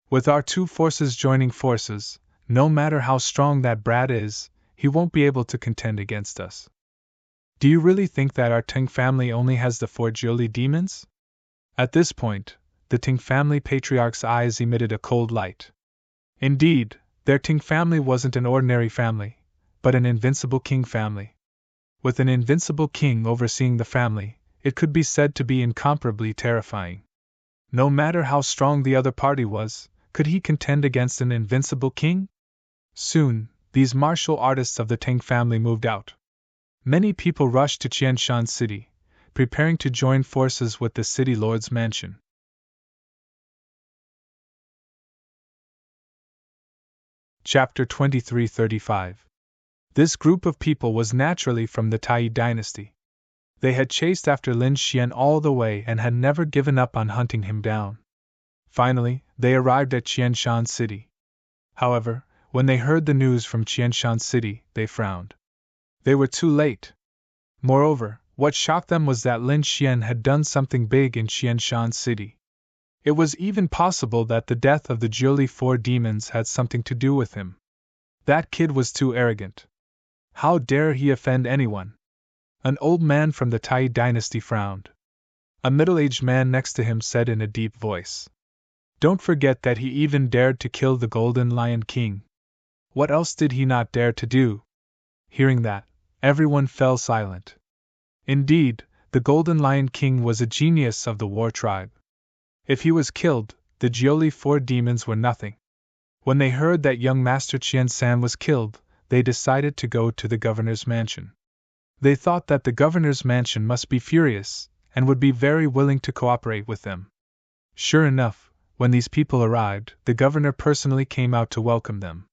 With our 2 forces joining forces, no matter how strong that brat is, he won't be able to contend against us. Do you really think that our Tang family only has the 4 Jiuli demons? At this point, the Ting family patriarch's eyes emitted a cold light. Indeed, their Ting family wasn't an ordinary family, but an invincible king family. With an invincible king overseeing the family, it could be said to be incomparably terrifying. No matter how strong the other party was, could he contend against an invincible king? Soon, these martial artists of the Ting family moved out. Many people rushed to Qianshan City, preparing to join forces with the city lord's mansion. Chapter 2335. This group of people was naturally from the Tai dynasty. They had chased after Lin Xian all the way and had never given up on hunting him down. Finally, they arrived at Qianshan City. However, when they heard the news from Qianshan City, they frowned. They were too late. Moreover, what shocked them was that Lin Xian had done something big in Qianshan City. It was even possible that the death of the Jiuli four demons had something to do with him. That kid was too arrogant. How dare he offend anyone? An old man from the Tai dynasty frowned. A middle-aged man next to him said in a deep voice, "Don't forget that he even dared to kill the Golden Lion King. What else did he not dare to do?" Hearing that, everyone fell silent. Indeed, the Golden Lion King was a genius of the war tribe. If he was killed, the Jiuli four demons were nothing. When they heard that young Master Qian San was killed, they decided to go to the governor's mansion. They thought that the governor's mansion must be furious, and would be very willing to cooperate with them. Sure enough, when these people arrived, the governor personally came out to welcome them.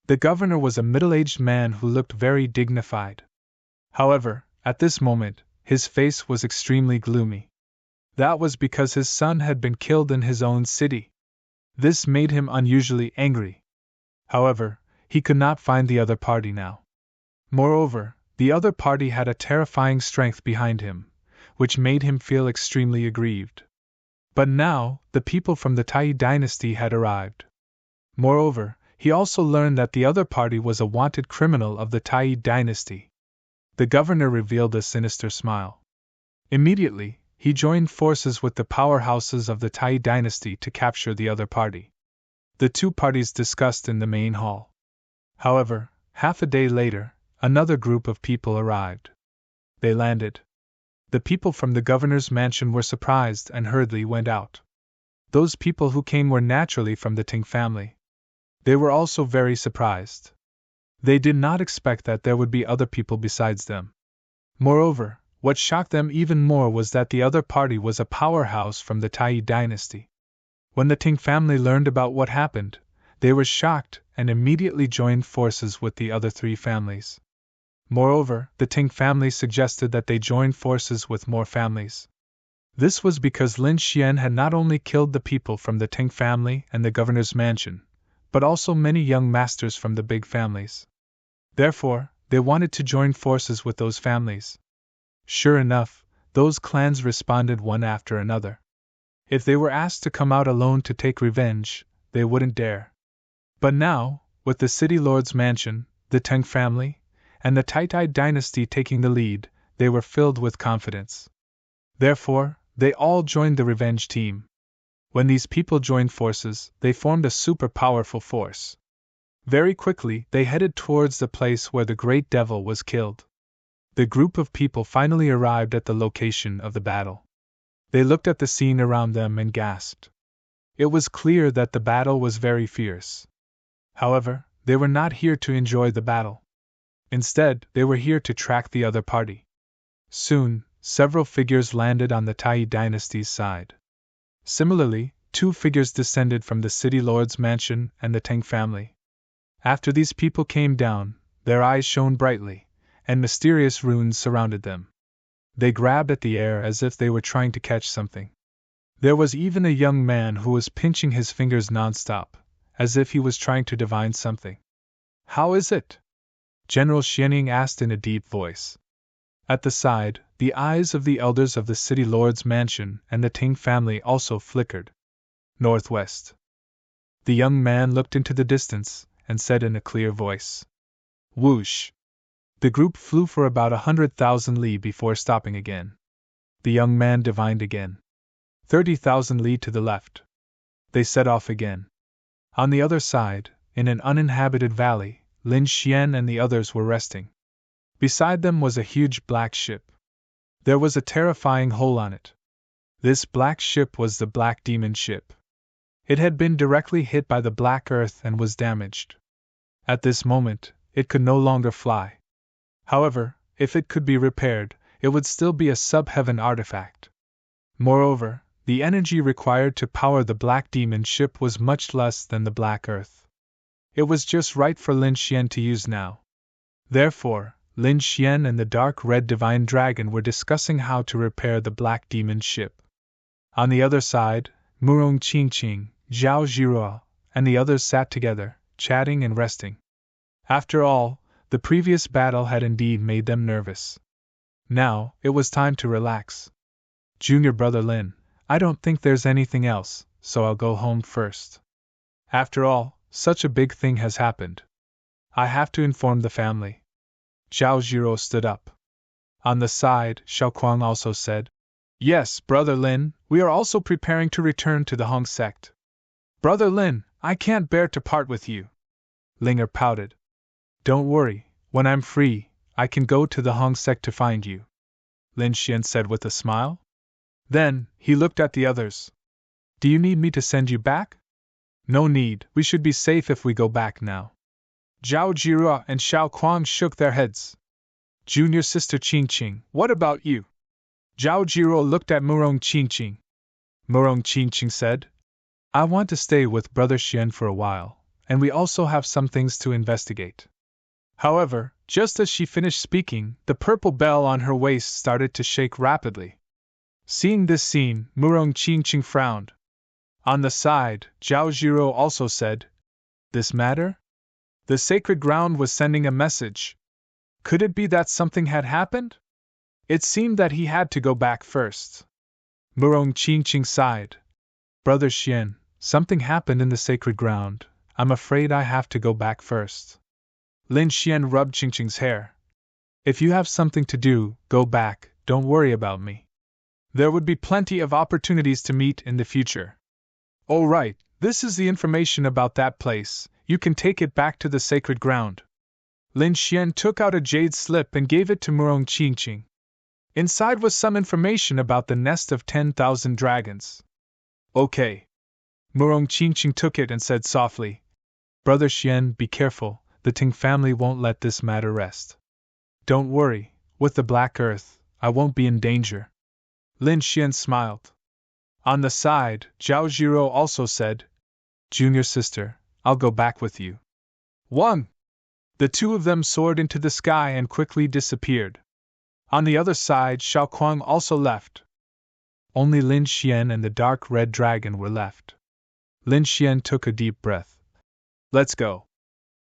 The governor was a middle-aged man who looked very dignified. However, at this moment, his face was extremely gloomy. That was because his son had been killed in his own city. This made him unusually angry. However, he could not find the other party now. Moreover, the other party had a terrifying strength behind him, which made him feel extremely aggrieved. But now, the people from the Tai dynasty had arrived. Moreover, he also learned that the other party was a wanted criminal of the Tai dynasty. The governor revealed a sinister smile. Immediately, he joined forces with the powerhouses of the Tai dynasty to capture the other party. The two parties discussed in the main hall. However, half a day later, another group of people arrived. They landed. The people from the governor's mansion were surprised and hurriedly went out. Those people who came were naturally from the Ting family. They were also very surprised. They did not expect that there would be other people besides them. Moreover, what shocked them even more was that the other party was a powerhouse from the Tai dynasty. When the Ting family learned about what happened, they were shocked and immediately joined forces with the other three families. Moreover, the Ting family suggested that they join forces with more families. This was because Lin Xian had not only killed the people from the Ting family and the governor's mansion, but also many young masters from the big families. Therefore, they wanted to join forces with those families. Sure enough, those clans responded one after another. If they were asked to come out alone to take revenge, they wouldn't dare. But now, with the city lord's mansion, the Teng family, and the Tai dynasty taking the lead, they were filled with confidence. Therefore, they all joined the revenge team. When these people joined forces, they formed a super powerful force. Very quickly, they headed towards the place where the great devil was killed. The group of people finally arrived at the location of the battle. They looked at the scene around them and gasped. It was clear that the battle was very fierce. However, they were not here to enjoy the battle. Instead, they were here to track the other party. Soon, several figures landed on the Tai dynasty's side. Similarly, two figures descended from the city lord's mansion and the Teng family. After these people came down, their eyes shone brightly, and mysterious runes surrounded them. They grabbed at the air as if they were trying to catch something. There was even a young man who was pinching his fingers non-stop, as if he was trying to divine something. "How is it?" General Xianying asked in a deep voice. At the side, the eyes of the elders of the city lord's mansion and the Ting family also flickered. "Northwest." The young man looked into the distance and said in a clear voice. Whoosh! The group flew for about 100,000 li before stopping again. The young man divined again. 30,000 li to the left. They set off again. On the other side, in an uninhabited valley, Lin Xian and the others were resting. Beside them was a huge black ship. There was a terrifying hole on it. This black ship was the Black Demon ship. It had been directly hit by the black earth and was damaged. At this moment, it could no longer fly. However, if it could be repaired, it would still be a sub-heaven artifact. Moreover, the energy required to power the Black Demon ship was much less than the black earth. It was just right for Lin Xian to use now. Therefore, Lin Xian and the dark red divine dragon were discussing how to repair the Black Demon ship. On the other side, Murong Qingqing, Zhao Zhiruo, and the others sat together, chatting and resting. After all, the previous battle had indeed made them nervous. Now, it was time to relax. Junior brother Lin, I don't think there's anything else, so I'll go home first. After all, such a big thing has happened. I have to inform the family. Zhao Zhiruo stood up. On the side, Xiaoquang also said, Yes, Brother Lin, we are also preparing to return to the Hong sect. Brother Lin, I can't bear to part with you. Linger pouted. Don't worry, when I'm free, I can go to the Hong sect to find you, Lin Xian said with a smile. Then, he looked at the others. Do you need me to send you back? No need, we should be safe if we go back now. Zhao Zhiruo and Xiaoquang shook their heads. Junior sister Qingqing, what about you? Zhao Zhiruo looked at Murong Qingqing. Murong Qingqing said, I want to stay with Brother Xian for a while, and we also have some things to investigate. However, just as she finished speaking, the purple bell on her waist started to shake rapidly. Seeing this scene, Murong Qingqing frowned. On the side, Zhao Zhiruo also said, This matter? The sacred ground was sending a message. Could it be that something had happened? It seemed that he had to go back first. Murong Qingqing sighed. Brother Xian, something happened in the sacred ground. I'm afraid I have to go back first. Lin Xian rubbed Qingqing's hair. If you have something to do, go back, don't worry about me. There would be plenty of opportunities to meet in the future. Oh right, this is the information about that place, you can take it back to the sacred ground. Lin Xian took out a jade slip and gave it to Murong Qingqing. Inside was some information about the nest of 10,000 dragons. Okay. Murong Qingqing took it and said softly, Brother Xian, be careful, the Ting family won't let this matter rest. Don't worry, with the Black Earth, I won't be in danger. Lin Xian smiled. On the side, Zhao Zhiruo also said, Junior sister, I'll go back with you. 1. The two of them soared into the sky and quickly disappeared. On the other side, Xiaoquang also left. Only Lin Xian and the dark red dragon were left. Lin Xian took a deep breath. Let's go.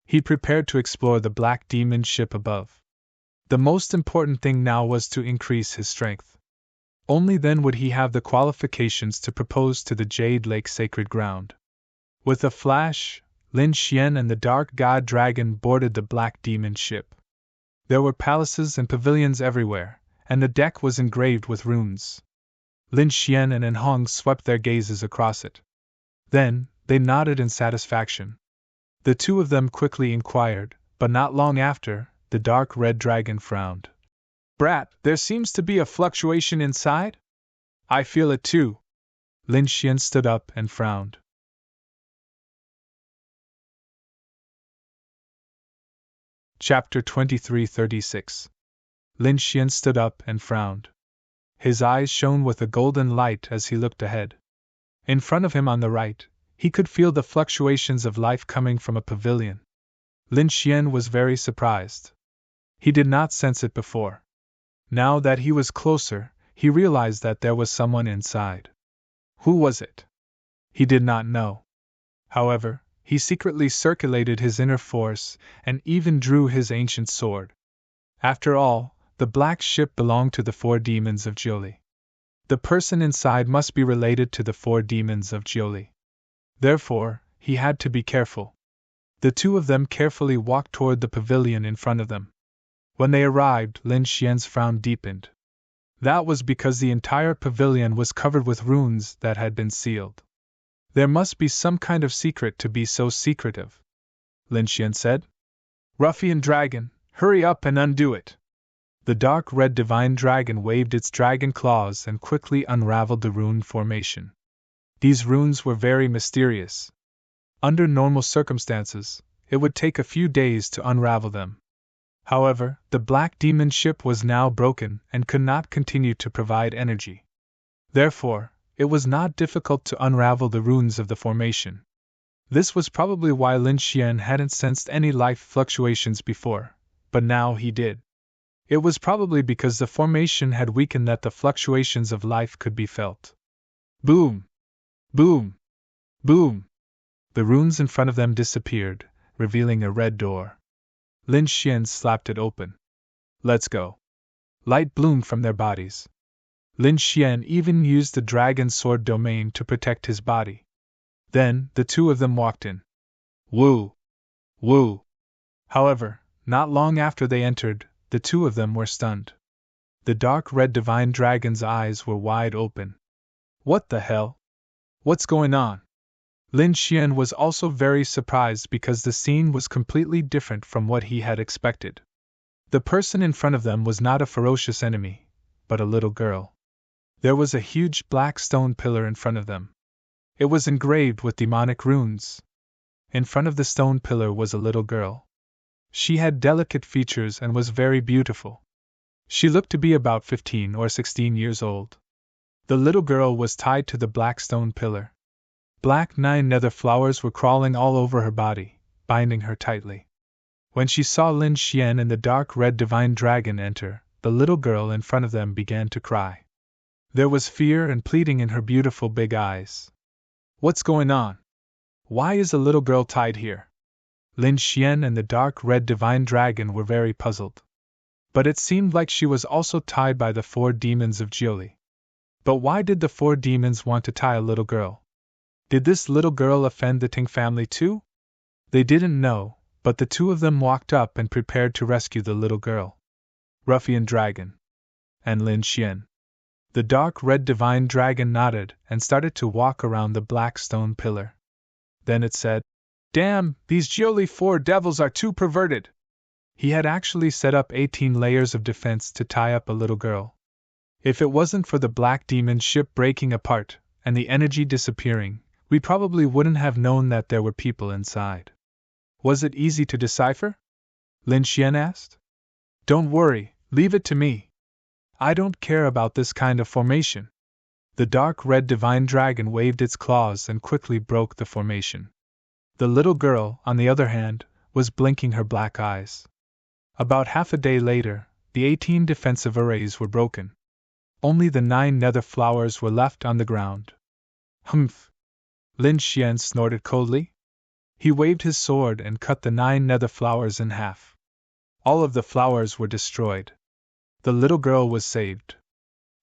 He prepared to explore the Black Demon ship above. The most important thing now was to increase his strength. Only then would he have the qualifications to propose to the Jade Lake sacred ground. With a flash, Lin Xian and the dark god dragon boarded the Black Demon ship. There were palaces and pavilions everywhere, and the deck was engraved with runes. Lin Xian and Hong swept their gazes across it. Then, they nodded in satisfaction. The two of them quickly inquired, but not long after, the dark red dragon frowned. Brat, there seems to be a fluctuation inside? I feel it too. Lin Xian stood up and frowned. Chapter 2336. Lin Xian stood up and frowned. His eyes shone with a golden light as he looked ahead. In front of him on the right, he could feel the fluctuations of life coming from a pavilion. Lin Xian was very surprised. He did not sense it before. Now that he was closer, he realized that there was someone inside. Who was it? He did not know. However, he secretly circulated his inner force and even drew his ancient sword. After all, the black ship belonged to the 4 demons of Jiuli. The person inside must be related to the 4 demons of Jiuli. Therefore, he had to be careful. The two of them carefully walked toward the pavilion in front of them. When they arrived, Lin Xian's frown deepened. That was because the entire pavilion was covered with runes that had been sealed. There must be some kind of secret to be so secretive, Lin Xian said. Ruffian dragon, hurry up and undo it. The dark red divine dragon waved its dragon claws and quickly unraveled the rune formation. These runes were very mysterious. Under normal circumstances, it would take a few days to unravel them. However, the black demon ship was now broken and could not continue to provide energy. Therefore, it was not difficult to unravel the runes of the formation. This was probably why Lin Xian hadn't sensed any life fluctuations before, but now he did. It was probably because the formation had weakened that the fluctuations of life could be felt. Boom! Boom! Boom! The runes in front of them disappeared, revealing a red door. Lin Xian slapped it open. Let's go. Light bloomed from their bodies. Lin Xian even used the dragon sword domain to protect his body. Then, the two of them walked in. Woo! Woo! However, not long after they entered, the two of them were stunned. The dark red divine dragon's eyes were wide open. What the hell? What's going on? Lin Xian was also very surprised because the scene was completely different from what he had expected. The person in front of them was not a ferocious enemy, but a little girl. There was a huge black stone pillar in front of them. It was engraved with demonic runes. In front of the stone pillar was a little girl. She had delicate features and was very beautiful. She looked to be about 15 or 16 years old. The little girl was tied to the black stone pillar. Black 9 nether flowers were crawling all over her body, binding her tightly. When she saw Lin Xian and the dark red divine dragon enter, the little girl in front of them began to cry. There was fear and pleading in her beautiful big eyes. What's going on? Why is a little girl tied here? Lin Xian and the dark red divine dragon were very puzzled. But it seemed like she was also tied by the 4 demons of Jiuli. But why did the 4 demons want to tie a little girl? Did this little girl offend the Ting family too? They didn't know, but the two of them walked up and prepared to rescue the little girl. Ruffian dragon. And Lin Xian. The dark red divine dragon nodded and started to walk around the black stone pillar. Then it said, Damn, these Jiuli 4 devils are too perverted! He had actually set up 18 layers of defense to tie up a little girl. If it wasn't for the black demon ship breaking apart and the energy disappearing, we probably wouldn't have known that there were people inside. Was it easy to decipher? Lin Xian asked. Don't worry, leave it to me. I don't care about this kind of formation. The dark red divine dragon waved its claws and quickly broke the formation. The little girl, on the other hand, was blinking her black eyes. About half a day later, the 18 defensive arrays were broken. Only the 9 nether flowers were left on the ground. Humph! Lin Xian snorted coldly. He waved his sword and cut the 9 nether flowers in half. All of the flowers were destroyed. The little girl was saved.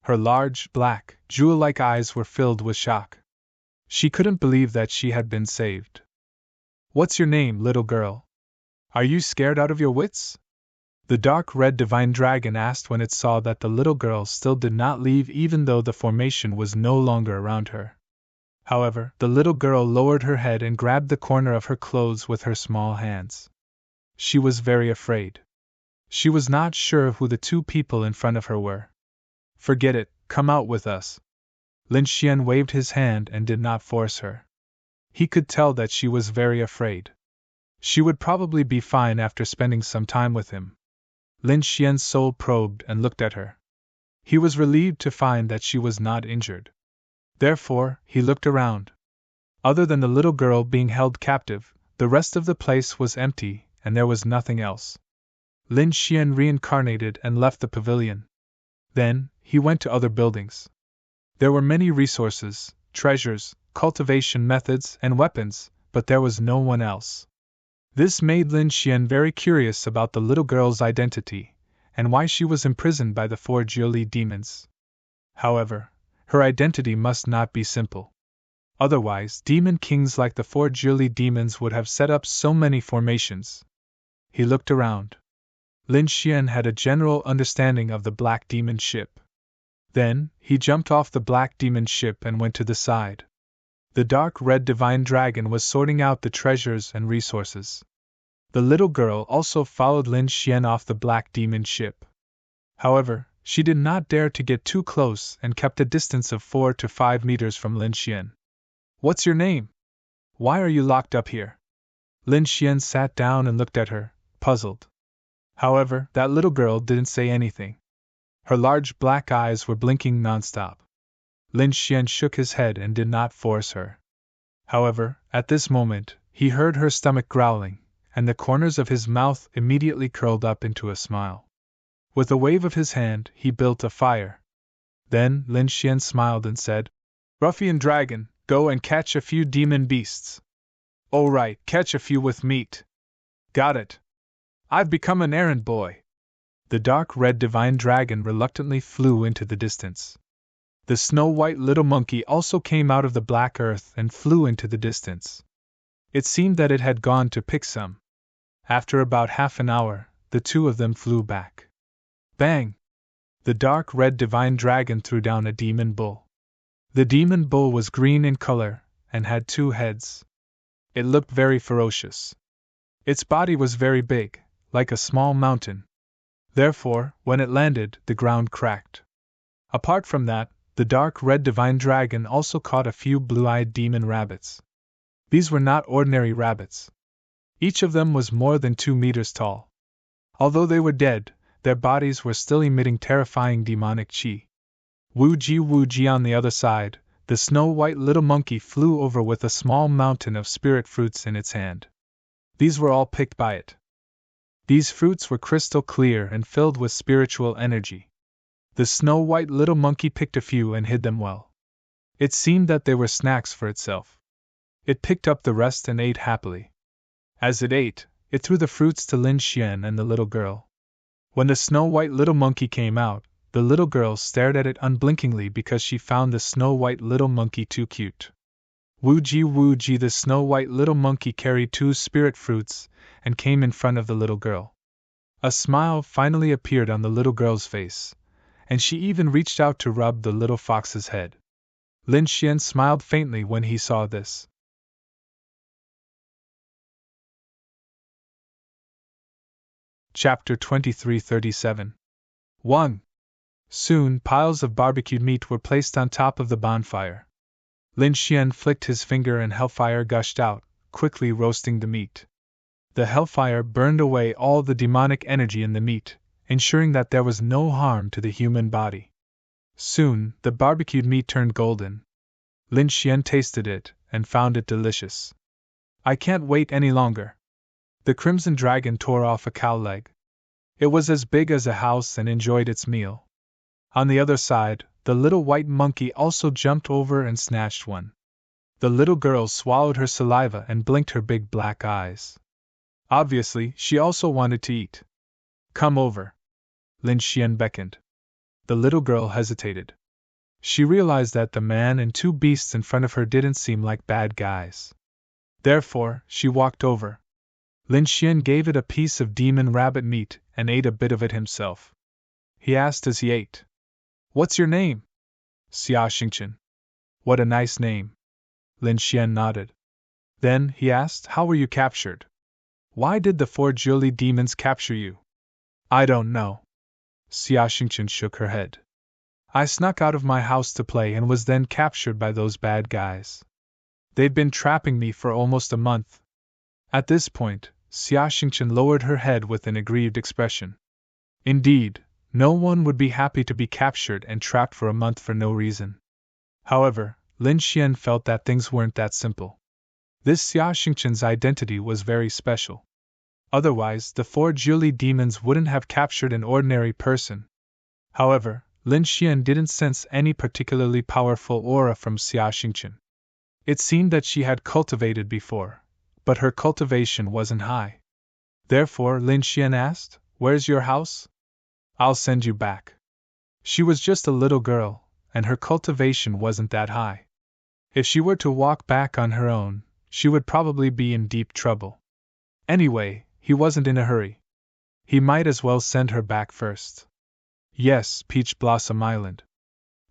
Her large, black, jewel-like eyes were filled with shock. She couldn't believe that she had been saved. What's your name, little girl? Are you scared out of your wits? The dark red divine dragon asked when it saw that the little girl still did not leave even though the formation was no longer around her. However, the little girl lowered her head and grabbed the corner of her clothes with her small hands. She was very afraid. She was not sure who the 2 people in front of her were. Forget it, come out with us. Lin Xian waved his hand and did not force her. He could tell that she was very afraid. She would probably be fine after spending some time with him. Lin Xian's soul probed and looked at her. He was relieved to find that she was not injured. Therefore, he looked around. Other than the little girl being held captive, the rest of the place was empty, and there was nothing else. Lin Xian reincarnated and left the pavilion. Then, he went to other buildings. There were many resources, treasures, cultivation methods, and weapons, but there was no one else. This made Lin Xian very curious about the little girl's identity, and why she was imprisoned by the 4 Jiuli demons. However, her identity must not be simple. Otherwise, demon kings like the 4 Jiuli demons would have set up so many formations. He looked around. Lin Xian had a general understanding of the black demon ship. Then, he jumped off the black demon ship and went to the side. The dark red divine dragon was sorting out the treasures and resources. The little girl also followed Lin Xian off the black demon ship. However, she did not dare to get too close and kept a distance of 4 to 5 meters from Lin Xian. What's your name? Why are you locked up here? Lin Xian sat down and looked at her, puzzled. However, that little girl didn't say anything. Her large black eyes were blinking nonstop. Lin Xian shook his head and did not force her. However, at this moment, he heard her stomach growling, and the corners of his mouth immediately curled up into a smile. With a wave of his hand, he built a fire. Then Lin Xian smiled and said, "Ruffian dragon, go and catch a few demon beasts. Oh right, catch a few with meat. Got it. I've become an errand boy." The dark red divine dragon reluctantly flew into the distance. The snow-white little monkey also came out of the black earth and flew into the distance. It seemed that it had gone to pick some. After about half an hour, the two of them flew back. Bang! The dark red divine dragon threw down a demon bull. The demon bull was green in color and had 2 heads. It looked very ferocious. Its body was very big, like a small mountain. Therefore, when it landed, the ground cracked. Apart from that, the dark red divine dragon also caught a few blue-eyed demon rabbits. These were not ordinary rabbits. Each of them was more than 2 meters tall. Although they were dead, their bodies were still emitting terrifying demonic chi. Wu-ji on the other side, the snow-white little monkey flew over with a small mountain of spirit fruits in its hand. These were all picked by it. These fruits were crystal clear and filled with spiritual energy. The snow-white little monkey picked a few and hid them well. It seemed that they were snacks for itself. It picked up the rest and ate happily. As it ate, it threw the fruits to Lin Xian and the little girl. When the snow-white little monkey came out, the little girl stared at it unblinkingly because she found the snow-white little monkey too cute. Wu-ji, the snow-white little monkey carried 2 spirit fruits and came in front of the little girl. A smile finally appeared on the little girl's face, and she even reached out to rub the little fox's head. Lin Xian smiled faintly when he saw this. Chapter 2337. 1. Soon, piles of barbecued meat were placed on top of the bonfire. Lin Xian flicked his finger and hellfire gushed out, quickly roasting the meat. The hellfire burned away all the demonic energy in the meat, ensuring that there was no harm to the human body. Soon, the barbecued meat turned golden. Lin Xian tasted it and found it delicious. "I can't wait any longer." The crimson dragon tore off a cow leg. It was as big as a house and enjoyed its meal. On the other side, the little white monkey also jumped over and snatched one. The little girl swallowed her saliva and blinked her big black eyes. Obviously, she also wanted to eat. "Come over." Lin Xian beckoned. The little girl hesitated. She realized that the man and 2 beasts in front of her didn't seem like bad guys. Therefore, she walked over. Lin Xian gave it a piece of demon rabbit meat and ate a bit of it himself. He asked as he ate, "What's your name?" "Xia Xingchen." "What a nice name." Lin Xian nodded. Then, he asked, "How were you captured? Why did the 4 Jiuli demons capture you?" "I don't know." Xia Xingchen shook her head. "I snuck out of my house to play and was then captured by those bad guys. They'd been trapping me for almost a month." At this point, Xia Xingchen lowered her head with an aggrieved expression. Indeed, no one would be happy to be captured and trapped for a month for no reason. However, Lin Xian felt that things weren't that simple. This Xia Xingchen's identity was very special. Otherwise, the 4 Jiuli demons wouldn't have captured an ordinary person. However, Lin Xian didn't sense any particularly powerful aura from Xia Xingchen. It seemed that she had cultivated before, but her cultivation wasn't high. Therefore, Lin Xian asked, "Where's your house? I'll send you back." She was just a little girl, and her cultivation wasn't that high. If she were to walk back on her own, she would probably be in deep trouble. Anyway, he wasn't in a hurry. He might as well send her back first. Yes, Peach Blossom Island.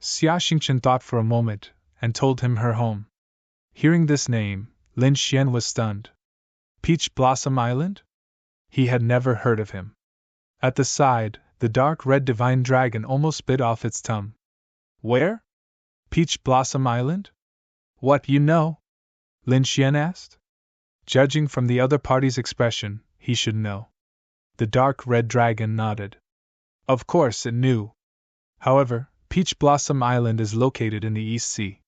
Xia Xingchen thought for a moment, and told him her home. Hearing this name, Lin Xian was stunned. Peach Blossom Island? He had never heard of him. At the side, the dark red divine dragon almost bit off its tongue. Where? Peach Blossom Island? What, you know? Lin Xian asked. Judging from the other party's expression, he should know. The dark red dragon nodded. Of course it knew. However, Peach Blossom Island is located in the East Sea.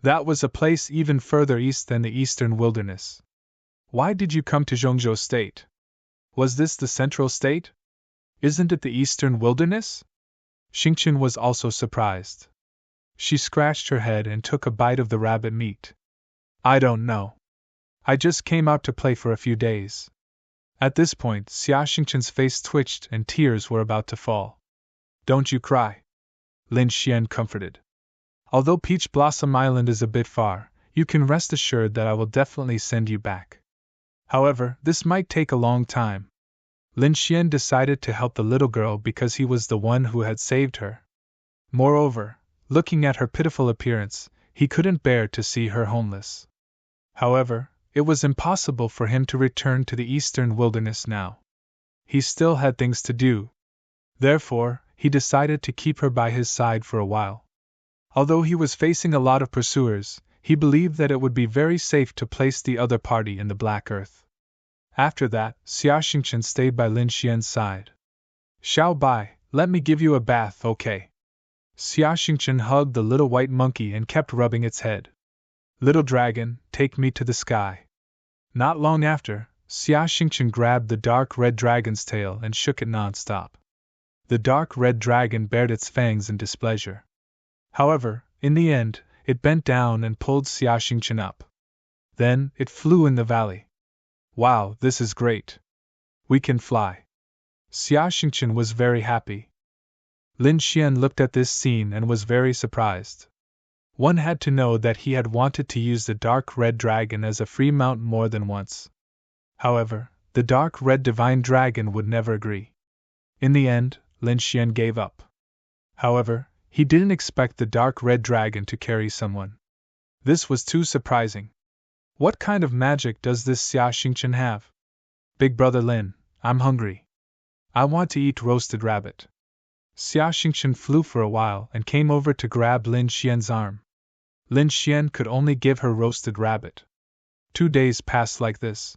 That was a place even further east than the Eastern Wilderness. Why did you come to Zhongzhou State? Was this the Central State? Isn't it the Eastern Wilderness? Xingchen was also surprised. She scratched her head and took a bite of the rabbit meat. I don't know. I just came out to play for a few days. At this point, Xia Xingchen's face twitched and tears were about to fall. Don't you cry. Lin Xian comforted. Although Peach Blossom Island is a bit far, you can rest assured that I will definitely send you back. However, this might take a long time. Lin Xian decided to help the little girl because he was the one who had saved her. Moreover, looking at her pitiful appearance, he couldn't bear to see her homeless. However, it was impossible for him to return to the Eastern Wilderness now. He still had things to do. Therefore, he decided to keep her by his side for a while. Although he was facing a lot of pursuers, he believed that it would be very safe to place the other party in the Black Earth. After that, Xia Xingchen stayed by Lin Xian's side. Xiao Bai, let me give you a bath, okay? Xia Xingchen hugged the little white monkey and kept rubbing its head. Little dragon, take me to the sky. Not long after, Xia Xingchen grabbed the dark red dragon's tail and shook it non-stop. The dark red dragon bared its fangs in displeasure. However, in the end, it bent down and pulled Xia Xingchen up. Then, it flew in the valley. Wow, this is great. We can fly. Xia Xingchen was very happy. Lin Xian looked at this scene and was very surprised. One had to know that he had wanted to use the dark red dragon as a free mount more than once. However, the dark red divine dragon would never agree. In the end, Lin Xian gave up. However, he didn't expect the dark red dragon to carry someone. This was too surprising. What kind of magic does this Xia Xingchen have? Big brother Lin, I'm hungry. I want to eat roasted rabbit. Xia Xingchen flew for a while and came over to grab Lin Xian's arm. Lin Xian could only give her roasted rabbit. 2 days passed like this.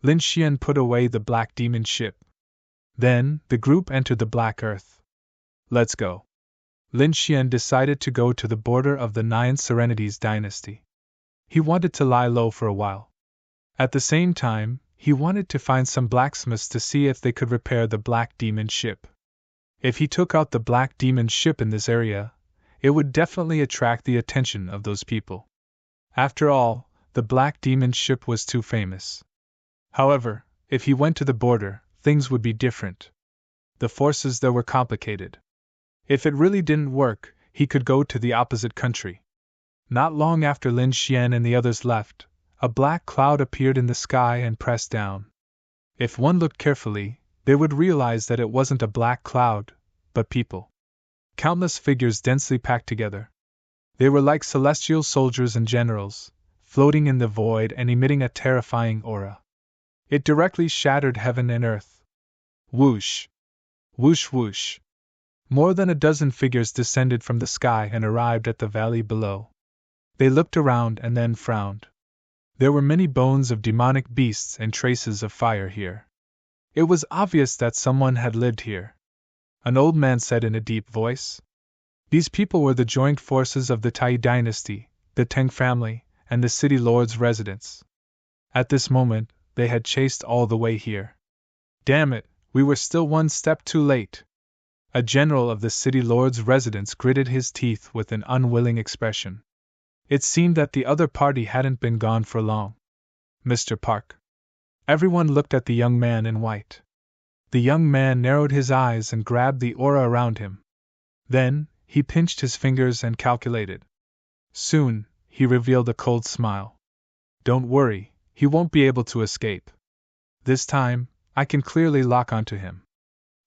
Lin Xian put away the black demon ship. Then, the group entered the Black Earth. Let's go. Lin Xian decided to go to the border of the Nine Serenities dynasty. He wanted to lie low for a while. At the same time, he wanted to find some blacksmiths to see if they could repair the black demon ship. If he took out the black demon ship in this area, it would definitely attract the attention of those people. After all, the black demon ship was too famous. However, if he went to the border, things would be different. The forces there were complicated. If it really didn't work, he could go to the opposite country. Not long after Lin Xian and the others left, a black cloud appeared in the sky and pressed down. If one looked carefully, they would realize that it wasn't a black cloud, but people. Countless figures densely packed together. They were like celestial soldiers and generals, floating in the void and emitting a terrifying aura. It directly shattered heaven and earth. Whoosh! Whoosh whoosh! More than a dozen figures descended from the sky and arrived at the valley below. They looked around and then frowned. There were many bones of demonic beasts and traces of fire here. It was obvious that someone had lived here. An old man said in a deep voice. These people were the joint forces of the Tai dynasty, the Teng family, and the city lord's residence. At this moment, they had chased all the way here. Damn it, we were still one step too late. A general of the city lord's residence gritted his teeth with an unwilling expression. It seemed that the other party hadn't been gone for long. Mr. Park. Everyone looked at the young man in white. The young man narrowed his eyes and grabbed the aura around him. Then, he pinched his fingers and calculated. Soon, he revealed a cold smile. Don't worry, he won't be able to escape. This time, I can clearly lock onto him.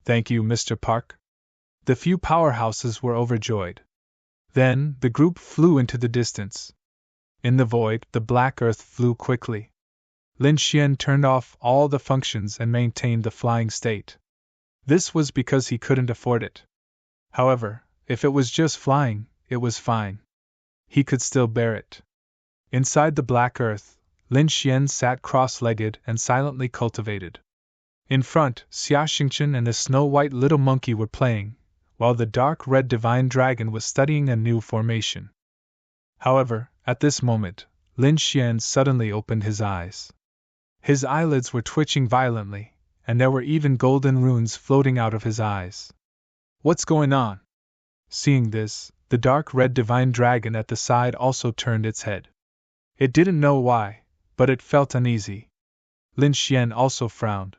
Thank you, Mr. Park. The few powerhouses were overjoyed. Then, the group flew into the distance. In the void, the black earth flew quickly. Lin Xian turned off all the functions and maintained the flying state. This was because he couldn't afford it. However, if it was just flying, it was fine. He could still bear it. Inside the black earth, Lin Xian sat cross-legged and silently cultivated. In front, Xia Xingchen and the snow-white little monkey were playing, while the dark red divine dragon was studying a new formation. However, at this moment, Lin Xian suddenly opened his eyes. His eyelids were twitching violently, and there were even golden runes floating out of his eyes. What's going on? Seeing this, the dark red divine dragon at the side also turned its head. It didn't know why, but it felt uneasy. Lin Xian also frowned.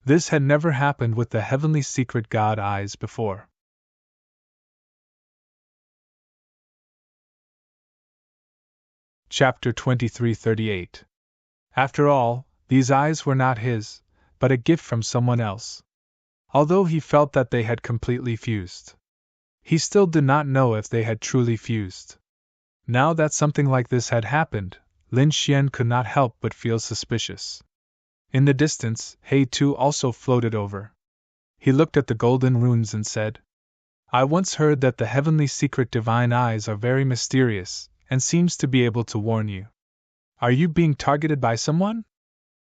This had never happened with the heavenly secret god eyes before. Chapter 2338. After all, these eyes were not his, but a gift from someone else. Although he felt that they had completely fused, he still did not know if they had truly fused. Now that something like this had happened, Lin Xian could not help but feel suspicious. In the distance, He Tu also floated over. He looked at the golden runes and said, I once heard that the heavenly secret divine eyes are very mysterious, and seems to be able to warn you. Are you being targeted by someone?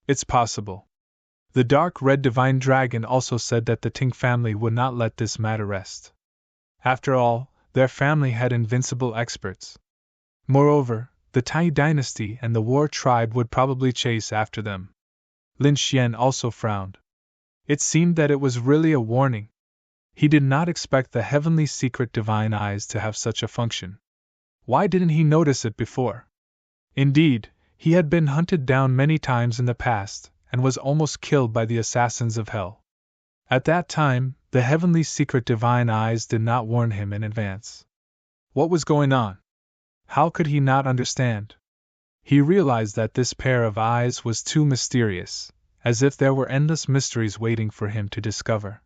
It's possible. The dark red divine dragon also said that the Ting family would not let this matter rest. After all, their family had invincible experts. Moreover, the Tai dynasty and the war tribe would probably chase after them. Lin Xian also frowned. It seemed that it was really a warning. He did not expect the heavenly secret divine eyes to have such a function. Why didn't he notice it before? Indeed, he had been hunted down many times in the past, and was almost killed by the assassins of hell. At that time, the heavenly secret divine eyes did not warn him in advance. What was going on? How could he not understand? He realized that this pair of eyes was too mysterious, as if there were endless mysteries waiting for him to discover.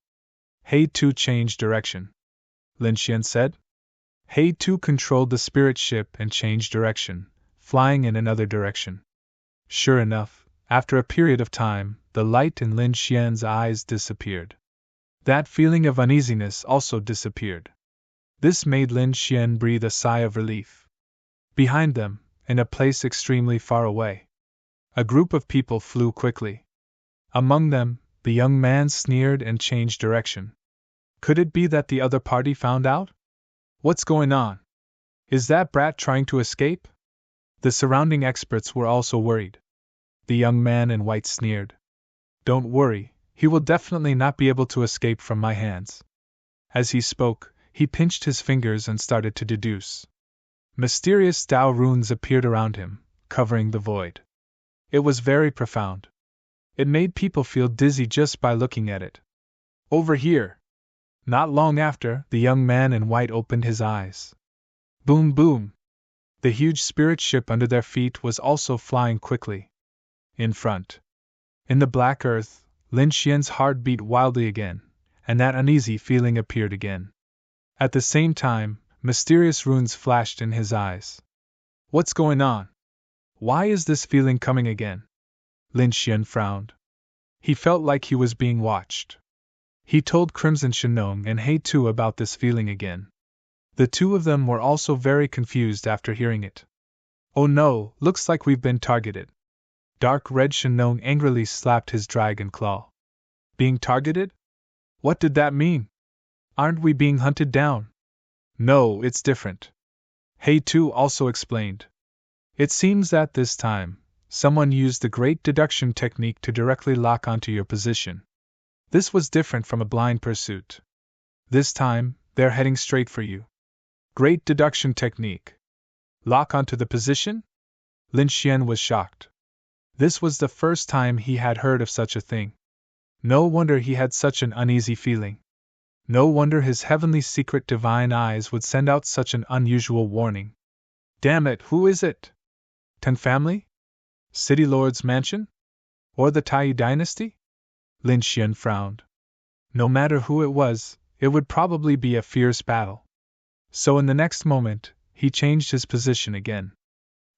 He Tu changed direction, Lin Xian said. He Tu controlled the spirit ship and changed direction, flying in another direction. Sure enough, after a period of time, the light in Lin Xian's eyes disappeared. That feeling of uneasiness also disappeared. This made Lin Xian breathe a sigh of relief. Behind them, in a place extremely far away, a group of people flew quickly. Among them, the young man sneered and changed direction. Could it be that the other party found out? What's going on? Is that brat trying to escape? The surrounding experts were also worried. The young man in white sneered. Don't worry, he will definitely not be able to escape from my hands. As he spoke, he pinched his fingers and started to deduce. Mysterious Tao runes appeared around him, covering the void. It was very profound. It made people feel dizzy just by looking at it. Over here! Not long after, the young man in white opened his eyes. Boom boom! The huge spirit ship under their feet was also flying quickly. In front, in the black earth, Lin Xian's heart beat wildly again, and that uneasy feeling appeared again. At the same time, mysterious runes flashed in his eyes. What's going on? Why is this feeling coming again? Lin Xian frowned. He felt like he was being watched. He told Crimson Shenong and He Tu about this feeling again. The two of them were also very confused after hearing it. Oh no, looks like we've been targeted. Dark Red Shenong angrily slapped his dragon claw. Being targeted? What did that mean? Aren't we being hunted down? No, it's different. He Tu also explained. It seems that this time, someone used the great deduction technique to directly lock onto your position. This was different from a blind pursuit. This time, they're heading straight for you. Great deduction technique. Lock onto the position? Lin Xian was shocked. This was the first time he had heard of such a thing. No wonder he had such an uneasy feeling. No wonder his heavenly secret divine eyes would send out such an unusual warning. Damn it, who is it? Tang family? City Lord's mansion? Or the Tai dynasty? Lin Xian frowned. No matter who it was, it would probably be a fierce battle. So in the next moment, he changed his position again.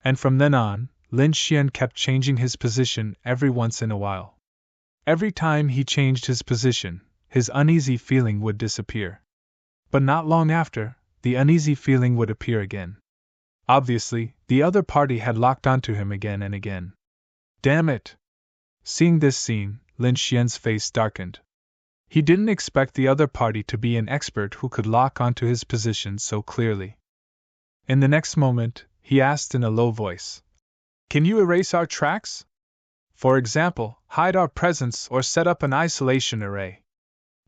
And from then on, Lin Xian kept changing his position every once in a while. Every time he changed his position, his uneasy feeling would disappear. But not long after, the uneasy feeling would appear again. Obviously, the other party had locked onto him again and again. Damn it! Seeing this scene, Lin Xian's face darkened. He didn't expect the other party to be an expert who could lock onto his position so clearly. In the next moment, he asked in a low voice, "Can you erase our tracks? For example, hide our presence or set up an isolation array?"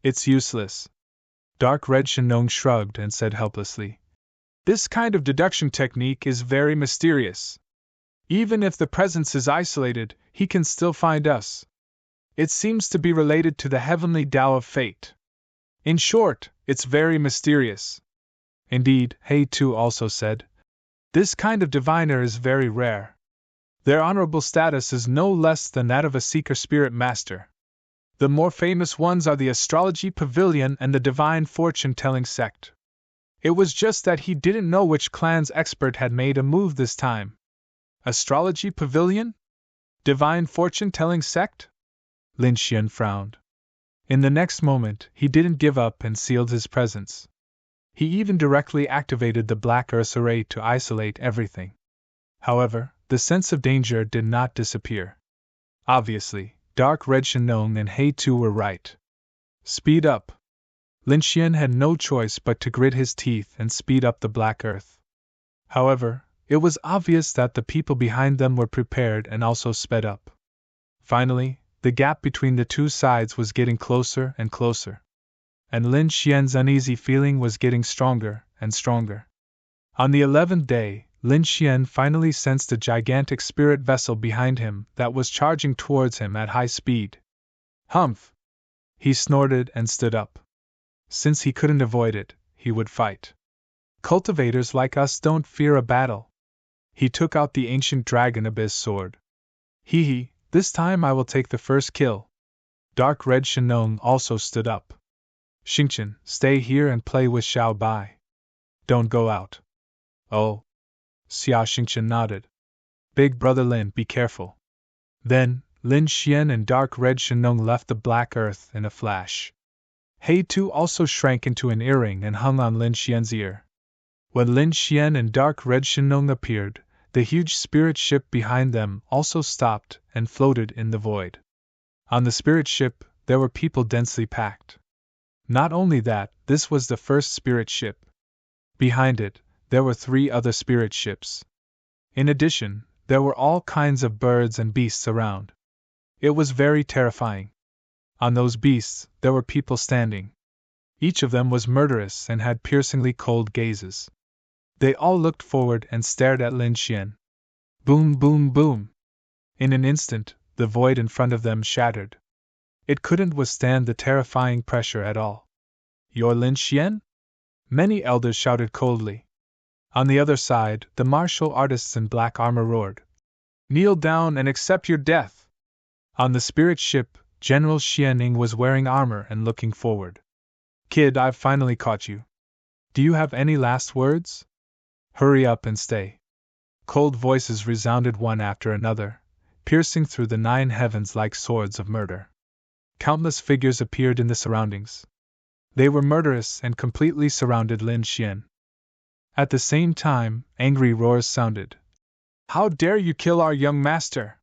"It's useless." Dark Red Shenong shrugged and said helplessly, "This kind of deduction technique is very mysterious. Even if the presence is isolated, he can still find us. It seems to be related to the heavenly Tao of fate. In short, it's very mysterious." Indeed, He Tu also said, "This kind of diviner is very rare. Their honorable status is no less than that of a seeker spirit master. The more famous ones are the Astrology Pavilion and the Divine Fortune-Telling Sect." It was just that he didn't know which clan's expert had made a move this time. Astrology Pavilion? Divine Fortune-Telling Sect? Lin Xian frowned. In the next moment, he didn't give up and sealed his presence. He even directly activated the Black Earth Array to isolate everything. However, the sense of danger did not disappear. Obviously, Dark Red Shenong and He Tu were right. Speed up. Lin Xian had no choice but to grit his teeth and speed up the Black Earth. However, it was obvious that the people behind them were prepared and also sped up. Finally, the gap between the two sides was getting closer and closer. And Lin Xian's uneasy feeling was getting stronger and stronger. On the 11th day, Lin Xian finally sensed a gigantic spirit vessel behind him that was charging towards him at high speed. Humph! He snorted and stood up. Since he couldn't avoid it, he would fight. Cultivators like us don't fear a battle. He took out the ancient dragon abyss sword. Hee, this time I will take the first kill. Dark Red Shenong also stood up. Xingqian, stay here and play with Xiao Bai. Don't go out. Oh. Xia Xingqian nodded. Big brother Lin, be careful. Then, Lin Xian and Dark Red Shenong left the Black Earth in a flash. He Tu also shrank into an earring and hung on Lin Xian's ear. When Lin Xian and Dark Red Shenong appeared, the huge spirit ship behind them also stopped and floated in the void. On the spirit ship, there were people densely packed. Not only that, this was the first spirit ship. Behind it, there were 3 other spirit ships. In addition, there were all kinds of birds and beasts around. It was very terrifying. On those beasts, there were people standing. Each of them was murderous and had piercingly cold gazes. They all looked forward and stared at Lin Xian. Boom, boom, boom. In an instant, the void in front of them shattered. It couldn't withstand the terrifying pressure at all. You're Lin Xian? Many elders shouted coldly. On the other side, the martial artists in black armor roared. Kneel down and accept your death. On the spirit ship, General Xianing was wearing armor and looking forward. Kid, I've finally caught you. Do you have any last words? Hurry up and stay. Cold voices resounded one after another, piercing through the 9 heavens like swords of murder. Countless figures appeared in the surroundings. They were murderous and completely surrounded Lin Xian. At the same time, angry roars sounded. How dare you kill our young master?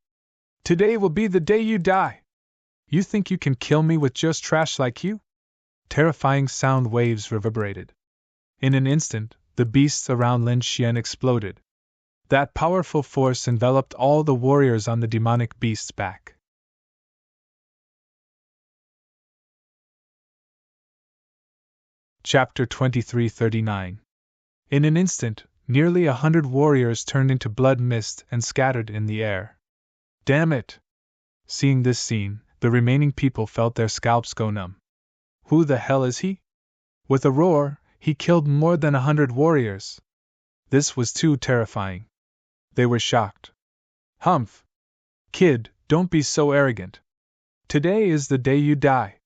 Today will be the day you die. You think you can kill me with just trash like you? Terrifying sound waves reverberated. In an instant, the beasts around Lin Xian exploded. That powerful force enveloped all the warriors on the demonic beast's back. Chapter 2339. In an instant, nearly 100 warriors turned into blood mist and scattered in the air. Damn it! Seeing this scene, the remaining people felt their scalps go numb. Who the hell is he? With a roar, he killed more than 100 warriors. This was too terrifying. They were shocked. Humph! Kid, don't be so arrogant. Today is the day you die.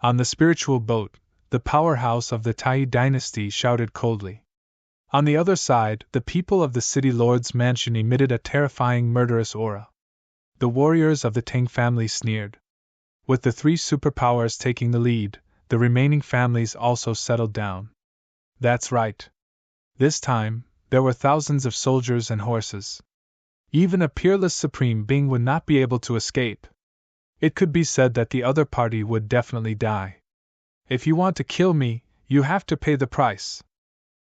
On the spiritual boat, the powerhouse of the Tai dynasty shouted coldly. On the other side, the people of the city lord's mansion emitted a terrifying murderous aura. The warriors of the Tang family sneered. With the three superpowers taking the lead, the remaining families also settled down. That's right. This time, there were thousands of soldiers and horses. Even a peerless supreme being would not be able to escape. It could be said that the other party would definitely die. If you want to kill me, you have to pay the price.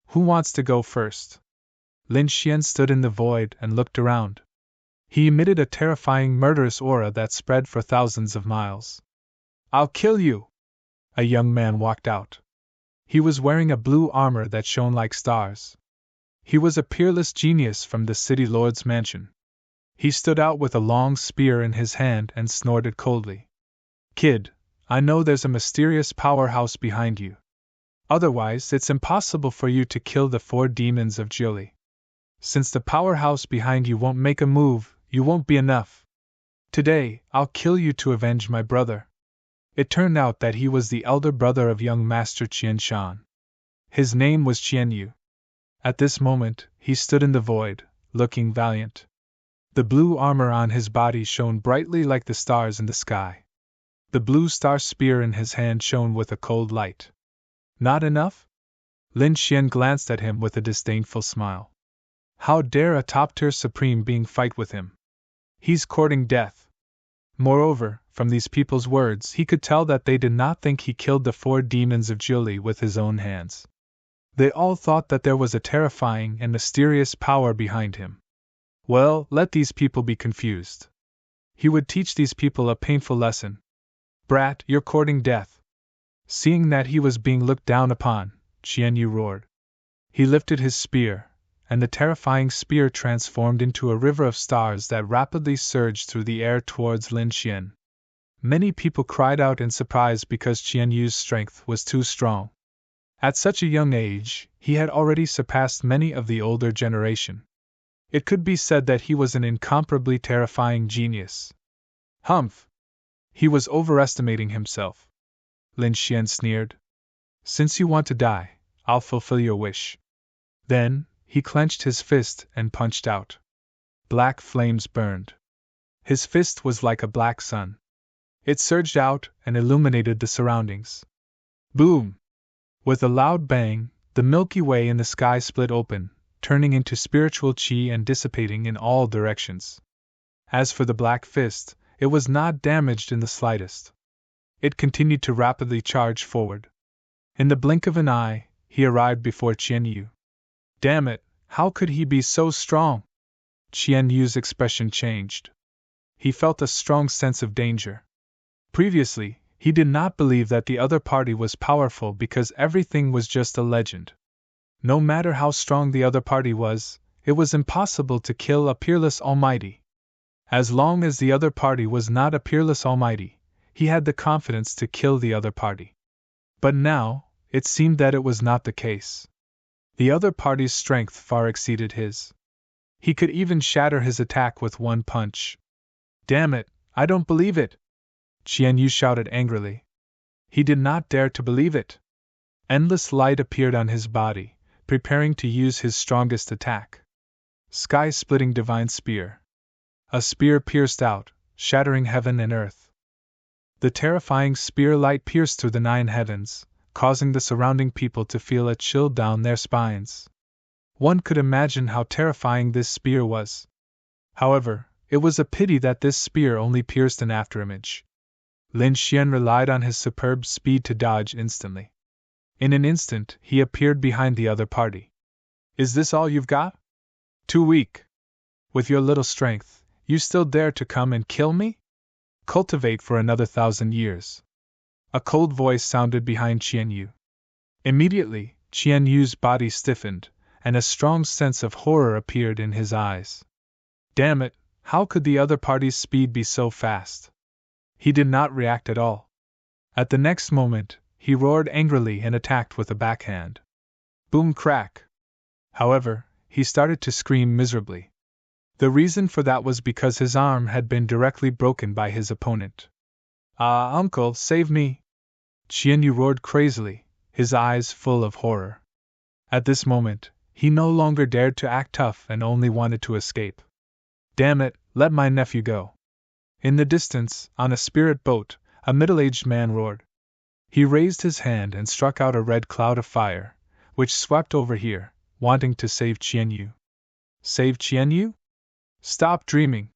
Who wants to go first? Lin Xian stood in the void and looked around. He emitted a terrifying murderous aura that spread for thousands of miles. I'll kill you! A young man walked out. He was wearing a blue armor that shone like stars. He was a peerless genius from the city lord's mansion. He stood out with a long spear in his hand and snorted coldly. Kid, I know there's a mysterious powerhouse behind you. Otherwise, it's impossible for you to kill the 4 demons of Jiuli. Since the powerhouse behind you won't make a move, you won't be enough. Today, I'll kill you to avenge my brother. It turned out that he was the elder brother of young Master Qian Shan. His name was Qian Yu. At this moment, he stood in the void, looking valiant. The blue armor on his body shone brightly like the stars in the sky. The blue star spear in his hand shone with a cold light. Not enough? Lin Xian glanced at him with a disdainful smile. How dare a top-tier supreme being fight with him? He's courting death. Moreover, from these people's words he could tell that they did not think he killed the 4 demons of Jiuli with his own hands. They all thought that there was a terrifying and mysterious power behind him. Well, let these people be confused. He would teach these people a painful lesson. Brat, you're courting death. Seeing that he was being looked down upon, Qian Yu roared. He lifted his spear, and the terrifying spear transformed into a river of stars that rapidly surged through the air towards Lin Xian. Many people cried out in surprise because Qian Yu's strength was too strong. At such a young age, he had already surpassed many of the older generation. It could be said that he was an incomparably terrifying genius. Humph! He was overestimating himself. Lin Xian sneered. Since you want to die, I'll fulfill your wish. Then, he clenched his fist and punched out. Black flames burned. His fist was like a black sun. It surged out and illuminated the surroundings. Boom! With a loud bang, the Milky Way in the sky split open, turning into spiritual qi and dissipating in all directions. As for the black fist, it was not damaged in the slightest. It continued to rapidly charge forward. In the blink of an eye, he arrived before Qian Yu. Damn it, how could he be so strong? Qian Yu's expression changed. He felt a strong sense of danger. Previously, he did not believe that the other party was powerful because everything was just a legend. No matter how strong the other party was, it was impossible to kill a peerless almighty. As long as the other party was not a peerless almighty, he had the confidence to kill the other party. But now, it seemed that it was not the case. The other party's strength far exceeded his. He could even shatter his attack with one punch. Damn it, I don't believe it! Qian Yu shouted angrily. He did not dare to believe it. Endless light appeared on his body, preparing to use his strongest attack. Sky-splitting divine spear. A spear pierced out, shattering heaven and earth. The terrifying spear light pierced through the 9 heavens, causing the surrounding people to feel a chill down their spines. One could imagine how terrifying this spear was. However, it was a pity that this spear only pierced an afterimage. Lin Xian relied on his superb speed to dodge instantly. In an instant, he appeared behind the other party. Is this all you've got? Too weak. With your little strength, you still dare to come and kill me? Cultivate for another 1,000 years. A cold voice sounded behind Qian Yu. Immediately, Qian Yu's body stiffened, and a strong sense of horror appeared in his eyes. Damn it, how could the other party's speed be so fast? He did not react at all. At the next moment, he roared angrily and attacked with a backhand. Boom crack! However, he started to scream miserably. The reason for that was because his arm had been directly broken by his opponent. Ah, uncle, save me! Qian Yu roared crazily, his eyes full of horror. At this moment, He no longer dared to act tough and only wanted to escape. Damn it, let my nephew go. In the distance, on a spirit boat, a middle-aged man roared. He raised his hand and struck out a red cloud of fire, which swept over here, wanting to save Qianyu. Save Qianyu? Stop dreaming.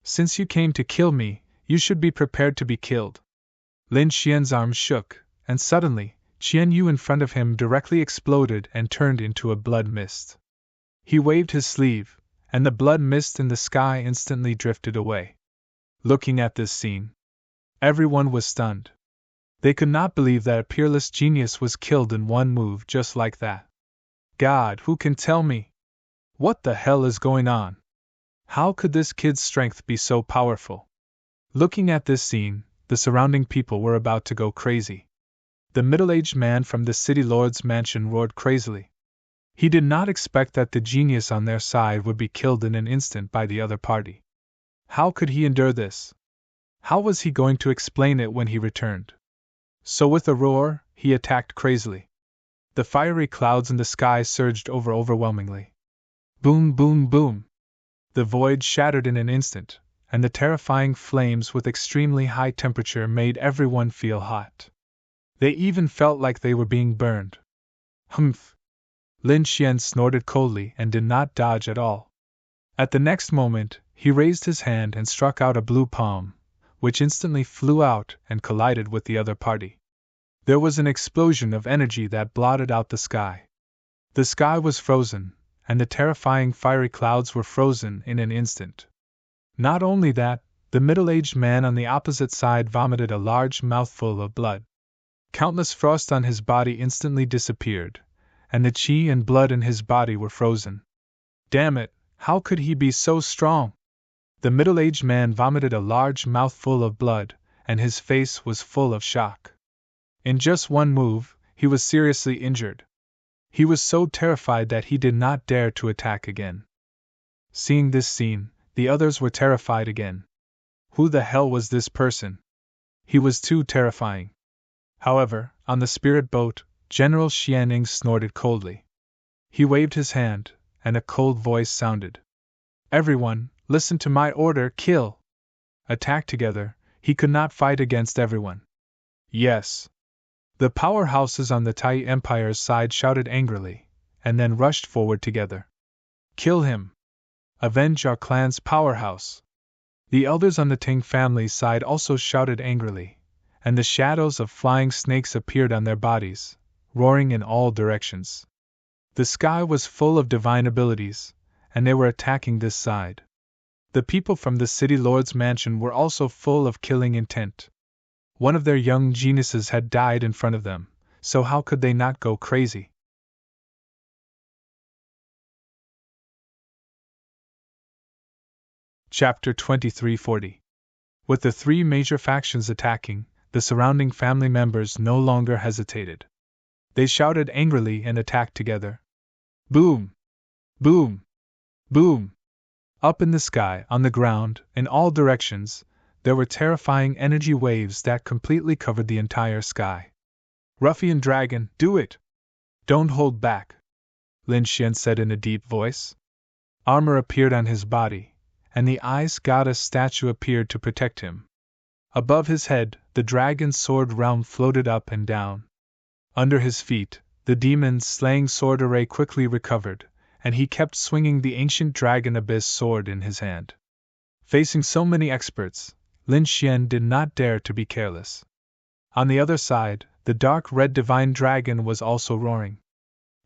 Since you came to kill me, you should be prepared to be killed. Lin Xian's arms shook, and suddenly, Qianyu in front of him directly exploded and turned into a blood mist. He waved his sleeve, and the blood mist in the sky instantly drifted away. Looking at this scene, everyone was stunned. They could not believe that a peerless genius was killed in one move just like that. God, who can tell me? What the hell is going on? How could this kid's strength be so powerful? Looking at this scene, the surrounding people were about to go crazy. The middle-aged man from the city lord's mansion roared crazily. He did not expect that the genius on their side would be killed in an instant by the other party. How could he endure this? How was he going to explain it when he returned? So with a roar, he attacked crazily. The fiery clouds in the sky surged over overwhelmingly. Boom, boom, boom. The void shattered in an instant, and the terrifying flames with extremely high temperature made everyone feel hot. They even felt like they were being burned. Humph! Lin Xian snorted coldly and did not dodge at all. At the next moment, he raised his hand and struck out a blue palm, which instantly flew out and collided with the other party. There was an explosion of energy that blotted out the sky. The sky was frozen, and the terrifying fiery clouds were frozen in an instant. Not only that, the middle-aged man on the opposite side vomited a large mouthful of blood. Countless frost on his body instantly disappeared, and the qi and blood in his body were frozen. Damn it, how could he be so strong? The middle-aged man vomited a large mouthful of blood, and his face was full of shock. In just one move, he was seriously injured. He was so terrified that he did not dare to attack again. Seeing this scene, the others were terrified again. Who the hell was this person? He was too terrifying. However, on the spirit boat, General Xianning snorted coldly. He waved his hand, and a cold voice sounded. Everyone, listen to my order, kill! Attack together, he could not fight against everyone. Yes. The powerhouses on the Tai Empire's side shouted angrily, and then rushed forward together. Kill him! Avenge our clan's powerhouse! The elders on the Ting family's side also shouted angrily, and the shadows of flying snakes appeared on their bodies, roaring in all directions. The sky was full of divine abilities, and they were attacking this side. The people from the city lord's mansion were also full of killing intent. One of their young geniuses had died in front of them, so how could they not go crazy? Chapter 2340. With the three major factions attacking, the surrounding family members no longer hesitated. They shouted angrily and attacked together. Boom! Boom! Boom! Up in the sky, on the ground, in all directions, there were terrifying energy waves that completely covered the entire sky. Ruffian dragon, do it! Don't hold back, Lin Xian said in a deep voice. Armor appeared on his body, and the ice goddess statue appeared to protect him. Above his head, the dragon's sword realm floated up and down. Under his feet, the demon's slaying sword array quickly recovered, and he kept swinging the ancient dragon abyss sword in his hand. Facing so many experts, Lin Xian did not dare to be careless. On the other side, the dark red divine dragon was also roaring.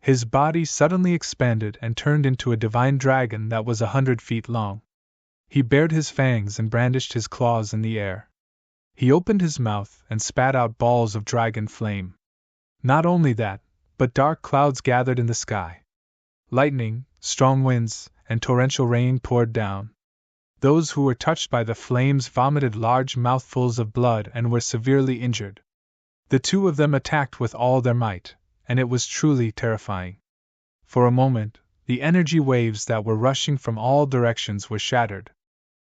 His body suddenly expanded and turned into a divine dragon that was 100 feet long. He bared his fangs and brandished his claws in the air. He opened his mouth and spat out balls of dragon flame. Not only that, but dark clouds gathered in the sky. Lightning, strong winds, and torrential rain poured down. Those who were touched by the flames vomited large mouthfuls of blood and were severely injured. The two of them attacked with all their might, and it was truly terrifying. For a moment, the energy waves that were rushing from all directions were shattered.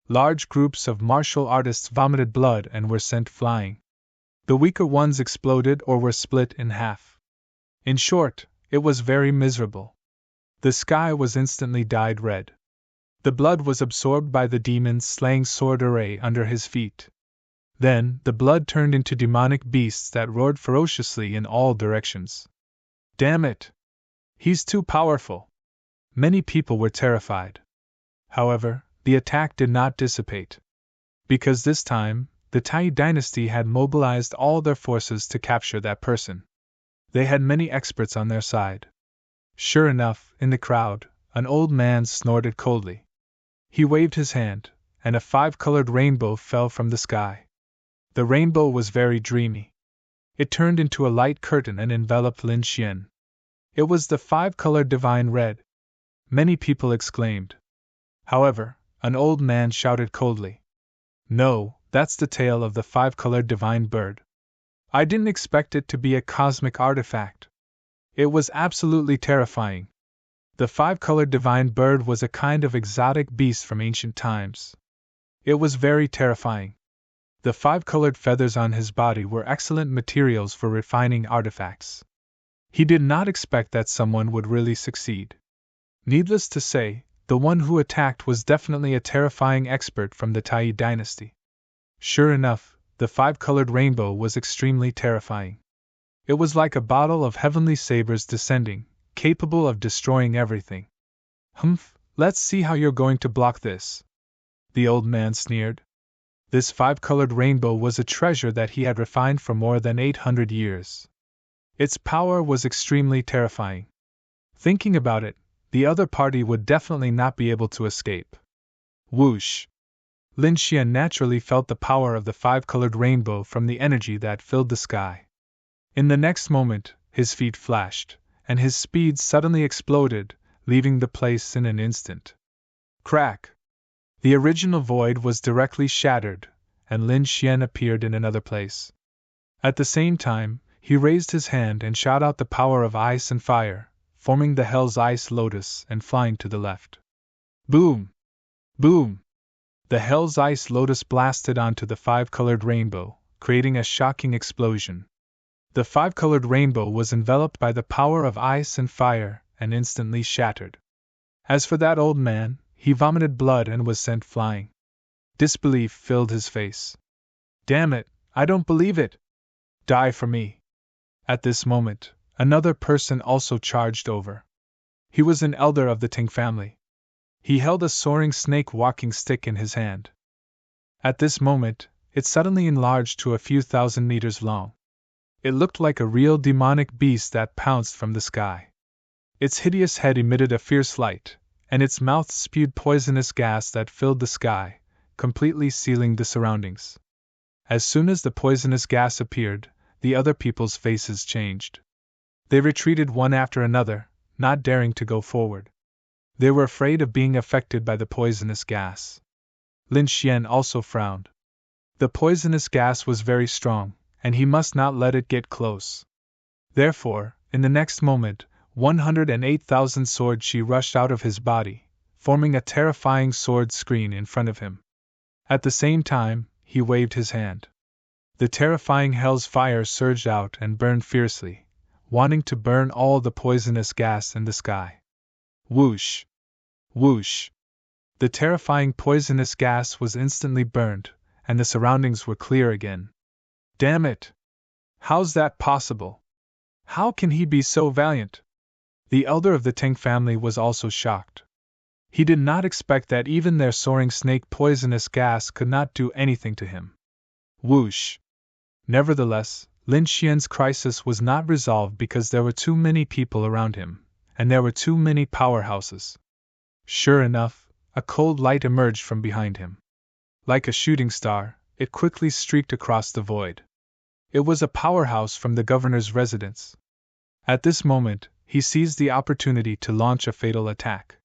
Large groups of martial artists vomited blood and were sent flying. The weaker ones exploded or were split in half. In short, it was very miserable. The sky was instantly dyed red. The blood was absorbed by the demon's slaying sword array under his feet. Then, the blood turned into demonic beasts that roared ferociously in all directions. Damn it! He's too powerful! Many people were terrified. However, the attack did not dissipate. Because this time, the Tai dynasty had mobilized all their forces to capture that person. They had many experts on their side. Sure enough, in the crowd, an old man snorted coldly. He waved his hand, and a 5-colored rainbow fell from the sky. The rainbow was very dreamy. It turned into a light curtain and enveloped Lin Xian. It was the 5-colored divine red. Many people exclaimed. However, an old man shouted coldly. No, that's the tail of the 5-colored divine bird. I didn't expect it to be a cosmic artifact. It was absolutely terrifying. The 5-colored divine bird was a kind of exotic beast from ancient times. It was very terrifying. The 5-colored feathers on his body were excellent materials for refining artifacts. He did not expect that someone would really succeed. Needless to say, the one who attacked was definitely a terrifying expert from the Tai dynasty. Sure enough, the 5-colored rainbow was extremely terrifying. It was like a bottle of heavenly sabers descending, capable of destroying everything. Humph, let's see how you're going to block this. The old man sneered. This 5-colored rainbow was a treasure that he had refined for more than 800 years. Its power was extremely terrifying. Thinking about it, the other party would definitely not be able to escape. Whoosh! Lin Xian naturally felt the power of the 5-colored rainbow from the energy that filled the sky. In the next moment, his feet flashed, and his speed suddenly exploded, leaving the place in an instant. Crack! The original void was directly shattered, and Lin Xian appeared in another place. At the same time, he raised his hand and shot out the power of ice and fire, forming the Hell's Ice Lotus and flying to the left. Boom! Boom! The Hell's Ice Lotus blasted onto the 5-colored rainbow, creating a shocking explosion. The 5-colored rainbow was enveloped by the power of ice and fire and instantly shattered. As for that old man, he vomited blood and was sent flying. Disbelief filled his face. Damn it, I don't believe it! Die for me! At this moment, another person also charged over. He was an elder of the Ting family. He held a soaring snake walking stick in his hand. At this moment, it suddenly enlarged to a few thousand meters long. It looked like a real demonic beast that pounced from the sky. Its hideous head emitted a fierce light, and its mouth spewed poisonous gas that filled the sky, completely sealing the surroundings. As soon as the poisonous gas appeared, the other people's faces changed. They retreated one after another, not daring to go forward. They were afraid of being affected by the poisonous gas. Lin Xian also frowned. The poisonous gas was very strong, and he must not let it get close. Therefore, in the next moment, 108,000 sword chi rushed out of his body, forming a terrifying sword screen in front of him. At the same time, he waved his hand. The terrifying hell's fire surged out and burned fiercely, wanting to burn all the poisonous gas in the sky. Whoosh! Whoosh! The terrifying poisonous gas was instantly burned, and the surroundings were clear again. Damn it! How's that possible? How can he be so valiant? The elder of the Teng family was also shocked. He did not expect that even their soaring snake poisonous gas could not do anything to him. Whoosh! Nevertheless, Lin Xian's crisis was not resolved because there were too many people around him, and there were too many powerhouses. Sure enough, a cold light emerged from behind him. Like a shooting star, it quickly streaked across the void. It was a powerhouse from the governor's residence. At this moment, he seized the opportunity to launch a fatal attack.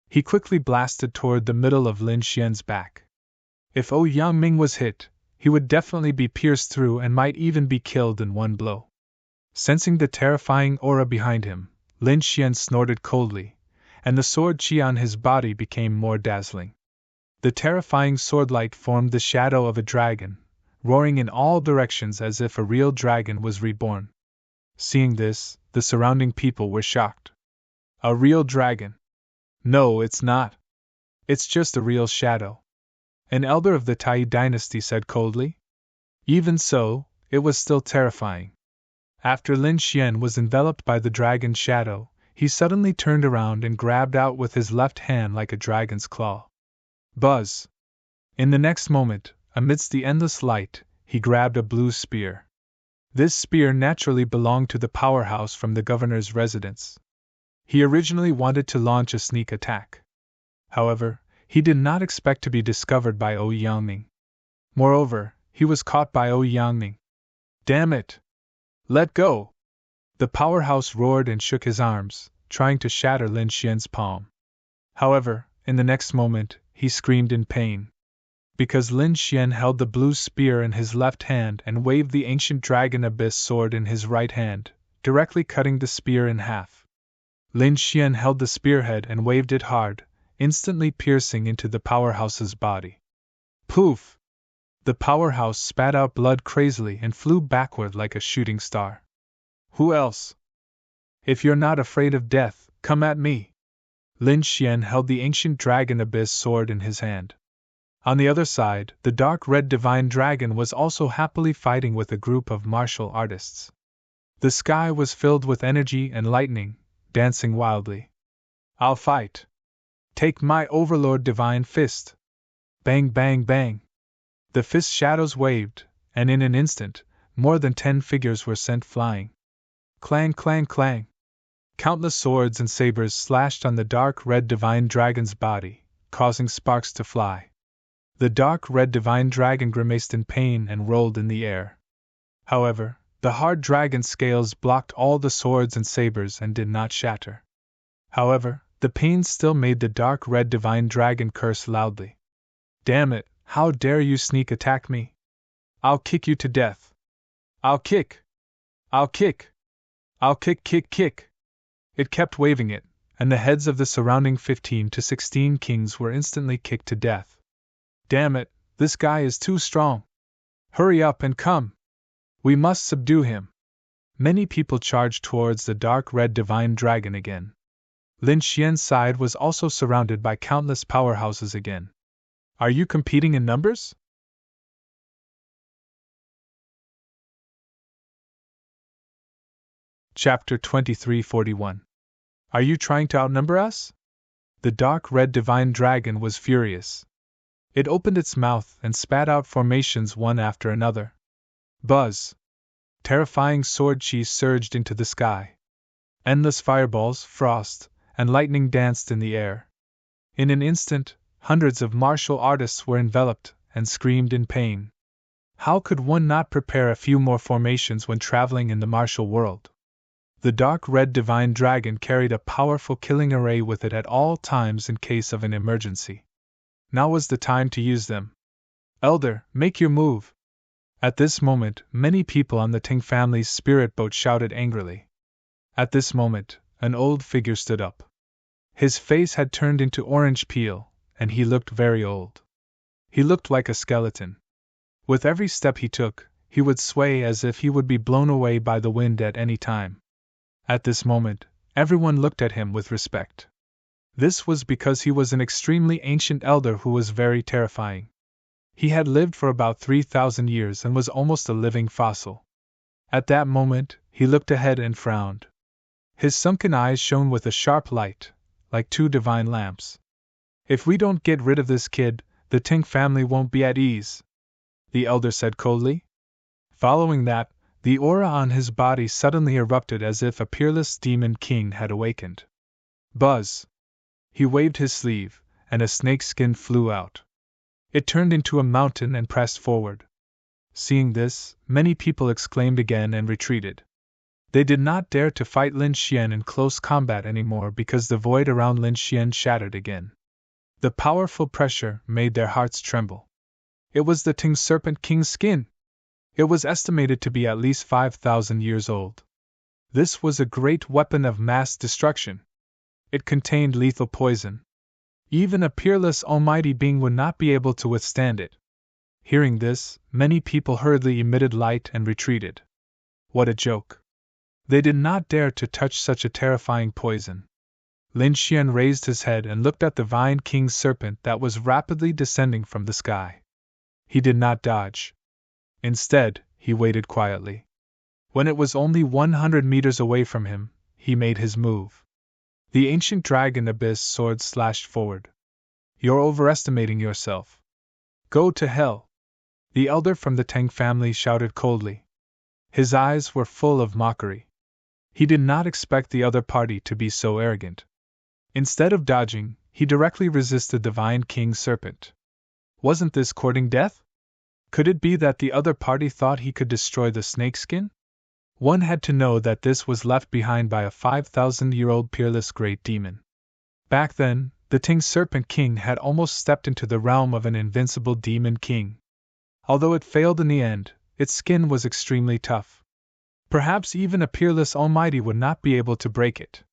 He quickly blasted toward the middle of Lin Xian's back. If Ou Yangming was hit, he would definitely be pierced through and might even be killed in one blow. Sensing the terrifying aura behind him, Lin Xian snorted coldly, and the sword chi on his body became more dazzling. The terrifying swordlight formed the shadow of a dragon, roaring in all directions as if a real dragon was reborn. Seeing this, the surrounding people were shocked. A real dragon. No, it's not. It's just a real shadow. An elder of the Tai dynasty said coldly. Even so, it was still terrifying. After Lin Xian was enveloped by the dragon's shadow, he suddenly turned around and grabbed out with his left hand like a dragon's claw. Buzz! In the next moment, amidst the endless light, he grabbed a blue spear. This spear naturally belonged to the powerhouse from the governor's residence. He originally wanted to launch a sneak attack. However, he did not expect to be discovered by Ouyang Yangning. Moreover, he was caught by Ouyang Yangning. Damn it! Let go! The powerhouse roared and shook his arms, trying to shatter Lin Xian's palm. However, in the next moment, he screamed in pain. Because Lin Xian held the blue spear in his left hand and waved the ancient dragon abyss sword in his right hand, directly cutting the spear in half. Lin Xian held the spearhead and waved it hard, instantly piercing into the powerhouse's body. Poof! The powerhouse spat out blood crazily and flew backward like a shooting star. Who else? If you're not afraid of death, come at me. Lin Xian held the ancient dragon abyss sword in his hand. On the other side, the dark red divine dragon was also happily fighting with a group of martial artists. The sky was filled with energy and lightning, dancing wildly. I'll fight. Take my overlord divine fist. Bang, bang, bang. The fist shadows waved, and in an instant, more than 10 figures were sent flying. Clang, clang, clang. Countless swords and sabers slashed on the dark red divine dragon's body, causing sparks to fly. The dark red divine dragon grimaced in pain and rolled in the air. However, the hard dragon scales blocked all the swords and sabers and did not shatter. However, the pain still made the dark red divine dragon curse loudly. Damn it, how dare you sneak attack me? I'll kick you to death. I'll kick. I'll kick. I'll kick, kick, kick. It kept waving it, and the heads of the surrounding 15 to 16 kings were instantly kicked to death. Damn it, this guy is too strong. Hurry up and come. We must subdue him. Many people charged towards the dark red divine dragon again. Lin Xian's side was also surrounded by countless powerhouses again. Are you competing in numbers? Chapter 2341. Are you trying to outnumber us? The dark red divine dragon was furious. It opened its mouth and spat out formations one after another. Buzz! Terrifying sword chi surged into the sky. Endless fireballs, frost, and lightning danced in the air. In an instant, hundreds of martial artists were enveloped and screamed in pain. How could one not prepare a few more formations when traveling in the martial world? The dark red divine dragon carried a powerful killing array with it at all times in case of an emergency. Now was the time to use them. Elder, make your move. At this moment, many people on the Ting family's spirit boat shouted angrily. At this moment, an old figure stood up. His face had turned into orange peel, and he looked very old. He looked like a skeleton. With every step he took, he would sway as if he would be blown away by the wind at any time. At this moment, everyone looked at him with respect. This was because he was an extremely ancient elder who was very terrifying. He had lived for about 3,000 years and was almost a living fossil. At that moment, he looked ahead and frowned. His sunken eyes shone with a sharp light, like 2 divine lamps. If we don't get rid of this kid, the Ting family won't be at ease, the elder said coldly. Following that, the aura on his body suddenly erupted as if a peerless demon king had awakened. Buzz! He waved his sleeve, and a snake skin flew out. It turned into a mountain and pressed forward. Seeing this, many people exclaimed again and retreated. They did not dare to fight Lin Xian in close combat anymore because the void around Lin Xian shattered again. The powerful pressure made their hearts tremble. It was the Ting Serpent King's skin. It was estimated to be at least 5,000 years old. This was a great weapon of mass destruction. It contained lethal poison. Even a peerless almighty being would not be able to withstand it. Hearing this, many people hurriedly emitted light and retreated. What a joke! They did not dare to touch such a terrifying poison. Lin Xian raised his head and looked at the Vine King's serpent that was rapidly descending from the sky. He did not dodge. Instead, he waited quietly. When it was only 100 meters away from him, he made his move. The ancient dragon abyss sword slashed forward. You're overestimating yourself. Go to hell! The elder from the Tang family shouted coldly. His eyes were full of mockery. He did not expect the other party to be so arrogant. Instead of dodging, he directly resisted the Vine King's serpent. Wasn't this courting death? Could it be that the other party thought he could destroy the snakeskin? One had to know that this was left behind by a 5,000-year-old peerless great demon. Back then, the Ting Serpent King had almost stepped into the realm of an invincible demon king. Although it failed in the end, its skin was extremely tough. Perhaps even a peerless almighty would not be able to break it.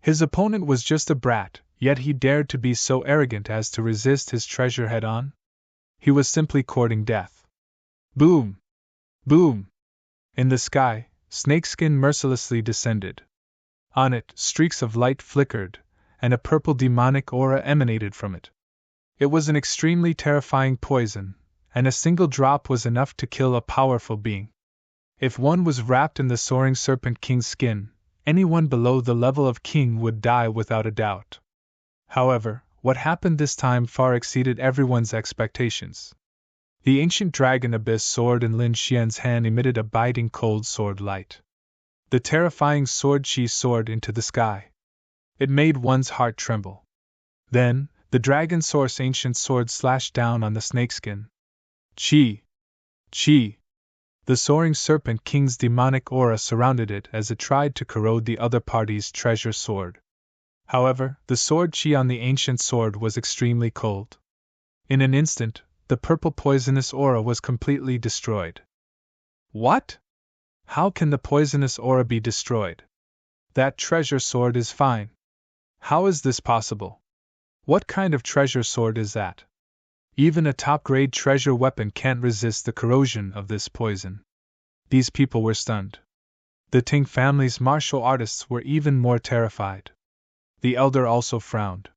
His opponent was just a brat, yet he dared to be so arrogant as to resist his treasure head-on? He was simply courting death. Boom! Boom! In the sky, snakeskin mercilessly descended. On it, streaks of light flickered, and a purple demonic aura emanated from it. It was an extremely terrifying poison, and a single drop was enough to kill a powerful being. If one was wrapped in the soaring Serpent King's skin, anyone below the level of king would die without a doubt. However, what happened this time far exceeded everyone's expectations. The ancient dragon abyss sword in Lin Xian's hand emitted a biting cold sword light. The terrifying sword chi soared into the sky. It made one's heart tremble. Then, the dragon source ancient sword slashed down on the snakeskin. Chi! Chi! The soaring Serpent King's demonic aura surrounded it as it tried to corrode the other party's treasure sword. However, the sword chi on the ancient sword was extremely cold. In an instant, the purple poisonous aura was completely destroyed. What? How can the poisonous aura be destroyed? That treasure sword is fine. How is this possible? What kind of treasure sword is that? Even a top-grade treasure weapon can't resist the corrosion of this poison. These people were stunned. The Ting family's martial artists were even more terrified. The elder also frowned.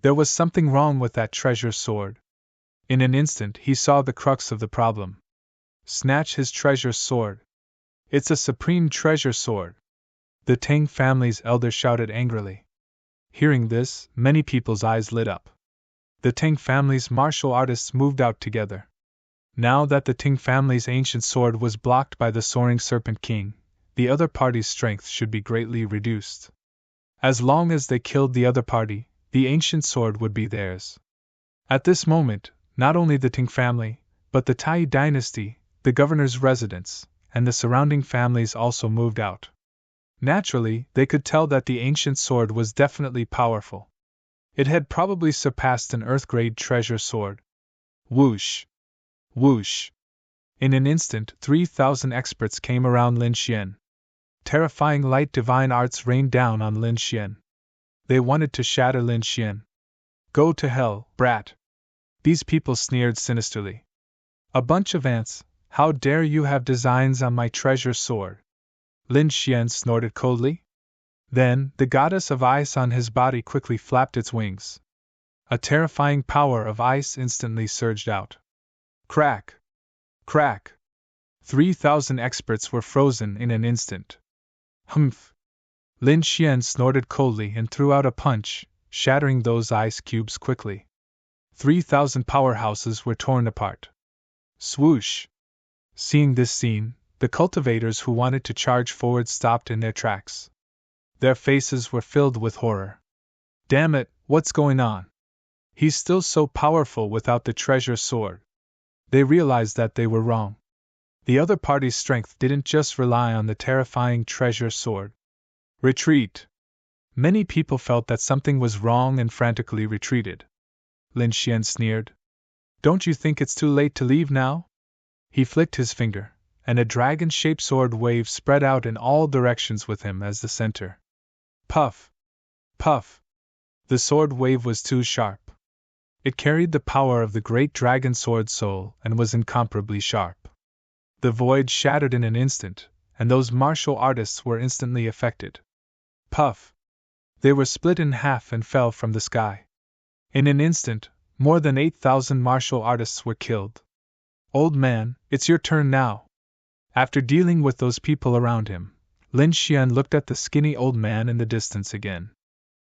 There was something wrong with that treasure sword. In an instant he saw the crux of the problem. Snatch his treasure sword. It's a supreme treasure sword. The Tang family's elder shouted angrily. Hearing this, many people's eyes lit up. The Tang family's martial artists moved out together. Now that the Tang family's ancient sword was blocked by the soaring Serpent King, the other party's strength should be greatly reduced. As long as they killed the other party, the ancient sword would be theirs. At this moment, not only the Tang family, but the Tai dynasty, the governor's residence, and the surrounding families also moved out. Naturally, they could tell that the ancient sword was definitely powerful. It had probably surpassed an Earth-grade treasure sword. Whoosh! Whoosh! In an instant, 3,000 experts came around Lin Xian. Terrifying light divine arts rained down on Lin Xian. They wanted to shatter Lin Xian. Go to hell, brat! These people sneered sinisterly. A bunch of ants, how dare you have designs on my treasure sword? Lin Xian snorted coldly. Then, the goddess of ice on his body quickly flapped its wings. A terrifying power of ice instantly surged out. Crack! Crack! 3,000 experts were frozen in an instant. Humph! Lin Xian snorted coldly and threw out a punch, shattering those ice cubes quickly. 3,000 powerhouses were torn apart. Swoosh! Seeing this scene, the cultivators who wanted to charge forward stopped in their tracks. Their faces were filled with horror. Damn it, what's going on? He's still so powerful without the treasure sword. They realized that they were wrong. The other party's strength didn't just rely on the terrifying treasure sword. Retreat! Many people felt that something was wrong and frantically retreated. Lin Xian sneered. Don't you think it's too late to leave now? He flicked his finger, and a dragon-shaped sword wave spread out in all directions with him as the center. Puff! Puff! The sword wave was too sharp. It carried the power of the great dragon sword soul and was incomparably sharp. The void shattered in an instant, and those martial artists were instantly affected. Puff! They were split in half and fell from the sky. In an instant, more than 8,000 martial artists were killed. Old man, it's your turn now. After dealing with those people around him, Lin Xian looked at the skinny old man in the distance again.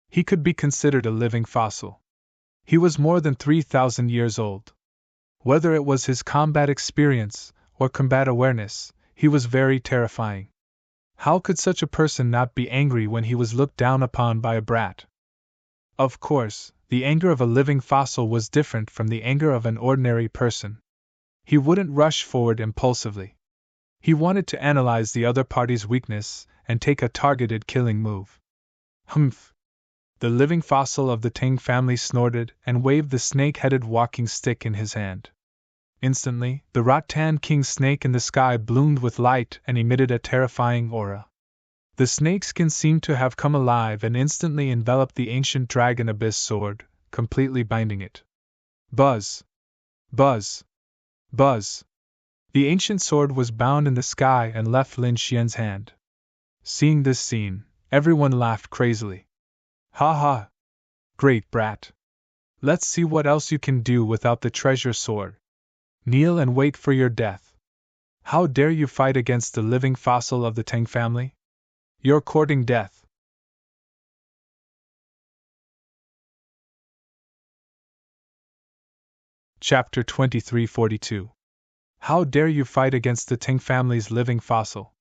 He could be considered a living fossil. He was more than 3,000 years old. Whether it was his combat experience or combat awareness, he was very terrifying. How could such a person not be angry when he was looked down upon by a brat? Of course, the anger of a living fossil was different from the anger of an ordinary person. He wouldn't rush forward impulsively. He wanted to analyze the other party's weakness and take a targeted killing move. Humph! The living fossil of the Ting family snorted and waved the snake-headed walking stick in his hand. Instantly, the Rattan King snake in the sky bloomed with light and emitted a terrifying aura. The snakeskin seemed to have come alive and instantly enveloped the ancient dragon abyss sword, completely binding it. Buzz! Buzz! Buzz! The ancient sword was bound in the sky and left Lin Xian's hand. Seeing this scene, everyone laughed crazily. Ha ha! Great brat! Let's see what else you can do without the treasure sword. Kneel and wait for your death. How dare you fight against the living fossil of the Tang family? You're courting death. Chapter 2342. How dare you fight against the Tang family's living fossil?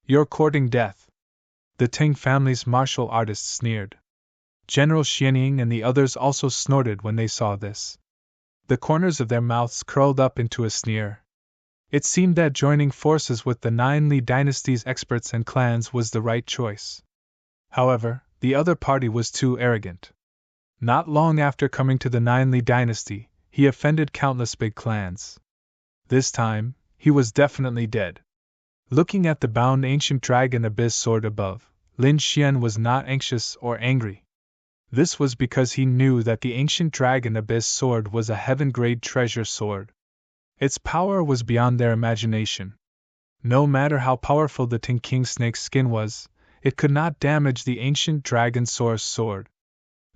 You're courting death. The Tang family's martial artists sneered. General Xianying and the others also snorted when they saw this. The corners of their mouths curled up into a sneer. It seemed that joining forces with the Nine Li dynasty's experts and clans was the right choice. However, the other party was too arrogant. Not long after coming to the Nine Li dynasty, he offended countless big clans. This time, he was definitely dead. Looking at the bound ancient dragon abyss sword above, Lin Xian was not anxious or angry. This was because he knew that the ancient dragon abyss sword was a heaven-grade treasure sword. Its power was beyond their imagination. No matter how powerful the Ting King snake's skin was, it could not damage the ancient dragon source sword.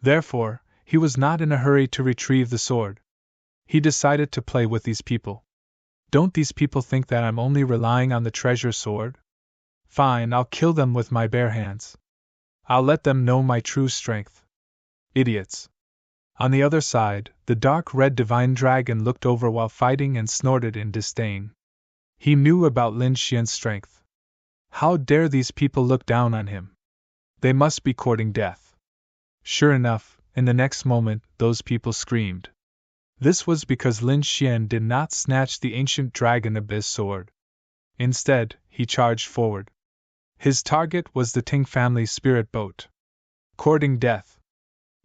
Therefore, he was not in a hurry to retrieve the sword. He decided to play with these people. Don't these people think that I'm only relying on the treasure sword? Fine, I'll kill them with my bare hands. I'll let them know my true strength. Idiots. On the other side, the dark red divine dragon looked over while fighting and snorted in disdain. He knew about Lin Xian's strength. How dare these people look down on him? They must be courting death. Sure enough, in the next moment, those people screamed. This was because Lin Xian did not snatch the ancient dragon abyss sword. Instead, he charged forward. His target was the Ting family spirit boat. Courting death.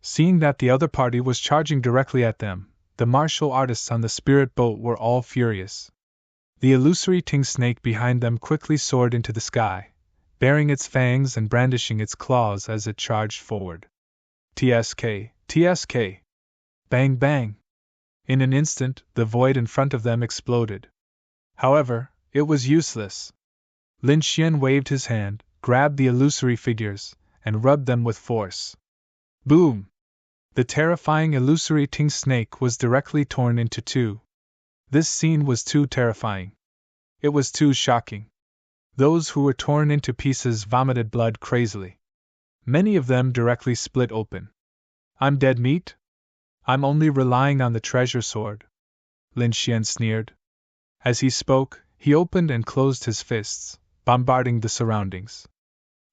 Seeing that the other party was charging directly at them, the martial artists on the spirit boat were all furious. The illusory Ting snake behind them quickly soared into the sky, baring its fangs and brandishing its claws as it charged forward. TSK, TSK! Bang bang! In an instant, the void in front of them exploded. However, it was useless. Lin Xian waved his hand, grabbed the illusory figures, and rubbed them with force. Boom! The terrifying illusory Ting snake was directly torn into two. This scene was too terrifying. It was too shocking. Those who were torn into pieces vomited blood crazily. Many of them directly split open. I'm dead meat? I'm only relying on the treasure sword. Lin Xian sneered. As he spoke, he opened and closed his fists, bombarding the surroundings.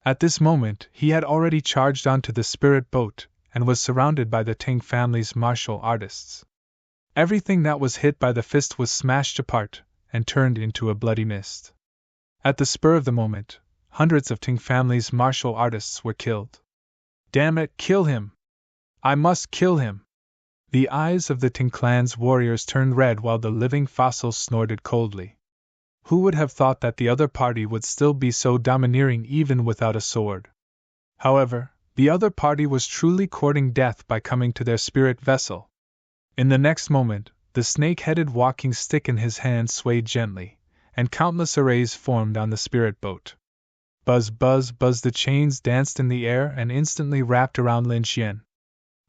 At this moment, he had already charged onto the spirit boat and was surrounded by the Ting family's martial artists. Everything that was hit by the fist was smashed apart and turned into a bloody mist. At the spur of the moment, hundreds of Ting family's martial artists were killed. Damn it, kill him! I must kill him! The eyes of the Ting clan's warriors turned red while the living fossils snorted coldly. Who would have thought that the other party would still be so domineering even without a sword? However, the other party was truly courting death by coming to their spirit vessel. In the next moment, the snake-headed walking stick in his hand swayed gently, and countless arrays formed on the spirit boat. Buzz, buzz, buzz, the chains danced in the air and instantly wrapped around Lin Xian.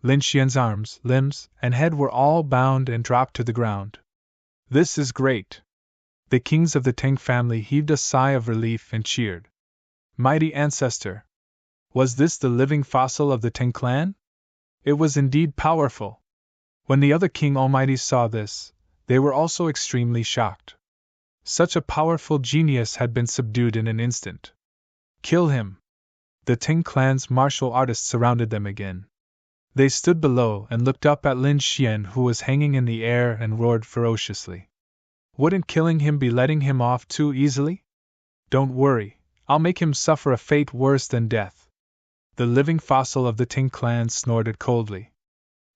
Lin Xian's arms, limbs, and head were all bound and dropped to the ground. This is great! The kings of the Tang family heaved a sigh of relief and cheered. Mighty ancestor! Was this the living fossil of the Tang clan? It was indeed powerful. When the other king almighties saw this, they were also extremely shocked. Such a powerful genius had been subdued in an instant. Kill him! The Tang clan's martial artists surrounded them again. They stood below and looked up at Lin Xian, who was hanging in the air, and roared ferociously. Wouldn't killing him be letting him off too easily? Don't worry, I'll make him suffer a fate worse than death. The living fossil of the Tang clan snorted coldly.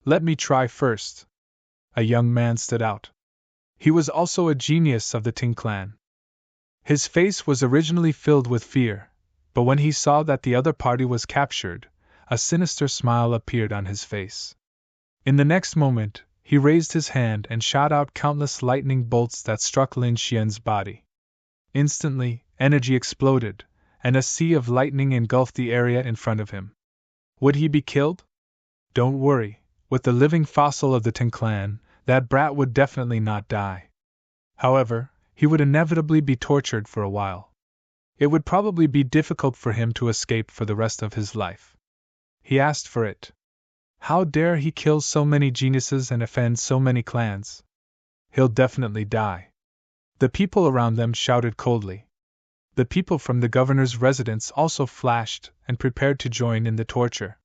Let me try first. A young man stood out. He was also a genius of the Tang clan. His face was originally filled with fear, but when he saw that the other party was captured, a sinister smile appeared on his face. In the next moment, he raised his hand and shot out countless lightning bolts that struck Lin Xian's body. Instantly, energy exploded, and a sea of lightning engulfed the area in front of him. Would he be killed? Don't worry, with the living fossil of the Tang clan, that brat would definitely not die. However, he would inevitably be tortured for a while. It would probably be difficult for him to escape for the rest of his life. He asked for it. How dare he kill so many geniuses and offend so many clans? He'll definitely die. The people around them shouted coldly. The people from the governor's residence also flashed and prepared to join in the torture.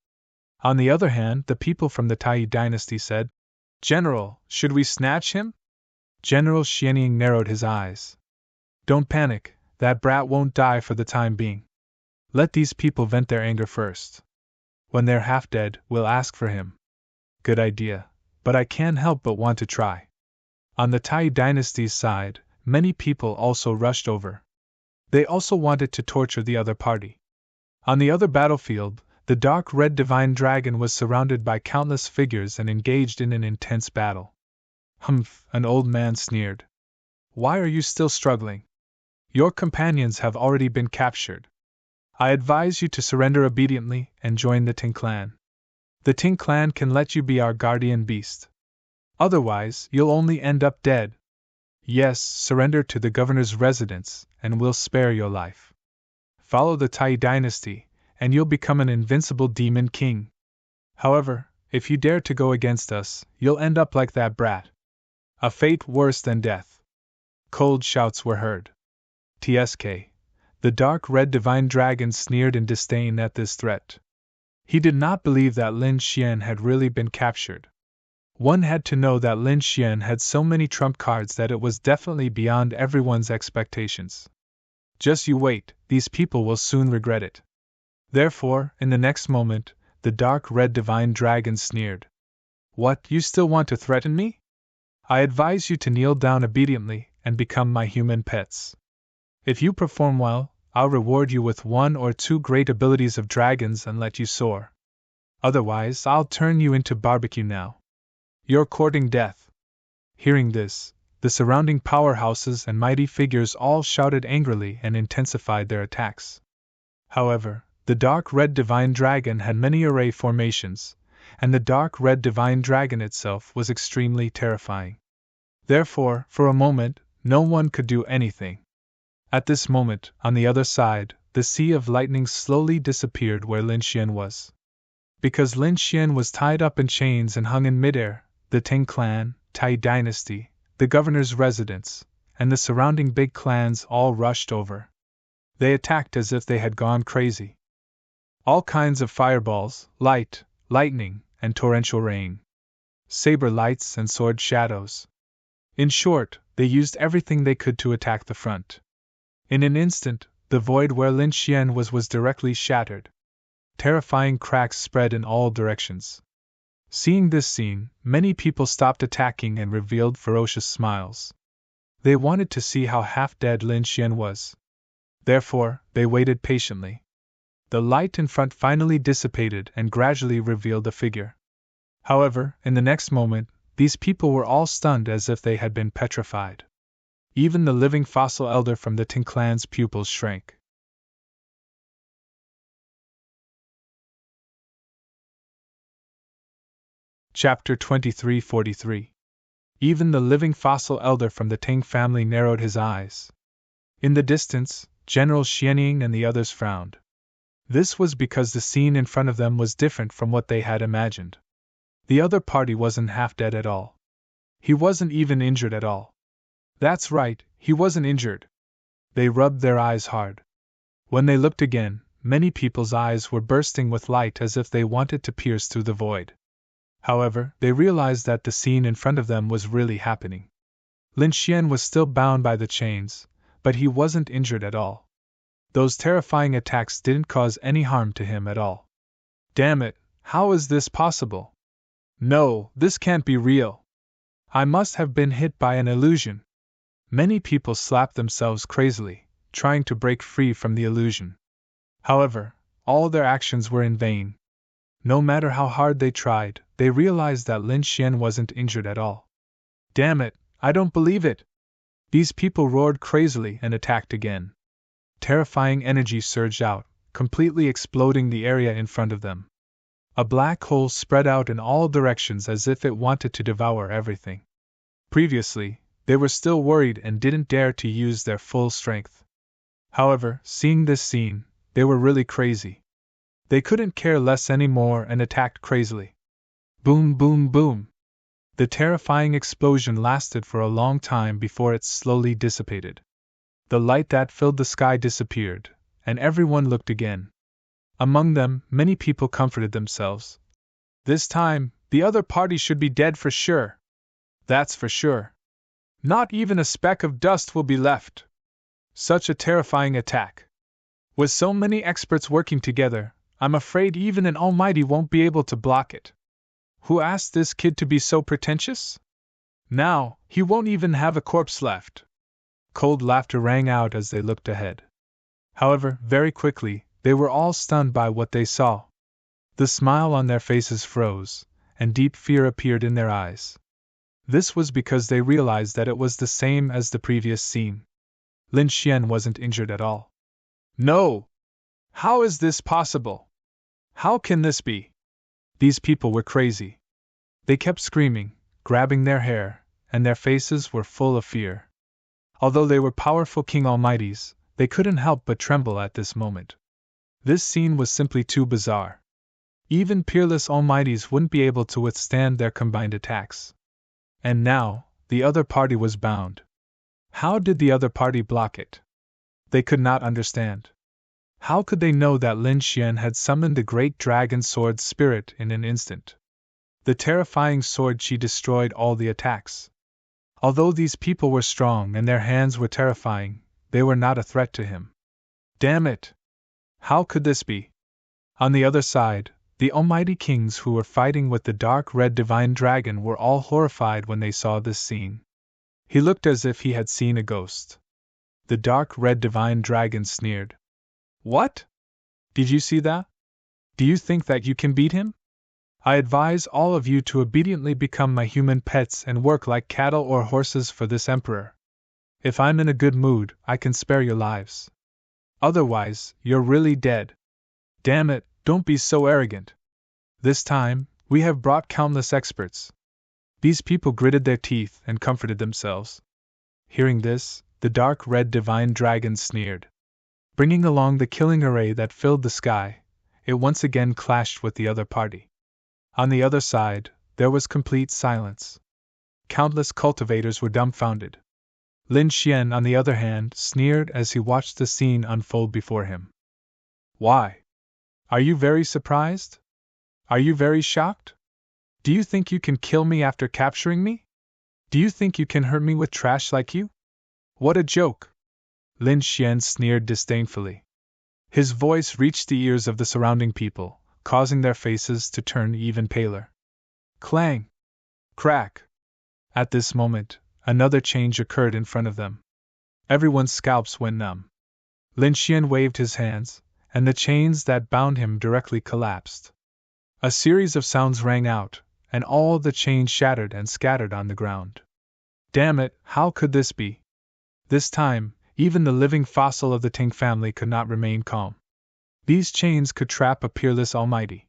On the other hand, the people from the Tai dynasty said, General, should we snatch him? General Xianying narrowed his eyes. Don't panic, that brat won't die for the time being. Let these people vent their anger first. When they're half dead, we'll ask for him. Good idea, but I can't help but want to try. On the Tai dynasty's side, many people also rushed over. They also wanted to torture the other party. On the other battlefield, the dark red divine dragon was surrounded by countless figures and engaged in an intense battle. Humph, an old man sneered. Why are you still struggling? Your companions have already been captured. I advise you to surrender obediently and join the Tang clan. The Tang clan can let you be our guardian beast. Otherwise, you'll only end up dead. Yes, surrender to the governor's residence, and we'll spare your life. Follow the Tai dynasty, and you'll become an invincible demon king. However, if you dare to go against us, you'll end up like that brat. A fate worse than death. Cold shouts were heard. TSK. The dark red divine dragon sneered in disdain at this threat. He did not believe that Lin Xian had really been captured. One had to know that Lin Xian had so many trump cards that it was definitely beyond everyone's expectations. Just you wait, these people will soon regret it. Therefore, in the next moment, the dark red divine dragon sneered. What, you still want to threaten me? I advise you to kneel down obediently and become my human pets. If you perform well, I'll reward you with 1 or 2 great abilities of dragons and let you soar. Otherwise, I'll turn you into barbecue now. You're courting death. Hearing this, the surrounding powerhouses and mighty figures all shouted angrily and intensified their attacks. However, the dark red divine dragon had many array formations, and the dark red divine dragon itself was extremely terrifying. Therefore, for a moment, no one could do anything. At this moment, on the other side, the sea of lightning slowly disappeared where Lin Xian was. Because Lin Xian was tied up in chains and hung in midair, the Tang clan, Tai dynasty, the governor's residence, and the surrounding big clans all rushed over. They attacked as if they had gone crazy. All kinds of fireballs, lightning, and torrential rain. Saber lights and sword shadows. In short, they used everything they could to attack the front. In an instant, the void where Lin Xian was directly shattered. Terrifying cracks spread in all directions. Seeing this scene, many people stopped attacking and revealed ferocious smiles. They wanted to see how half-dead Lin Xian was. Therefore, they waited patiently. The light in front finally dissipated and gradually revealed a figure. However, in the next moment, these people were all stunned as if they had been petrified. Even the living fossil elder from the Tang clan's pupils shrank. Chapter 2343. Even the living fossil elder from the Ting family narrowed his eyes. In the distance, General Xianying and the others frowned. This was because the scene in front of them was different from what they had imagined. The other party wasn't half dead at all. He wasn't even injured at all. That's right, he wasn't injured. They rubbed their eyes hard. When they looked again, many people's eyes were bursting with light as if they wanted to pierce through the void. However, they realized that the scene in front of them was really happening. Lin Xian was still bound by the chains, but he wasn't injured at all. Those terrifying attacks didn't cause any harm to him at all. Damn it, how is this possible? No, this can't be real. I must have been hit by an illusion. Many people slapped themselves crazily, trying to break free from the illusion. However, all their actions were in vain. No matter how hard they tried, they realized that Lin Xian wasn't injured at all. Damn it, I don't believe it! These people roared crazily and attacked again. Terrifying energy surged out, completely exploding the area in front of them. A black hole spread out in all directions as if it wanted to devour everything. Previously, they were still worried and didn't dare to use their full strength. However, seeing this scene, they were really crazy. They couldn't care less anymore and attacked crazily. Boom, boom, boom. The terrifying explosion lasted for a long time before it slowly dissipated. The light that filled the sky disappeared, and everyone looked again. Among them, many people comforted themselves. This time, the other party should be dead for sure. That's for sure. Not even a speck of dust will be left. Such a terrifying attack. With so many experts working together, I'm afraid even an almighty won't be able to block it. Who asked this kid to be so pretentious? Now, he won't even have a corpse left. Cold laughter rang out as they looked ahead. However, very quickly, they were all stunned by what they saw. The smile on their faces froze, and deep fear appeared in their eyes. This was because they realized that it was the same as the previous scene. Lin Xian wasn't injured at all. No! How is this possible? How can this be? These people were crazy. They kept screaming, grabbing their hair, and their faces were full of fear. Although they were powerful King Almighties, they couldn't help but tremble at this moment. This scene was simply too bizarre. Even peerless Almighties wouldn't be able to withstand their combined attacks. And now, the other party was bound. How did the other party block it? They could not understand. How could they know that Lin Xian had summoned the great dragon sword spirit in an instant? The terrifying sword chi destroyed all the attacks. Although these people were strong and their hands were terrifying, they were not a threat to him. Damn it! How could this be? On the other side, the almighty kings who were fighting with the dark red divine dragon were all horrified when they saw this scene. He looked as if he had seen a ghost. The dark red divine dragon sneered. What? Did you see that? Do you think that you can beat him? I advise all of you to obediently become my human pets and work like cattle or horses for this emperor. If I'm in a good mood, I can spare your lives. Otherwise, you're really dead. Damn it, don't be so arrogant. This time, we have brought countless experts. These people gritted their teeth and comforted themselves. Hearing this, the dark red divine dragon sneered. Bringing along the killing array that filled the sky, it once again clashed with the other party. On the other side, there was complete silence. Countless cultivators were dumbfounded. Lin Xian, on the other hand, sneered as he watched the scene unfold before him. Why? Are you very surprised? Are you very shocked? Do you think you can kill me after capturing me? Do you think you can hurt me with trash like you? What a joke! Lin Xian sneered disdainfully. His voice reached the ears of the surrounding people, causing their faces to turn even paler. Clang! Crack! At this moment, another change occurred in front of them. Everyone's scalps went numb. Lin Xian waved his hands, and the chains that bound him directly collapsed. A series of sounds rang out, and all the chains shattered and scattered on the ground. Damn it, how could this be? This time, even the living fossil of the Ting family could not remain calm. These chains could trap a peerless almighty.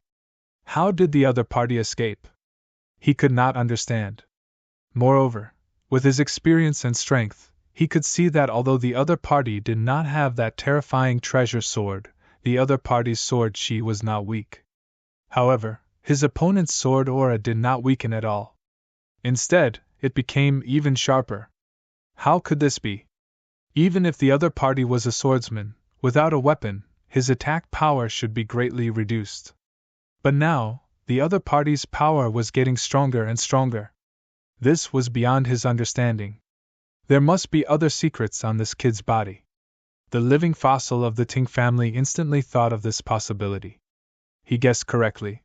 How did the other party escape? he could not understand. Moreover, with his experience and strength, he could see that although the other party did not have that terrifying treasure sword, the other party's sword she was not weak. However, his opponent's sword aura did not weaken at all. Instead, it became even sharper. How could this be? Even if the other party was a swordsman, without a weapon, his attack power should be greatly reduced. But now, the other party's power was getting stronger and stronger. This was beyond his understanding. There must be other secrets on this kid's body. The living fossil of the Ting family instantly thought of this possibility. He guessed correctly.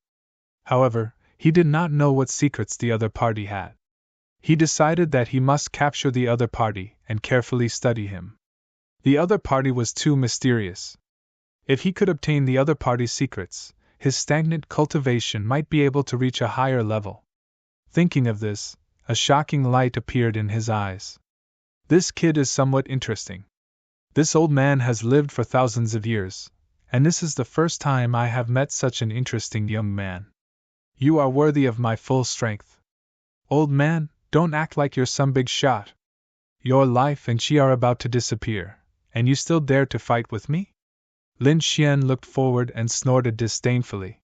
However, he did not know what secrets the other party had. He decided that he must capture the other party and carefully study him. The other party was too mysterious. If he could obtain the other party's secrets, his stagnant cultivation might be able to reach a higher level. Thinking of this, a shocking light appeared in his eyes. This kid is somewhat interesting. This old man has lived for thousands of years, and this is the first time I have met such an interesting young man. You are worthy of my full strength. Old man, don't act like you're some big shot. Your life and chi are about to disappear, and you still dare to fight with me? Lin Xian looked forward and snorted disdainfully.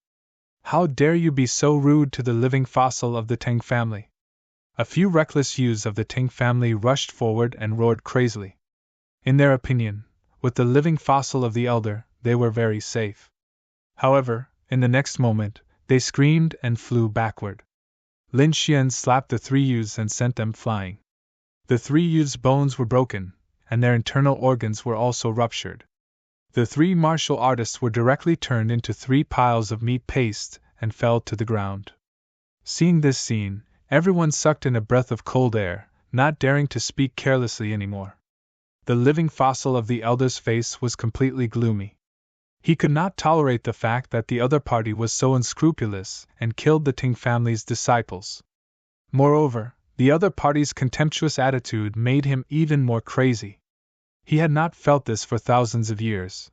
How dare you be so rude to the living fossil of the Tang family? A few reckless youths of the Tang family rushed forward and roared crazily. In their opinion, with the living fossil of the elder, they were very safe. However, in the next moment, they screamed and flew backward. Lin Xian slapped the 3 youths and sent them flying. The 3 youths' bones were broken, and their internal organs were also ruptured. The 3 martial artists were directly turned into 3 piles of meat paste and fell to the ground. Seeing this scene, everyone sucked in a breath of cold air, not daring to speak carelessly anymore. The living fossil of the elder's face was completely gloomy. He could not tolerate the fact that the other party was so unscrupulous and killed the Ting family's disciples. Moreover, the other party's contemptuous attitude made him even more crazy. He had not felt this for thousands of years.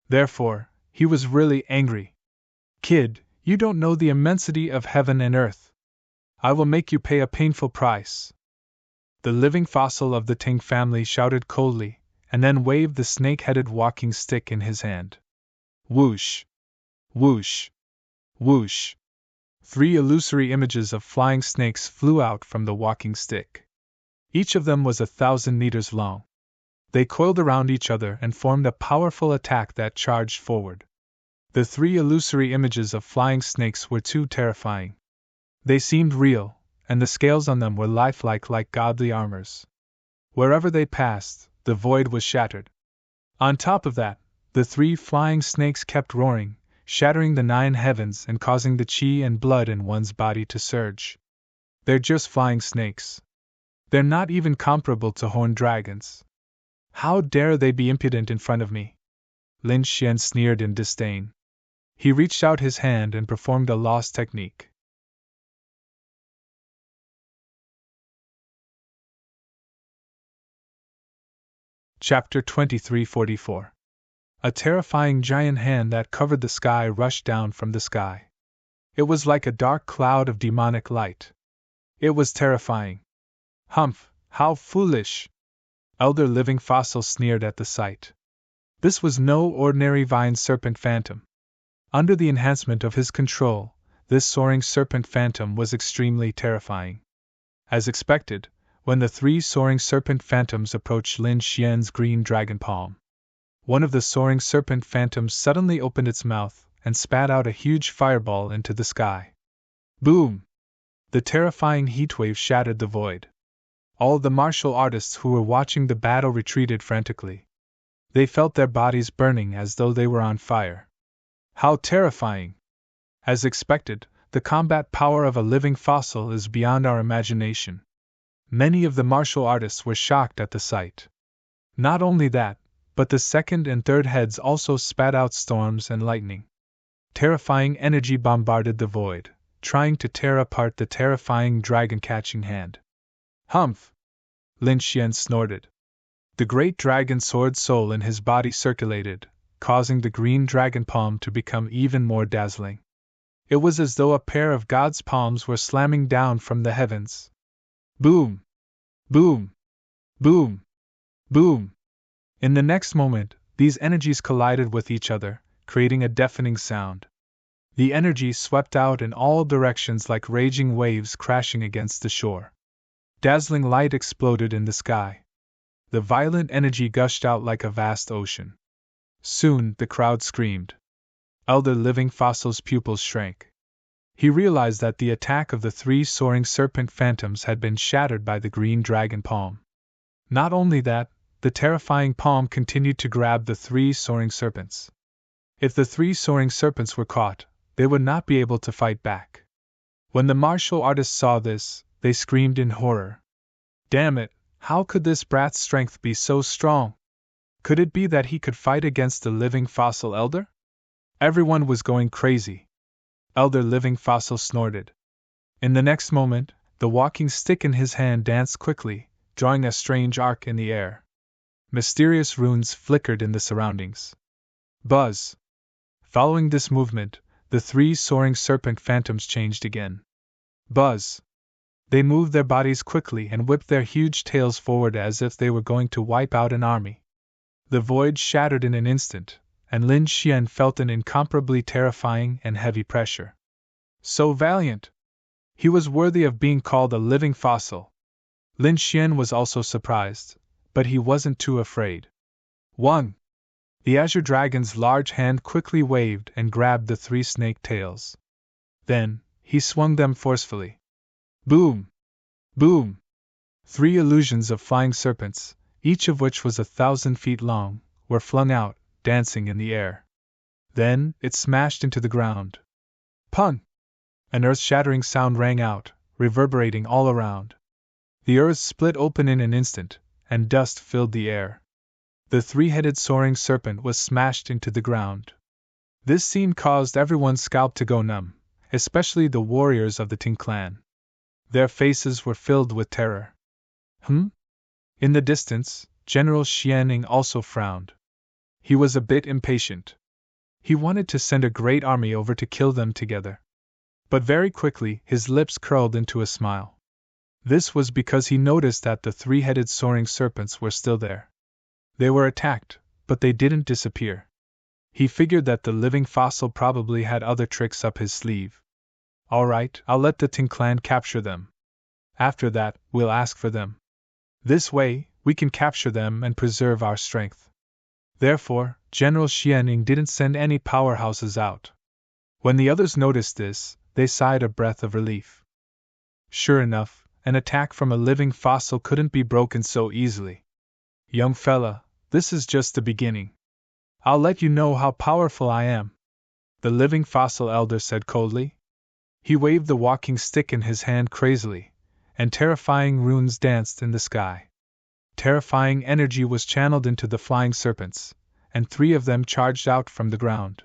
Therefore, he was really angry. Kid, you don't know the immensity of heaven and earth. I will make you pay a painful price. The living fossil of the Ting family shouted coldly, and then waved the snake-headed walking stick in his hand. Whoosh! Whoosh! Whoosh! 3 illusory images of flying snakes flew out from the walking stick. Each of them was 1,000 meters long. They coiled around each other and formed a powerful attack that charged forward. The 3 illusory images of flying snakes were too terrifying. They seemed real, and the scales on them were lifelike like godly armors. Wherever they passed, the void was shattered. On top of that, the 3 flying snakes kept roaring, shattering the 9 heavens and causing the chi and blood in one's body to surge. They're just flying snakes. They're not even comparable to horned dragons. How dare they be impudent in front of me? Lin Xian sneered in disdain. He reached out his hand and performed a lost technique. Chapter 2344. A terrifying giant hand that covered the sky rushed down from the sky. It was like a dark cloud of demonic light. It was terrifying. Humph, how foolish! Elder Living Fossil sneered at the sight. This was no ordinary vine serpent phantom. Under the enhancement of his control, this soaring serpent phantom was extremely terrifying. As expected, when the 3 soaring serpent phantoms approached Lin Xian's green dragon palm, one of the soaring serpent phantoms suddenly opened its mouth and spat out a huge fireball into the sky. Boom! The terrifying heatwave shattered the void. All the martial artists who were watching the battle retreated frantically. They felt their bodies burning as though they were on fire. How terrifying! As expected, the combat power of a living fossil is beyond our imagination. Many of the martial artists were shocked at the sight. Not only that, but the 2nd and 3rd heads also spat out storms and lightning. Terrifying energy bombarded the void, trying to tear apart the terrifying dragon-catching hand. Humph! Lin Xian snorted. The great dragon sword soul in his body circulated, causing the green dragon palm to become even more dazzling. It was as though a pair of God's palms were slamming down from the heavens. Boom! Boom! Boom! Boom! In the next moment, these energies collided with each other, creating a deafening sound. The energy swept out in all directions like raging waves crashing against the shore. Dazzling light exploded in the sky. The violent energy gushed out like a vast ocean. Soon, the crowd screamed. Elder Living Fossil's pupils shrank. He realized that the attack of the three soaring serpent phantoms had been shattered by the green dragon palm. Not only that, the terrifying palm continued to grab the three soaring serpents. If the three soaring serpents were caught, they would not be able to fight back. When the martial artists saw this, they screamed in horror. Damn it, how could this brat's strength be so strong? Could it be that he could fight against the living fossil elder? Everyone was going crazy. Elder Living Fossil snorted. In the next moment, the walking stick in his hand danced quickly, drawing a strange arc in the air. Mysterious runes flickered in the surroundings. Buzz! Following this movement, the three soaring serpent phantoms changed again. Buzz! They moved their bodies quickly and whipped their huge tails forward as if they were going to wipe out an army. The void shattered in an instant, and Lin Xian felt an incomparably terrifying and heavy pressure. So valiant! He was worthy of being called a living fossil. Lin Xian was also surprised, but he wasn't too afraid. 1. The Azure Dragon's large hand quickly waved and grabbed the three snake tails. Then, he swung them forcefully. Boom! Boom! 3 illusions of flying serpents, each of which was 1,000 feet long, were flung out, dancing in the air. Then, it smashed into the ground. Pun! An earth-shattering sound rang out, reverberating all around. The earth split open in an instant, and dust filled the air. The three-headed soaring serpent was smashed into the ground. This scene caused everyone's scalp to go numb, especially the warriors of the Ting clan. Their faces were filled with terror. In the distance, General Xianing also frowned. He was a bit impatient. He wanted to send a great army over to kill them together. But very quickly, his lips curled into a smile. This was because he noticed that the three-headed soaring serpents were still there. They were attacked, but they didn't disappear. He figured that the living fossil probably had other tricks up his sleeve. All right, I'll let the Ting clan capture them. After that, we'll ask for them. This way, we can capture them and preserve our strength. Therefore, General Xianing didn't send any powerhouses out. When the others noticed this, they sighed a breath of relief. Sure enough, an attack from a living fossil couldn't be broken so easily. Young fella, this is just the beginning. I'll let you know how powerful I am, the living fossil elder said coldly. He waved the walking stick in his hand crazily, and terrifying runes danced in the sky. Terrifying energy was channeled into the flying serpents, and 3 of them charged out from the ground.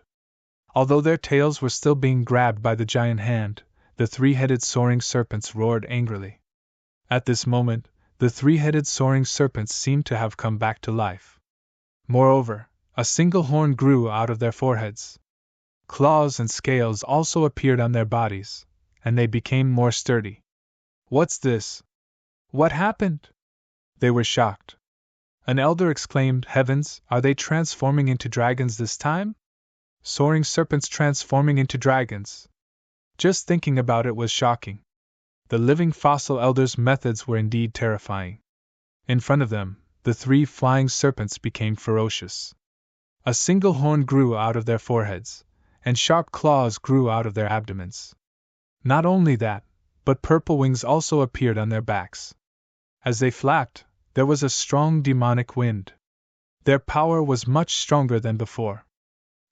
Although their tails were still being grabbed by the giant hand, the three-headed soaring serpents roared angrily. At this moment, the three-headed soaring serpents seemed to have come back to life. Moreover, a single horn grew out of their foreheads. Claws and scales also appeared on their bodies, and they became more sturdy. What's this? What happened? They were shocked. An elder exclaimed, Heavens, are they transforming into dragons this time? Soaring serpents transforming into dragons. Just thinking about it was shocking. The living fossil elder's methods were indeed terrifying. In front of them, the 3 flying serpents became ferocious. A single horn grew out of their foreheads, and sharp claws grew out of their abdomens. Not only that, but purple wings also appeared on their backs. As they flapped, there was a strong demonic wind. Their power was much stronger than before.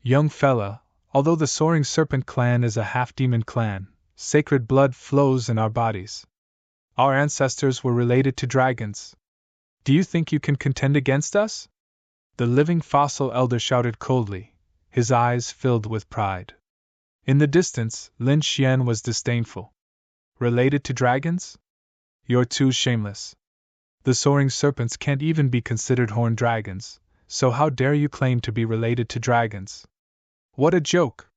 Young fella, although the Soaring Serpent clan is a half-demon clan, sacred blood flows in our bodies. Our ancestors were related to dragons. Do you think you can contend against us? The living fossil elder shouted coldly, his eyes filled with pride. In the distance, Lin Xian was disdainful. Related to dragons? You're too shameless. The soaring serpents can't even be considered horned dragons, so how dare you claim to be related to dragons? What a joke!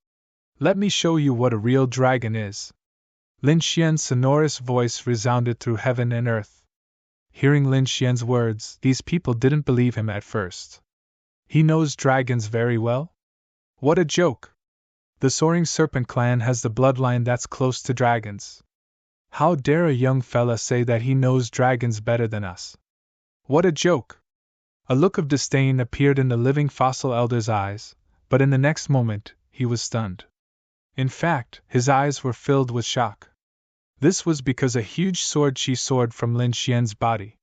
Let me show you what a real dragon is. Lin Xian's sonorous voice resounded through heaven and earth. Hearing Lin Xian's words, these people didn't believe him at first. He knows dragons very well? What a joke! The Soaring Serpent clan has the bloodline that's close to dragons. How dare a young fella say that he knows dragons better than us? What a joke! A look of disdain appeared in the living fossil elder's eyes, but in the next moment, he was stunned. In fact, his eyes were filled with shock. This was because a huge sword chi soared from Lin Xian's body.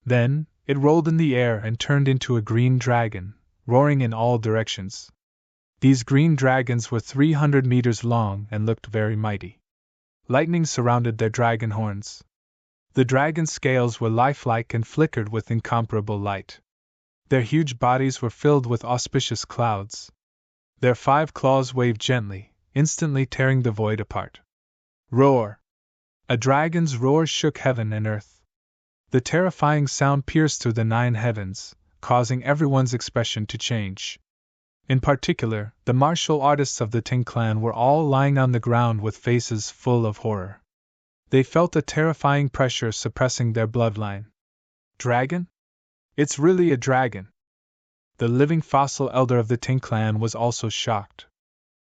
Then, it rolled in the air and turned into a green dragon, roaring in all directions. These green dragons were 300 meters long and looked very mighty. Lightning surrounded their dragon horns. The dragon's scales were lifelike and flickered with incomparable light. Their huge bodies were filled with auspicious clouds. Their 5 claws waved gently, instantly tearing the void apart. Roar! A dragon's roar shook heaven and earth. The terrifying sound pierced through the 9 heavens, causing everyone's expression to change. In particular, the martial artists of the Ting clan were all lying on the ground with faces full of horror. They felt a terrifying pressure suppressing their bloodline. Dragon? It's really a dragon. The living fossil elder of the Ting clan was also shocked.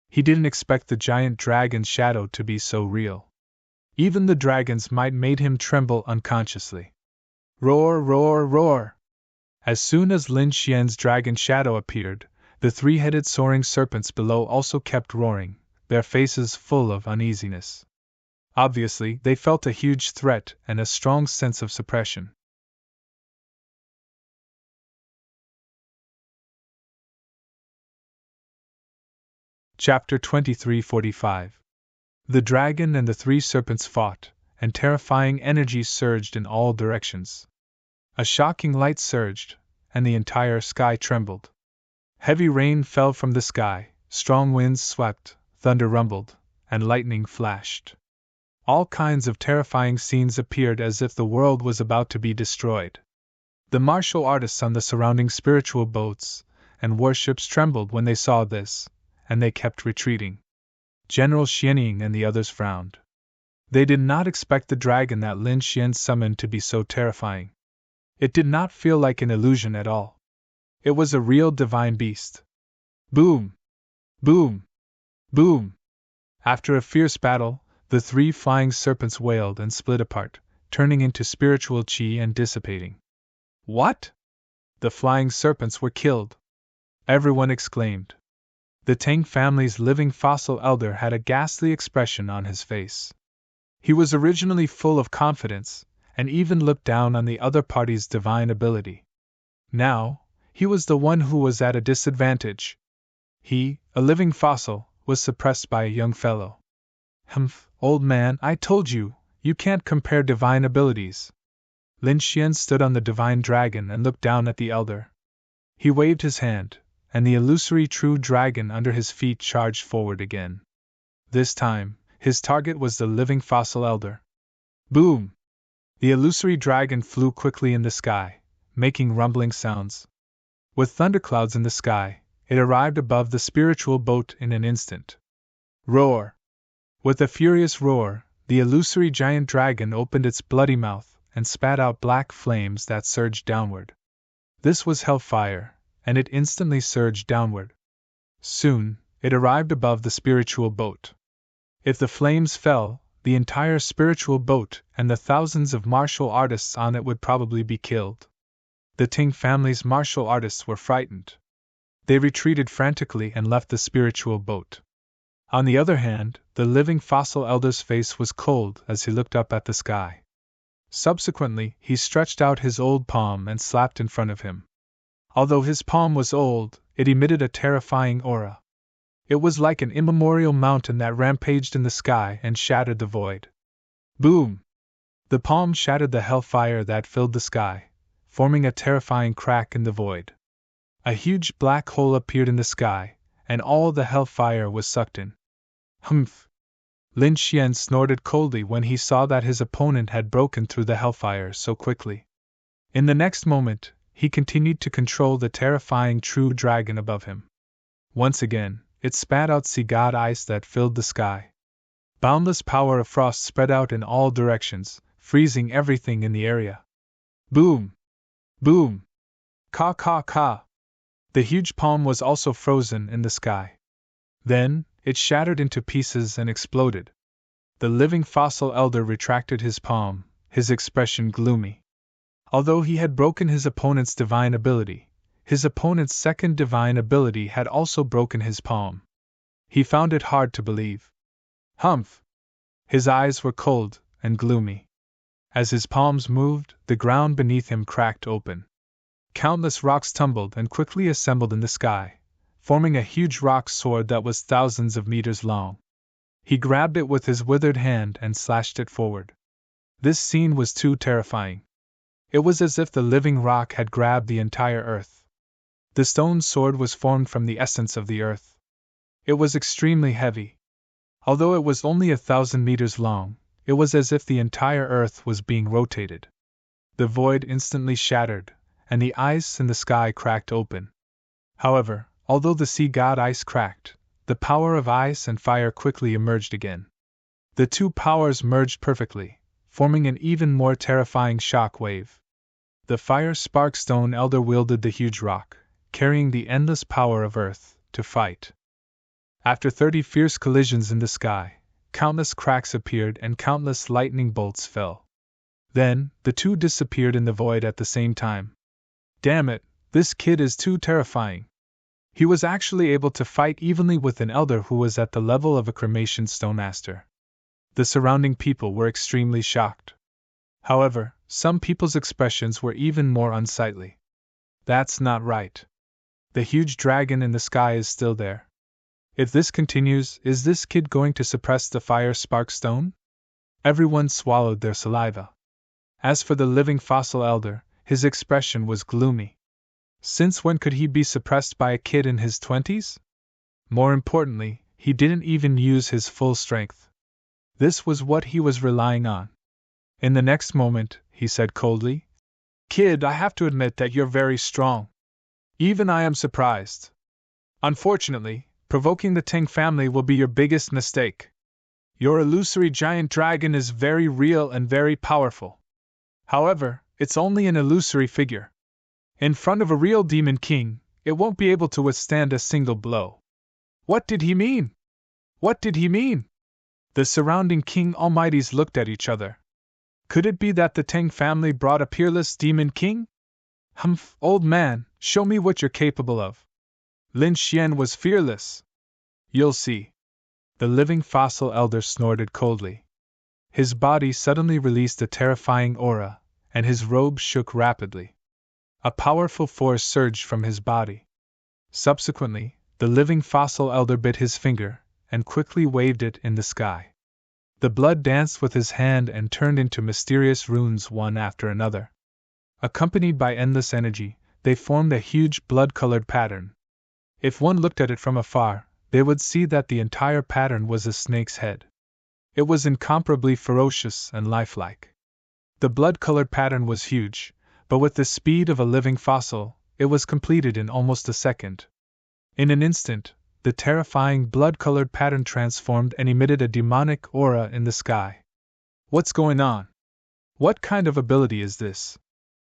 He didn't expect the giant dragon's shadow to be so real. Even the dragon's might made him tremble unconsciously. Roar, roar, roar! As soon as Lin Xian's dragon shadow appeared, the 3-headed soaring serpents below also kept roaring, their faces full of uneasiness. Obviously, they felt a huge threat and a strong sense of suppression. Chapter 2345. The dragon and the 3 serpents fought, and terrifying energy surged in all directions. A shocking light surged, and the entire sky trembled. Heavy rain fell from the sky, strong winds swept, thunder rumbled, and lightning flashed. All kinds of terrifying scenes appeared as if the world was about to be destroyed. The martial artists on the surrounding spiritual boats and warships trembled when they saw this, and they kept retreating. General Xianying and the others frowned. They did not expect the dragon that Lin Xian summoned to be so terrifying. It did not feel like an illusion at all. It was a real divine beast. Boom! Boom! Boom! After a fierce battle, the 3 flying serpents wailed and split apart, turning into spiritual chi and dissipating. What? The flying serpents were killed! Everyone exclaimed. The Tang family's living fossil elder had a ghastly expression on his face. He was originally full of confidence, and even looked down on the other party's divine ability. Now, he was the one who was at a disadvantage. He, a living fossil, was suppressed by a young fellow. Humph, old man, I told you, you can't compare divine abilities. Lin Xian stood on the divine dragon and looked down at the elder. He waved his hand, and the illusory true dragon under his feet charged forward again. This time, his target was the living fossil elder. Boom! The illusory dragon flew quickly in the sky, making rumbling sounds. With thunderclouds in the sky, it arrived above the spiritual boat in an instant. Roar! With a furious roar, the illusory giant dragon opened its bloody mouth and spat out black flames that surged downward. This was hellfire, and it instantly surged downward. Soon, it arrived above the spiritual boat. If the flames fell, the entire spiritual boat and the thousands of martial artists on it would probably be killed. The Ting family's martial artists were frightened. They retreated frantically and left the spiritual boat. On the other hand, the living fossil elder's face was cold as he looked up at the sky. Subsequently, he stretched out his old palm and slapped in front of him. Although his palm was old, it emitted a terrifying aura. It was like an immemorial mountain that rampaged in the sky and shattered the void. Boom! The palm shattered the hellfire that filled the sky, forming a terrifying crack in the void. A huge black hole appeared in the sky, and all the hellfire was sucked in. Humph! Lin Xian snorted coldly when he saw that his opponent had broken through the hellfire so quickly. In the next moment, he continued to control the terrifying true dragon above him. Once again, it spat out sea god ice that filled the sky. Boundless power of frost spread out in all directions, freezing everything in the area. Boom! Boom! Caw caw caw! The huge palm was also frozen in the sky. Then, it shattered into pieces and exploded. The living fossil elder retracted his palm, his expression gloomy. Although he had broken his opponent's divine ability, his opponent's second divine ability had also broken his palm. He found it hard to believe. Humph! His eyes were cold and gloomy. As his palms moved, the ground beneath him cracked open. Countless rocks tumbled and quickly assembled in the sky, forming a huge rock sword that was thousands of meters long. He grabbed it with his withered hand and slashed it forward. This scene was too terrifying. It was as if the living rock had grabbed the entire earth. The stone sword was formed from the essence of the earth. It was extremely heavy. Although it was only 1,000 meters long, it was as if the entire earth was being rotated. The void instantly shattered, and the ice in the sky cracked open. However, although the sea god ice cracked, the power of ice and fire quickly emerged again. The two powers merged perfectly, forming an even more terrifying shock wave. The fire spark stone elder wielded the huge rock, carrying the endless power of earth, to fight. After 30 fierce collisions in the sky, countless cracks appeared and countless lightning bolts fell. Then, the two disappeared in the void at the same time. Damn it, this kid is too terrifying. He was actually able to fight evenly with an elder who was at the level of a cremation stone master. The surrounding people were extremely shocked. However, some people's expressions were even more unsightly. That's not right. The huge dragon in the sky is still there. If this continues, is this kid going to suppress the fire spark stone? Everyone swallowed their saliva. As for the living fossil elder, his expression was gloomy. Since when could he be suppressed by a kid in his 20s? More importantly, he didn't even use his full strength. This was what he was relying on. In the next moment, he said coldly, "Kid, I have to admit that you're very strong. Even I am surprised. Unfortunately, provoking the Tang family will be your biggest mistake. Your illusory giant dragon is very real and very powerful. However, it's only an illusory figure. In front of a real demon king, it won't be able to withstand a single blow." What did he mean? What did he mean? The surrounding king almighties looked at each other. Could it be that the Tang family brought a peerless demon king? Humph, old man, show me what you're capable of. Lin Xian was fearless. You'll see. The living fossil elder snorted coldly. His body suddenly released a terrifying aura, and his robe shook rapidly. A powerful force surged from his body. Subsequently, the living fossil elder bit his finger, and quickly waved it in the sky. The blood danced with his hand and turned into mysterious runes one after another. Accompanied by endless energy, they formed a huge blood-colored pattern. If one looked at it from afar, they would see that the entire pattern was a snake's head. It was incomparably ferocious and lifelike. The blood-colored pattern was huge, but with the speed of a living fossil, it was completed in almost a second. In an instant, the terrifying blood-colored pattern transformed and emitted a demonic aura in the sky. What's going on? What kind of ability is this?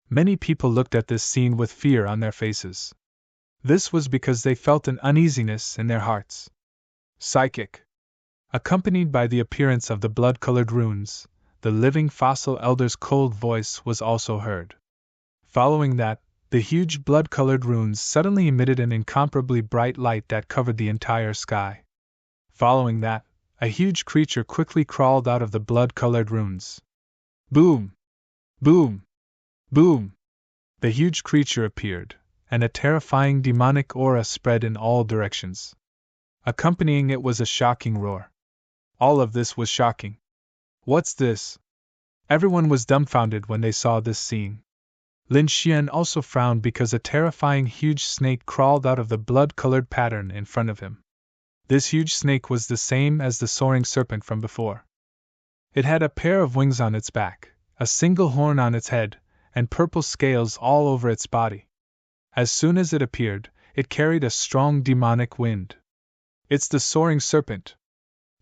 Many people looked at this scene with fear on their faces. This was because they felt an uneasiness in their hearts. Psychic. Accompanied by the appearance of the blood-colored runes, the living fossil elder's cold voice was also heard. Following that, the huge blood-colored runes suddenly emitted an incomparably bright light that covered the entire sky. Following that, a huge creature quickly crawled out of the blood-colored runes. Boom! Boom! Boom! The huge creature appeared, and a terrifying demonic aura spread in all directions. Accompanying it was a shocking roar. All of this was shocking. What's this? Everyone was dumbfounded when they saw this scene. Lin Xian also frowned because a terrifying huge snake crawled out of the blood-colored pattern in front of him. This huge snake was the same as the soaring serpent from before. It had a pair of wings on its back, a single horn on its head, and purple scales all over its body. As soon as it appeared, it carried a strong demonic wind. It's the soaring serpent!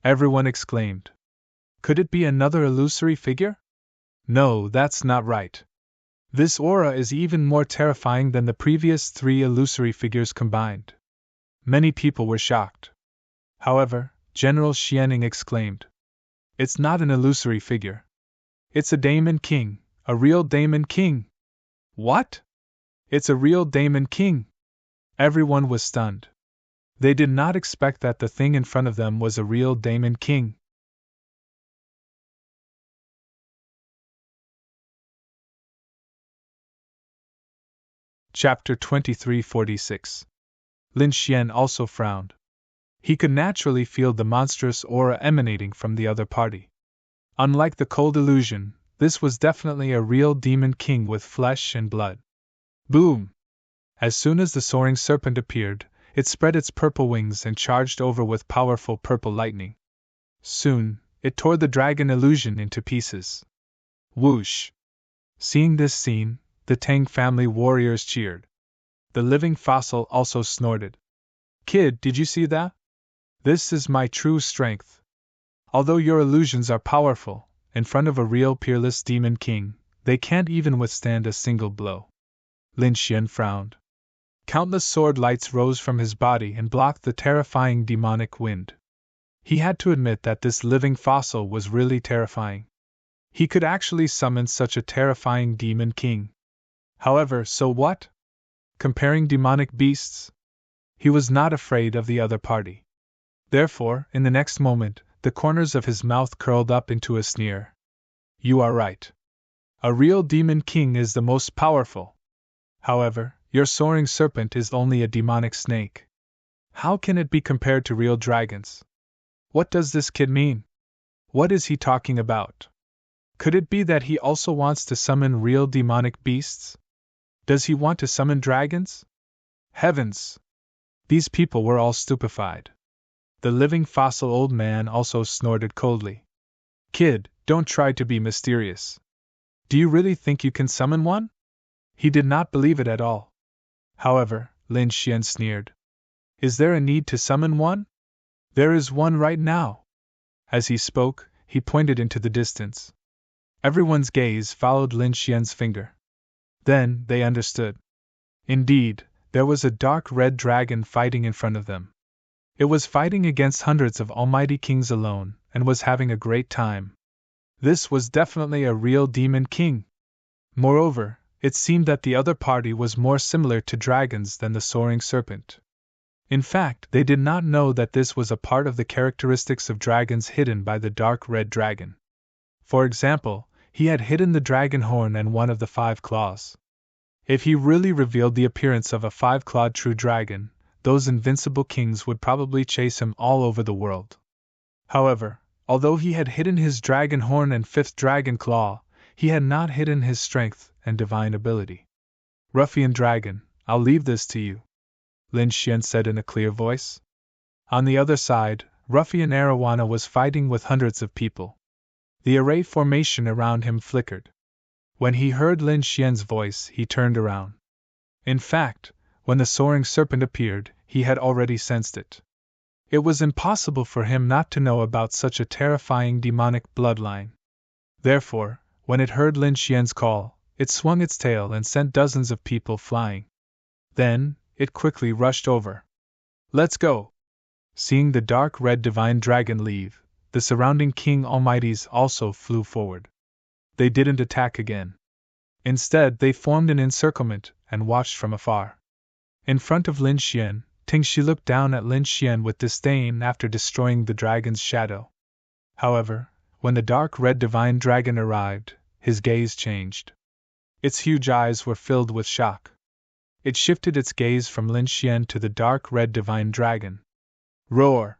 Everyone exclaimed. Could it be another illusory figure? No, that's not right. This aura is even more terrifying than the previous 3 illusory figures combined. Many people were shocked. However, General Xianing exclaimed. It's not an illusory figure. It's a Daemon King, a real Daemon King. What? It's a real Daemon King. Everyone was stunned. They did not expect that the thing in front of them was a real Daemon King. Chapter 2346. Lin Xian also frowned. He could naturally feel the monstrous aura emanating from the other party. Unlike the cold illusion, this was definitely a real Demon King with flesh and blood. Boom! As soon as the soaring serpent appeared, it spread its purple wings and charged over with powerful purple lightning. Soon, it tore the dragon illusion into pieces. Whoosh! Seeing this scene, the Tang family warriors cheered. The living fossil also snorted. Kid, did you see that? This is my true strength. Although your illusions are powerful, in front of a real peerless Demon King, they can't even withstand a single blow. Lin Xian frowned. Countless sword lights rose from his body and blocked the terrifying demonic wind. He had to admit that this living fossil was really terrifying. He could actually summon such a terrifying Demon King. However, so what? Comparing demonic beasts? He was not afraid of the other party. Therefore, in the next moment, the corners of his mouth curled up into a sneer. You are right. A real Demon King is the most powerful. However, your soaring serpent is only a demonic snake. How can it be compared to real dragons? What does this kid mean? What is he talking about? Could it be that he also wants to summon real demonic beasts? Does he want to summon dragons? Heavens! These people were all stupefied. The living fossil old man also snorted coldly. Kid, don't try to be mysterious. Do you really think you can summon one? He did not believe it at all. However, Lin Xian sneered. Is there a need to summon one? There is one right now. As he spoke, he pointed into the distance. Everyone's gaze followed Lin Xian's finger. Then, they understood. Indeed, there was a dark red dragon fighting in front of them. It was fighting against hundreds of almighty kings alone, and was having a great time. This was definitely a real Demon King. Moreover, it seemed that the other party was more similar to dragons than the soaring serpent. In fact, they did not know that this was a part of the characteristics of dragons hidden by the dark red dragon. For example, he had hidden the dragon horn and one of the 5 claws. If he really revealed the appearance of a 5-clawed true dragon, those invincible kings would probably chase him all over the world. However, although he had hidden his dragon horn and 5th dragon claw, he had not hidden his strength and divine ability. Ruffian dragon, I'll leave this to you, Lin Xian said in a clear voice. On the other side, Ruffian Arowana was fighting with hundreds of people. The array formation around him flickered. When he heard Lin Xian's voice, he turned around. In fact, when the soaring serpent appeared, he had already sensed it. It was impossible for him not to know about such a terrifying demonic bloodline. Therefore, when it heard Lin Xian's call, it swung its tail and sent dozens of people flying. Then, it quickly rushed over. Let's go! Seeing the dark red divine dragon leave, the surrounding king almighties also flew forward. They didn't attack again. Instead, they formed an encirclement and watched from afar. In front of Lin Xian, Tingxi looked down at Lin Xian with disdain after destroying the dragon's shadow. However, when the dark red divine dragon arrived, his gaze changed. Its huge eyes were filled with shock. It shifted its gaze from Lin Xian to the dark red divine dragon. Roar!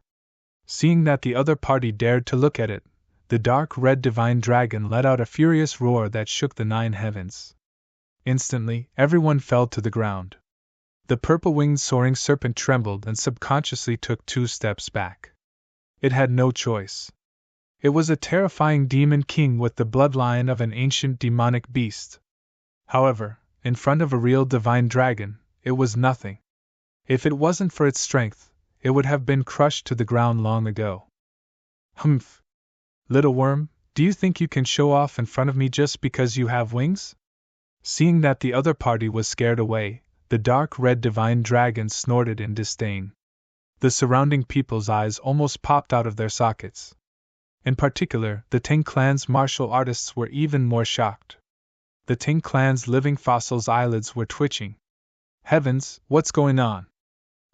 Seeing that the other party dared to look at it, the dark red divine dragon let out a furious roar that shook the 9 heavens. Instantly, everyone fell to the ground. The purple-winged soaring serpent trembled and subconsciously took 2 steps back. It had no choice. It was a terrifying demon king with the bloodline of an ancient demonic beast. However, in front of a real divine dragon, it was nothing. If it wasn't for its strength, it would have been crushed to the ground long ago. Humph! Little worm, do you think you can show off in front of me just because you have wings? Seeing that the other party was scared away, the dark red divine dragon snorted in disdain. The surrounding people's eyes almost popped out of their sockets. In particular, the Ting clan's martial artists were even more shocked. The Ting clan's living fossils' eyelids were twitching. Heavens, what's going on?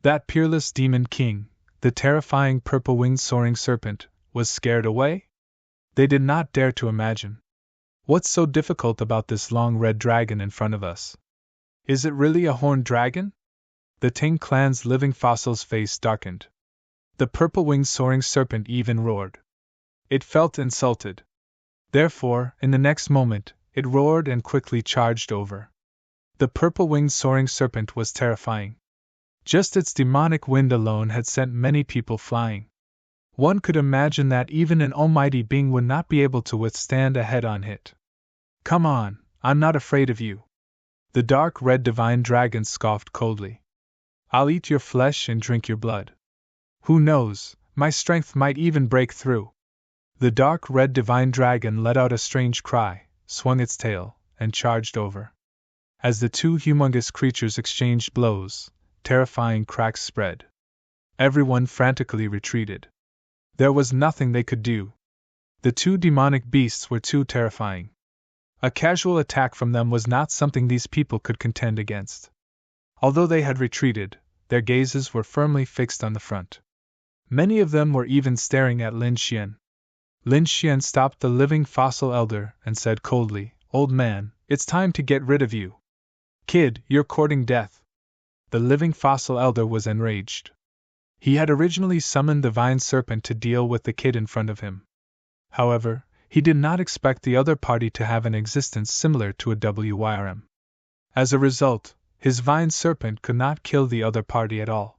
That peerless demon king, the terrifying purple-winged soaring serpent, was scared away? They did not dare to imagine. What's so difficult about this long red dragon in front of us? Is it really a horned dragon? The Ting clan's living fossil's face darkened. The purple-winged soaring serpent even roared. It felt insulted. Therefore, in the next moment, it roared and quickly charged over. The purple-winged soaring serpent was terrifying. Just its demonic wind alone had sent many people flying. One could imagine that even an almighty being would not be able to withstand a head-on hit. Come on, I'm not afraid of you. The dark red divine dragon scoffed coldly. I'll eat your flesh and drink your blood. Who knows, my strength might even break through. The dark red divine dragon let out a strange cry, swung its tail, and charged over. As the two humongous creatures exchanged blows, terrifying cracks spread. Everyone frantically retreated. There was nothing they could do. The two demonic beasts were too terrifying. A casual attack from them was not something these people could contend against. Although they had retreated, their gazes were firmly fixed on the front. Many of them were even staring at Lin Xian. Lin Xian stopped the living fossil elder and said coldly, "Old man, it's time to get rid of you. Kid, you're courting death." The living fossil elder was enraged. He had originally summoned the vine serpent to deal with the kid in front of him. However, he did not expect the other party to have an existence similar to a WYRM. As a result, his vine serpent could not kill the other party at all.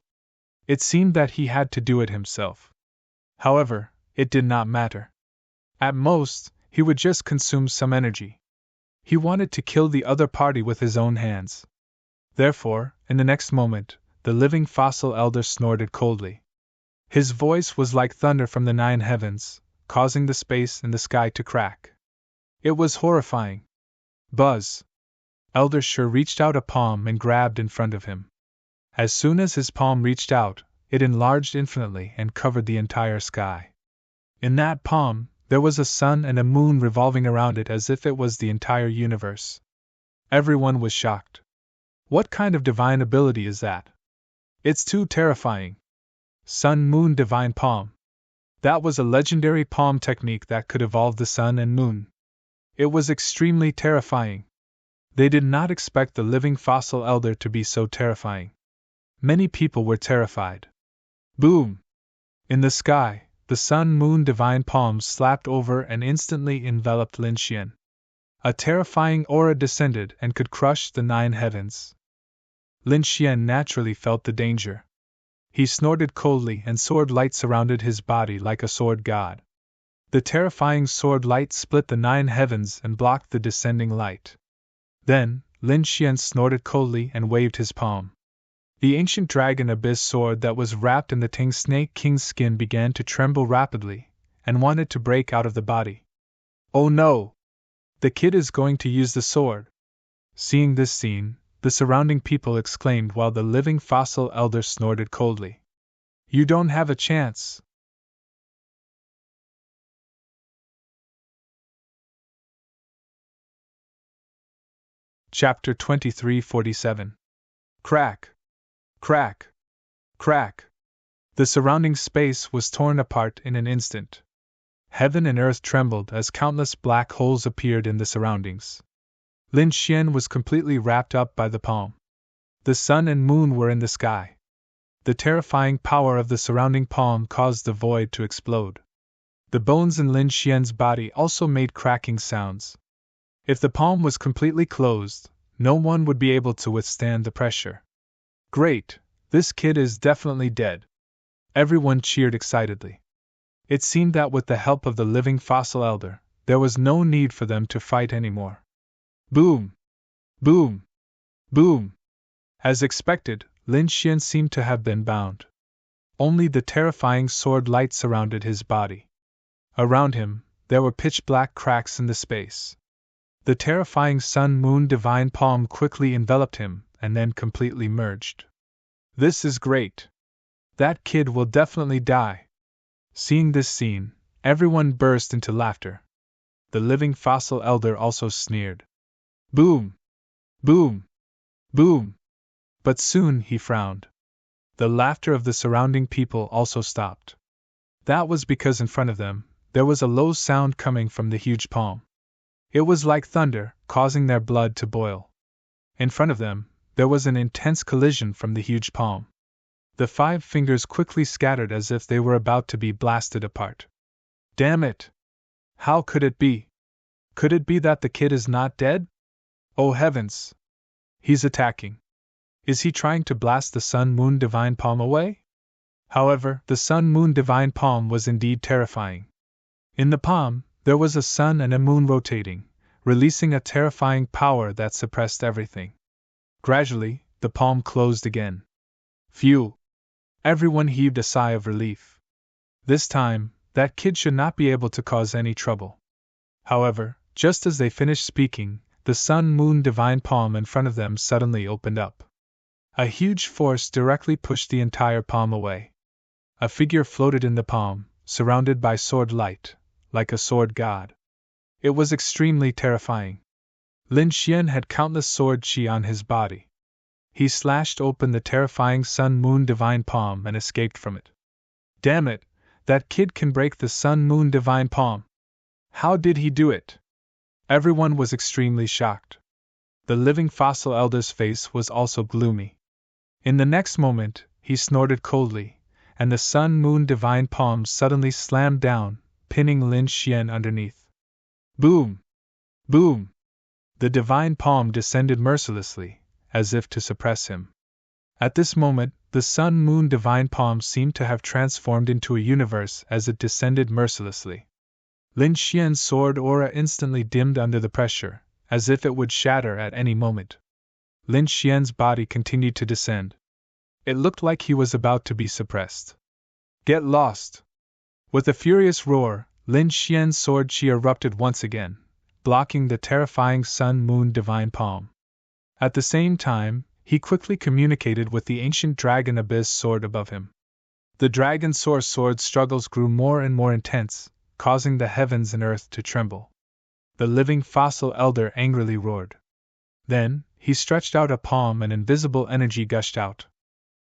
It seemed that he had to do it himself. However, it did not matter. At most, he would just consume some energy. He wanted to kill the other party with his own hands. Therefore, in the next moment, the living fossil elder snorted coldly. His voice was like thunder from the 9 heavens, causing the space in the sky to crack. It was horrifying. Buzz! Elder Sure reached out a palm and grabbed in front of him. As soon as his palm reached out, it enlarged infinitely and covered the entire sky. In that palm, there was a sun and a moon revolving around it as if it was the entire universe. Everyone was shocked. What kind of divine ability is that? It's too terrifying. Sun Moon Divine Palm. That was a legendary palm technique that could evolve the sun and moon. It was extremely terrifying. They did not expect the living fossil elder to be so terrifying. Many people were terrified. Boom! In the sky, the Sun Moon Divine Palms slapped over and instantly enveloped Lin Xian. A terrifying aura descended and could crush the 9 heavens. Lin Xian naturally felt the danger. He snorted coldly and sword light surrounded his body like a sword god. The terrifying sword light split the 9 heavens and blocked the descending light. Then, Lin Xian snorted coldly and waved his palm. The ancient dragon abyss sword that was wrapped in the Ting Snake King's skin began to tremble rapidly, and wanted to break out of the body. Oh no! The kid is going to use the sword! Seeing this scene, the surrounding people exclaimed while the living fossil elder snorted coldly. You don't have a chance! Chapter 2347. Crack! Crack! Crack! The surrounding space was torn apart in an instant. Heaven and earth trembled as countless black holes appeared in the surroundings. Lin Xian was completely wrapped up by the palm. The sun and moon were in the sky. The terrifying power of the surrounding palm caused the void to explode. The bones in Lin Xian's body also made cracking sounds. If the palm was completely closed, no one would be able to withstand the pressure. Great! This kid is definitely dead. Everyone cheered excitedly. It seemed that with the help of the living fossil elder, there was no need for them to fight anymore. Boom! Boom! Boom! As expected, Lin Xian seemed to have been bound. Only the terrifying sword light surrounded his body. Around him, there were pitch-black cracks in the space. The terrifying sun-moon divine palm quickly enveloped him and then completely merged. This is great. That kid will definitely die. Seeing this scene, everyone burst into laughter. The living fossil elder also sneered. Boom! Boom! Boom! But soon he frowned. The laughter of the surrounding people also stopped. That was because in front of them, there was a low sound coming from the huge palm. It was like thunder, causing their blood to boil. In front of them, there was an intense collision from the huge palm. The 5 fingers quickly scattered as if they were about to be blasted apart. Damn it! How could it be? Could it be that the kid is not dead? Oh heavens! He's attacking. Is he trying to blast the sun-moon divine palm away? However, the sun-moon divine palm was indeed terrifying. In the palm, there was a sun and a moon rotating, releasing a terrifying power that suppressed everything. Gradually, the palm closed again. Phew! Everyone heaved a sigh of relief. This time, that kid should not be able to cause any trouble. However, just as they finished speaking, the sun-moon divine palm in front of them suddenly opened up. A huge force directly pushed the entire palm away. A figure floated in the palm, surrounded by sword light, like a sword god. It was extremely terrifying. Lin Xian had countless sword chi on his body. He slashed open the terrifying sun-moon divine palm and escaped from it. Damn it, that kid can break the sun-moon divine palm. How did he do it? Everyone was extremely shocked. The living fossil elder's face was also gloomy. In the next moment, he snorted coldly, and the sun-moon divine palm suddenly slammed down, pinning Lin Xian underneath. Boom! Boom! The divine palm descended mercilessly, as if to suppress him. At this moment, the sun-moon divine palm seemed to have transformed into a universe as it descended mercilessly. Lin Xian's sword aura instantly dimmed under the pressure, as if it would shatter at any moment. Lin Xian's body continued to descend. It looked like he was about to be suppressed. Get lost! With a furious roar, Lin Xian's sword chi erupted once again, blocking the terrifying sun-moon divine palm. At the same time, he quickly communicated with the ancient dragon abyss sword above him. The dragon source sword struggles grew more and more intense, causing the heavens and earth to tremble. The living fossil elder angrily roared. Then, he stretched out a palm and invisible energy gushed out.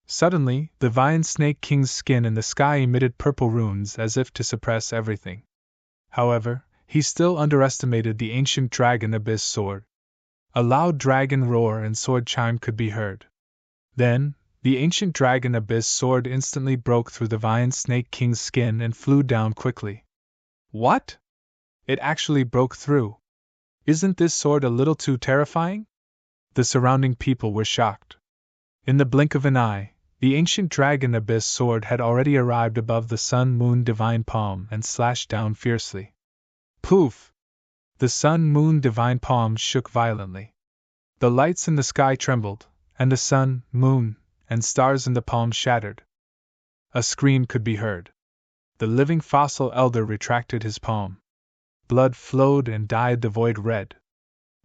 Suddenly, the Vine Snake King's skin in the sky emitted purple runes as if to suppress everything. However, he still underestimated the ancient dragon abyss sword. A loud dragon roar and sword chime could be heard. Then, the ancient dragon abyss sword instantly broke through the Vine Snake King's skin and flew down quickly. What? It actually broke through. Isn't this sword a little too terrifying? The surrounding people were shocked. In the blink of an eye, the ancient dragon abyss sword had already arrived above the sun-moon divine palm and slashed down fiercely. Poof! The sun-moon divine palm shook violently. The lights in the sky trembled, and the sun, moon, and stars in the palm shattered. A scream could be heard. The living fossil elder retracted his palm. Blood flowed and dyed the void red.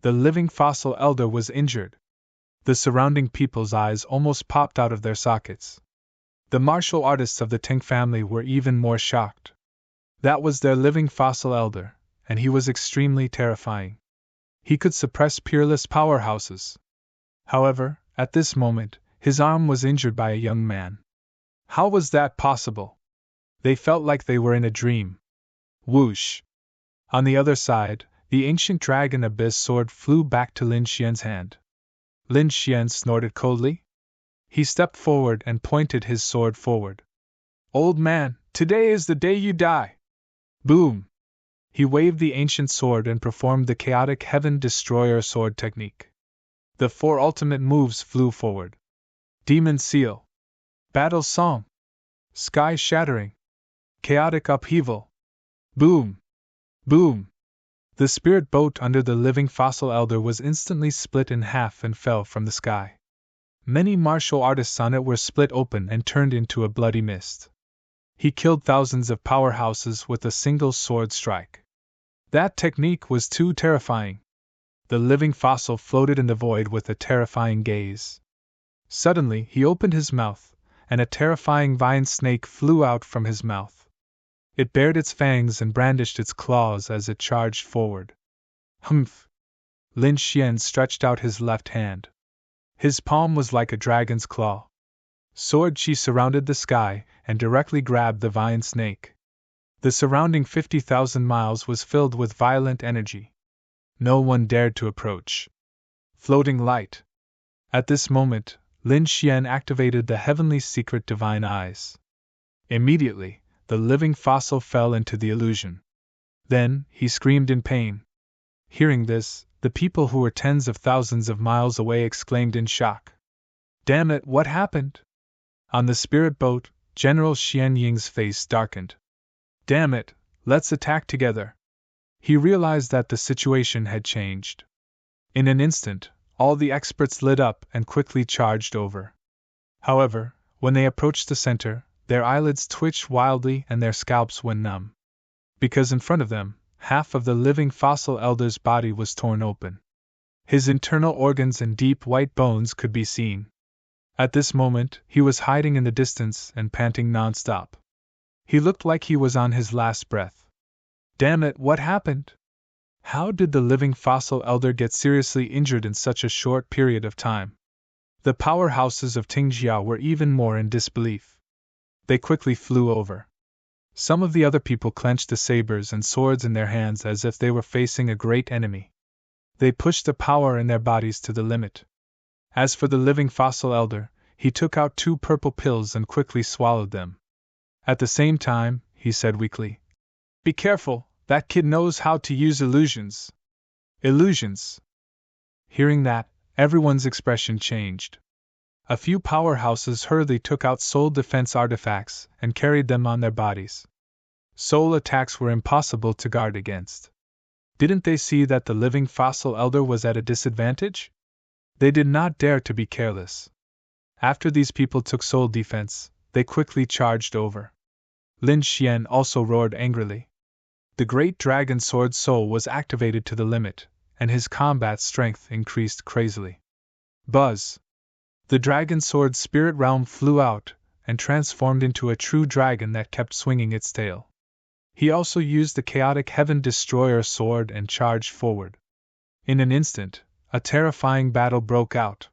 The living fossil elder was injured. The surrounding people's eyes almost popped out of their sockets. The martial artists of the Tang family were even more shocked. That was their living fossil elder, and he was extremely terrifying. He could suppress peerless powerhouses. However, at this moment, his arm was injured by a young man. How was that possible? They felt like they were in a dream. Whoosh! On the other side, the ancient dragon abyss sword flew back to Lin Xian's hand. Lin Xian snorted coldly. He stepped forward and pointed his sword forward. Old man, today is the day you die! Boom! He waved the ancient sword and performed the chaotic Heaven Destroyer sword technique. The 4 ultimate moves flew forward. Demon Seal. Battle Song. Sky Shattering. Chaotic Upheaval. Boom! Boom! The spirit boat under the living fossil elder was instantly split in half and fell from the sky. Many martial artists on it were split open and turned into a bloody mist. He killed thousands of powerhouses with a single sword strike. That technique was too terrifying. The living fossil floated in the void with a terrifying gaze. Suddenly, he opened his mouth, and a terrifying vine snake flew out from his mouth. It bared its fangs and brandished its claws as it charged forward. Humph! Lin Xian stretched out his left hand. His palm was like a dragon's claw. Sword Chi surrounded the sky and directly grabbed the vine snake. The surrounding 50,000 miles was filled with violent energy. No one dared to approach. Floating light. At this moment, Lin Xian activated the heavenly secret divine eyes. Immediately, the living fossil fell into the illusion. Then, he screamed in pain. Hearing this, the people who were tens of thousands of miles away exclaimed in shock. Damn it, what happened? On the spirit boat, General Xian Ying's face darkened. Damn it, let's attack together. He realized that the situation had changed. In an instant, all the experts lit up and quickly charged over. However, when they approached the center, their eyelids twitched wildly and their scalps went numb. Because in front of them, half of the living fossil elder's body was torn open. His internal organs and deep white bones could be seen. At this moment, he was hiding in the distance and panting non-stop. He looked like he was on his last breath. Damn it, what happened? How did the living fossil elder get seriously injured in such a short period of time? The powerhouses of Tingjia were even more in disbelief. They quickly flew over. Some of the other people clenched the sabers and swords in their hands as if they were facing a great enemy. They pushed the power in their bodies to the limit. As for the living fossil elder, he took out 2 purple pills and quickly swallowed them. At the same time, he said weakly, Be careful, that kid knows how to use illusions. Illusions. Hearing that, everyone's expression changed. A few powerhouses hurriedly took out soul defense artifacts and carried them on their bodies. Soul attacks were impossible to guard against. Didn't they see that the living fossil elder was at a disadvantage? They did not dare to be careless. After these people took soul defense, they quickly charged over. Lin Xian also roared angrily. The great dragon sword soul was activated to the limit, and his combat strength increased crazily. Buzz! The dragon sword spirit realm flew out and transformed into a true dragon that kept swinging its tail. He also used the chaotic heaven destroyer sword and charged forward. In an instant, a terrifying battle broke out.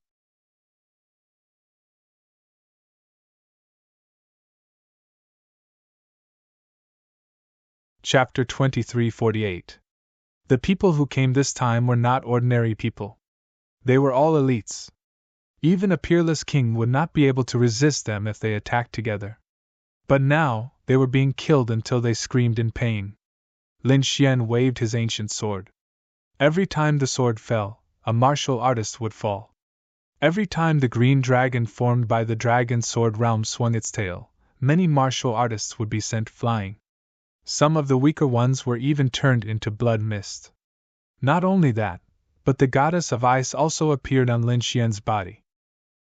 Chapter 2348. The people who came this time were not ordinary people. They were all elites. Even a peerless king would not be able to resist them if they attacked together. But now, they were being killed until they screamed in pain. Lin Xian waved his ancient sword. Every time the sword fell, a martial artist would fall. Every time the green dragon formed by the dragon sword realm swung its tail, many martial artists would be sent flying. Some of the weaker ones were even turned into blood mist. Not only that, but the goddess of ice also appeared on Lin Xian's body.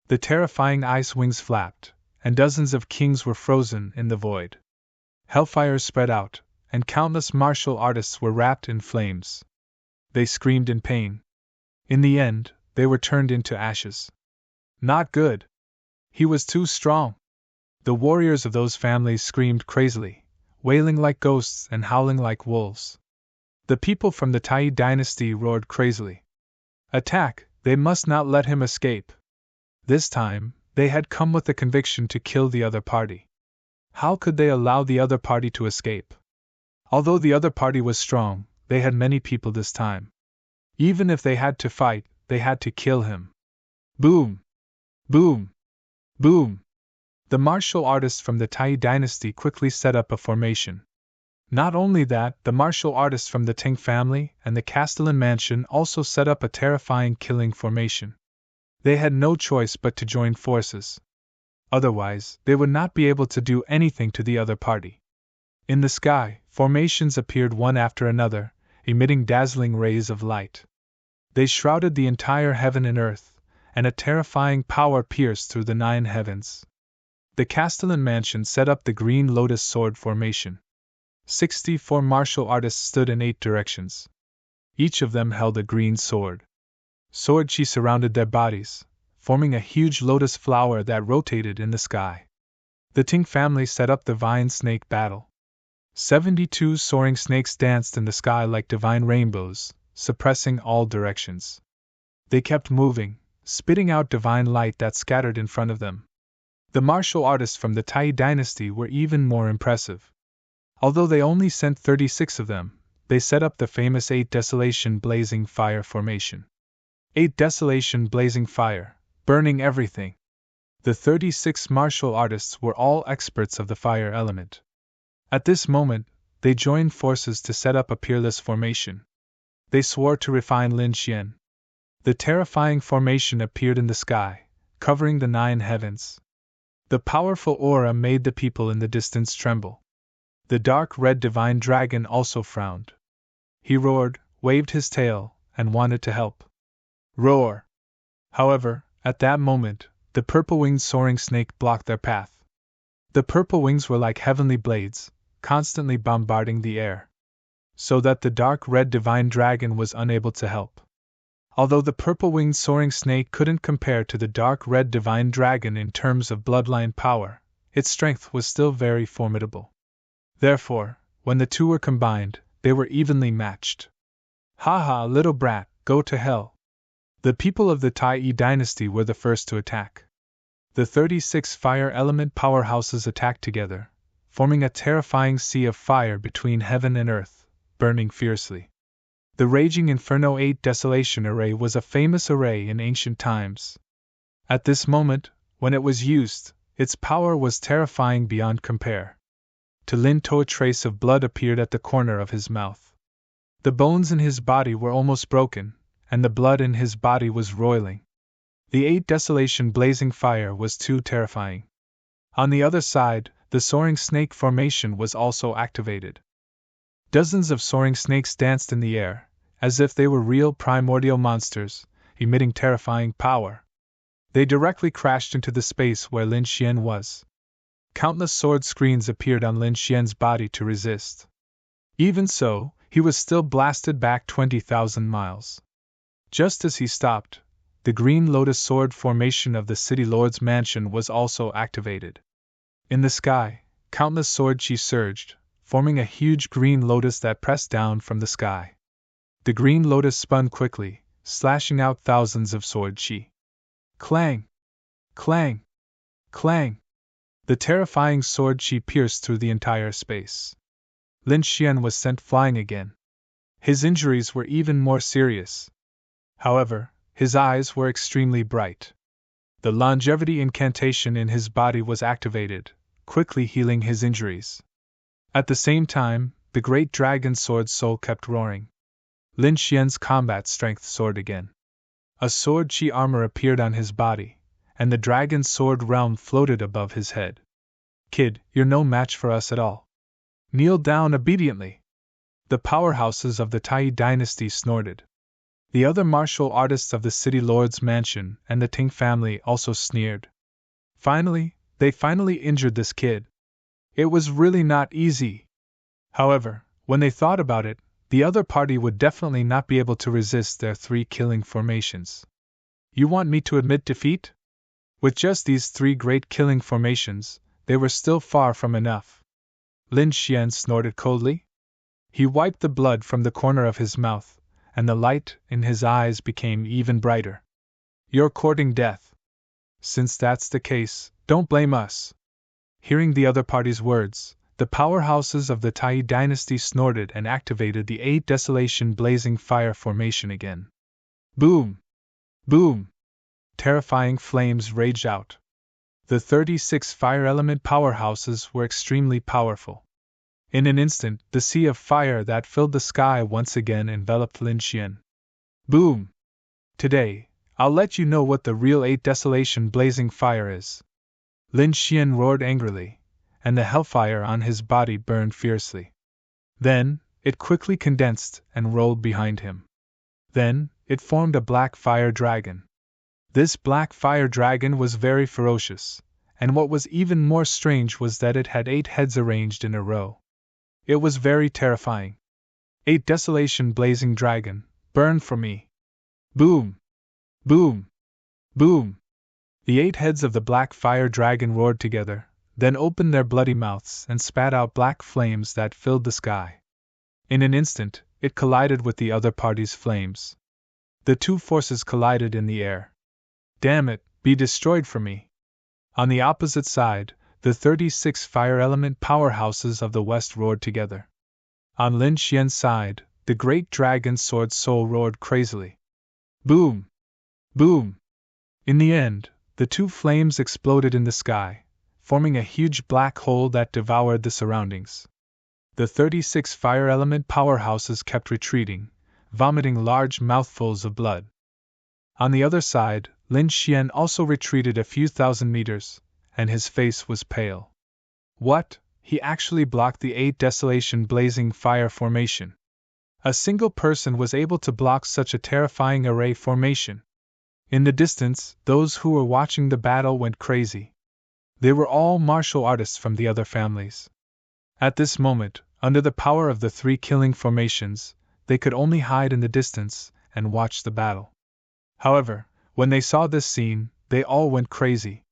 The terrifying ice wings flapped, and dozens of kings were frozen in the void. Hellfire spread out, and countless martial artists were wrapped in flames. They screamed in pain. In the end, they were turned into ashes. Not good. He was too strong. The warriors of those families screamed crazily, wailing like ghosts and howling like wolves. The people from the Tai dynasty roared crazily. Attack! They must not let him escape. This time, they had come with the conviction to kill the other party. How could they allow the other party to escape? Although the other party was strong, they had many people this time. Even if they had to fight, they had to kill him. Boom! Boom! Boom! The martial artists from the Tai dynasty quickly set up a formation. Not only that, the martial artists from the Ting family and the Castellan mansion also set up a terrifying killing formation. They had no choice but to join forces. Otherwise, they would not be able to do anything to the other party. In the sky, formations appeared one after another, emitting dazzling rays of light. They shrouded the entire heaven and earth, and a terrifying power pierced through the 9 heavens. The Castellan mansion set up the Green Lotus sword formation. 64 martial artists stood in 8 directions. Each of them held a green sword. Sword chi surrounded their bodies, forming a huge lotus flower that rotated in the sky. The Ting family set up the vine snake battle. 72 soaring snakes danced in the sky like divine rainbows, suppressing all directions. They kept moving, spitting out divine light that scattered in front of them. The martial artists from the Tai dynasty were even more impressive. Although they only sent 36 of them, they set up the famous 8 Desolation Blazing Fire formation. 8 Desolation Blazing Fire, burning everything. The 36 martial artists were all experts of the fire element. At this moment, they joined forces to set up a peerless formation. They swore to refine Lin Xian. The terrifying formation appeared in the sky, covering the 9 heavens. The powerful aura made the people in the distance tremble. The dark red divine dragon also frowned. He roared, waved his tail, and wanted to help. Roar! However, at that moment, the purple-winged soaring snake blocked their path. The purple wings were like heavenly blades, constantly bombarding the air, so that the dark red divine dragon was unable to help. Although the purple-winged soaring snake couldn't compare to the dark red divine dragon in terms of bloodline power, its strength was still very formidable. Therefore, when the two were combined, they were evenly matched. Ha ha, little brat, go to hell! The people of the Tai dynasty were the first to attack. The 36 fire element powerhouses attacked together, forming a terrifying sea of fire between heaven and earth, burning fiercely. The Raging Inferno 8 Desolation Array was a famous array in ancient times. At this moment, when it was used, its power was terrifying beyond compare. To Lin To a trace of blood appeared at the corner of his mouth. The bones in his body were almost broken, and the blood in his body was roiling. The 8 Desolation Blazing Fire was too terrifying. On the other side, the Soaring Snake formation was also activated. Dozens of soaring snakes danced in the air, as if they were real primordial monsters, emitting terrifying power. They directly crashed into the space where Lin Xian was. Countless sword screens appeared on Lin Xian's body to resist. Even so, he was still blasted back 20,000 miles. Just as he stopped, the Green Lotus Sword formation of the City Lord's mansion was also activated. In the sky, countless sword chi surged, forming a huge green lotus that pressed down from the sky. The green lotus spun quickly, slashing out thousands of sword chi. Clang! Clang! Clang! The terrifying sword chi pierced through the entire space. Lin Xian was sent flying again. His injuries were even more serious. However, his eyes were extremely bright. The longevity incantation in his body was activated, quickly healing his injuries. At the same time, the great dragon sword soul kept roaring. Lin Xian's combat strength soared again. A sword chi armor appeared on his body, and the dragon sword realm floated above his head. Kid, you're no match for us at all. Kneel down obediently. The powerhouses of the Tai dynasty snorted. The other martial artists of the City Lord's mansion and the Ting family also sneered. They finally injured this kid. It was really not easy. However, when they thought about it, the other party would definitely not be able to resist their 3 killing formations. You want me to admit defeat? With just these 3 great killing formations, they were still far from enough. Lin Xian snorted coldly. He wiped the blood from the corner of his mouth, and the light in his eyes became even brighter. You're courting death. Since that's the case, don't blame us. Hearing the other party's words, the powerhouses of the Tai dynasty snorted and activated the 8 Desolation Blazing Fire formation again. Boom! Boom! Terrifying flames raged out. The 36 fire element powerhouses were extremely powerful. In an instant, the sea of fire that filled the sky once again enveloped Lin Xian. Boom! Today, I'll let you know what the real 8 Desolation Blazing Fire is. Lin Xian roared angrily, and the hellfire on his body burned fiercely. Then, it quickly condensed and rolled behind him. Then, it formed a black fire dragon. This black fire dragon was very ferocious, and what was even more strange was that it had 8 heads arranged in a row. It was very terrifying. 8 desolation blazing dragon, burn for me. Boom! Boom! Boom! The 8 heads of the black fire dragon roared together, then opened their bloody mouths and spat out black flames that filled the sky. In an instant, it collided with the other party's flames. The two forces collided in the air. Damn it, be destroyed for me! On the opposite side, the 36 fire element powerhouses of the West roared together. On Lin Xian's side, the great dragon's sword soul roared crazily. Boom! Boom! In the end, the two flames exploded in the sky, forming a huge black hole that devoured the surroundings. The 36 fire element powerhouses kept retreating, vomiting large mouthfuls of blood. On the other side, Lin Xian also retreated a few thousand meters, and his face was pale. What? He actually blocked the 8 desolation blazing fire formation. A single person was able to block such a terrifying array formation. In the distance, those who were watching the battle went crazy. They were all martial artists from the other families. At this moment, under the power of the 3 killing formations, they could only hide in the distance and watch the battle. However, when they saw this scene, they all went crazy.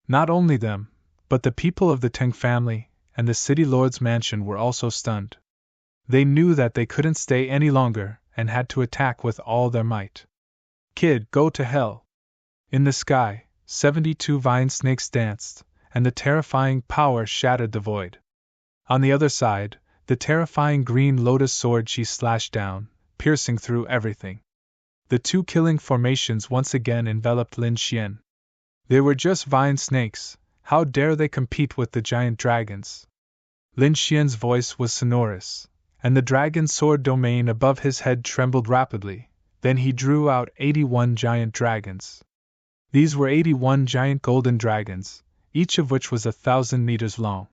Not only them, but the people of the Teng family and the city lord's mansion were also stunned. They knew that they couldn't stay any longer and had to attack with all their might. Kid, go to hell! In the sky, 72 vine snakes danced, and the terrifying power shattered the void. On the other side, the terrifying green lotus sword she slashed down, piercing through everything. The 2 killing formations once again enveloped Lin Xian. They were just vine snakes, how dare they compete with the giant dragons? Lin Xian's voice was sonorous, and the dragon's sword domain above his head trembled rapidly. Then he drew out 81 giant dragons. These were 81 giant golden dragons, each of which was 1,000 meters long.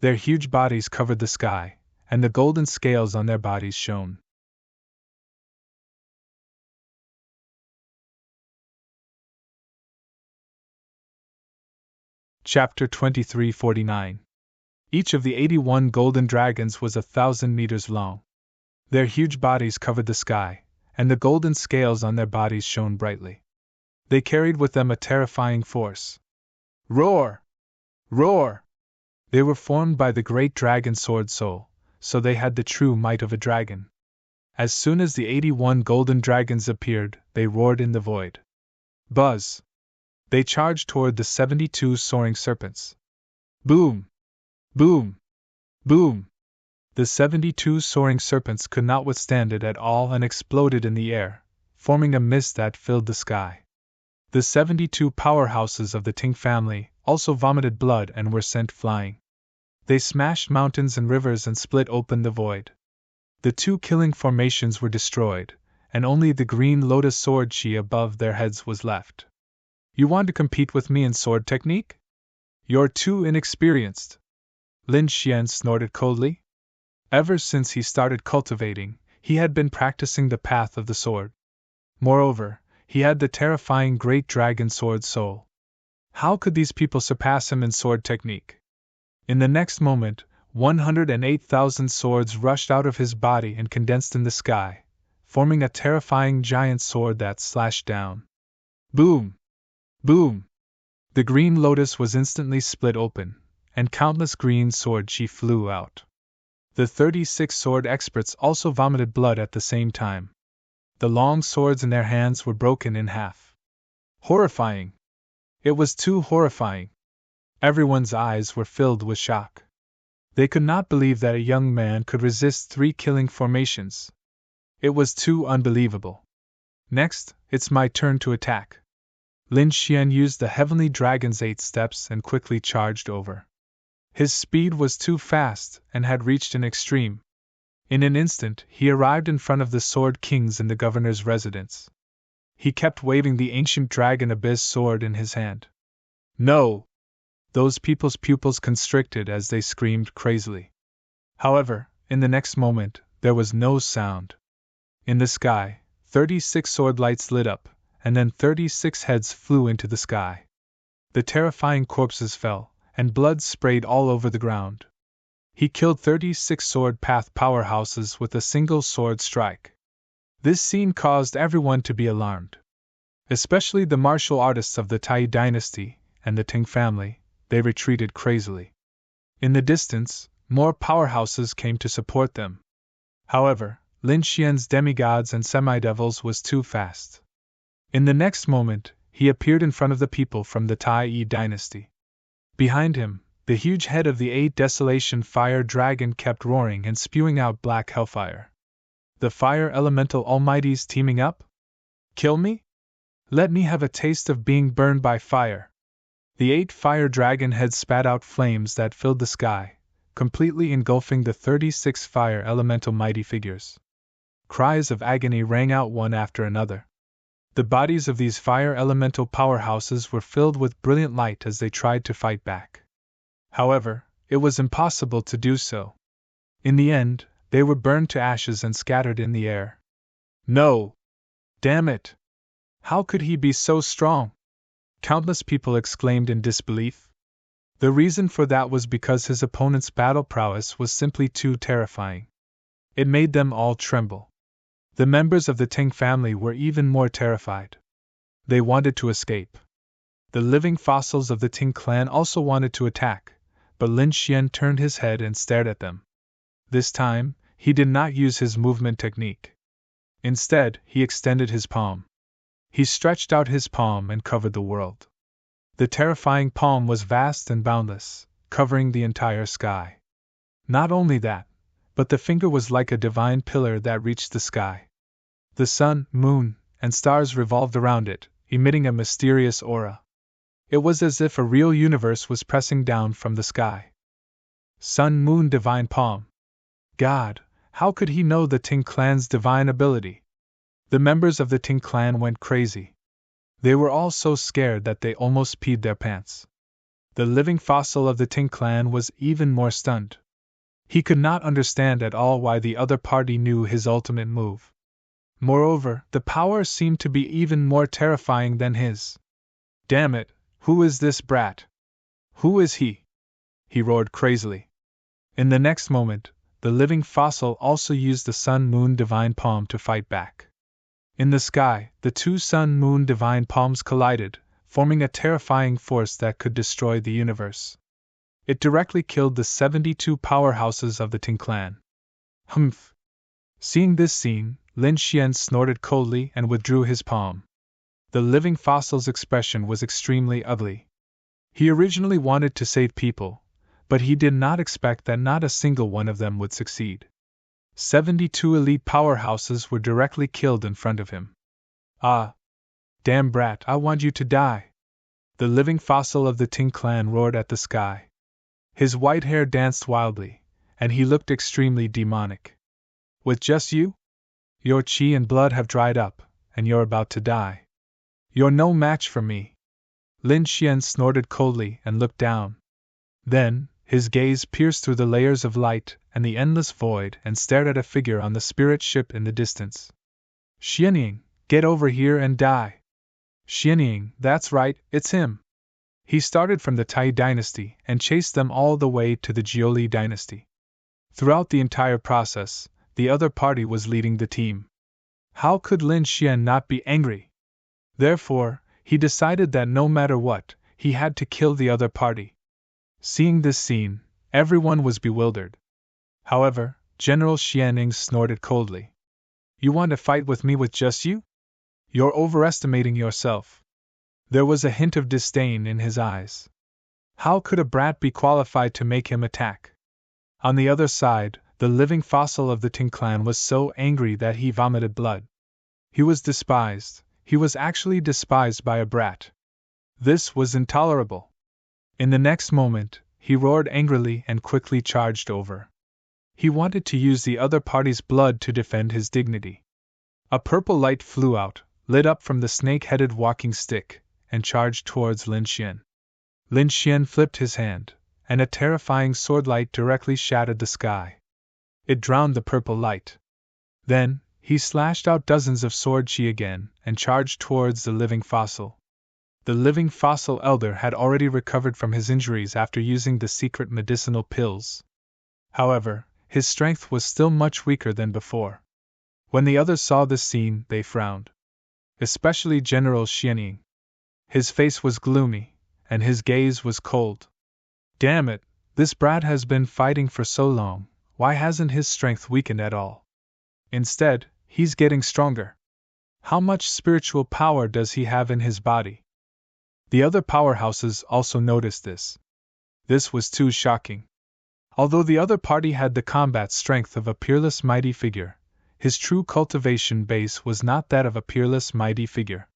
Their huge bodies covered the sky, and the golden scales on their bodies shone. Chapter 2349. Each of the 81 golden dragons was 1,000 meters long. Their huge bodies covered the sky, and the golden scales on their bodies shone brightly. They carried with them a terrifying force. Roar! Roar! They were formed by the great dragon sword soul, so they had the true might of a dragon. As soon as the 81 golden dragons appeared, they roared in the void. Buzz! They charged toward the 72 soaring serpents. Boom! Boom! Boom! The 72 soaring serpents could not withstand it at all and exploded in the air, forming a mist that filled the sky. The 72 powerhouses of the Ting family also vomited blood and were sent flying. They smashed mountains and rivers and split open the void. The 2 killing formations were destroyed, and only the green lotus sword chi above their heads was left. You want to compete with me in sword technique? You're too inexperienced. Lin Xian snorted coldly. Ever since he started cultivating, he had been practicing the path of the sword. Moreover, he had the terrifying great dragon sword soul. How could these people surpass him in sword technique? In the next moment, 108,000 swords rushed out of his body and condensed in the sky, forming a terrifying giant sword that slashed down. Boom! Boom! The green lotus was instantly split open, and countless green sword chi flew out. The 36 sword experts also vomited blood at the same time. The long swords in their hands were broken in half. Horrifying! It was too horrifying. Everyone's eyes were filled with shock. They could not believe that a young man could resist 3 killing formations. It was too unbelievable. Next, it's my turn to attack. Lin Xian used the Heavenly Dragon's 8 steps and quickly charged over. His speed was too fast and had reached an extreme. In an instant, he arrived in front of the Sword Kings in the governor's residence. He kept waving the ancient dragon abyss sword in his hand. No! Those people's pupils constricted as they screamed crazily. However, in the next moment, there was no sound. In the sky, 36 sword lights lit up, and then 36 heads flew into the sky. The terrifying corpses fell, and blood sprayed all over the ground. He killed 36 sword path powerhouses with a single sword strike. This scene caused everyone to be alarmed. Especially the martial artists of the Tai dynasty and the Ting family. They retreated crazily. In the distance, more powerhouses came to support them. However, Lin Xian's demigods and semidevils was too fast. In the next moment, he appeared in front of the people from the Tai dynasty. Behind him, the huge head of the 8 Desolation Fire Dragon kept roaring and spewing out black hellfire. The fire elemental almighties teaming up? Kill me? Let me have a taste of being burned by fire. The 8 fire dragon heads spat out flames that filled the sky, completely engulfing the 36 fire elemental mighty figures. Cries of agony rang out one after another. The bodies of these fire elemental powerhouses were filled with brilliant light as they tried to fight back. However, it was impossible to do so. In the end, they were burned to ashes and scattered in the air. No! Damn it! How could he be so strong? Countless people exclaimed in disbelief. The reason for that was because his opponent's battle prowess was simply too terrifying. It made them all tremble. The members of the Ting family were even more terrified. They wanted to escape. The living fossils of the Ting clan also wanted to attack, but Lin Xian turned his head and stared at them. This time, he did not use his movement technique. Instead, he extended his palm. He stretched out his palm and covered the world. The terrifying palm was vast and boundless, covering the entire sky. Not only that, but the finger was like a divine pillar that reached the sky. The sun, moon, and stars revolved around it, emitting a mysterious aura. It was as if a real universe was pressing down from the sky. Sun, moon, divine palm. God, how could he know the Ting clan's divine ability? The members of the Ting clan went crazy. They were all so scared that they almost peed their pants. The living fossil of the Ting clan was even more stunned. He could not understand at all why the other party knew his ultimate move. Moreover, the power seemed to be even more terrifying than his. Damn it, who is this brat? Who is he? He roared crazily. In the next moment, the living fossil also used the sun-moon divine palm to fight back. In the sky, the two sun-moon divine palms collided, forming a terrifying force that could destroy the universe. It directly killed the 72 powerhouses of the Ting clan. Humph! Seeing this scene, Lin Xian snorted coldly and withdrew his palm. The living fossil's expression was extremely ugly. He originally wanted to save people, but he did not expect that not a single one of them would succeed. 72 elite powerhouses were directly killed in front of him. Ah! Damn brat, I want you to die! The living fossil of the Ting clan roared at the sky. His white hair danced wildly, and he looked extremely demonic. With just you? Your chi and blood have dried up, and you're about to die. You're no match for me. Lin Xian snorted coldly and looked down. Then, his gaze pierced through the layers of light and the endless void and stared at a figure on the spirit ship in the distance. Xianying, get over here and die. Xianying, that's right, it's him. He started from the Tai dynasty and chased them all the way to the Jiuli dynasty. Throughout the entire process, the other party was leading the team. How could Lin Xian not be angry? Therefore, he decided that no matter what, he had to kill the other party. Seeing this scene, everyone was bewildered. However, General Xianying snorted coldly. You want to fight with me with just you? You're overestimating yourself. There was a hint of disdain in his eyes. How could a brat be qualified to make him attack? On the other side, the living fossil of the Ting clan was so angry that he vomited blood. He was despised. He was actually despised by a brat. This was intolerable. In the next moment, he roared angrily and quickly charged over. He wanted to use the other party's blood to defend his dignity. A purple light flew out, lit up from the snake-headed walking stick, and charged towards Lin Xian. Lin Xian flipped his hand, and a terrifying sword light directly shattered the sky. It drowned the purple light. Then, he slashed out dozens of sword chi again and charged towards the living fossil. The living fossil elder had already recovered from his injuries after using the secret medicinal pills. However, his strength was still much weaker than before. When the others saw this scene, they frowned. Especially General Xianying. His face was gloomy, and his gaze was cold. Damn it, this brat has been fighting for so long, why hasn't his strength weakened at all? Instead, he's getting stronger. How much spiritual power does he have in his body? The other powerhouses also noticed this. This was too shocking. Although the other party had the combat strength of a peerless mighty figure, his true cultivation base was not that of a peerless mighty figure.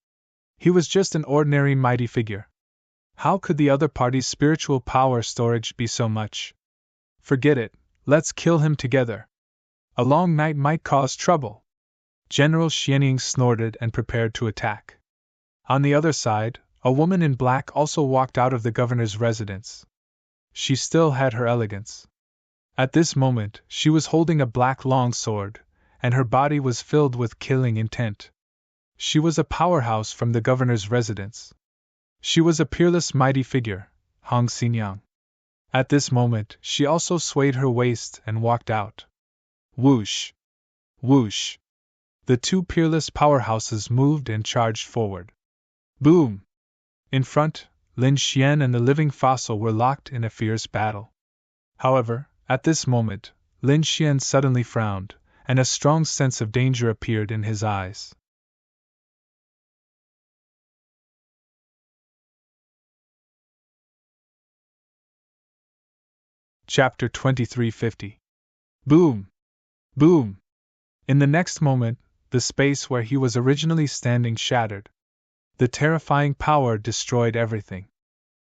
He was just an ordinary mighty figure. How could the other party's spiritual power storage be so much? Forget it, let's kill him together. A long night might cause trouble. General Xianying snorted and prepared to attack. On the other side, a woman in black also walked out of the governor's residence. She still had her elegance. At this moment, she was holding a black long sword, and her body was filled with killing intent. She was a powerhouse from the governor's residence. She was a peerless mighty figure, Hong Xinyang. At this moment, she also swayed her waist and walked out. Whoosh! Whoosh! The two peerless powerhouses moved and charged forward. Boom! In front, Lin Xian and the living fossil were locked in a fierce battle. However, at this moment, Lin Xian suddenly frowned, and a strong sense of danger appeared in his eyes. Chapter 2350. Boom! Boom! In the next moment, the space where he was originally standing shattered. The terrifying power destroyed everything.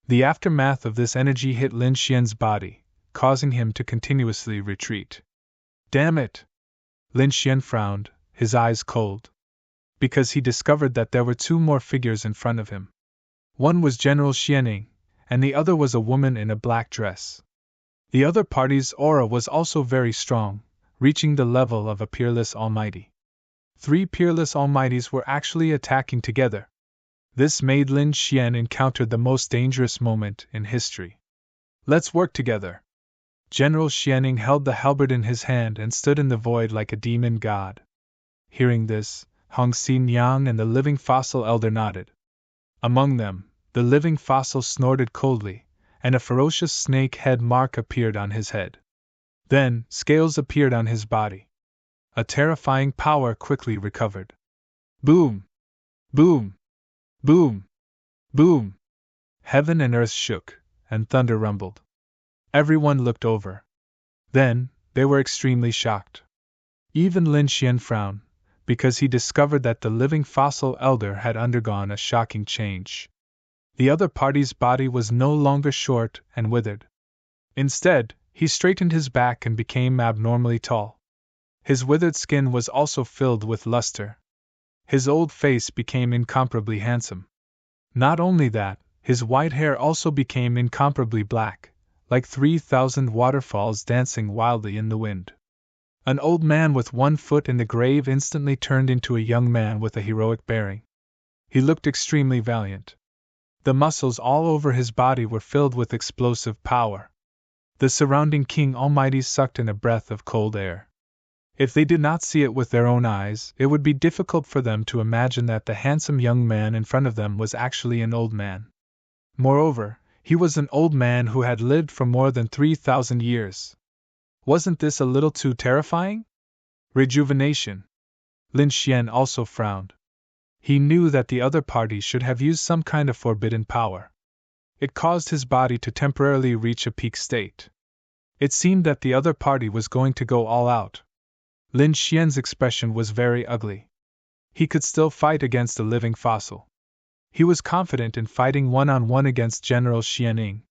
The aftermath of this energy hit Lin Xian's body, causing him to continuously retreat. Damn it! Lin Xian frowned, his eyes cold. Because he discovered that there were two more figures in front of him. One was General Xianying, and the other was a woman in a black dress. The other party's aura was also very strong, reaching the level of a peerless almighty. 3 peerless almighties were actually attacking together. This made Lin Xian encounter the most dangerous moment in history. Let's work together. General Xianying held the halberd in his hand and stood in the void like a demon god. Hearing this, Hong Xinyang and the living fossil elder nodded. Among them, the living fossil snorted coldly, and a ferocious snake head mark appeared on his head. Then, scales appeared on his body. A terrifying power quickly recovered. Boom! Boom! Boom! Boom! Heaven and earth shook, and thunder rumbled. Everyone looked over. Then, they were extremely shocked. Even Lin Xian frowned, because he discovered that the living fossil elder had undergone a shocking change. The other party's body was no longer short and withered. Instead, he straightened his back and became abnormally tall. His withered skin was also filled with luster. His old face became incomparably handsome. Not only that, his white hair also became incomparably black, like 3,000 waterfalls dancing wildly in the wind. An old man with one foot in the grave instantly turned into a young man with a heroic bearing. He looked extremely valiant. The muscles all over his body were filled with explosive power. The surrounding King Almighties sucked in a breath of cold air. If they did not see it with their own eyes, it would be difficult for them to imagine that the handsome young man in front of them was actually an old man. Moreover, he was an old man who had lived for more than 3,000 years. Wasn't this a little too terrifying? Rejuvenation. Lin Xian also frowned. He knew that the other party should have used some kind of forbidden power. It caused his body to temporarily reach a peak state. It seemed that the other party was going to go all out. Lin Xian's expression was very ugly. He could still fight against a living fossil. He was confident in fighting one-on-one against General Xianying.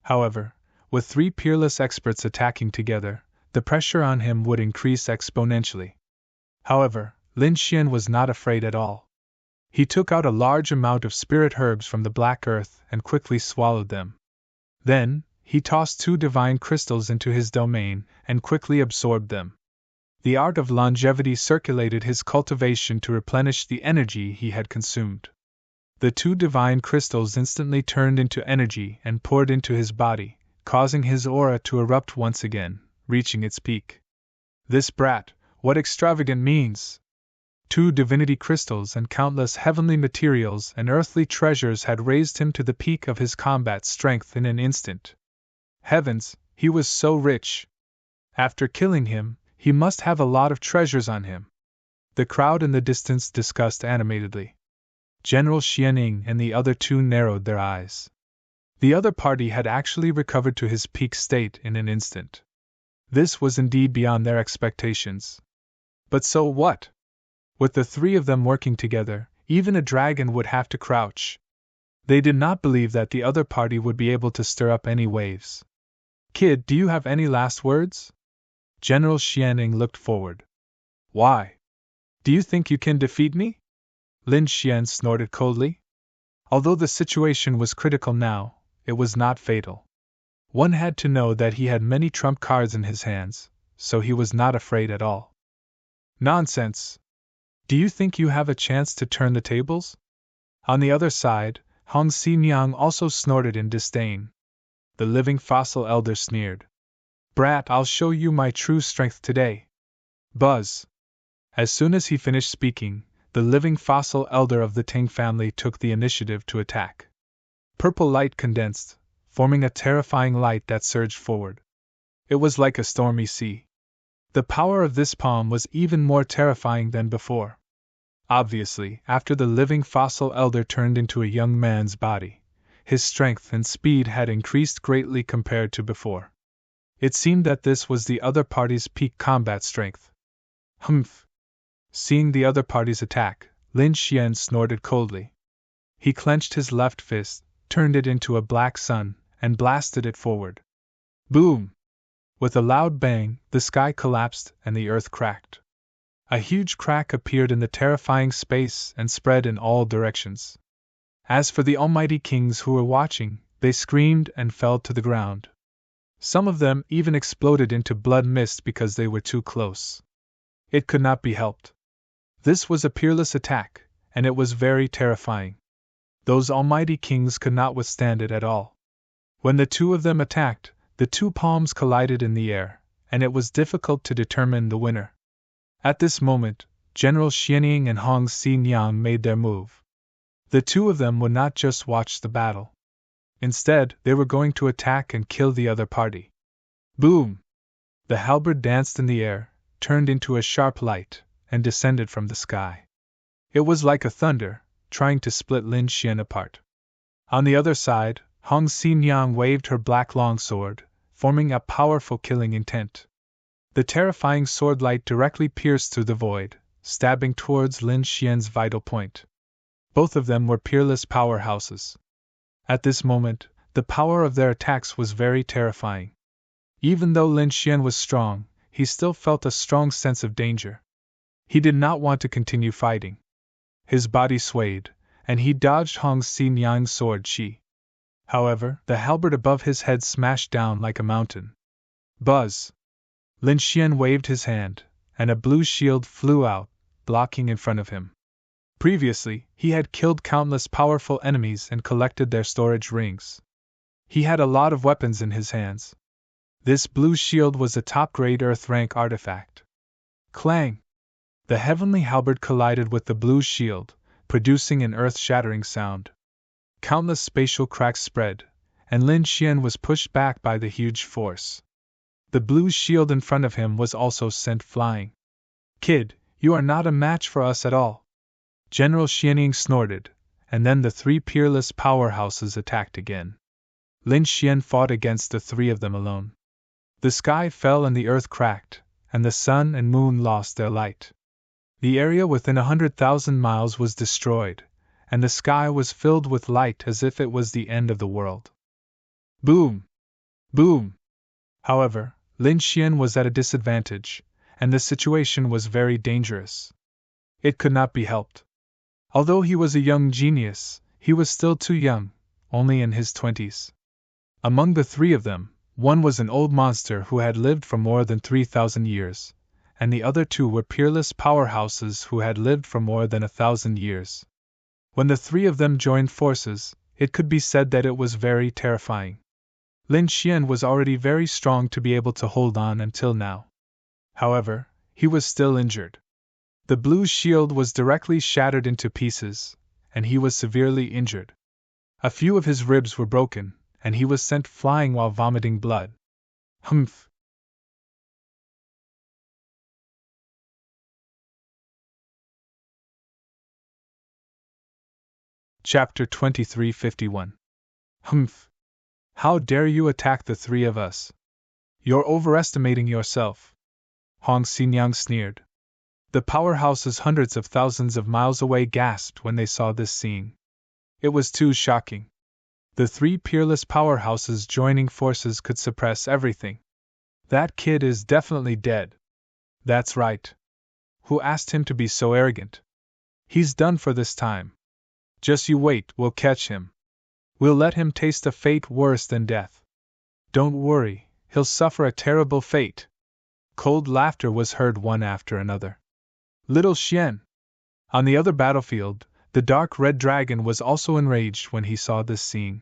However, with 3 peerless experts attacking together, the pressure on him would increase exponentially. However, Lin Xian was not afraid at all. He took out a large amount of spirit herbs from the black earth and quickly swallowed them. Then, he tossed 2 divine crystals into his domain and quickly absorbed them. The art of longevity circulated his cultivation to replenish the energy he had consumed. The two divine crystals instantly turned into energy and poured into his body, causing his aura to erupt once again, reaching its peak. This brat, what extravagant means! 2 divinity crystals and countless heavenly materials and earthly treasures had raised him to the peak of his combat strength in an instant. Heavens, he was so rich! After killing him, he must have a lot of treasures on him. The crowd in the distance discussed animatedly. General Xianing and the other two narrowed their eyes. The other party had actually recovered to his peak state in an instant. This was indeed beyond their expectations. But so what? With the 3 of them working together, even a dragon would have to crouch. They did not believe that the other party would be able to stir up any waves. Kid, do you have any last words? General Xianing looked forward. Why? Do you think you can defeat me? Lin Xian snorted coldly. Although the situation was critical now, it was not fatal. One had to know that he had many trump cards in his hands, so he was not afraid at all. Nonsense! Do you think you have a chance to turn the tables? On the other side, Hong Xinjiang also snorted in disdain. The living fossil elder sneered. Brat, I'll show you my true strength today. Buzz! As soon as he finished speaking, the living fossil elder of the Ting family took the initiative to attack. Purple light condensed, forming a terrifying light that surged forward. It was like a stormy sea. The power of this palm was even more terrifying than before. Obviously, after the living fossil elder turned into a young man's body, his strength and speed had increased greatly compared to before. It seemed that this was the other party's peak combat strength. Humph! Seeing the other party's attack, Lin Xian snorted coldly. He clenched his left fist, turned it into a black sun, and blasted it forward. Boom! With a loud bang, the sky collapsed and the earth cracked. A huge crack appeared in the terrifying space and spread in all directions. As for the almighty kings who were watching, they screamed and fell to the ground. Some of them even exploded into blood mist because they were too close. It could not be helped. This was a peerless attack, and it was very terrifying. Those almighty kings could not withstand it at all. When the 2 of them attacked, the 2 palms collided in the air, and it was difficult to determine the winner. At this moment, General Xianing and Hong Xinjiang made their move. The 2 of them would not just watch the battle. Instead, they were going to attack and kill the other party. Boom! The halberd danced in the air, turned into a sharp light, and descended from the sky. It was like a thunder, trying to split Lin Xian apart. On the other side, Hong Xinjiang waved her black longsword, forming a powerful killing intent. The terrifying sword light directly pierced through the void, stabbing towards Lin Xian's vital point. Both of them were peerless powerhouses. At this moment, the power of their attacks was very terrifying. Even though Lin Xian was strong, he still felt a strong sense of danger. He did not want to continue fighting. His body swayed, and he dodged Hong Xinjiang's sword chi. However, the halberd above his head smashed down like a mountain. Buzz! Lin Xian waved his hand, and a blue shield flew out, blocking in front of him. Previously, he had killed countless powerful enemies and collected their storage rings. He had a lot of weapons in his hands. This blue shield was a top-grade Earth-rank artifact. Clang! The heavenly halberd collided with the blue shield, producing an earth-shattering sound. Countless spatial cracks spread, and Lin Xian was pushed back by the huge force. The blue shield in front of him was also sent flying. Kid, you are not a match for us at all. General Xianing snorted, and then the 3 peerless powerhouses attacked again. Lin Xian fought against the 3 of them alone. The sky fell and the earth cracked, and the sun and moon lost their light. The area within 100,000 miles was destroyed, and the sky was filled with light as if it was the end of the world. Boom! Boom! However, Lin Xian was at a disadvantage, and the situation was very dangerous. It could not be helped. Although he was a young genius, he was still too young, only in his 20s. Among the 3 of them, one was an old monster who had lived for more than 3,000 years, and the other two were peerless powerhouses who had lived for more than 1,000 years. When the three of them joined forces, it could be said that it was very terrifying. Lin Xian was already very strong to be able to hold on until now. However, he was still injured. The blue shield was directly shattered into pieces, and he was severely injured. A few of his ribs were broken, and he was sent flying while vomiting blood. Humph! Chapter 2351. Humph! How dare you attack the three of us? You're overestimating yourself. Hong Xinyang sneered. The powerhouses hundreds of thousands of miles away gasped when they saw this scene. It was too shocking. The three peerless powerhouses joining forces could suppress everything. That kid is definitely dead. That's right. Who asked him to be so arrogant? He's done for this time. Just you wait, we'll catch him. We'll let him taste a fate worse than death. Don't worry, he'll suffer a terrible fate. Cold laughter was heard one after another. Little Xian! On the other battlefield, the dark red dragon was also enraged when he saw this scene.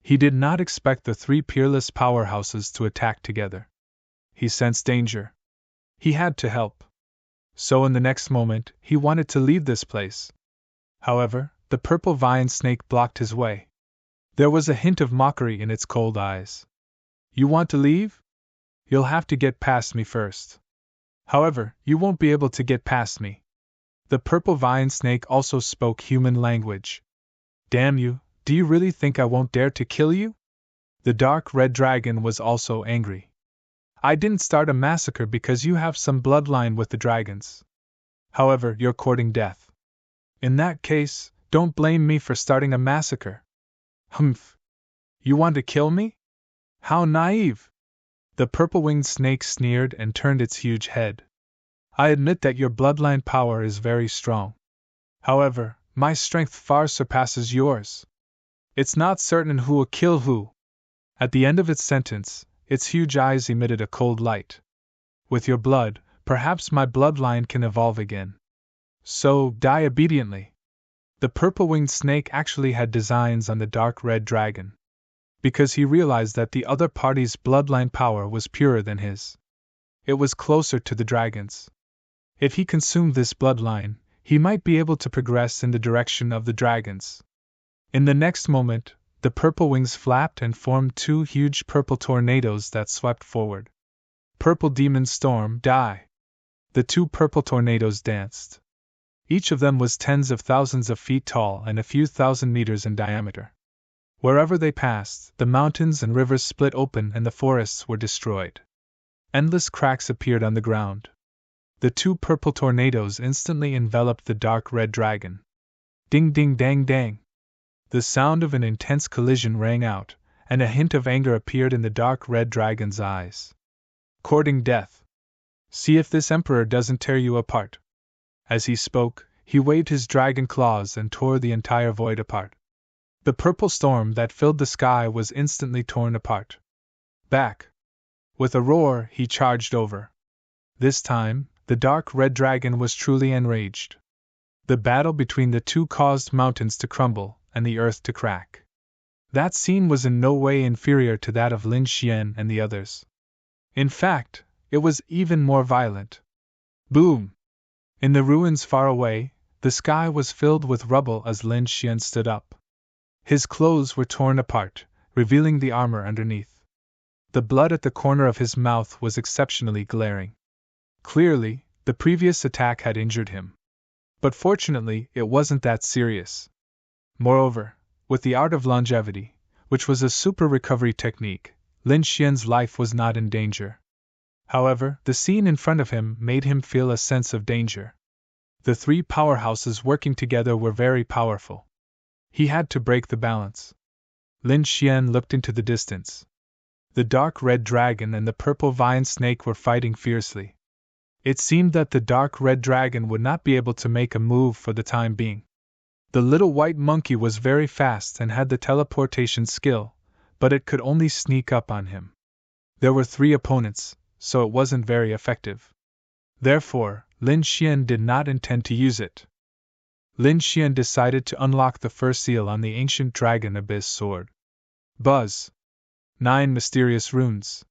He did not expect the three peerless powerhouses to attack together. He sensed danger. He had to help. So in the next moment, he wanted to leave this place. However, the purple vine snake blocked his way. There was a hint of mockery in its cold eyes. You want to leave? You'll have to get past me first. However, you won't be able to get past me. The purple vine snake also spoke human language. Damn you, do you really think I won't dare to kill you? The dark red dragon was also angry. I didn't start a massacre because you have some bloodline with the dragons. However, you're courting death. In that case, don't blame me for starting a massacre. Humph! You want to kill me? How naive! The purple-winged snake sneered and turned its huge head. I admit that your bloodline power is very strong. However, my strength far surpasses yours. It's not certain who will kill who. At the end of its sentence, its huge eyes emitted a cold light. With your blood, perhaps my bloodline can evolve again. So, die obediently. The purple-winged snake actually had designs on the dark red dragon, because he realized that the other party's bloodline power was purer than his. It was closer to the dragon's. If he consumed this bloodline, he might be able to progress in the direction of the dragons. In the next moment, the purple wings flapped and formed two huge purple tornadoes that swept forward. Purple Demon Storm, die! The two purple tornadoes danced. Each of them was tens of thousands of feet tall and a few thousand meters in diameter. Wherever they passed, the mountains and rivers split open and the forests were destroyed. Endless cracks appeared on the ground. The two purple tornadoes instantly enveloped the dark red dragon. Ding ding dang dang! The sound of an intense collision rang out, and a hint of anger appeared in the dark red dragon's eyes. Courting death. See if this emperor doesn't tear you apart. As he spoke, he waved his dragon claws and tore the entire void apart. The purple storm that filled the sky was instantly torn apart. Back! With a roar, he charged over. This time, the dark red dragon was truly enraged. The battle between the two caused mountains to crumble and the earth to crack. That scene was in no way inferior to that of Lin Xian and the others. In fact, it was even more violent. Boom! In the ruins far away, the sky was filled with rubble as Lin Xian stood up. His clothes were torn apart, revealing the armor underneath. The blood at the corner of his mouth was exceptionally glaring. Clearly, the previous attack had injured him. But fortunately, it wasn't that serious. Moreover, with the art of longevity, which was a super recovery technique, Lin Xian's life was not in danger. However, the scene in front of him made him feel a sense of danger. The three powerhouses working together were very powerful. He had to break the balance. Lin Xian looked into the distance. The dark red dragon and the purple vine snake were fighting fiercely. It seemed that the dark red dragon would not be able to make a move for the time being. The little white monkey was very fast and had the teleportation skill, but it could only sneak up on him. There were three opponents, so it wasn't very effective. Therefore, Lin Xian did not intend to use it. Lin Xian decided to unlock the first seal on the ancient dragon abyss sword. Buzz. 9 mysterious runes.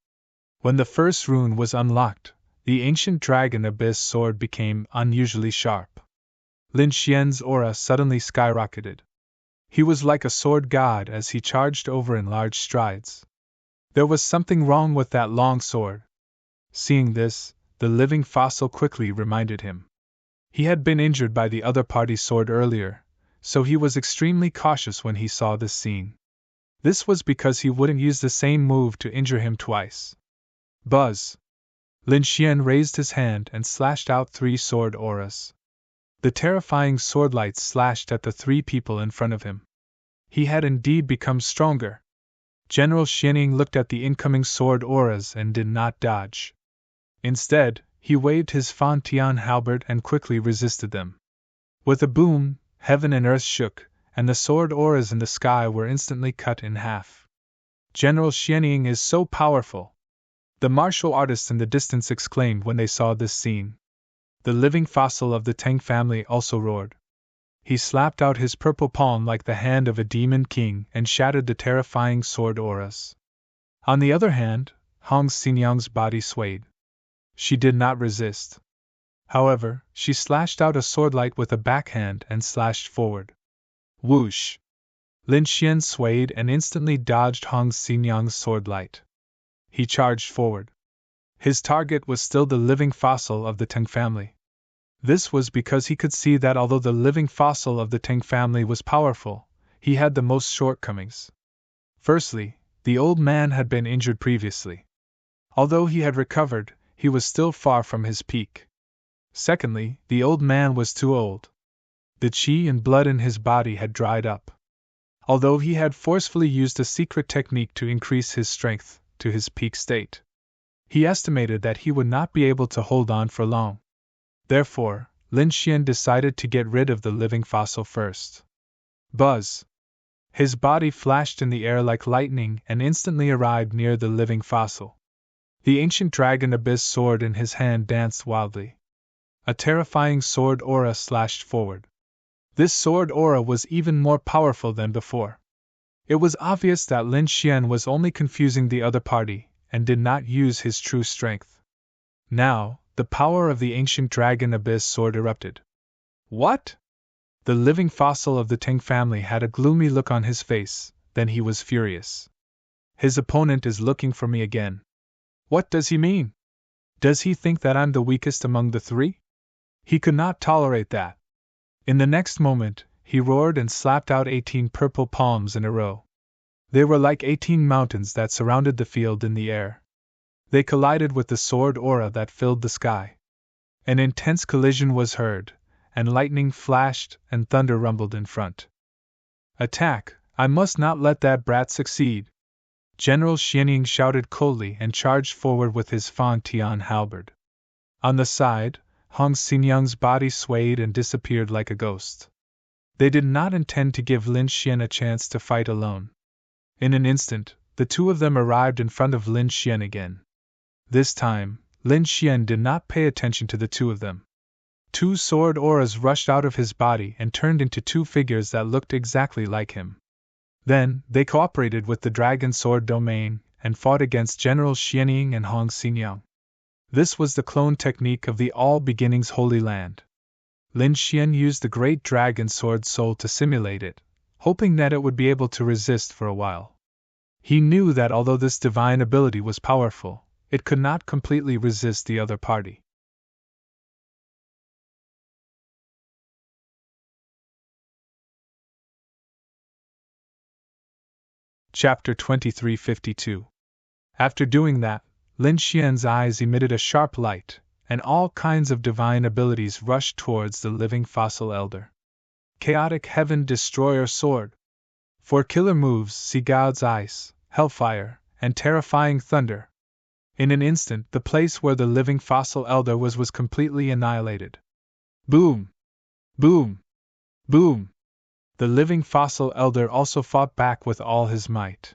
When the first rune was unlocked, the ancient dragon abyss sword became unusually sharp. Lin Xian's aura suddenly skyrocketed. He was like a sword god as he charged over in large strides. There was something wrong with that long sword. Seeing this, the living fossil quickly reminded him. He had been injured by the other party's sword earlier, so he was extremely cautious when he saw this scene. This was because he wouldn't use the same move to injure him twice. Buzz. Lin Xian raised his hand and slashed out 3 sword auras. The terrifying sword lights slashed at the 3 people in front of him. He had indeed become stronger. General Xianying looked at the incoming sword auras and did not dodge. Instead, he waved his Fan Tian halberd and quickly resisted them. With a boom, heaven and earth shook, and the sword auras in the sky were instantly cut in half. General Xianying is so powerful! The martial artists in the distance exclaimed when they saw this scene. The living fossil of the Tang family also roared. He slapped out his purple palm like the hand of a demon king and shattered the terrifying sword auras. On the other hand, Hong Xinyang's body swayed. She did not resist. However, she slashed out a swordlight with a backhand and slashed forward. Whoosh! Lin Xian swayed and instantly dodged Hong Xinyang's swordlight. He charged forward. His target was still the living fossil of the Tang family. This was because he could see that although the living fossil of the Tang family was powerful, he had the most shortcomings. Firstly, the old man had been injured previously. Although he had recovered, he was still far from his peak. Secondly, the old man was too old. The qi and blood in his body had dried up. Although he had forcefully used a secret technique to increase his strength to his peak state, he estimated that he would not be able to hold on for long. Therefore, Lin Xian decided to get rid of the living fossil first. Buzz! His body flashed in the air like lightning and instantly arrived near the living fossil. The ancient dragon abyss sword in his hand danced wildly. A terrifying sword aura slashed forward. This sword aura was even more powerful than before. It was obvious that Lin Xian was only confusing the other party and did not use his true strength. Now, the power of the ancient dragon abyss sword erupted. What? The living fossil of the Tang family had a gloomy look on his face, then he was furious. His opponent is looking for me again. What does he mean? Does he think that I'm the weakest among the 3? He could not tolerate that. In the next moment, he roared and slapped out 18 purple palms in a row. They were like 18 mountains that surrounded the field in the air. They collided with the sword aura that filled the sky. An intense collision was heard, and lightning flashed and thunder rumbled in front. Attack! I must not let that brat succeed! General Xianying shouted coldly and charged forward with his Fan Tian halberd. On the side, Hong Xinyang's body swayed and disappeared like a ghost. They did not intend to give Lin Xian a chance to fight alone. In an instant, the 2 of them arrived in front of Lin Xian again. This time, Lin Xian did not pay attention to the 2 of them. 2 sword auras rushed out of his body and turned into 2 figures that looked exactly like him. Then, they cooperated with the dragon sword domain and fought against General Xianying and Hong Xinyang. This was the clone technique of the All Beginnings Holy Land. Lin Xian used the great dragon sword soul to simulate it, hoping that it would be able to resist for a while. He knew that although this divine ability was powerful, it could not completely resist the other party. Chapter 2352. After doing that, Lin Xian's eyes emitted a sharp light, and all kinds of divine abilities rushed towards the living fossil elder. Chaotic Heaven Destroyer Sword. 4 killer moves: Sea God's Ice, Hellfire, and Terrifying Thunder. In an instant, the place where the living fossil elder was completely annihilated. Boom! Boom! Boom! The living fossil elder also fought back with all his might.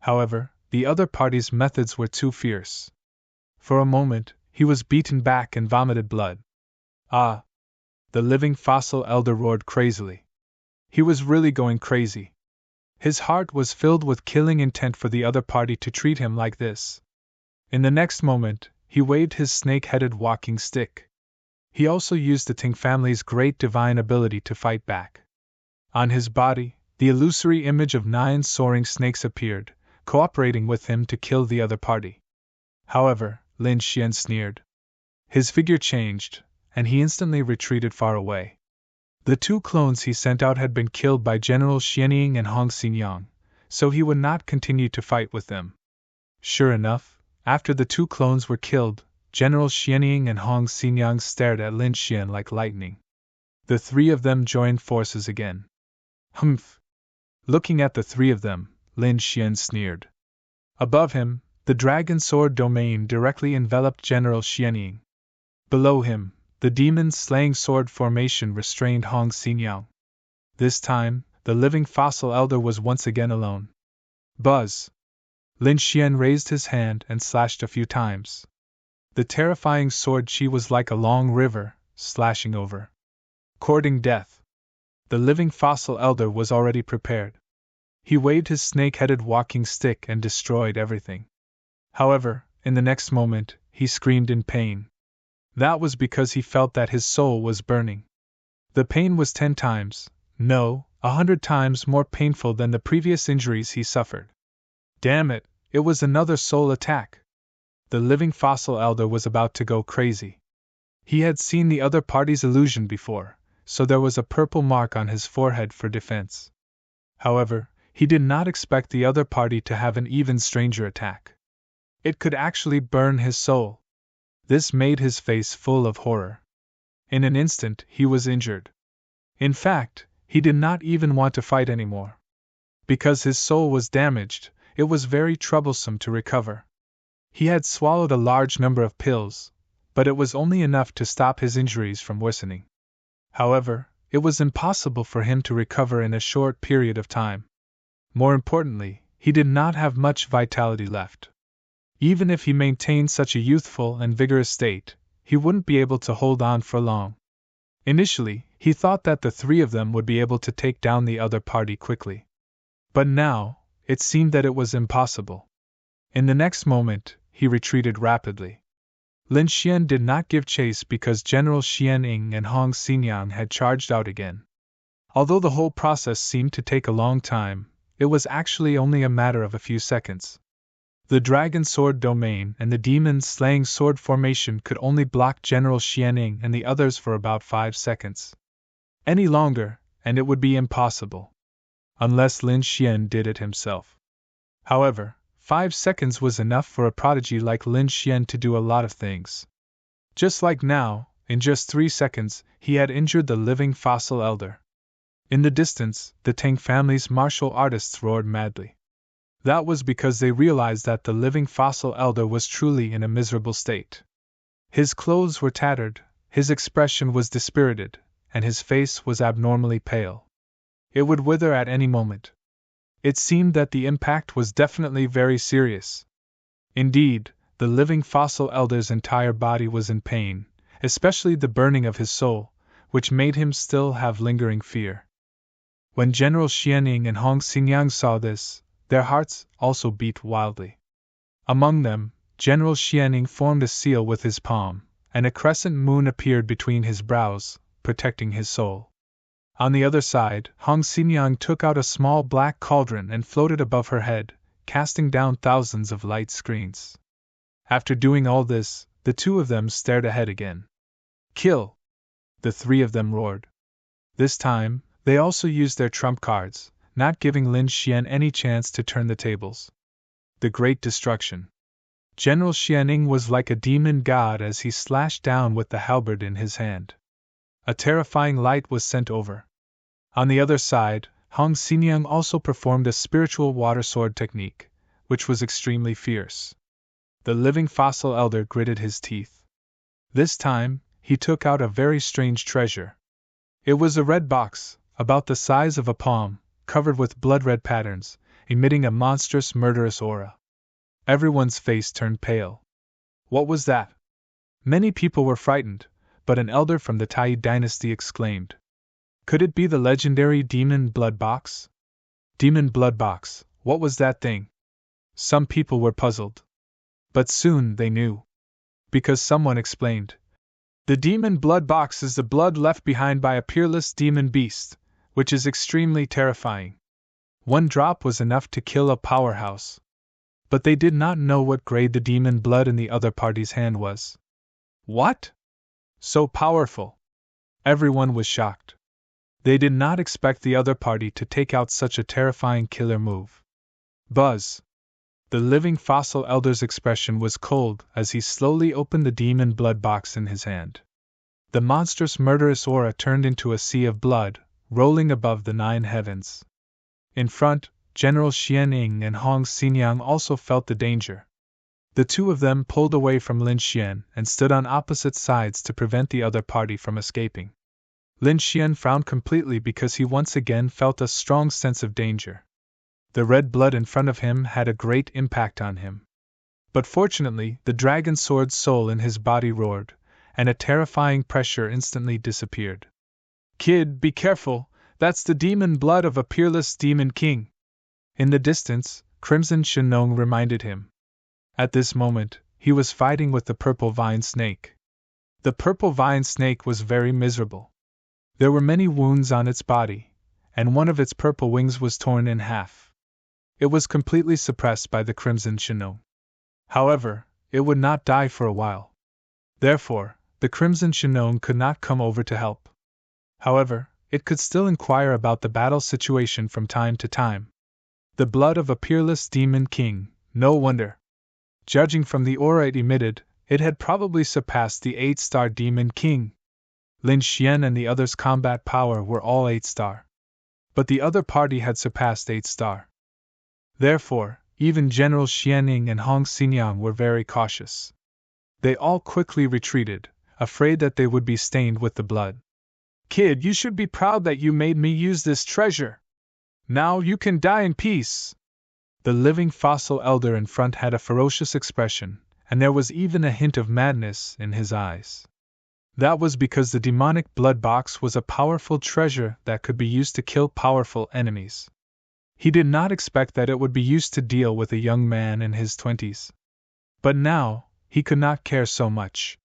However, the other party's methods were too fierce. For a moment, he was beaten back and vomited blood. Ah! The living fossil elder roared crazily. He was really going crazy. His heart was filled with killing intent for the other party to treat him like this. In the next moment, he waved his snake-headed walking stick. He also used the Ting family's great divine ability to fight back. On his body, the illusory image of 9 soaring snakes appeared, cooperating with him to kill the other party. However, Lin Xian sneered. His figure changed, and he instantly retreated far away. The 2 clones he sent out had been killed by General Xianying and Hong Xinyang, so he would not continue to fight with them. Sure enough, after the 2 clones were killed, General Xianying and Hong Xinyang stared at Lin Xian like lightning. The 3 of them joined forces again. Humph! Looking at the 3 of them, Lin Xian sneered. Above him, the dragon sword domain directly enveloped General Xianying. Below him, the demon-slaying sword formation restrained Hong Xinyang. This time, the living fossil elder was once again alone. Buzz! Lin Xian raised his hand and slashed a few times. The terrifying sword chi was like a long river, slashing over. Courting death. The living fossil elder was already prepared. He waved his snake-headed walking stick and destroyed everything. However, in the next moment, he screamed in pain. That was because he felt that his soul was burning. The pain was 10 times, no, 100 times more painful than the previous injuries he suffered. Damn it, it was another soul attack. The living fossil elder was about to go crazy. He had seen the other party's illusion before, so there was a purple mark on his forehead for defense. However, he did not expect the other party to have an even stranger attack. It could actually burn his soul. This made his face full of horror. In an instant, he was injured. In fact, he did not even want to fight anymore. Because his soul was damaged, it was very troublesome to recover. He had swallowed a large number of pills, but it was only enough to stop his injuries from worsening. However, it was impossible for him to recover in a short period of time. More importantly, he did not have much vitality left. Even if he maintained such a youthful and vigorous state, he wouldn't be able to hold on for long. Initially, he thought that the 3 of them would be able to take down the other party quickly. But now, it seemed that it was impossible. In the next moment, he retreated rapidly. Lin Xian did not give chase because General Xianying and Hong Xinyang had charged out again. Although the whole process seemed to take a long time, it was actually only a matter of a few seconds. The dragon sword domain and the demon-slaying sword formation could only block General Xianying and the others for about 5 seconds. Any longer, and it would be impossible. Unless Lin Xian did it himself. However, 5 seconds was enough for a prodigy like Lin Xian to do a lot of things. Just like now, in just 3 seconds, he had injured the living fossil elder. In the distance, the Tang family's martial artists roared madly. That was because they realized that the living fossil elder was truly in a miserable state. His clothes were tattered, his expression was dispirited, and his face was abnormally pale. It would wither at any moment. It seemed that the impact was definitely very serious. Indeed, the living fossil elder's entire body was in pain, especially the burning of his soul, which made him still have lingering fear. When General Xianying and Hong Xinyang saw this, their hearts also beat wildly. Among them, General Xianying formed a seal with his palm, and a crescent moon appeared between his brows, protecting his soul. On the other side, Hong Xinyang took out a small black cauldron and floated above her head, casting down thousands of light screens. After doing all this, the 2 of them stared ahead again. Kill! The 3 of them roared. This time, they also used their trump cards, not giving Lin Xian any chance to turn the tables. The Great Destruction. General Xianying was like a demon god as he slashed down with the halberd in his hand. A terrifying light was sent over. On the other side, Hong Xinyang also performed a spiritual water sword technique, which was extremely fierce. The living fossil elder gritted his teeth. This time, he took out a very strange treasure. It was a red box, about the size of a palm, covered with blood-red patterns, emitting a monstrous murderous aura. Everyone's face turned pale. What was that? Many people were frightened, but an elder from the Tai dynasty exclaimed, "Could it be the legendary demon blood box?" Demon blood box, what was that thing? Some people were puzzled. But soon they knew. Because someone explained. The demon blood box is the blood left behind by a peerless demon beast, which is extremely terrifying. One drop was enough to kill a powerhouse. But they did not know what grade the demon blood in the other party's hand was. What? So powerful! Everyone was shocked. They did not expect the other party to take out such a terrifying killer move. Buzz! The living fossil elder's expression was cold as he slowly opened the demon blood box in his hand. The monstrous murderous aura turned into a sea of blood, rolling above the 9 heavens. In front, General Xian Ying and Hong Xinyang also felt the danger. The two of them pulled away from Lin Xian and stood on opposite sides to prevent the other party from escaping. Lin Xian frowned completely because he once again felt a strong sense of danger. The red blood in front of him had a great impact on him. But fortunately, the dragon sword soul in his body roared, and a terrifying pressure instantly disappeared. "Kid, be careful, that's the demon blood of a peerless demon king." In the distance, Crimson Shenong reminded him. At this moment, he was fighting with the purple vine snake. The purple vine snake was very miserable. There were many wounds on its body, and one of its purple wings was torn in half. It was completely suppressed by the Crimson Shenong. However, it would not die for a while. Therefore, the Crimson Shenong could not come over to help. However, it could still inquire about the battle situation from time to time. The blood of a peerless demon king, no wonder. Judging from the aura it emitted, it had probably surpassed the 8-star demon king. Lin Xian and the others' combat power were all 8-star. But the other party had surpassed 8-star. Therefore, even General Xianying and Hong Xinyang were very cautious. They all quickly retreated, afraid that they would be stained with the blood. "Kid, you should be proud that you made me use this treasure. Now you can die in peace." The living fossil elder in front had a ferocious expression, and there was even a hint of madness in his eyes. That was because the demonic blood box was a powerful treasure that could be used to kill powerful enemies. He did not expect that it would be used to deal with a young man in his 20s. But now, he could not care so much.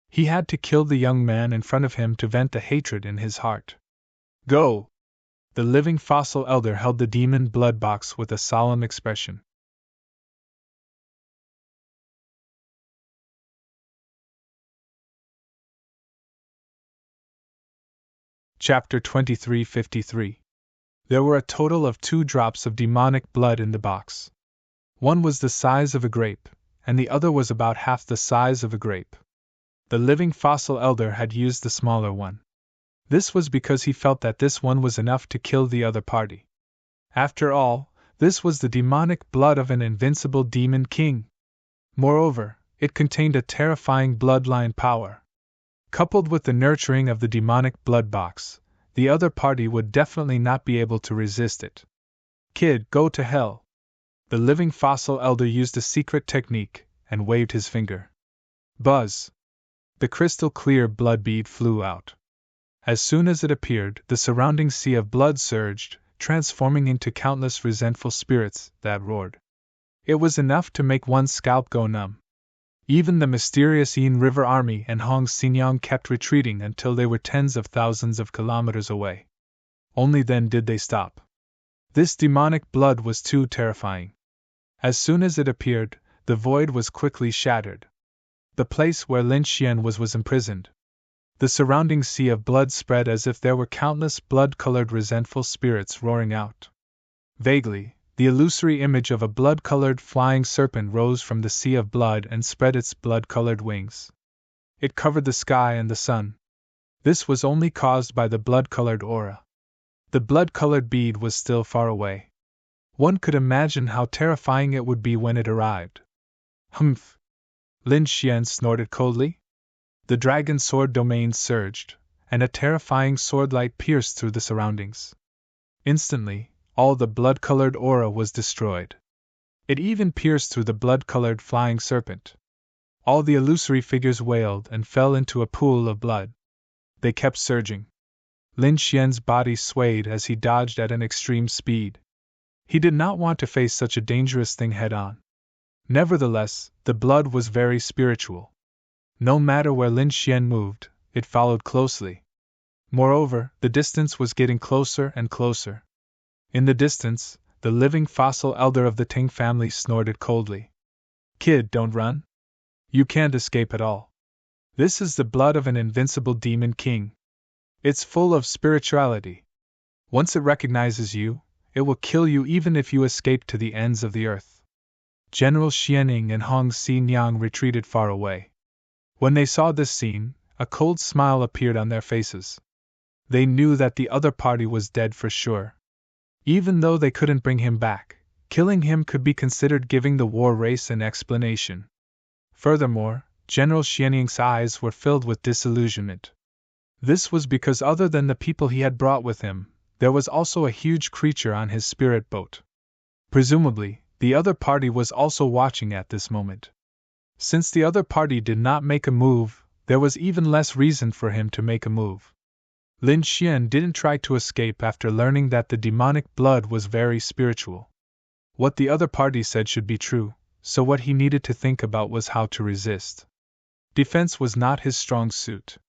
He had to kill the young man in front of him to vent the hatred in his heart. "Go!" The living fossil elder held the demon blood box with a solemn expression. Chapter 2353. There were a total of 2 drops of demonic blood in the box. One was the size of a grape, and the other was about half the size of a grape. The living fossil elder had used the smaller one. This was because he felt that this one was enough to kill the other party. After all, this was the demonic blood of an invincible demon king. Moreover, it contained a terrifying bloodline power. Coupled with the nurturing of the demonic blood box, the other party would definitely not be able to resist it. "Kid, go to hell." The living fossil elder used a secret technique and waved his finger. Buzz! The crystal clear blood bead flew out. As soon as it appeared, the surrounding sea of blood surged, transforming into countless resentful spirits that roared. It was enough to make one's scalp go numb. Even the mysterious Yin River Army and Hong Xinyang kept retreating until they were tens of thousands of kilometers away. Only then did they stop. This demonic blood was too terrifying. As soon as it appeared, the void was quickly shattered. The place where Lin Xian was imprisoned. The surrounding sea of blood spread as if there were countless blood-colored resentful spirits roaring out. Vaguely, the illusory image of a blood-colored flying serpent rose from the sea of blood and spread its blood-colored wings. It covered the sky and the sun. This was only caused by the blood-colored aura. The blood-colored bead was still far away. One could imagine how terrifying it would be when it arrived. Humph! Lin Xian snorted coldly. The dragon sword domain surged, and a terrifying swordlight pierced through the surroundings. Instantly, all the blood-colored aura was destroyed. It even pierced through the blood-colored flying serpent. All the illusory figures wailed and fell into a pool of blood. They kept surging. Lin Xian's body swayed as he dodged at an extreme speed. He did not want to face such a dangerous thing head-on. Nevertheless, the blood was very spiritual. No matter where Lin Xian moved, it followed closely. Moreover, the distance was getting closer and closer. In the distance, the living fossil elder of the Ting family snorted coldly. "Kid, don't run. You can't escape at all. This is the blood of an invincible demon king. It's full of spirituality. Once it recognizes you, it will kill you even if you escape to the ends of the earth." General Xianing and Hong Xinyang retreated far away. When they saw this scene, a cold smile appeared on their faces. They knew that the other party was dead for sure. Even though they couldn't bring him back, killing him could be considered giving the war race an explanation. Furthermore, General Xianing's eyes were filled with disillusionment. This was because other than the people he had brought with him, there was also a huge creature on his spirit boat. Presumably, the other party was also watching at this moment. Since the other party did not make a move, there was even less reason for him to make a move. Lin Xian didn't try to escape after learning that the demonic blood was very spiritual. What the other party said should be true, so what he needed to think about was how to resist. Defense was not his strong suit.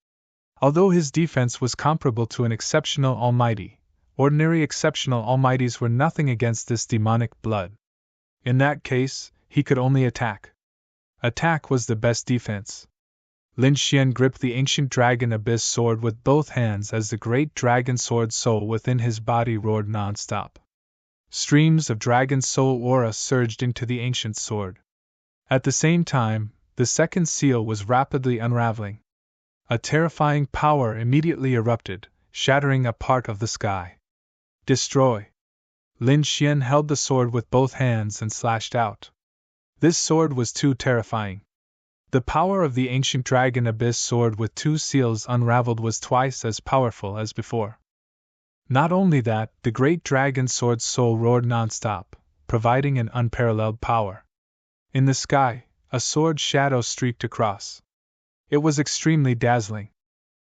Although his defense was comparable to an exceptional almighty, ordinary exceptional almighties were nothing against this demonic blood. In that case, he could only attack. Attack was the best defense. Lin Xian gripped the ancient dragon abyss sword with both hands as the great dragon sword soul within his body roared non-stop. Streams of dragon soul aura surged into the ancient sword. At the same time, the second seal was rapidly unraveling. A terrifying power immediately erupted, shattering a part of the sky. "Destroy!" Lin Xian held the sword with both hands and slashed out. This sword was too terrifying. The power of the ancient dragon abyss sword with two seals unraveled was twice as powerful as before. Not only that, the great dragon sword's soul roared non-stop, providing an unparalleled power. In the sky, a sword shadow streaked across. It was extremely dazzling.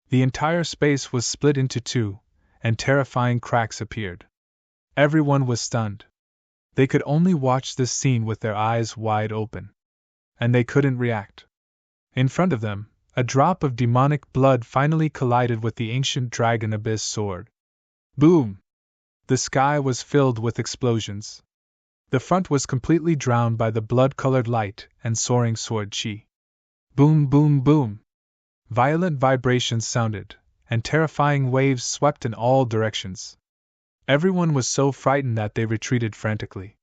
The entire space was split into two, and terrifying cracks appeared. Everyone was stunned. They could only watch this scene with their eyes wide open. And they couldn't react. In front of them, a drop of demonic blood finally collided with the ancient dragon abyss sword. Boom! The sky was filled with explosions. The front was completely drowned by the blood-colored light and soaring sword chi. Boom, boom, boom! Violent vibrations sounded, and terrifying waves swept in all directions. Everyone was so frightened that they retreated frantically.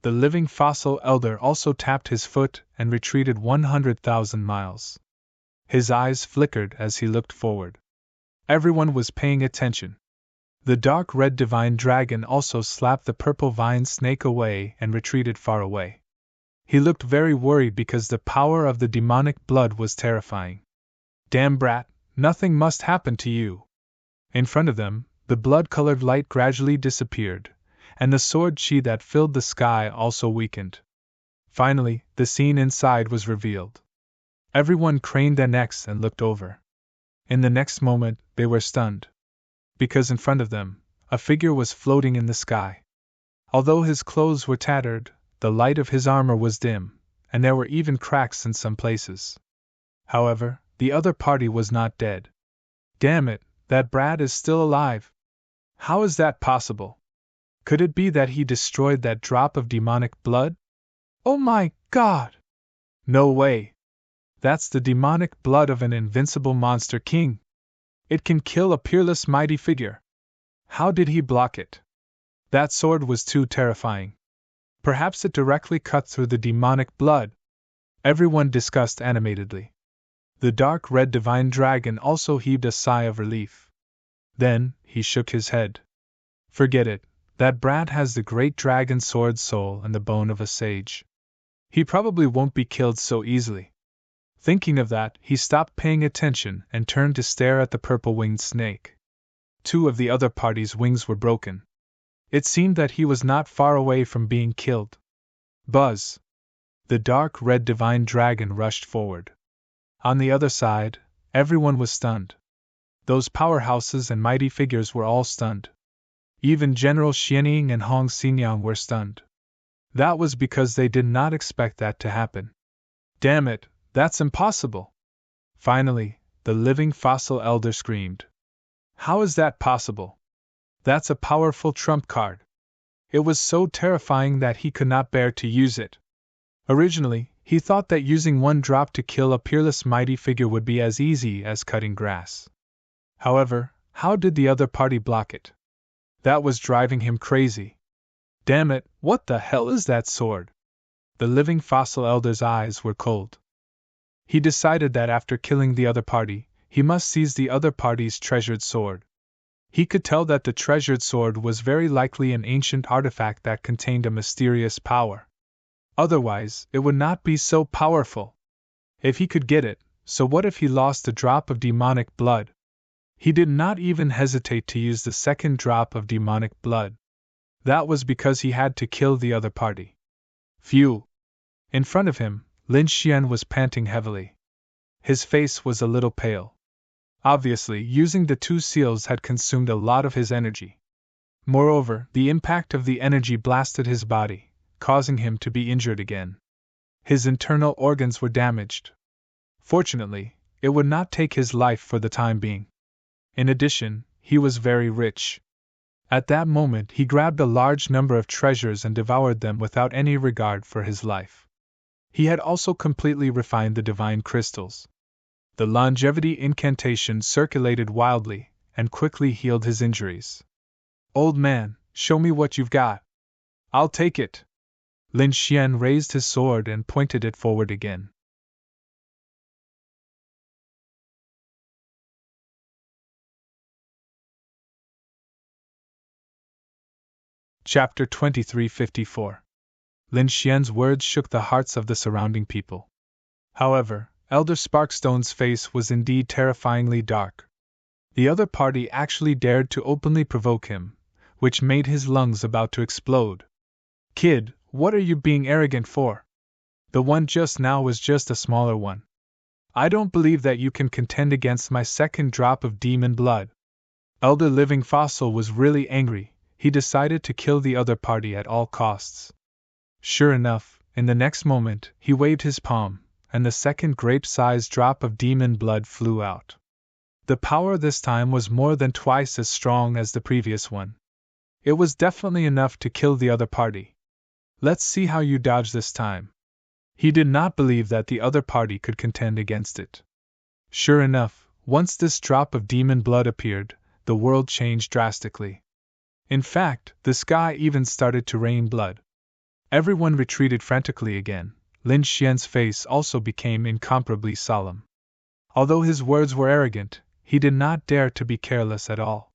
The living fossil elder also tapped his foot and retreated 100,000 miles. His eyes flickered as he looked forward. Everyone was paying attention. The dark red divine dragon also slapped the purple vine snake away and retreated far away. He looked very worried because the power of the demonic blood was terrifying. "Damn brat, nothing must happen to you." In front of them, the blood-colored light gradually disappeared, and the sword chi that filled the sky also weakened. Finally, the scene inside was revealed. Everyone craned their necks and looked over. In the next moment, they were stunned. Because in front of them, a figure was floating in the sky. Although his clothes were tattered, the light of his armor was dim, and there were even cracks in some places. However, the other party was not dead. "Damn it, that brat is still alive! How is that possible? Could it be that he destroyed that drop of demonic blood? Oh my God! No way! That's the demonic blood of an invincible monster king! It can kill a peerless mighty figure! How did he block it? That sword was too terrifying. Perhaps it directly cut through the demonic blood." Everyone discussed animatedly. The dark red divine dragon also heaved a sigh of relief. Then, he shook his head. "Forget it. That brat has the great dragon sword soul and the bone of a sage. He probably won't be killed so easily." Thinking of that, he stopped paying attention and turned to stare at the purple-winged snake. Two of the other party's wings were broken. It seemed that he was not far away from being killed. Buzz! The dark red divine dragon rushed forward. On the other side, everyone was stunned. Those powerhouses and mighty figures were all stunned. Even General Xianying and Hong Xinyang were stunned. That was because they did not expect that to happen. Damn it, that's impossible! Finally, the living fossil elder screamed. How is that possible? That's a powerful trump card. It was so terrifying that he could not bear to use it. Originally, he thought that using one drop to kill a peerless mighty figure would be as easy as cutting grass. However, how did the other party block it? That was driving him crazy. Damn it, what the hell is that sword? The living fossil elder's eyes were cold. He decided that after killing the other party, he must seize the other party's treasured sword. He could tell that the treasured sword was very likely an ancient artifact that contained a mysterious power. Otherwise, it would not be so powerful. If he could get it, so what if he lost a drop of demonic blood? He did not even hesitate to use the second drop of demonic blood. That was because he had to kill the other party. Phew! In front of him, Lin Xian was panting heavily. His face was a little pale. Obviously, using the two seals had consumed a lot of his energy. Moreover, the impact of the energy blasted his body, causing him to be injured again. His internal organs were damaged. Fortunately, it would not take his life for the time being. In addition, he was very rich. At that moment, he grabbed a large number of treasures and devoured them without any regard for his life. He had also completely refined the divine crystals. The longevity incantation circulated wildly and quickly healed his injuries. Old man, show me what you've got. I'll take it. Lin Xian raised his sword and pointed it forward again. Chapter 2354. Lin Xian's words shook the hearts of the surrounding people. However, Elder Sparkstone's face was indeed terrifyingly dark. The other party actually dared to openly provoke him, which made his lungs about to explode. Kid, what are you being arrogant for? The one just now was just a smaller one. I don't believe that you can contend against my second drop of demon blood. Elder Living Fossil was really angry. He decided to kill the other party at all costs. Sure enough, in the next moment, he waved his palm, and the second grape-sized drop of demon blood flew out. The power this time was more than twice as strong as the previous one. It was definitely enough to kill the other party. Let's see how you dodge this time. He did not believe that the other party could contend against it. Sure enough, once this drop of demon blood appeared, the world changed drastically. In fact, the sky even started to rain blood. Everyone retreated frantically again. Lin Xian's face also became incomparably solemn. Although his words were arrogant, he did not dare to be careless at all.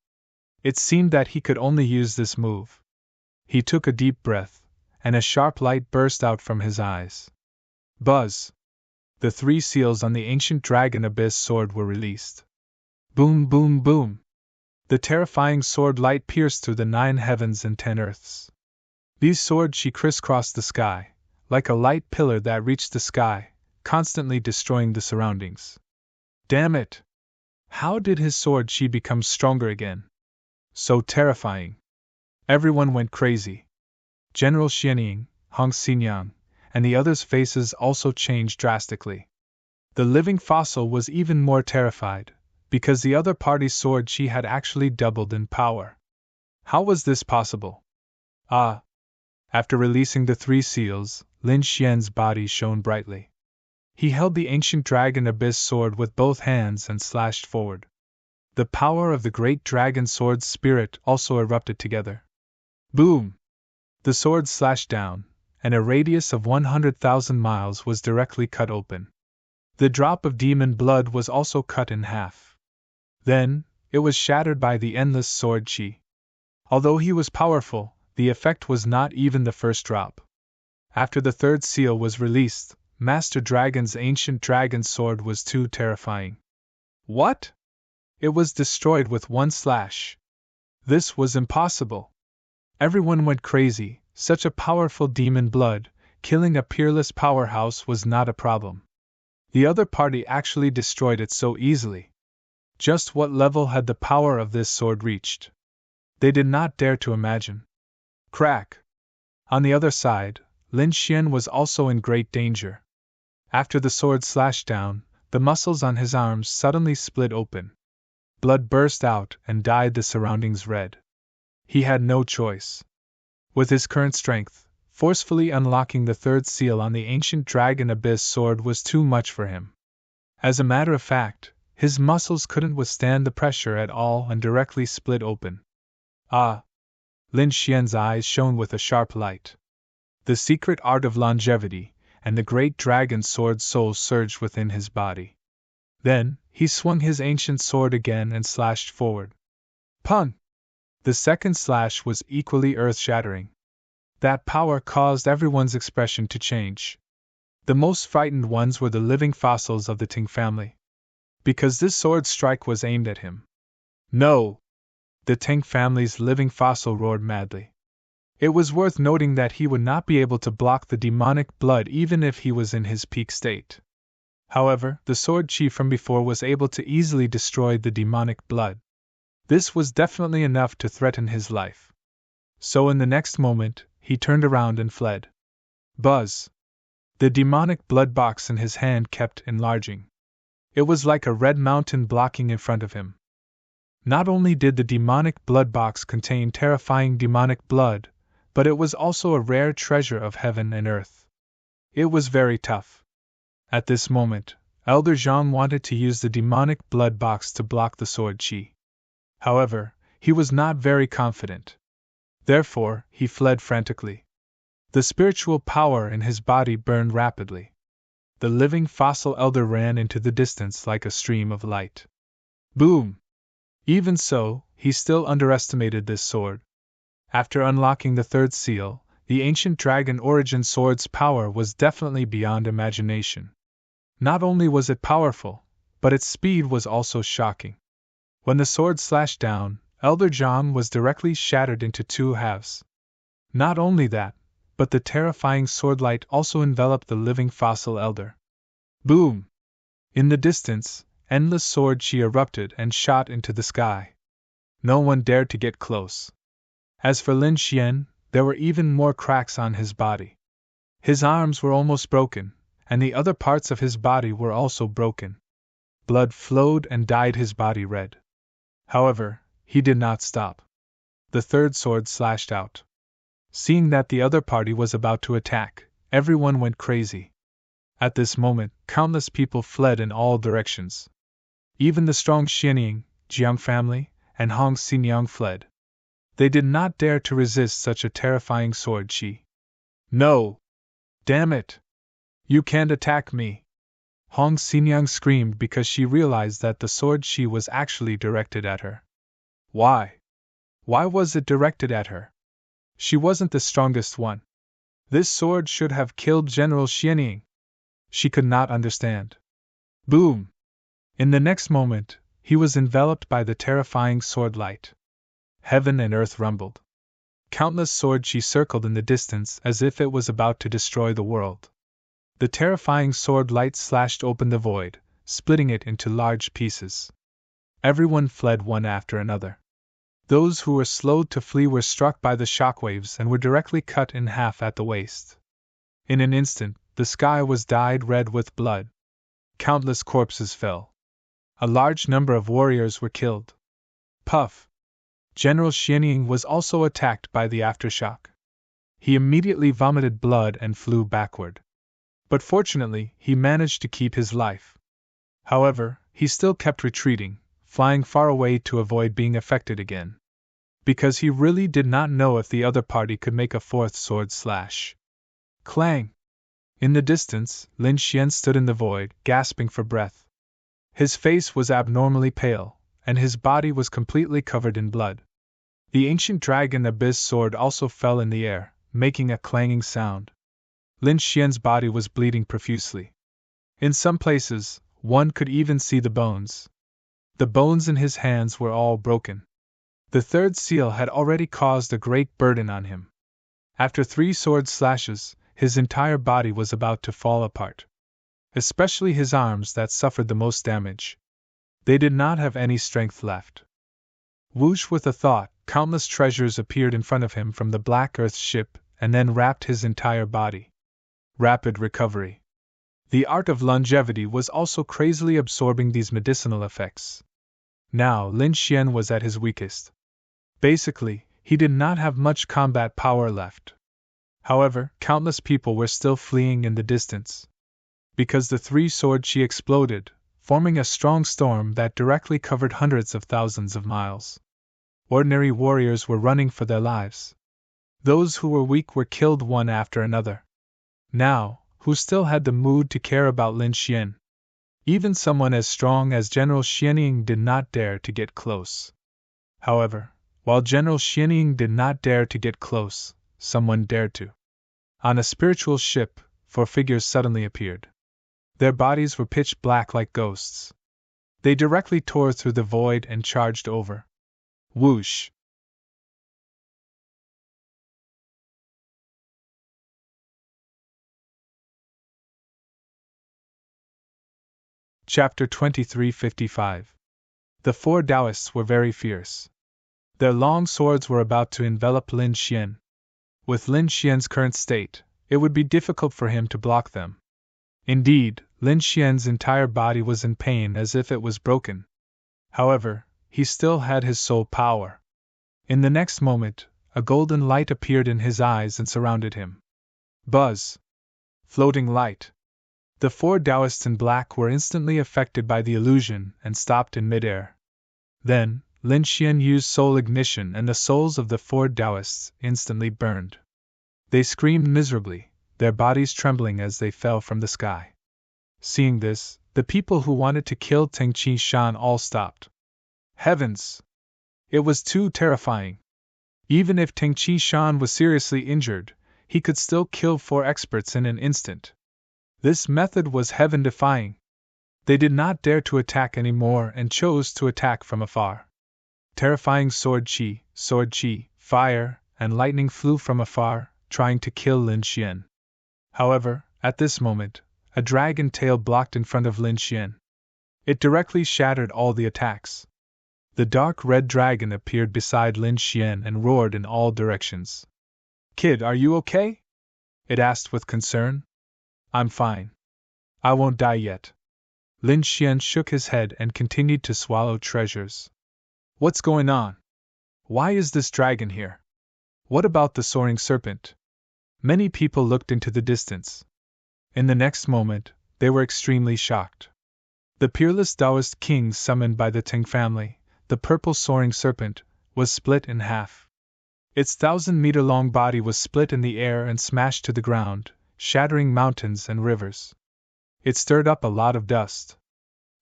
It seemed that he could only use this move. He took a deep breath, and a sharp light burst out from his eyes. Buzz! The three seals on the ancient dragon abyss sword were released. Boom, boom, boom! The terrifying sword light pierced through the 9 heavens and 10 earths. These swords she crisscrossed the sky, like a light pillar that reached the sky, constantly destroying the surroundings. Damn it! How did his sword chi become stronger again? So terrifying. Everyone went crazy. General Xianying, Hong Xinyang, and the others' faces also changed drastically. The living fossil was even more terrified, because the other party's sword chi had actually doubled in power. How was this possible? Ah! After releasing the 3 seals, Lin Xian's body shone brightly. He held the ancient dragon abyss sword with both hands and slashed forward. The power of the great dragon sword's spirit also erupted together. Boom! The sword slashed down, and a radius of 100,000 miles was directly cut open. The drop of demon blood was also cut in half. Then, it was shattered by the endless sword chi. Although he was powerful, the effect was not even the first drop. After the 3rd seal was released, Master Dragon's ancient dragon sword was too terrifying. What? It was destroyed with one slash. This was impossible. Everyone went crazy. Such a powerful demon blood, killing a peerless powerhouse was not a problem. The other party actually destroyed it so easily. Just what level had the power of this sword reached? They did not dare to imagine. Crack! On the other side, Lin Xian was also in great danger. After the sword slashed down, the muscles on his arms suddenly split open. Blood burst out and dyed the surroundings red. He had no choice. With his current strength, forcefully unlocking the third seal on the ancient dragon abyss sword was too much for him. As a matter of fact, his muscles couldn't withstand the pressure at all and directly split open. Ah! Lin Xian's eyes shone with a sharp light. The secret art of longevity, and the great dragon sword soul surged within his body. Then, he swung his ancient sword again and slashed forward. Pung! The second slash was equally earth-shattering. That power caused everyone's expression to change. The most frightened ones were the living fossils of the Ting family. Because this sword strike was aimed at him. No! The Ting family's living fossil roared madly. It was worth noting that he would not be able to block the demonic blood even if he was in his peak state. However, the sword chi from before was able to easily destroy the demonic blood. This was definitely enough to threaten his life. So in the next moment, he turned around and fled. Buzz! The demonic blood box in his hand kept enlarging. It was like a red mountain blocking in front of him. Not only did the demonic blood box contain terrifying demonic blood, but it was also a rare treasure of heaven and earth. It was very tough. At this moment, Elder Zhang wanted to use the demonic blood box to block the sword chi. However, he was not very confident. Therefore, he fled frantically. The spiritual power in his body burned rapidly. The living fossil elder ran into the distance like a stream of light. Boom! Even so, he still underestimated this sword. After unlocking the third seal, the ancient dragon origin sword's power was definitely beyond imagination. Not only was it powerful, but its speed was also shocking. When the sword slashed down, Elder Zhang was directly shattered into two halves. Not only that, but the terrifying swordlight also enveloped the living fossil elder. Boom! In the distance, endless sword chi erupted and shot into the sky. No one dared to get close. As for Lin Xian, there were even more cracks on his body. His arms were almost broken, and the other parts of his body were also broken. Blood flowed and dyed his body red. However, he did not stop. The third sword slashed out. Seeing that the other party was about to attack, everyone went crazy. At this moment, countless people fled in all directions. Even the strong Xianying, Jiang family, and Hong Xinyang fled. They did not dare to resist such a terrifying sword chi. No! Damn it! You can't attack me! Hong Xinyang screamed because she realized that the sword chi was actually directed at her. Why? Why was it directed at her? She wasn't the strongest one. This sword should have killed General Xianying. She could not understand. Boom! In the next moment, he was enveloped by the terrifying sword light. Heaven and earth rumbled. Countless sword chi circled in the distance as if it was about to destroy the world. The terrifying sword light slashed open the void, splitting it into large pieces. Everyone fled one after another. Those who were slow to flee were struck by the shockwaves and were directly cut in half at the waist. In an instant, the sky was dyed red with blood. Countless corpses fell. A large number of warriors were killed. Puff! General Xianying was also attacked by the aftershock. He immediately vomited blood and flew backward. But fortunately, he managed to keep his life. However, he still kept retreating, flying far away to avoid being affected again. Because he really did not know if the other party could make a fourth sword slash. Clang! In the distance, Lin Xian stood in the void, gasping for breath. His face was abnormally pale, and his body was completely covered in blood. The ancient dragon abyss sword also fell in the air, making a clanging sound. Lin Xian's body was bleeding profusely. In some places, one could even see the bones. The bones in his hands were all broken. The third seal had already caused a great burden on him. After 3 sword slashes, his entire body was about to fall apart. Especially his arms that suffered the most damage. They did not have any strength left. Whoosh, with a thought, countless treasures appeared in front of him from the Black Earth ship and then wrapped his entire body. Rapid recovery. The art of longevity was also crazily absorbing these medicinal effects. Now Lin Xian was at his weakest. Basically, he did not have much combat power left. However, countless people were still fleeing in the distance. Because the three-sword chi exploded, forming a strong storm that directly covered hundreds of thousands of miles. Ordinary warriors were running for their lives. Those who were weak were killed one after another. Now, who still had the mood to care about Lin Xian? Even someone as strong as General Xianying did not dare to get close. However, while General Xianying did not dare to get close, someone dared to. On a spiritual ship, four figures suddenly appeared. Their bodies were pitch black like ghosts. They directly tore through the void and charged over. Whoosh! Chapter 2355. The four Taoists were very fierce. Their long swords were about to envelop Lin Xian. With Lin Xian's current state, it would be difficult for him to block them. Indeed, Lin Xian's entire body was in pain as if it was broken. However, he still had his soul power. In the next moment, a golden light appeared in his eyes and surrounded him. Buzz! Floating light! The four Taoists in black were instantly affected by the illusion and stopped in midair. Then, Lin Xian used soul ignition and the souls of the four Taoists instantly burned. They screamed miserably, their bodies trembling as they fell from the sky. Seeing this, the people who wanted to kill Teng Qi Shan all stopped. Heavens! It was too terrifying. Even if Teng Qi Shan was seriously injured, he could still kill four experts in an instant. This method was heaven-defying. They did not dare to attack anymore and chose to attack from afar. Terrifying sword chi, fire, and lightning flew from afar, trying to kill Lin Xian. However, at this moment, a dragon tail blocked in front of Lin Xian. It directly shattered all the attacks. The dark red dragon appeared beside Lin Xian and roared in all directions. "Kid, are you okay?" it asked with concern. "I'm fine. I won't die yet." Lin Xian shook his head and continued to swallow treasures. "What's going on? Why is this dragon here? What about the soaring serpent?" Many people looked into the distance. In the next moment, they were extremely shocked. The peerless Taoist king summoned by the Teng family, the purple soaring serpent, was split in half. Its 1,000-meter-long body was split in the air and smashed to the ground, shattering mountains and rivers. It stirred up a lot of dust.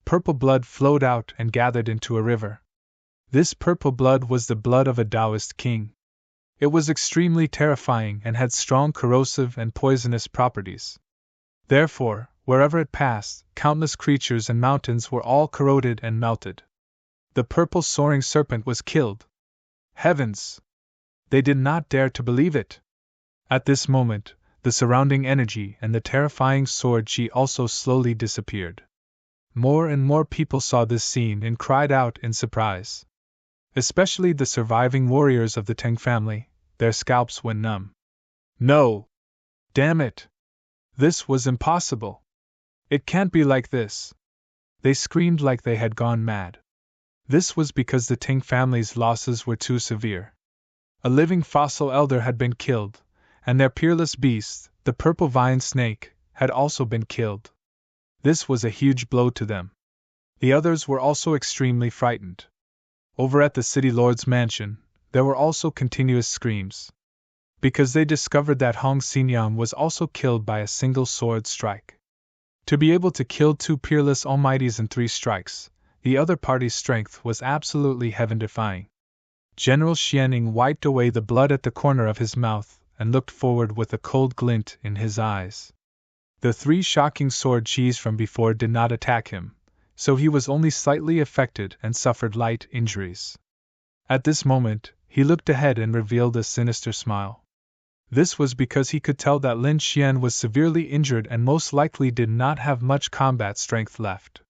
Purple blood flowed out and gathered into a river. This purple blood was the blood of a Taoist king. It was extremely terrifying and had strong corrosive and poisonous properties. Therefore, wherever it passed, countless creatures and mountains were all corroded and melted. The purple soaring serpent was killed. Heavens! They did not dare to believe it. At this moment, the surrounding energy and the terrifying sword chi also slowly disappeared. More and more people saw this scene and cried out in surprise. Especially the surviving warriors of the Teng family, their scalps went numb. No! Damn it! This was impossible! It can't be like this! They screamed like they had gone mad. This was because the Teng family's losses were too severe. A living fossil elder had been killed, and their peerless beast, the purple vine snake, had also been killed. This was a huge blow to them. The others were also extremely frightened. Over at the city lord's mansion, there were also continuous screams. Because they discovered that Hong Xinyang was also killed by a single sword strike. To be able to kill two peerless almighties in 3 strikes, the other party's strength was absolutely heaven-defying. General Xianying wiped away the blood at the corner of his mouth and looked forward with a cold glint in his eyes. The 3 shocking sword chis from before did not attack him, so he was only slightly affected and suffered light injuries. At this moment, he looked ahead and revealed a sinister smile. This was because he could tell that Lin Xian was severely injured and most likely did not have much combat strength left.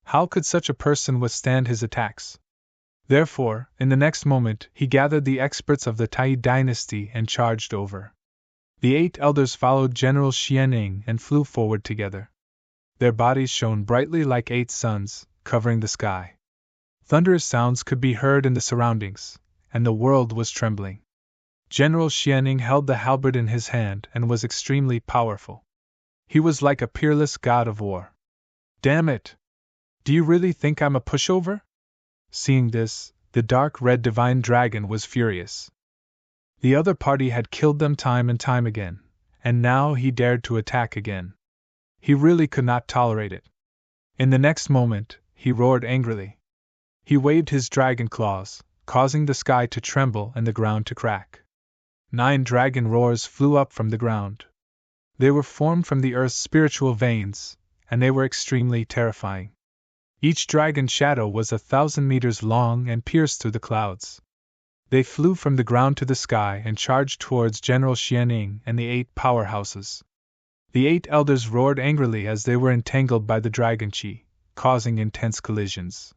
How could such a person withstand his attacks? Therefore, in the next moment, he gathered the experts of the Tai dynasty and charged over. The 8 elders followed General Xianing and flew forward together. Their bodies shone brightly like 8 suns, covering the sky. Thunderous sounds could be heard in the surroundings, and the world was trembling. General Xianing held the halberd in his hand and was extremely powerful. He was like a peerless god of war. Damn it! Do you really think I'm a pushover? Seeing this, the dark red divine dragon was furious. The other party had killed them time and time again, and now he dared to attack again. He really could not tolerate it. In the next moment, he roared angrily. He waved his dragon claws, causing the sky to tremble and the ground to crack. 9 dragon roars flew up from the ground. They were formed from the earth's spiritual veins, and they were extremely terrifying. Each dragon's shadow was 1,000 meters long and pierced through the clouds. They flew from the ground to the sky and charged towards General Xianing and the 8 powerhouses. The 8 elders roared angrily as they were entangled by the dragon chi, causing intense collisions.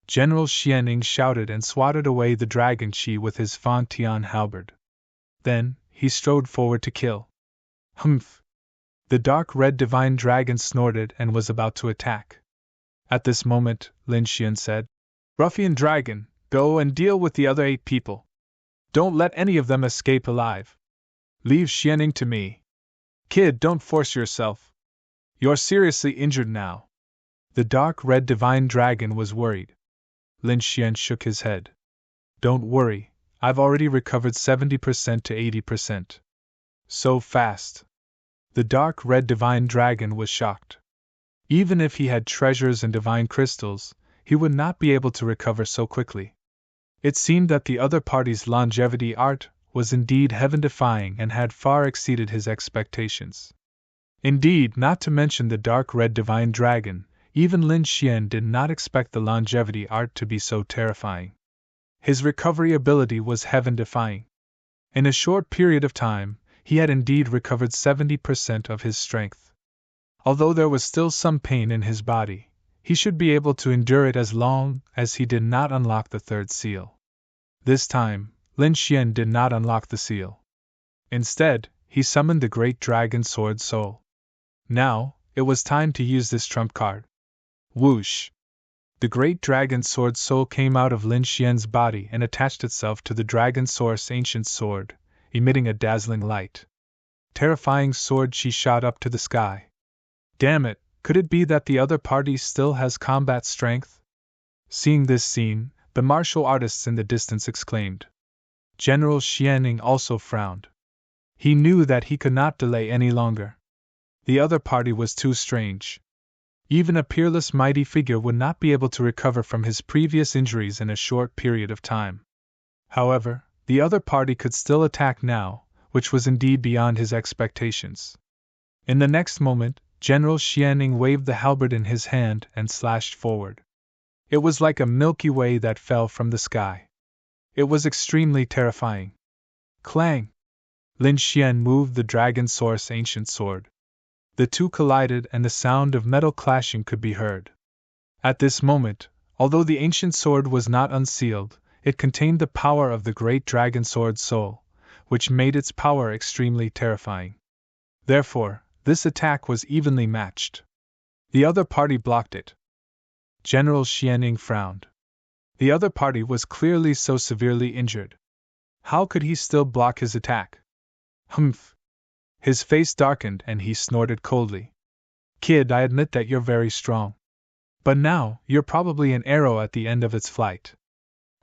General Xianing shouted and swatted away the dragon chi with his Fan Tian halberd. Then, he strode forward to kill. Humph! The dark red divine dragon snorted and was about to attack. At this moment, Lin Xian said, "Ruffian dragon, go and deal with the other 8 people. Don't let any of them escape alive. Leave Xianing to me. Kid, don't force yourself. You're seriously injured now." The dark red divine dragon was worried. Lin Xian shook his head. "Don't worry, I've already recovered 70% to 80%. So fast." The dark red divine dragon was shocked. Even if he had treasures and divine crystals, he would not be able to recover so quickly. It seemed that the other party's longevity art was indeed heaven-defying and had far exceeded his expectations. Indeed, not to mention the dark red divine dragon, even Lin Xian did not expect the longevity art to be so terrifying. His recovery ability was heaven-defying. In a short period of time, he had indeed recovered 70% of his strength. Although there was still some pain in his body, he should be able to endure it as long as he did not unlock the 3rd seal. This time, Lin Xian did not unlock the seal. Instead, he summoned the great dragon sword soul. Now, it was time to use this trump card. Whoosh! The great dragon sword soul came out of Lin Xian's body and attached itself to the dragon source ancient sword, emitting a dazzling light. Terrifying sword she shot up to the sky. Damn it, could it be that the other party still has combat strength? Seeing this scene, the martial artists in the distance exclaimed. General Xianing also frowned. He knew that he could not delay any longer. The other party was too strange. Even a peerless mighty figure would not be able to recover from his previous injuries in a short period of time. However, the other party could still attack now, which was indeed beyond his expectations. In the next moment, General Xianing waved the halberd in his hand and slashed forward. It was like a Milky Way that fell from the sky. It was extremely terrifying. Clang! Lin Xian moved the dragon source ancient sword. The two collided and the sound of metal clashing could be heard. At this moment, although the ancient sword was not unsealed, it contained the power of the great dragon sword soul, which made its power extremely terrifying. Therefore, this attack was evenly matched. The other party blocked it. General Xianing frowned. The other party was clearly so severely injured. How could he still block his attack? Humph! His face darkened and he snorted coldly. Kid, I admit that you're very strong. But now, you're probably an arrow at the end of its flight.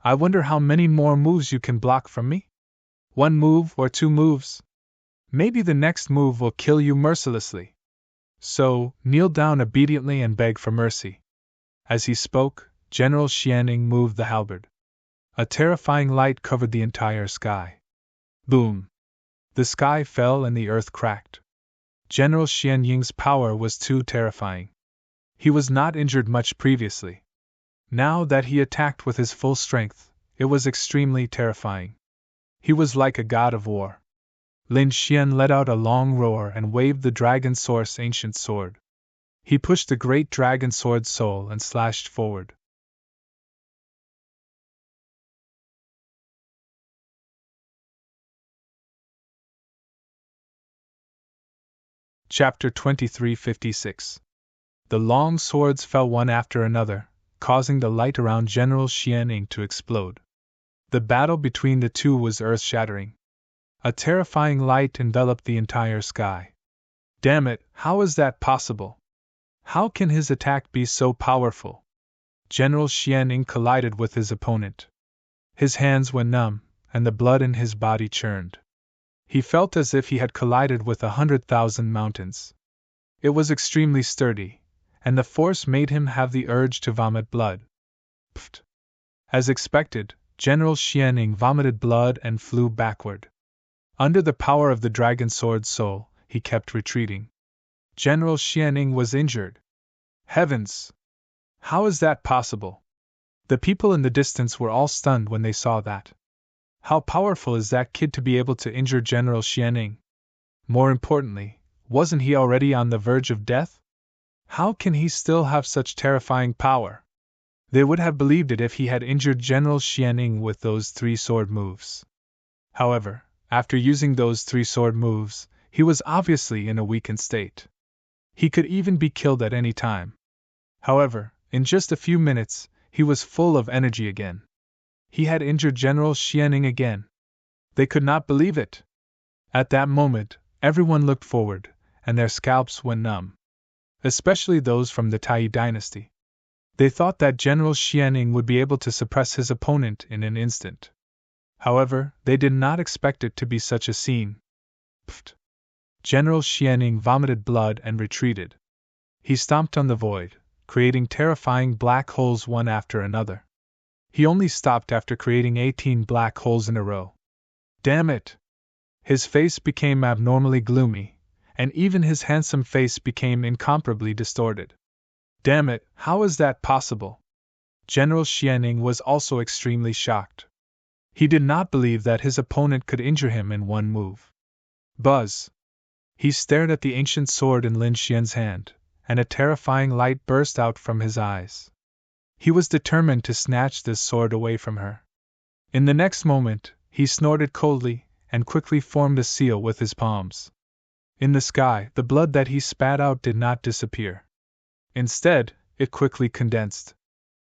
I wonder how many more moves you can block from me? 1 move or 2 moves? Maybe the next move will kill you mercilessly. So, kneel down obediently and beg for mercy. As he spoke, General Xianing moved the halberd. A terrifying light covered the entire sky. Boom! The sky fell and the earth cracked. General Xianing's power was too terrifying. He was not injured much previously. Now that he attacked with his full strength, it was extremely terrifying. He was like a god of war. Lin Xian let out a long roar and waved the dragon source ancient sword. He pushed the great dragon sword soul and slashed forward. Chapter 2356. The long swords fell one after another, causing the light around General Xianing to explode. The battle between the two was earth-shattering. A terrifying light enveloped the entire sky. Damn it, how is that possible? How can his attack be so powerful? General Xianing collided with his opponent. His hands went numb, and the blood in his body churned. He felt as if he had collided with 100,000 mountains. It was extremely sturdy, and the force made him have the urge to vomit blood. Pfft! As expected, General Xianing vomited blood and flew backward. Under the power of the dragon sword soul, he kept retreating. General Xianing was injured. Heavens! How is that possible? The people in the distance were all stunned when they saw that. How powerful is that kid to be able to injure General Xianing? More importantly, wasn't he already on the verge of death? How can he still have such terrifying power? They would have believed it if he had injured General Xianing with those 3 sword moves. However, after using those 3 sword moves, he was obviously in a weakened state. He could even be killed at any time. However, in just a few minutes, he was full of energy again. He had injured General Xianing again. They could not believe it. At that moment, everyone looked forward, and their scalps went numb. Especially those from the Tai dynasty. They thought that General Xianing would be able to suppress his opponent in an instant. However, they did not expect it to be such a scene. Pfft! General Xianing vomited blood and retreated. He stomped on the void, creating terrifying black holes one after another. He only stopped after creating 18 black holes in a row. Damn it! His face became abnormally gloomy, and even his handsome face became incomparably distorted. Damn it, how is that possible? General Xianing was also extremely shocked. He did not believe that his opponent could injure him in one move. Buzz! He stared at the ancient sword in Lin Xian's hand, and a terrifying light burst out from his eyes. He was determined to snatch this sword away from her. In the next moment, he snorted coldly, and quickly formed a seal with his palms. In the sky, the blood that he spat out did not disappear. Instead, it quickly condensed.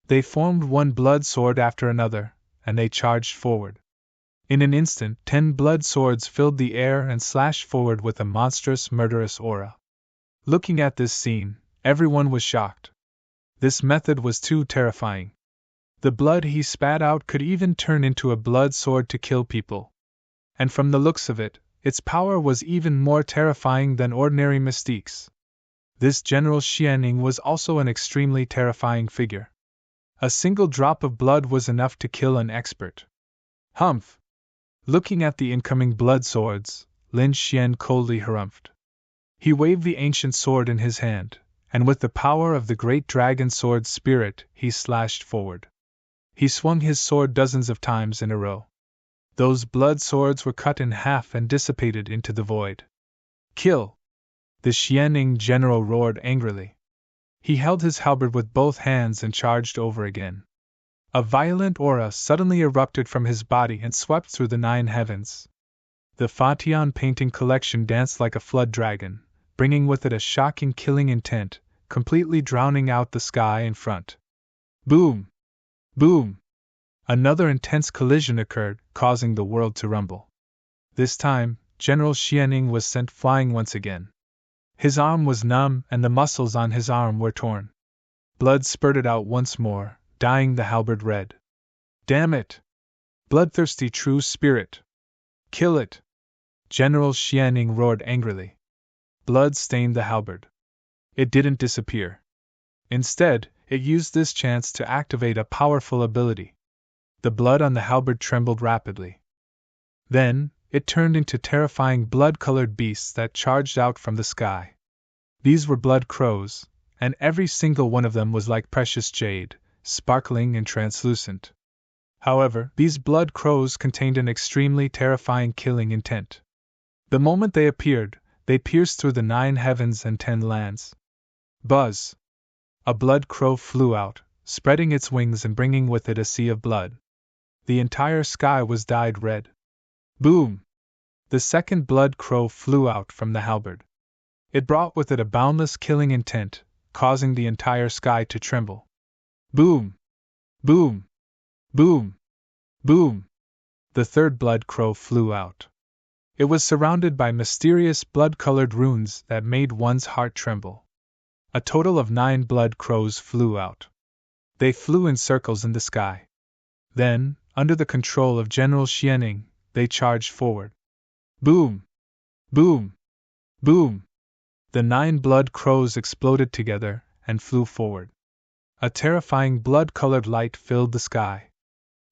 They formed one blood sword after another, and they charged forward. In an instant, 10 blood swords filled the air and slashed forward with a monstrous, murderous aura. Looking at this scene, everyone was shocked. This method was too terrifying. The blood he spat out could even turn into a blood sword to kill people. And from the looks of it, its power was even more terrifying than ordinary mystiques. This General Xianing was also an extremely terrifying figure. A single drop of blood was enough to kill an expert. Humph! Looking at the incoming blood swords, Lin Xian coldly harumphed. He waved the ancient sword in his hand, and with the power of the great dragon sword spirit, he slashed forward. He swung his sword dozens of times in a row. Those blood swords were cut in half and dissipated into the void. Kill! The Xianing general roared angrily. He held his halberd with both hands and charged over again. A violent aura suddenly erupted from his body and swept through the 9 heavens. The Fatian painting collection danced like a flood dragon, bringing with it a shocking killing intent, completely drowning out the sky in front. Boom! Boom! Another intense collision occurred, causing the world to rumble. This time, General Xianing was sent flying once again. His arm was numb and the muscles on his arm were torn. Blood spurted out once more, dyeing the halberd red. Damn it! Bloodthirsty true spirit! Kill it! General Xianing roared angrily. Blood stained the halberd. It didn't disappear. Instead, it used this chance to activate a powerful ability. The blood on the halberd trembled rapidly. Then, it turned into terrifying blood-colored beasts that charged out from the sky. These were blood crows, and every single one of them was like precious jade, sparkling and translucent. However, these blood crows contained an extremely terrifying killing intent. The moment they appeared, they pierced through the 9 heavens and 10 lands. Buzz! A blood crow flew out, spreading its wings and bringing with it a sea of blood. The entire sky was dyed red. Boom! The second blood crow flew out from the halberd. It brought with it a boundless killing intent, causing the entire sky to tremble. Boom! Boom! Boom! Boom! The third blood crow flew out. It was surrounded by mysterious blood-colored runes that made one's heart tremble. A total of 9 blood crows flew out. They flew in circles in the sky. Then, under the control of General Xianing, they charged forward. Boom! Boom! Boom! The 9 blood crows exploded together and flew forward. A terrifying blood-colored light filled the sky.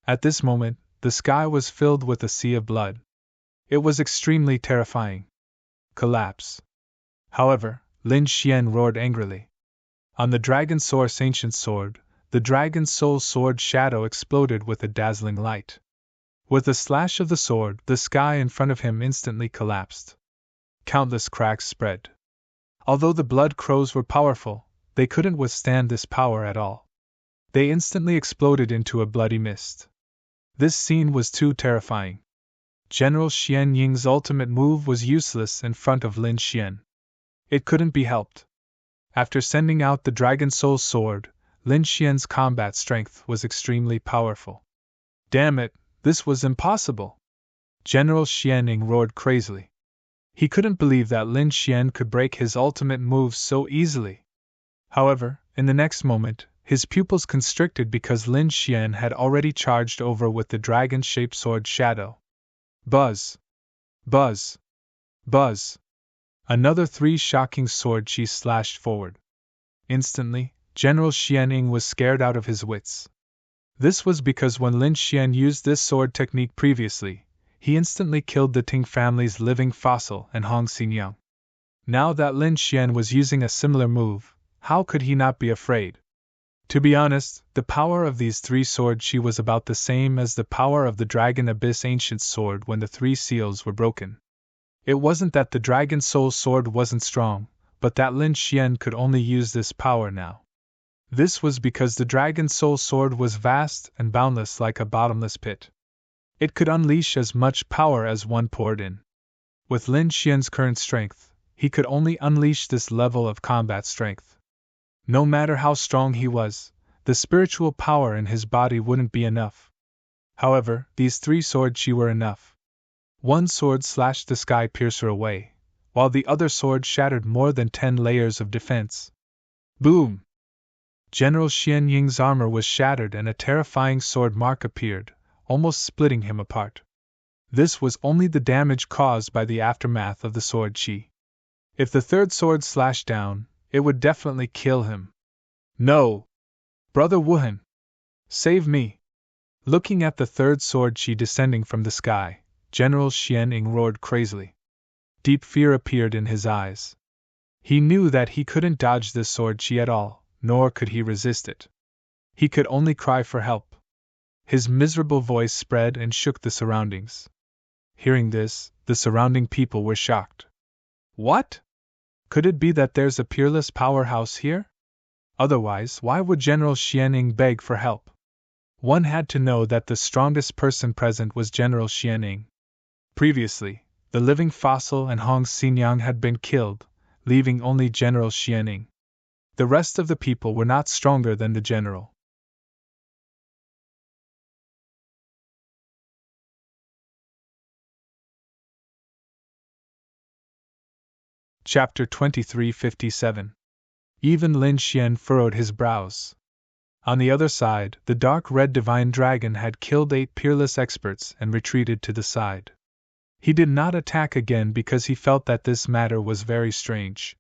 At this moment, the sky was filled with a sea of blood. It was extremely terrifying. Collapse. However, Lin Xian roared angrily. On the Dragon Source Ancient Sword, the Dragon Soul Sword shadow exploded with a dazzling light. With a slash of the sword, the sky in front of him instantly collapsed. Countless cracks spread. Although the blood crows were powerful, they couldn't withstand this power at all. They instantly exploded into a bloody mist. This scene was too terrifying. General Xian Ying's ultimate move was useless in front of Lin Xian. It couldn't be helped. After sending out the Dragon Soul Sword, Lin Xian's combat strength was extremely powerful. Damn it, this was impossible! General Xianing roared crazily. He couldn't believe that Lin Xian could break his ultimate moves so easily. However, in the next moment, his pupils constricted because Lin Xian had already charged over with the dragon-shaped sword shadow. Buzz! Buzz! Buzz! Another 3 shocking sword chi slashed forward. Instantly, General Xianing was scared out of his wits. This was because when Lin Xian used this sword technique previously, he instantly killed the Ting family's living fossil and Hong Xinyang. Now that Lin Xian was using a similar move, how could he not be afraid? To be honest, the power of these 3 sword chi was about the same as the power of the Dragon Abyss Ancient Sword when the 3 seals were broken. It wasn't that the Dragon Soul Sword wasn't strong, but that Lin Xian could only use this power now. This was because the Dragon Soul Sword was vast and boundless like a bottomless pit. It could unleash as much power as one poured in. With Lin Xian's current strength, he could only unleash this level of combat strength. No matter how strong he was, the spiritual power in his body wouldn't be enough. However, these 3 sword chi were enough. One sword slashed the sky piercer away, while the other sword shattered more than 10 layers of defense. Boom! General Xian Ying's armor was shattered and a terrifying sword mark appeared, almost splitting him apart. This was only the damage caused by the aftermath of the sword chi. If the third sword slashed down, it would definitely kill him. No! Brother Wuhan! Save me! Looking at the third sword chi descending from the sky, General Xianing roared crazily. Deep fear appeared in his eyes. He knew that he couldn't dodge this sword chi at all, nor could he resist it. He could only cry for help. His miserable voice spread and shook the surroundings. Hearing this, the surrounding people were shocked. What? Could it be that there's a peerless powerhouse here? Otherwise, why would General Xianing beg for help? One had to know that the strongest person present was General Xianing. Previously, the living fossil and Hong Xinyang had been killed, leaving only General Xianing. The rest of the people were not stronger than the general. Chapter 2357. Even Lin Xian furrowed his brows. On the other side, the dark red divine dragon had killed 8 peerless experts and retreated to the side. He did not attack again because he felt that this matter was very strange.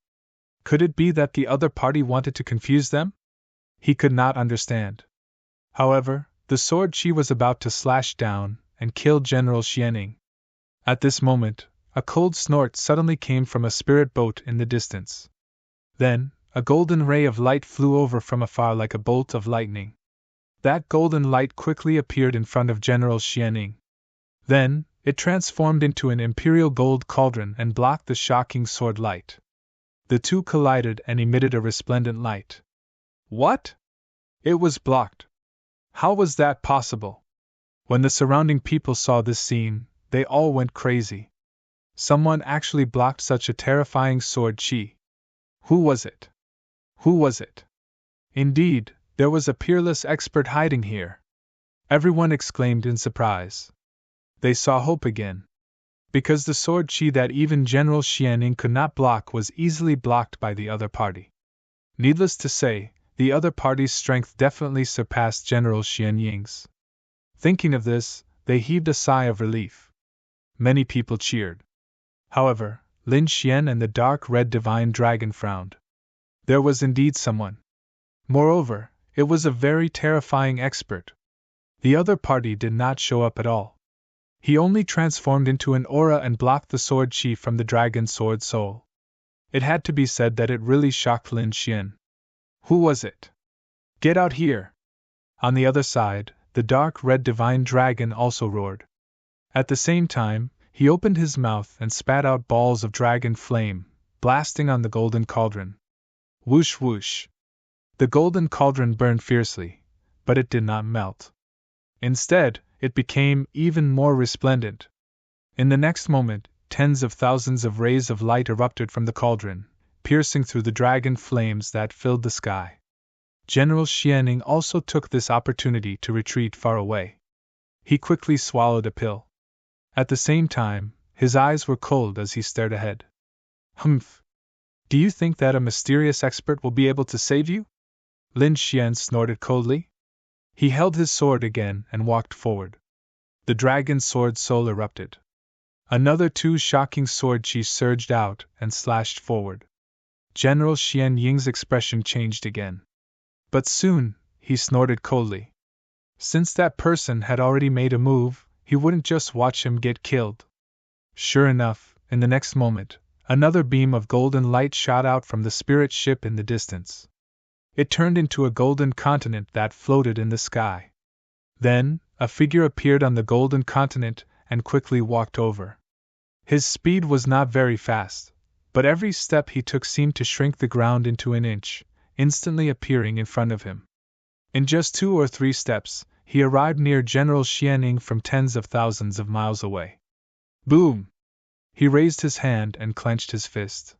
Could it be that the other party wanted to confuse them? He could not understand. However, the sword chi was about to slash down and kill General Xianing. At this moment, a cold snort suddenly came from a spirit boat in the distance. Then, a golden ray of light flew over from afar like a bolt of lightning. That golden light quickly appeared in front of General Xianing. Then, It transformed into an imperial gold cauldron and blocked the shocking sword light. The two collided and emitted a resplendent light. What? It was blocked. How was that possible? When the surrounding people saw this scene, they all went crazy. Someone actually blocked such a terrifying sword chi. Who was it? Who was it? Indeed, there was a peerless expert hiding here. Everyone exclaimed in surprise. They saw hope again. Because the sword chi that even General Xianning could not block was easily blocked by the other party. Needless to say, the other party's strength definitely surpassed General Xianying's. Thinking of this, they heaved a sigh of relief. Many people cheered. However, Lin Xian and the dark red divine dragon frowned. There was indeed someone. Moreover, it was a very terrifying expert. The other party did not show up at all. He only transformed into an aura and blocked the sword chi from the dragon sword soul. It had to be said that it really shocked Lin Xian. Who was it? Get out here! On the other side, the dark red divine dragon also roared. At the same time, he opened his mouth and spat out balls of dragon flame, blasting on the golden cauldron. Whoosh whoosh! The golden cauldron burned fiercely, but it did not melt. Instead, it became even more resplendent. In the next moment, tens of thousands of rays of light erupted from the cauldron, piercing through the dragon flames that filled the sky. General Xianning also took this opportunity to retreat far away. He quickly swallowed a pill. At the same time, his eyes were cold as he stared ahead. Humph! Do you think that a mysterious expert will be able to save you? Lin Xian snorted coldly. He held his sword again and walked forward. The dragon sword soul erupted. Another two shocking sword chi surged out and slashed forward. General Xianying's expression changed again. But soon, he snorted coldly. Since that person had already made a move, he wouldn't just watch him get killed. Sure enough, in the next moment, another beam of golden light shot out from the spirit ship in the distance. It turned into a golden continent that floated in the sky. Then, a figure appeared on the golden continent and quickly walked over. His speed was not very fast, but every step he took seemed to shrink the ground into an inch, instantly appearing in front of him. In just 2 or 3 steps, he arrived near General Xianning from tens of thousands of miles away. Boom! He raised his hand and clenched his fist.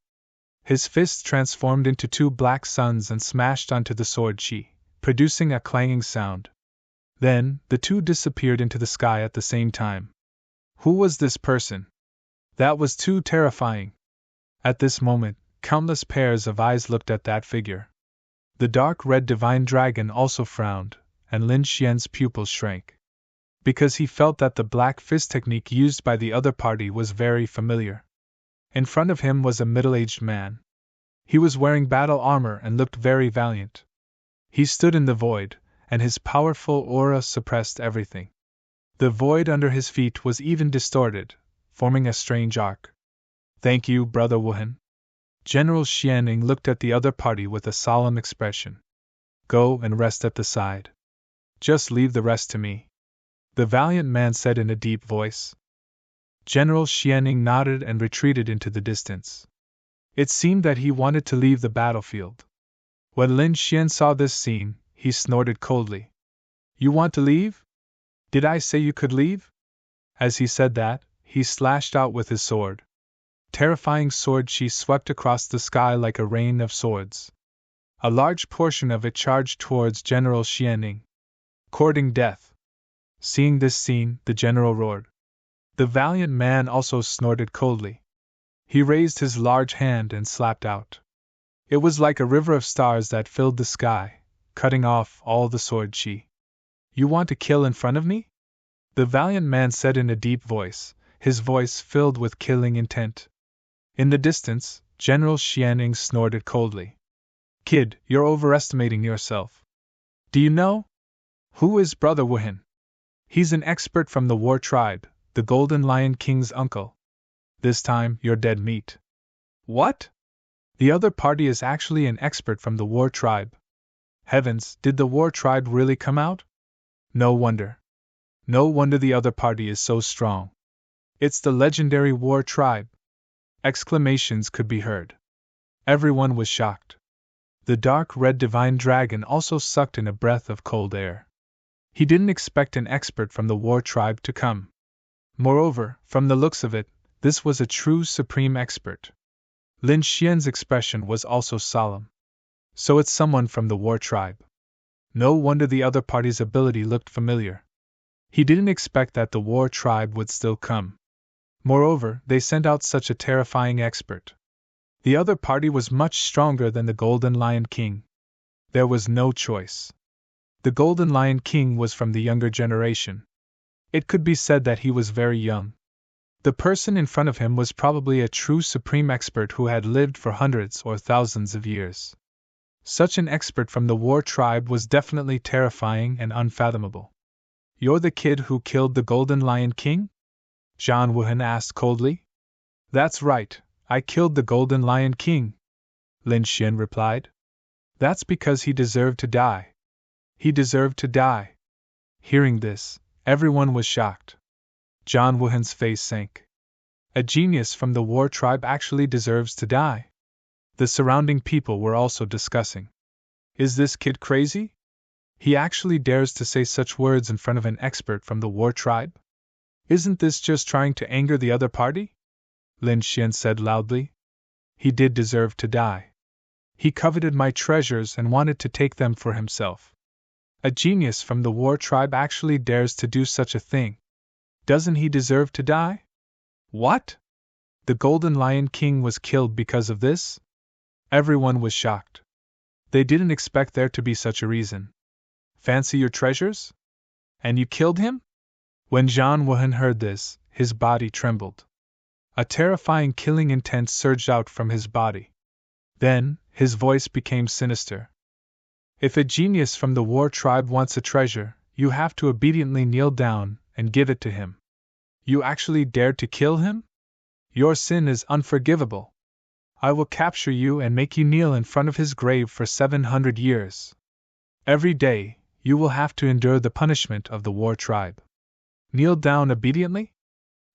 His fist transformed into 2 black suns and smashed onto the sword chi, producing a clanging sound. Then, the two disappeared into the sky at the same time. Who was this person? That was too terrifying. At this moment, countless pairs of eyes looked at that figure. The dark red divine dragon also frowned, and Lin Xian's pupils shrank. Because he felt that the black fist technique used by the other party was very familiar. In front of him was a middle-aged man. He was wearing battle armor and looked very valiant. He stood in the void, and his powerful aura suppressed everything. The void under his feet was even distorted, forming a strange arc. Thank you, Brother Wuhan. General Xianning looked at the other party with a solemn expression. Go and rest at the side. Just leave the rest to me. The valiant man said in a deep voice. General Xianning nodded and retreated into the distance. It seemed that he wanted to leave the battlefield. When Lin Xian saw this scene, he snorted coldly. You want to leave? Did I say you could leave? As he said that, he slashed out with his sword. Terrifying sword chi swept across the sky like a rain of swords. A large portion of it charged towards General Xianning, courting death. Seeing this scene, the general roared. The valiant man also snorted coldly. He raised his large hand and slapped out. It was like a river of stars that filled the sky, cutting off all the sword chi. You want to kill in front of me? The valiant man said in a deep voice, his voice filled with killing intent. In the distance, General Xianning snorted coldly. Kid, you're overestimating yourself. Do you know? Who is Brother Wuhan? He's an expert from the War Tribe, the Golden Lion King's uncle. This time, you're dead meat. What? The other party is actually an expert from the War Tribe. Heavens, did the War Tribe really come out? No wonder. No wonder the other party is so strong. It's the legendary war tribe! Exclamations could be heard. Everyone was shocked. The dark red divine dragon also sucked in a breath of cold air. He didn't expect an expert from the war tribe to come. Moreover, from the looks of it, this was a true supreme expert. Lin Xian's expression was also solemn. So it's someone from the war tribe. No wonder the other party's ability looked familiar. He didn't expect that the war tribe would still come. Moreover, they sent out such a terrifying expert. The other party was much stronger than the Golden Lion King. There was no choice. The Golden Lion King was from the younger generation. It could be said that he was very young. The person in front of him was probably a true supreme expert who had lived for hundreds or thousands of years. Such an expert from the war tribe was definitely terrifying and unfathomable. You're the kid who killed the Golden Lion King? Zhang Wuhan asked coldly. That's right, I killed the Golden Lion King, Lin Xian replied. That's because he deserved to die. He deserved to die. Hearing this, everyone was shocked. Zhang Wuhan's face sank. A genius from the war tribe actually deserves to die. The surrounding people were also discussing. Is this kid crazy? He actually dares to say such words in front of an expert from the war tribe? Isn't this just trying to anger the other party? Lin Xian said loudly. He did deserve to die. He coveted my treasures and wanted to take them for himself. A genius from the war tribe actually dares to do such a thing. Doesn't he deserve to die? What? The Golden Lion King was killed because of this? Everyone was shocked. They didn't expect there to be such a reason. Fancy your treasures? And you killed him? When Zhang Wuhan heard this, his body trembled. A terrifying killing intent surged out from his body. Then, his voice became sinister. If a genius from the war tribe wants a treasure, you have to obediently kneel down and give it to him. You actually dared to kill him? Your sin is unforgivable. I will capture you and make you kneel in front of his grave for 700 years. Every day, you will have to endure the punishment of the war tribe. Kneel down obediently?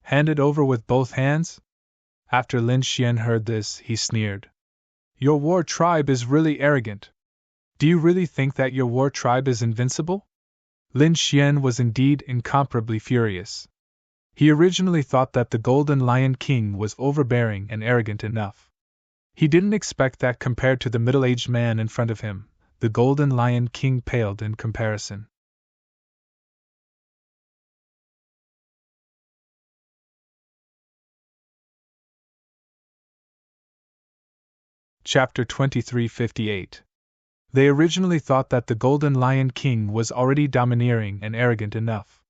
Hand it over with both hands? After Lin Xian heard this, he sneered. Your war tribe is really arrogant. Do you really think that your war tribe is invincible? Lin Xian was indeed incomparably furious. He originally thought that the Golden Lion King was overbearing and arrogant enough. He didn't expect that compared to the middle-aged man in front of him, the Golden Lion King paled in comparison. Chapter 2358. They originally thought that the Golden Lion King was already domineering and arrogant enough.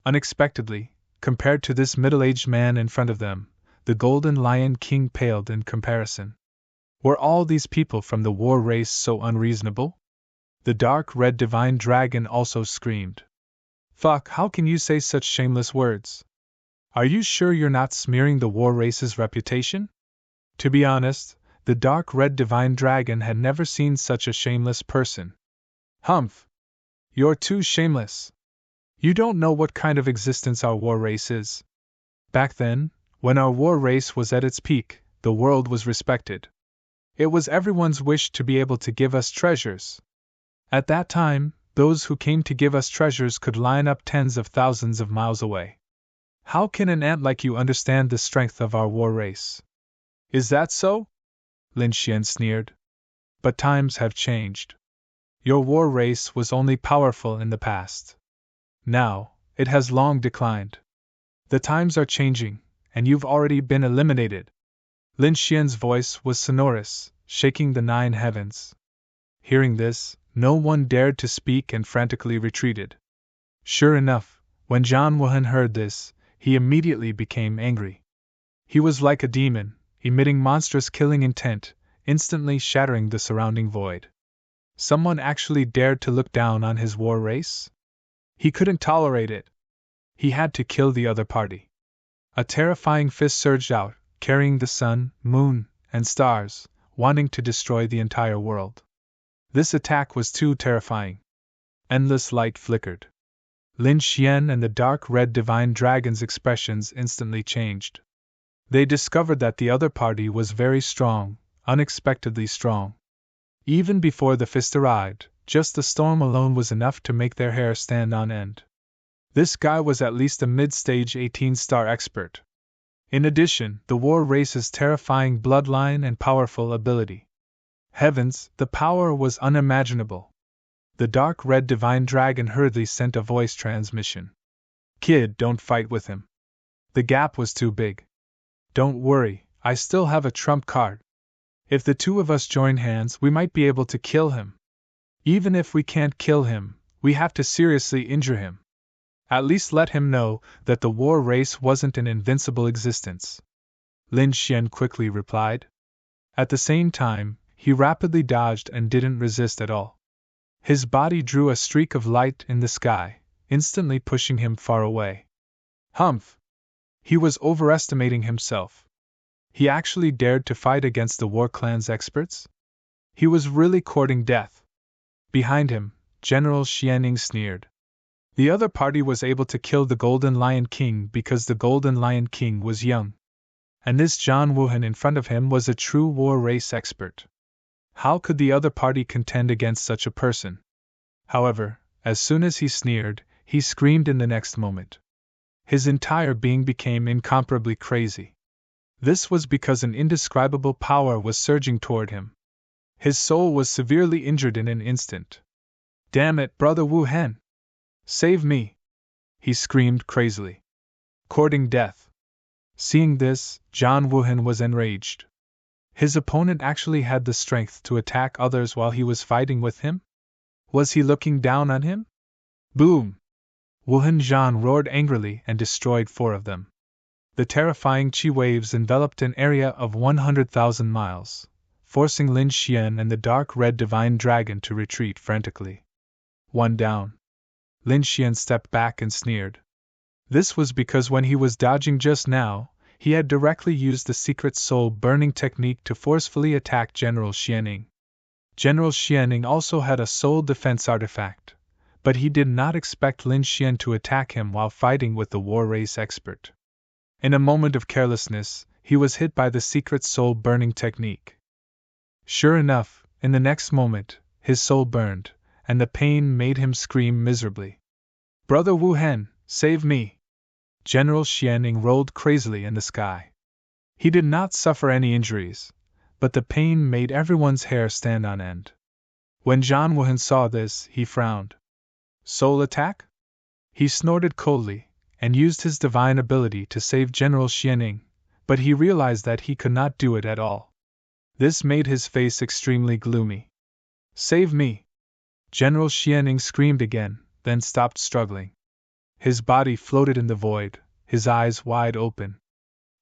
Unexpectedly, compared to this middle-aged man in front of them, the Golden Lion King paled in comparison. Were all these people from the war race so unreasonable? The dark red divine dragon also screamed. Fuck, how can you say such shameless words? Are you sure you're not smearing the war race's reputation? To be honest, the dark red divine dragon had never seen such a shameless person. Humph! You're too shameless. You don't know what kind of existence our war race is. Back then, when our war race was at its peak, the world was respected. It was everyone's wish to be able to give us treasures. At that time, those who came to give us treasures could line up tens of thousands of miles away. How can an ant like you understand the strength of our war race? Is that so? Lin Xian sneered. But times have changed. Your war race was only powerful in the past. Now, it has long declined. The times are changing, and you've already been eliminated. Lin Xian's voice was sonorous, shaking the 9 heavens. Hearing this, no one dared to speak and frantically retreated. Sure enough, when Zhang Wuhan heard this, he immediately became angry. He was like a demon, emitting monstrous killing intent, instantly shattering the surrounding void. Someone actually dared to look down on his war race? He couldn't tolerate it. He had to kill the other party. A terrifying fist surged out, carrying the sun, moon, and stars, wanting to destroy the entire world. This attack was too terrifying. Endless light flickered. Lin Xian and the dark red divine dragon's expressions instantly changed. They discovered that the other party was very strong, unexpectedly strong. Even before the fist arrived, just the storm alone was enough to make their hair stand on end. This guy was at least a mid-stage 18-star expert. In addition, the war race's terrifying bloodline and powerful ability. Heavens, the power was unimaginable. The dark red divine dragon hurriedly sent a voice transmission. Kid, don't fight with him. The gap was too big. Don't worry, I still have a trump card. If the two of us join hands, we might be able to kill him. Even if we can't kill him, we have to seriously injure him. At least let him know that the war race wasn't an invincible existence. Lin Xian quickly replied. At the same time, he rapidly dodged and didn't resist at all. His body drew a streak of light in the sky, instantly pushing him far away. Humph! He was overestimating himself. He actually dared to fight against the War Clan's experts? He was really courting death. Behind him, General Xianing sneered. The other party was able to kill the Golden Lion King because the Golden Lion King was young. And this Zhan Wuhan in front of him was a true war race expert. How could the other party contend against such a person? However, as soon as he sneered, he screamed in the next moment. His entire being became incomparably crazy. This was because an indescribable power was surging toward him. His soul was severely injured in an instant. Damn it, Brother Wu Hen! Save me! He screamed crazily. Courting death. Seeing this, Zhan Wuhan was enraged. His opponent actually had the strength to attack others while he was fighting with him? Was he looking down on him? Boom! Wuhan Zhan roared angrily and destroyed 4 of them. The terrifying chi waves enveloped an area of 100,000 miles, forcing Lin Xian and the dark red divine dragon to retreat frantically. 1 down. Lin Xian stepped back and sneered. This was because when he was dodging just now, he had directly used the secret soul burning technique to forcefully attack General Xianing. General Xianing also had a soul defense artifact, but he did not expect Lin Xian to attack him while fighting with the war race expert. In a moment of carelessness, he was hit by the secret soul burning technique. Sure enough, in the next moment, his soul burned, and the pain made him scream miserably. Brother Wu Hen, save me! General Xianing rolled crazily in the sky. He did not suffer any injuries, but the pain made everyone's hair stand on end. When Zhan Wuhan saw this, he frowned. Soul attack? He snorted coldly, and used his divine ability to save General Xianing, but he realized that he could not do it at all. This made his face extremely gloomy. Save me! General Xianing screamed again, then stopped struggling. His body floated in the void, his eyes wide open.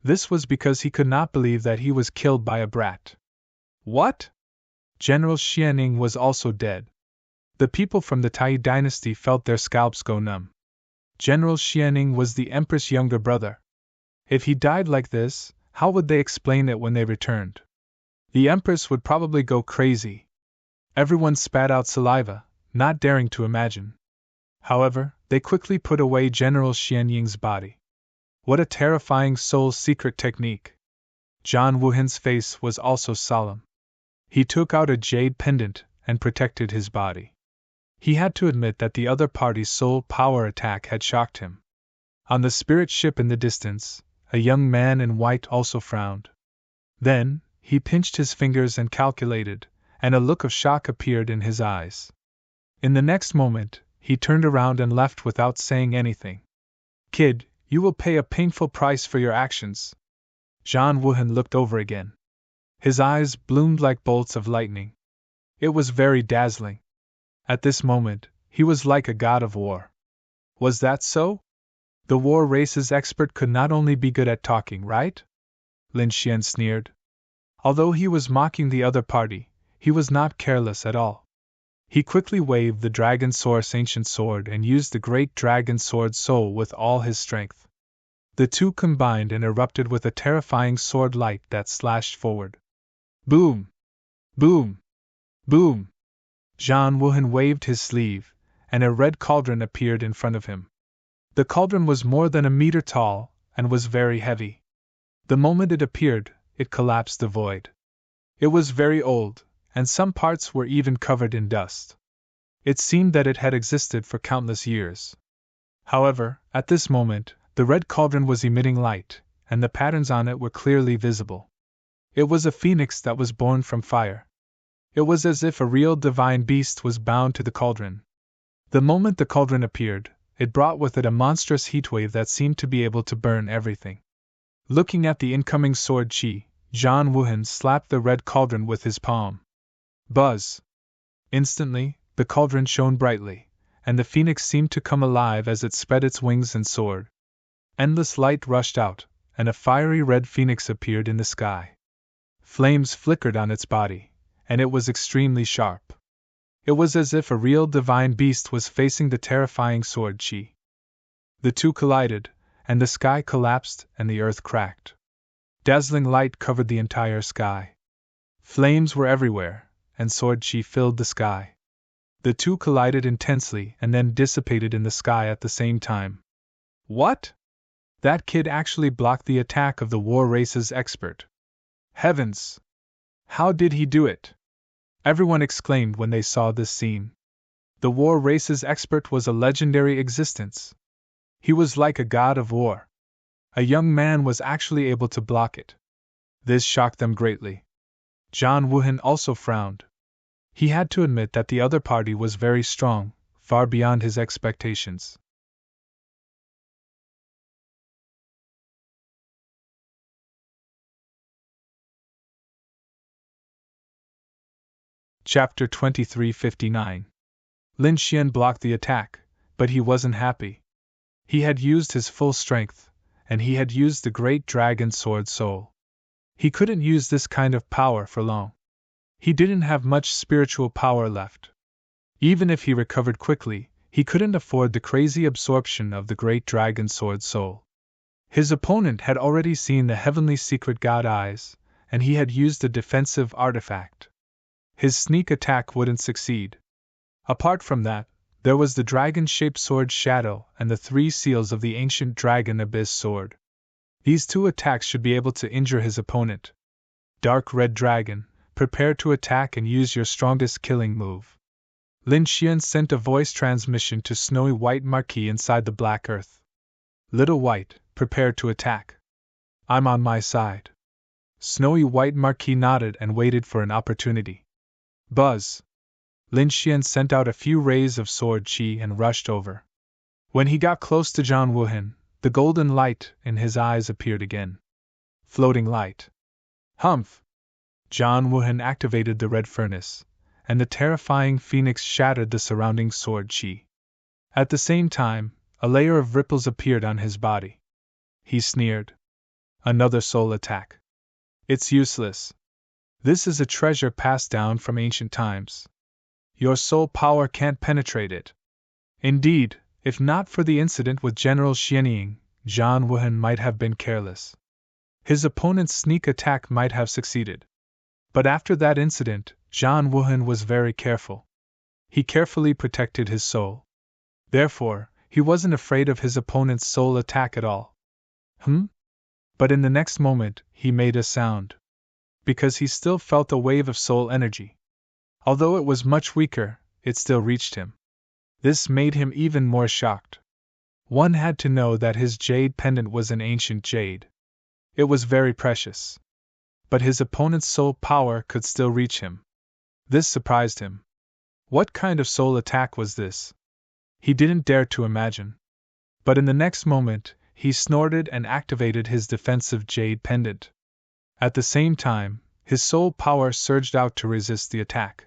This was because he could not believe that he was killed by a brat. What? General Xianing was also dead. The people from the Tai dynasty felt their scalps go numb. General Xianing was the Empress' younger brother. If he died like this, how would they explain it when they returned? The Empress would probably go crazy. Everyone spat out saliva, not daring to imagine. However, they quickly put away General Xianying's body. What a terrifying soul secret technique! Zhan Wuhan's face was also solemn. He took out a jade pendant and protected his body. He had to admit that the other party's soul power attack had shocked him. On the spirit ship in the distance, a young man in white also frowned. Then, he pinched his fingers and calculated, and a look of shock appeared in his eyes. In the next moment, he turned around and left without saying anything. Kid, you will pay a painful price for your actions. Zhan Wuhan looked over again. His eyes bloomed like bolts of lightning. It was very dazzling. At this moment, he was like a god of war. Was that so? The war race's expert could not only be good at talking, right? Lin Xian sneered. Although he was mocking the other party, he was not careless at all. He quickly waved the Dragon Source ancient sword and used the great Dragon Sword soul with all his strength. The two combined and erupted with a terrifying sword light that slashed forward. Boom! Boom! Boom! Zhan Wuhan waved his sleeve, and a red cauldron appeared in front of him. The cauldron was more than a meter tall, and was very heavy. The moment it appeared, it collapsed the void. It was very old, and some parts were even covered in dust. It seemed that it had existed for countless years. However, at this moment, the red cauldron was emitting light, and the patterns on it were clearly visible. It was a phoenix that was born from fire. It was as if a real divine beast was bound to the cauldron. The moment the cauldron appeared, it brought with it a monstrous heatwave that seemed to be able to burn everything. Looking at the incoming sword chi, John Wooden slapped the red cauldron with his palm. Buzz! Instantly, the cauldron shone brightly, and the phoenix seemed to come alive as it spread its wings and soared. Endless light rushed out, and a fiery red phoenix appeared in the sky. Flames flickered on its body, and it was extremely sharp. It was as if a real divine beast was facing the terrifying sword chi. The two collided, and the sky collapsed and the earth cracked. Dazzling light covered the entire sky. Flames were everywhere, and sword chi filled the sky. The two collided intensely and then dissipated in the sky at the same time. What? That kid actually blocked the attack of the War Race's expert. Heavens! How did he do it? Everyone exclaimed when they saw this scene. The War Race's expert was a legendary existence. He was like a god of war. A young man was actually able to block it. This shocked them greatly. John Wooden also frowned. He had to admit that the other party was very strong, far beyond his expectations. Chapter 2359. Lin Xian blocked the attack, but he wasn't happy. He had used his full strength, and he had used the great dragon sword soul. He couldn't use this kind of power for long. He didn't have much spiritual power left. Even if he recovered quickly, he couldn't afford the crazy absorption of the great dragon sword soul. His opponent had already seen the heavenly secret god eyes, and he had used a defensive artifact. His sneak attack wouldn't succeed. Apart from that, there was the dragon-shaped sword Shadow and the 3 seals of the ancient dragon Abyss sword. These 2 attacks should be able to injure his opponent. Dark Red Dragon, prepare to attack and use your strongest killing move. Lin Xian sent a voice transmission to Snowy White Marquis inside the Black Earth. Little White, prepare to attack. I'm on my side. Snowy White Marquis nodded and waited for an opportunity. Buzz! Lin Xian sent out a few rays of sword chi and rushed over. When he got close to John Wooden, the golden light in his eyes appeared again. Floating light. Humph! John Wooden activated the red furnace, and the terrifying phoenix shattered the surrounding sword chi. At the same time, a layer of ripples appeared on his body. He sneered. Another soul attack. It's useless. This is a treasure passed down from ancient times. Your soul power can't penetrate it. Indeed, if not for the incident with General Xianying, John Wooden might have been careless. His opponent's sneak attack might have succeeded. But after that incident, John Wooden was very careful. He carefully protected his soul. Therefore, he wasn't afraid of his opponent's soul attack at all. But in the next moment, he made a sound. Because he still felt a wave of soul energy. Although it was much weaker, it still reached him. This made him even more shocked. One had to know that his jade pendant was an ancient jade. It was very precious. But his opponent's soul power could still reach him. This surprised him. What kind of soul attack was this? He didn't dare to imagine. But in the next moment, he snorted and activated his defensive jade pendant. At the same time, his soul power surged out to resist the attack.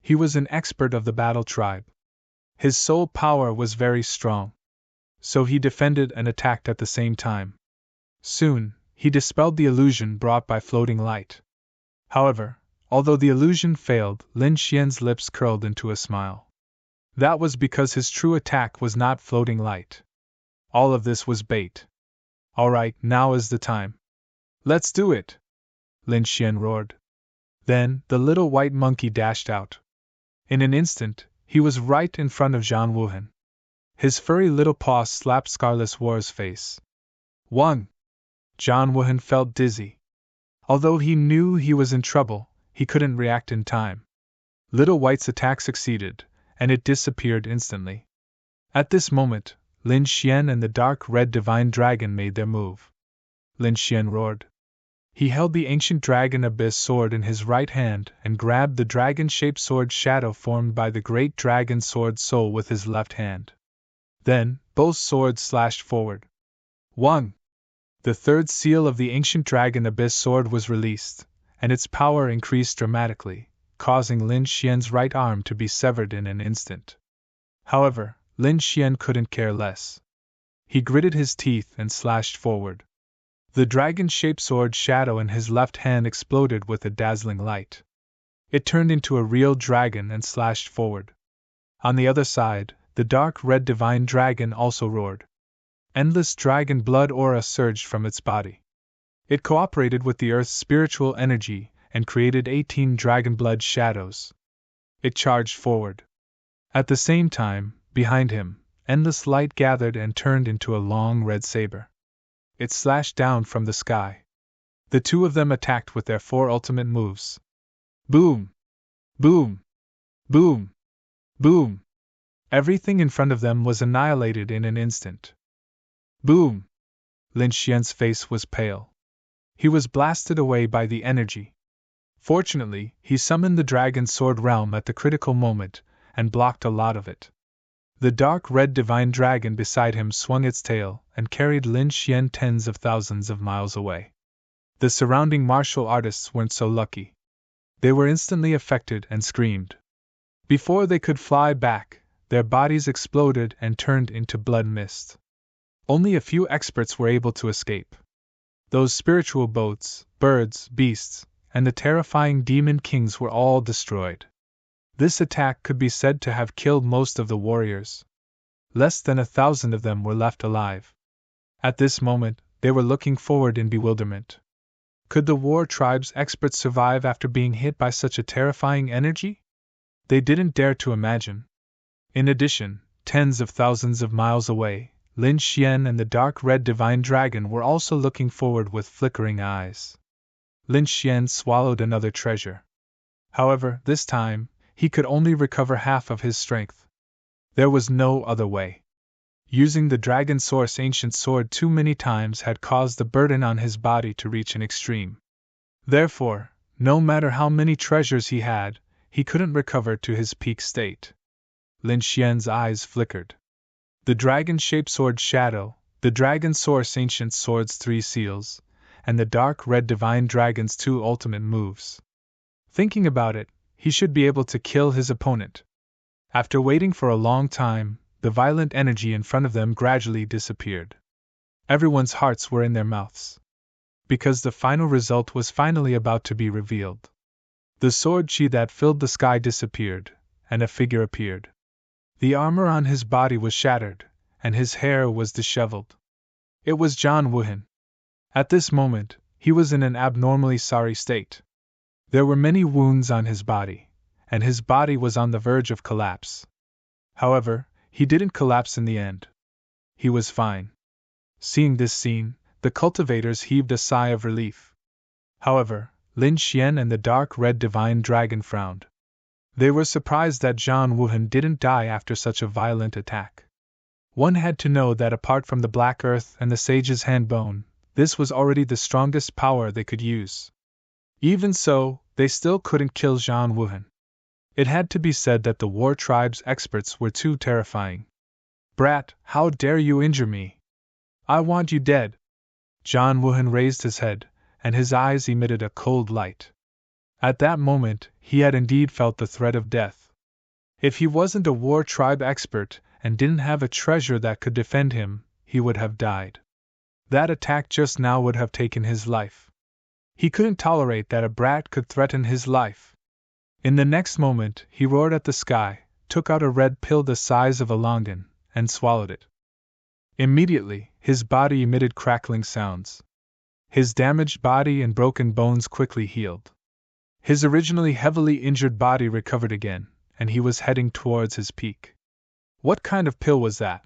He was an expert of the battle tribe. His soul power was very strong. So he defended and attacked at the same time. Soon, he dispelled the illusion brought by floating light. However, although the illusion failed, Lin Xian's lips curled into a smile. That was because his true attack was not floating light. All of this was bait. Alright, now is the time. Let's do it! Lin Xian roared. Then, the little white monkey dashed out. In an instant, he was right in front of Jean Wuhan. His furry little paw slapped Scarlet War's face. 1. John Wuhan felt dizzy. Although he knew he was in trouble, he couldn't react in time. Little White's attack succeeded, and it disappeared instantly. At this moment, Lin Xian and the dark red divine dragon made their move. Lin Xian roared. He held the ancient dragon abyss sword in his right hand and grabbed the dragon-shaped sword shadow formed by the great dragon sword soul with his left hand. Then, both swords slashed forward. 1. The third seal of the ancient dragon abyss sword was released, and its power increased dramatically, causing Lin Xian's right arm to be severed in an instant. However, Lin Xian couldn't care less. He gritted his teeth and slashed forward. The dragon-shaped sword shadow in his left hand exploded with a dazzling light. It turned into a real dragon and slashed forward. On the other side, the dark red divine dragon also roared. Endless dragon blood aura surged from its body. It cooperated with the Earth's spiritual energy and created 18 dragon blood shadows. It charged forward. At the same time, behind him, endless light gathered and turned into a long red saber. It slashed down from the sky. The two of them attacked with their 4 ultimate moves. Boom! Boom! Boom! Boom! Everything in front of them was annihilated in an instant. Boom! Lin Xian's face was pale. He was blasted away by the energy. Fortunately, he summoned the dragon sword realm at the critical moment and blocked a lot of it. The dark red divine dragon beside him swung its tail and carried Lin Xian tens of thousands of miles away. The surrounding martial artists weren't so lucky. They were instantly affected and screamed. Before they could fly back, their bodies exploded and turned into blood mist. Only a few experts were able to escape. Those spiritual boats, birds, beasts, and the terrifying demon kings were all destroyed. This attack could be said to have killed most of the warriors. Less than 1,000 of them were left alive. At this moment, they were looking forward in bewilderment. Could the war tribe's experts survive after being hit by such a terrifying energy? They didn't dare to imagine. In addition, tens of thousands of miles away, Lin Xian and the dark red divine dragon were also looking forward with flickering eyes. Lin Xian swallowed another treasure. However, this time, he could only recover half of his strength. There was no other way. Using the Dragon Source ancient sword too many times had caused the burden on his body to reach an extreme. Therefore, no matter how many treasures he had, he couldn't recover to his peak state. Lin Xian's eyes flickered. The dragon-shaped sword shadow, the Dragon Source ancient sword's 3 seals, and the dark red divine dragon's 2 ultimate moves. Thinking about it, he should be able to kill his opponent. After waiting for a long time, the violent energy in front of them gradually disappeared. Everyone's hearts were in their mouths. Because the final result was finally about to be revealed. The sword chi that filled the sky disappeared, and a figure appeared. The armor on his body was shattered, and his hair was disheveled. It was John Wuhan. At this moment, he was in an abnormally sorry state. There were many wounds on his body, and his body was on the verge of collapse. However, he didn't collapse in the end. He was fine. Seeing this scene, the cultivators heaved a sigh of relief. However, Lin Xian and the dark red divine dragon frowned. They were surprised that John Wuhan didn't die after such a violent attack. One had to know that apart from the Black Earth and the Sage's hand bone, this was already the strongest power they could use. Even so, they still couldn't kill John Wuhan. It had to be said that the war tribe's experts were too terrifying. Brat, how dare you injure me? I want you dead. John Wuhan raised his head, and his eyes emitted a cold light. At that moment, he had indeed felt the threat of death. If he wasn't a war tribe expert and didn't have a treasure that could defend him, he would have died. That attack just now would have taken his life. He couldn't tolerate that a brat could threaten his life. In the next moment, he roared at the sky, took out a red pill the size of a longan, and swallowed it. Immediately, his body emitted crackling sounds. His damaged body and broken bones quickly healed. His originally heavily injured body recovered again, and he was heading towards his peak. What kind of pill was that?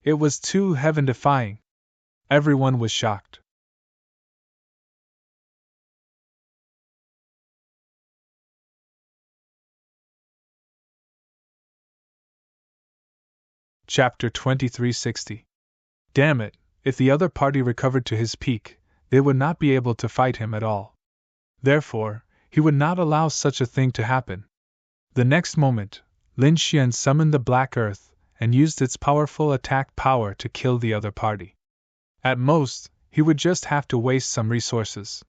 It was too heaven-defying. Everyone was shocked. Chapter 2360. Damn it, if the other party recovered to his peak, they would not be able to fight him at all. Therefore, he would not allow such a thing to happen. The next moment, Lin Xian summoned the Black Earth and used its powerful attack power to kill the other party. At most, he would just have to waste some resources.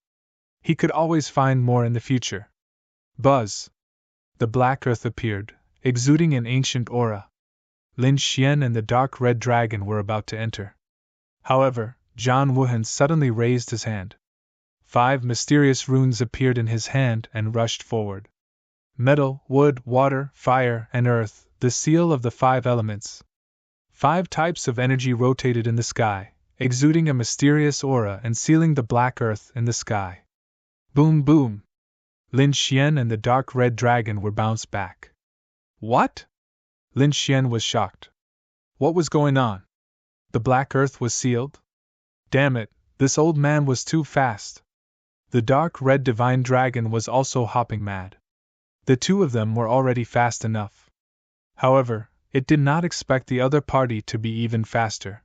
He could always find more in the future. Buzz! The Black Earth appeared, exuding an ancient aura. Lin Xian and the dark red dragon were about to enter. However, Zhang Wuhan suddenly raised his hand. 5 mysterious runes appeared in his hand and rushed forward. Metal, wood, water, fire, and earth, the seal of the 5 elements. 5 types of energy rotated in the sky, exuding a mysterious aura and sealing the Black Earth in the sky. Boom boom! Lin Xian and the dark red dragon were bounced back. What? Lin Xian was shocked. What was going on? The Black Earth was sealed? Damn it, this old man was too fast. The dark red divine dragon was also hopping mad. The two of them were already fast enough. However, it did not expect the other party to be even faster.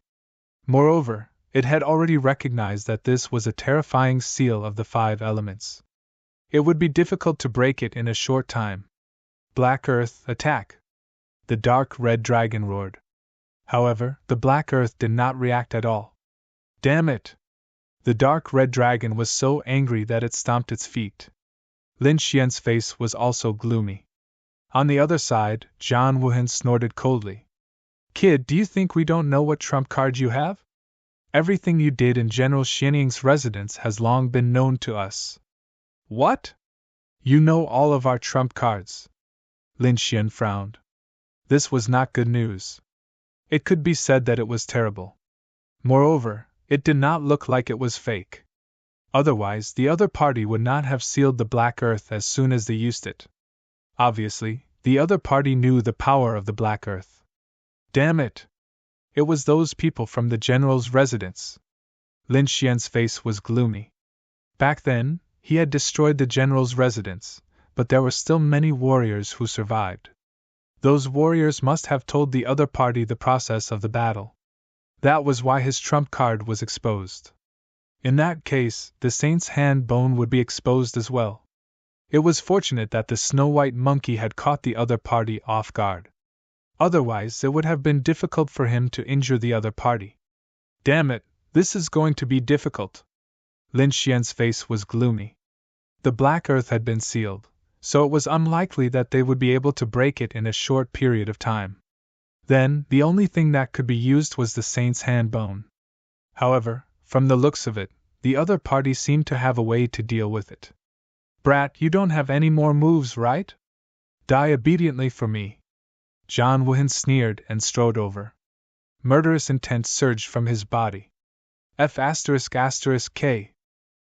Moreover, it had already recognized that this was a terrifying seal of the 5 elements. It would be difficult to break it in a short time. Black Earth, attack! The dark red dragon roared. However, the Black Earth did not react at all. Damn it! The dark red dragon was so angry that it stomped its feet. Lin Xian's face was also gloomy. On the other side, Zhang Wuhan snorted coldly. Kid, do you think we don't know what trump card you have? Everything you did in General Xianying's residence has long been known to us. What? You know all of our trump cards. Lin Xian frowned. This was not good news. It could be said that it was terrible. Moreover, it did not look like it was fake. Otherwise, the other party would not have sealed the Black Earth as soon as they used it. Obviously, the other party knew the power of the Black Earth. Damn it! It was those people from the general's residence. Lin Xian's face was gloomy. Back then, he had destroyed the general's residence, but there were still many warriors who survived. Those warriors must have told the other party the process of the battle. That was why his trump card was exposed. In that case, the saint's hand bone would be exposed as well. It was fortunate that the snow-white monkey had caught the other party off guard. Otherwise, it would have been difficult for him to injure the other party. Damn it, this is going to be difficult. Lin Xian's face was gloomy. The Black Earth had been sealed, so it was unlikely that they would be able to break it in a short period of time. Then, the only thing that could be used was the saint's hand bone. However, from the looks of it, the other party seemed to have a way to deal with it. Brat, you don't have any more moves, right? Die obediently for me. Zhang Wuhan sneered and strode over. Murderous intent surged from his body. F***K.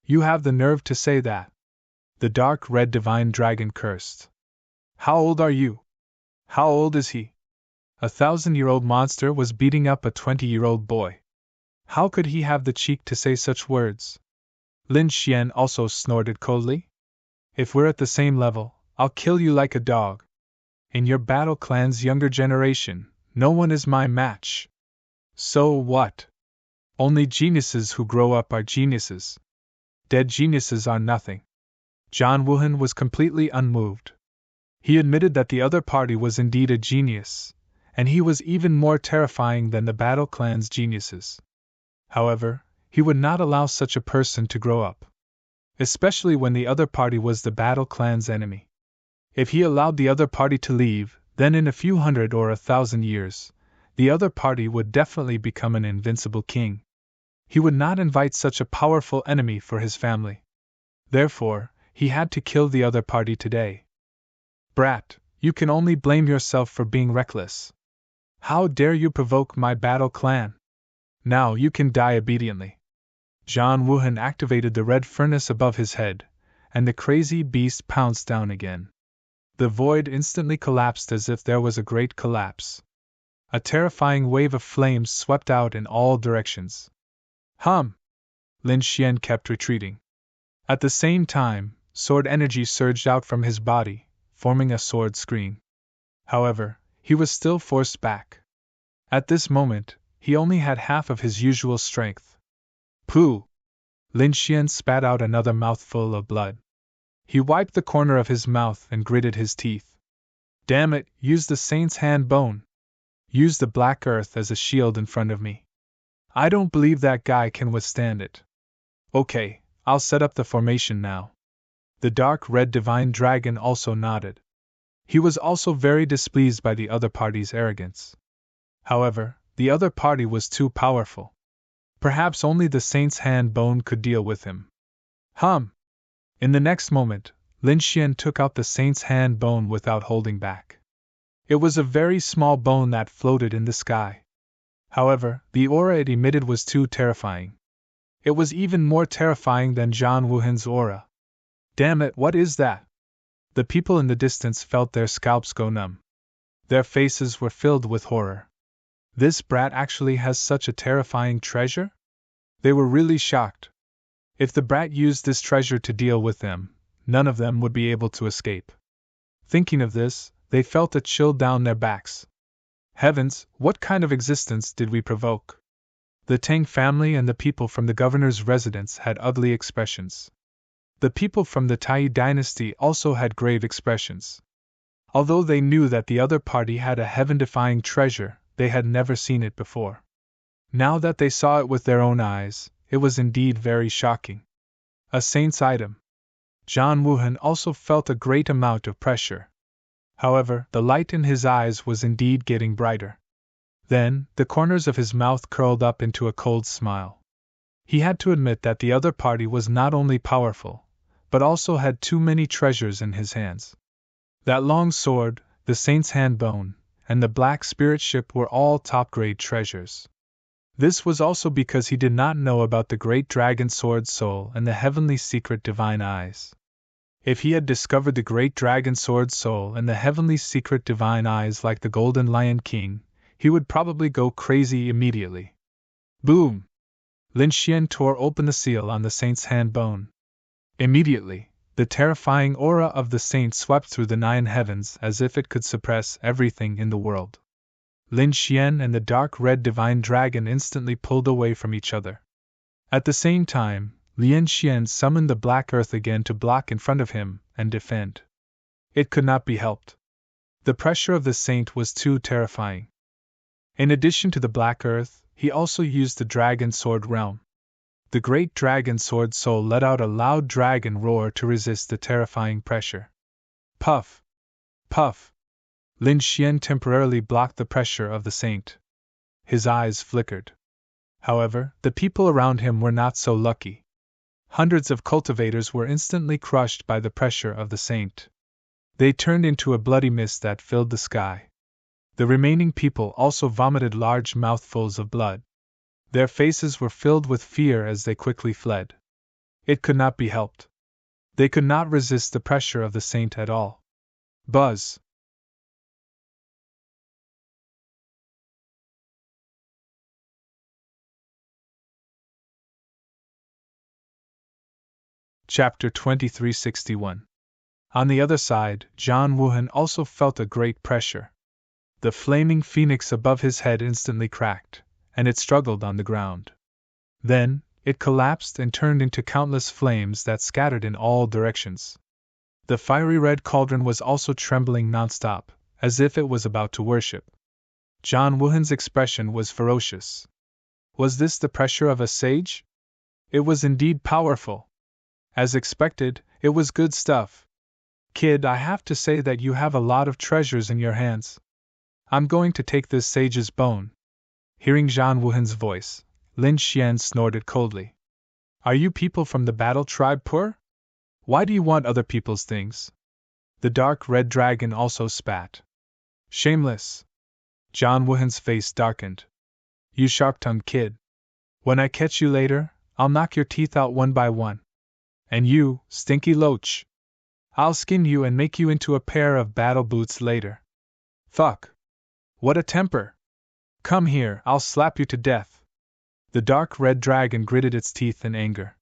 You have the nerve to say that. The dark red divine dragon cursed. How old are you? How old is he? 1,000-year-old monster was beating up a 20-year-old boy. How could he have the cheek to say such words? Lin Xian also snorted coldly. If we're at the same level, I'll kill you like a dog. In your battle clan's younger generation, no one is my match. So what? Only geniuses who grow up are geniuses. Dead geniuses are nothing. Zhang Wuhan was completely unmoved. He admitted that the other party was indeed a genius, and he was even more terrifying than the battle clan's geniuses. However, he would not allow such a person to grow up. Especially when the other party was the battle clan's enemy. If he allowed the other party to leave, then in a few hundred or 1,000 years, the other party would definitely become an invincible king. He would not invite such a powerful enemy for his family. Therefore, he had to kill the other party today. Brat, you can only blame yourself for being reckless. How dare you provoke my battle clan? Now you can die obediently. Zhang Wuhan activated the red furnace above his head, and the crazy beast pounced down again. The void instantly collapsed as if there was a great collapse. A terrifying wave of flames swept out in all directions. Hum! Lin Xian kept retreating. At the same time, sword energy surged out from his body, forming a sword screen. However, he was still forced back. At this moment, he only had half of his usual strength. Pooh! Lin Xian spat out another mouthful of blood. He wiped the corner of his mouth and gritted his teeth. Damn it, use the saint's hand bone. Use the black earth as a shield in front of me. I don't believe that guy can withstand it. Okay, I'll set up the formation now. The dark red divine dragon also nodded. He was also very displeased by the other party's arrogance. However, the other party was too powerful. Perhaps only the saint's hand bone could deal with him. Hum! In the next moment, Lin Xian took out the saint's hand bone without holding back. It was a very small bone that floated in the sky. However, the aura it emitted was too terrifying. It was even more terrifying than Zhang Wuhan's aura. Damn it, what is that? The people in the distance felt their scalps go numb. Their faces were filled with horror. This brat actually has such a terrifying treasure? They were really shocked. If the brat used this treasure to deal with them, none of them would be able to escape. Thinking of this, they felt a chill down their backs. Heavens, what kind of existence did we provoke? The Tang family and the people from the governor's residence had ugly expressions. The people from the Tai dynasty also had grave expressions. Although they knew that the other party had a heaven-defying treasure, they had never seen it before. Now that they saw it with their own eyes, it was indeed very shocking. A saint's item. Zhang Wuhan also felt a great amount of pressure. However, the light in his eyes was indeed getting brighter. Then, the corners of his mouth curled up into a cold smile. He had to admit that the other party was not only powerful, but also had too many treasures in his hands. That long sword, the saint's hand bone, and the black spirit ship were all top-grade treasures. This was also because he did not know about the great dragon sword soul and the heavenly secret divine eyes. If he had discovered the great dragon sword soul and the heavenly secret divine eyes like the golden lion king, he would probably go crazy immediately. Boom! Lin Xian tore open the seal on the saint's hand bone. Immediately, the terrifying aura of the saint swept through the 9 heavens as if it could suppress everything in the world. Lin Xian and the dark red divine dragon instantly pulled away from each other. At the same time, Lin Xian summoned the black earth again to block in front of him and defend. It could not be helped. The pressure of the saint was too terrifying. In addition to the black earth, he also used the dragon sword realm. The great dragon sword soul let out a loud dragon roar to resist the terrifying pressure. Puff! Puff! Lin Xian temporarily blocked the pressure of the saint. His eyes flickered. However, the people around him were not so lucky. Hundreds of cultivators were instantly crushed by the pressure of the saint. They turned into a bloody mist that filled the sky. The remaining people also vomited large mouthfuls of blood. Their faces were filled with fear as they quickly fled. It could not be helped. They could not resist the pressure of the saint at all. Buzz! Chapter 2361. On the other side, Zhang Wuhan also felt a great pressure. The flaming phoenix above his head instantly cracked, and it struggled on the ground. Then, it collapsed and turned into countless flames that scattered in all directions. The fiery red cauldron was also trembling nonstop, as if it was about to worship. Zhang Wuhan's expression was ferocious. Was this the pressure of a sage? It was indeed powerful. As expected, it was good stuff. Kid, I have to say that you have a lot of treasures in your hands. I'm going to take this sage's bone. Hearing Zhang Wuhan's voice, Lin Xian snorted coldly. Are you people from the battle tribe poor? Why do you want other people's things? The dark red dragon also spat. Shameless. Zhang Wuhan's face darkened. You sharp-tongued kid. When I catch you later, I'll knock your teeth out one by one. And you, stinky loach! I'll skin you and make you into a pair of battle boots later. Fuck! What a temper! Come here, I'll slap you to death. The dark red dragon gritted its teeth in anger.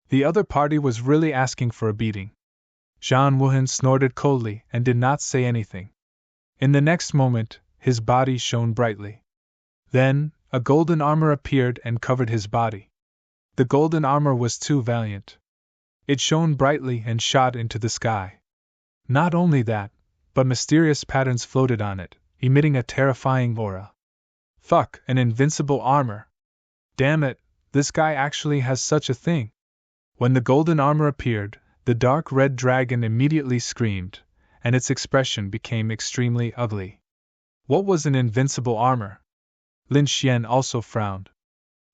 The other party was really asking for a beating. Zhang Wuhan snorted coldly and did not say anything. In the next moment, his body shone brightly. Then, a golden armor appeared and covered his body. The golden armor was too valiant. It shone brightly and shot into the sky. Not only that, but mysterious patterns floated on it, emitting a terrifying aura. Fuck, an invincible armor! Damn it, this guy actually has such a thing! When the golden armor appeared, the dark red dragon immediately screamed, and its expression became extremely ugly. What was an invincible armor? Lin Xian also frowned.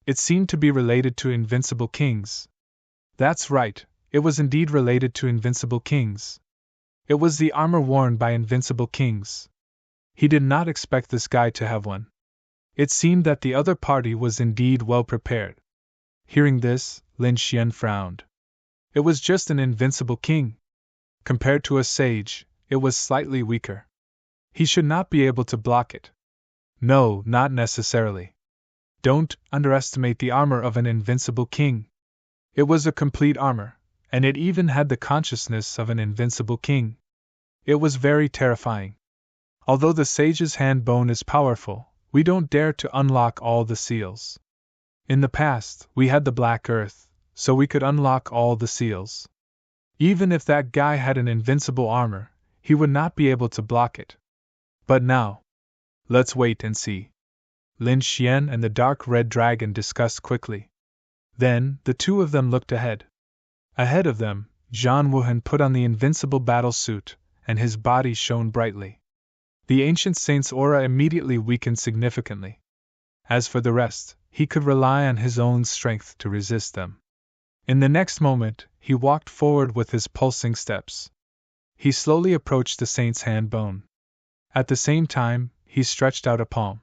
It seemed to be related to invincible kings. That's right, it was indeed related to invincible kings. It was the armor worn by invincible kings. He did not expect this guy to have one. It seemed that the other party was indeed well prepared. Hearing this, Lin Xian frowned. It was just an invincible king. Compared to a sage, it was slightly weaker. He should not be able to block it. No, not necessarily. Don't underestimate the armor of an invincible king. It was a complete armor, and it even had the consciousness of an invincible king. It was very terrifying. Although the sage's hand bone is powerful, we don't dare to unlock all the seals. In the past, we had the Black Earth, so we could unlock all the seals. Even if that guy had an invincible armor, he would not be able to block it. But now, let's wait and see. Lin Xian and the dark red dragon discussed quickly. Then, the two of them looked ahead. Ahead of them, Zhang Wuhan put on the invincible battle suit, and his body shone brightly. The ancient saint's aura immediately weakened significantly. As for the rest, he could rely on his own strength to resist them. In the next moment, he walked forward with his pulsing steps. He slowly approached the saint's hand bone. At the same time, he stretched out a palm.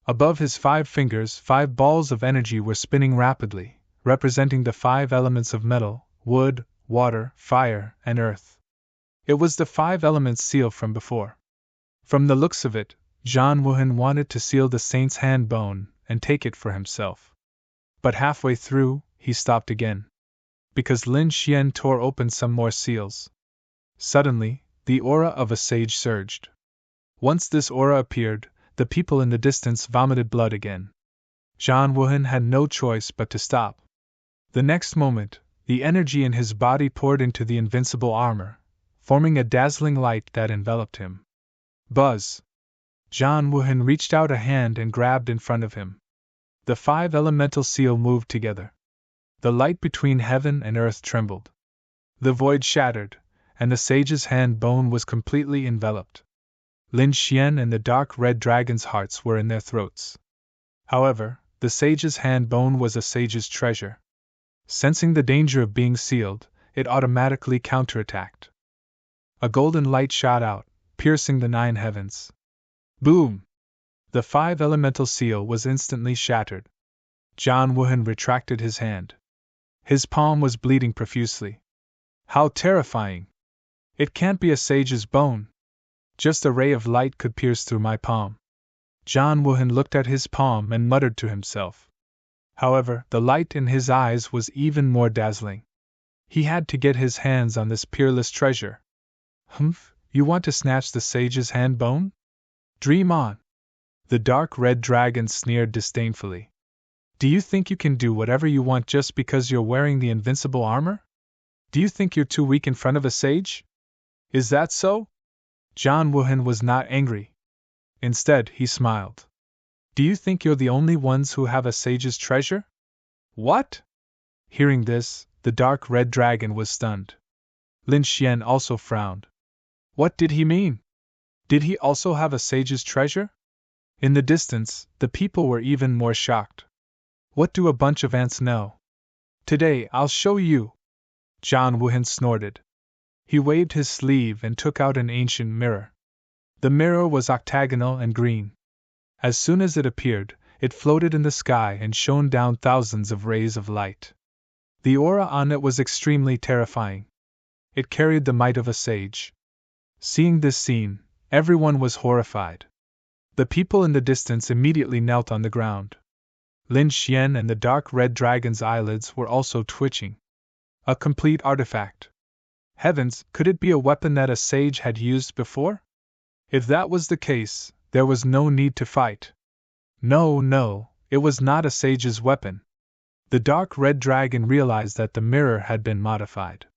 Above his 5 fingers, 5 balls of energy were spinning rapidly, representing the 5 elements of metal, wood, water, fire, and earth. It was the 5 elements seal from before. From the looks of it, Zhang Wuhan wanted to seal the saint's hand bone and take it for himself. But halfway through, he stopped again. Because Lin Xian tore open some more seals. Suddenly, the aura of a sage surged. Once this aura appeared, the people in the distance vomited blood again. Zhang Wuhan had no choice but to stop. The next moment, the energy in his body poured into the invincible armor, forming a dazzling light that enveloped him. Buzz! Zhang Wuhan reached out a hand and grabbed in front of him. The 5 elemental seal moved together. The light between heaven and earth trembled. The void shattered, and the sage's hand bone was completely enveloped. Lin Xian and the dark red dragon's hearts were in their throats. However, the sage's hand bone was a sage's treasure. Sensing the danger of being sealed, it automatically counterattacked. A golden light shot out, piercing the 9 heavens. Boom! The 5 elemental seal was instantly shattered. Zhang Wuhan retracted his hand. His palm was bleeding profusely. How terrifying! It can't be a sage's bone. Just a ray of light could pierce through my palm. Zhang Wuhan looked at his palm and muttered to himself. However, the light in his eyes was even more dazzling. He had to get his hands on this peerless treasure. Humph, you want to snatch the sage's hand bone? Dream on! The dark red dragon sneered disdainfully. Do you think you can do whatever you want just because you're wearing the invincible armor? Do you think you're too weak in front of a sage? Is that so? Zhang Wuhan was not angry. Instead, he smiled. Do you think you're the only ones who have a sage's treasure? What? Hearing this, the dark red dragon was stunned. Lin Xian also frowned. What did he mean? Did he also have a sage's treasure? In the distance, the people were even more shocked. What do a bunch of ants know? Today I'll show you. Zhang Wuhan snorted. He waved his sleeve and took out an ancient mirror. The mirror was octagonal and green. As soon as it appeared, it floated in the sky and shone down thousands of rays of light. The aura on it was extremely terrifying. it carried the might of a sage. Seeing this scene, everyone was horrified. The people in the distance immediately knelt on the ground. Lin Xian and the dark red dragon's eyelids were also twitching. A complete artifact. Heavens, could it be a weapon that a sage had used before? If that was the case, there was no need to fight. No, it was not a sage's weapon. The dark red dragon realized that the mirror had been modified.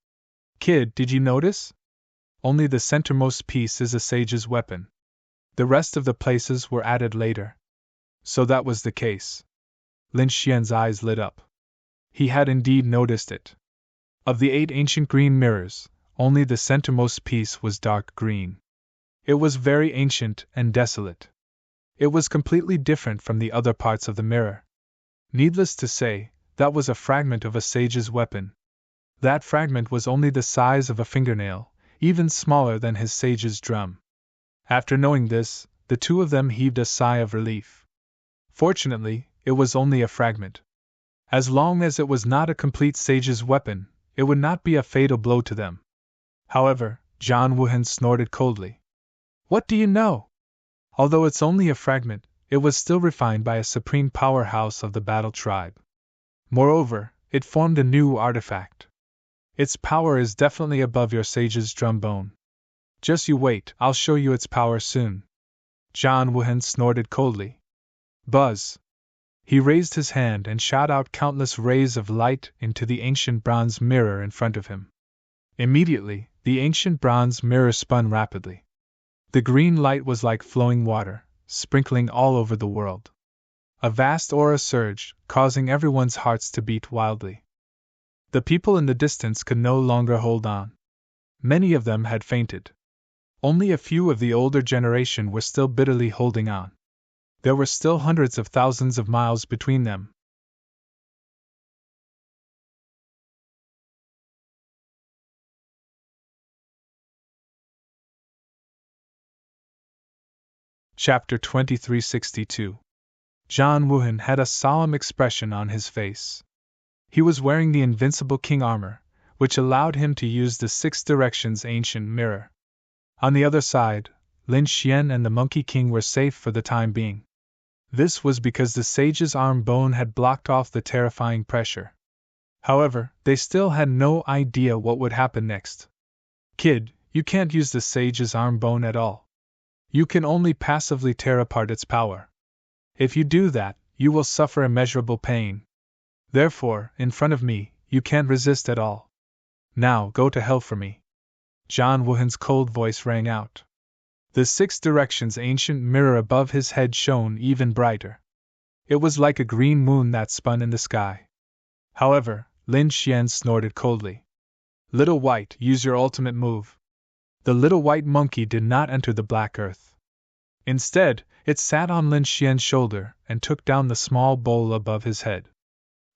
Kid, did you notice? Only the centermost piece is a sage's weapon. The rest of the places were added later. So that was the case. Lin Xian's eyes lit up. He had indeed noticed it. Of the 8 ancient green mirrors, only the centermost piece was dark green. It was very ancient and desolate. It was completely different from the other parts of the mirror. Needless to say, that was a fragment of a sage's weapon. That fragment was only the size of a fingernail, even smaller than his sage's drum. After knowing this, the two of them heaved a sigh of relief. Fortunately, it was only a fragment. As long as it was not a complete sage's weapon, it would not be a fatal blow to them. However, John Wuhan snorted coldly. What do you know? Although it's only a fragment, it was still refined by a supreme powerhouse of the battle tribe. Moreover, it formed a new artifact. Its power is definitely above your sage's drumbone. Just you wait, I'll show you its power soon. John Wuhan snorted coldly. Buzz! He raised his hand and shot out countless rays of light into the ancient bronze mirror in front of him. Immediately, the ancient bronze mirror spun rapidly. The green light was like flowing water, sprinkling all over the world. A vast aura surged, causing everyone's hearts to beat wildly. The people in the distance could no longer hold on. Many of them had fainted. Only a few of the older generation were still bitterly holding on. There were still hundreds of thousands of miles between them. Chapter 2362. John Wuhan had a solemn expression on his face. He was wearing the invincible king armor, which allowed him to use the 6 directions ancient mirror. On the other side, Lin Xian and the Monkey King were safe for the time being. This was because the sage's arm bone had blocked off the terrifying pressure. However, they still had no idea what would happen next. Kid, you can't use the sage's arm bone at all. You can only passively tear apart its power. If you do that, you will suffer immeasurable pain. Therefore, in front of me, you can't resist at all. Now go to hell for me. John Wuhan's cold voice rang out. The 6 directions ancient mirror above his head shone even brighter. It was like a green moon that spun in the sky. However, Lin Xian snorted coldly. Little White, use your ultimate move. The little white monkey did not enter the black earth. Instead, it sat on Lin Xian's shoulder and took down the small bowl above his head.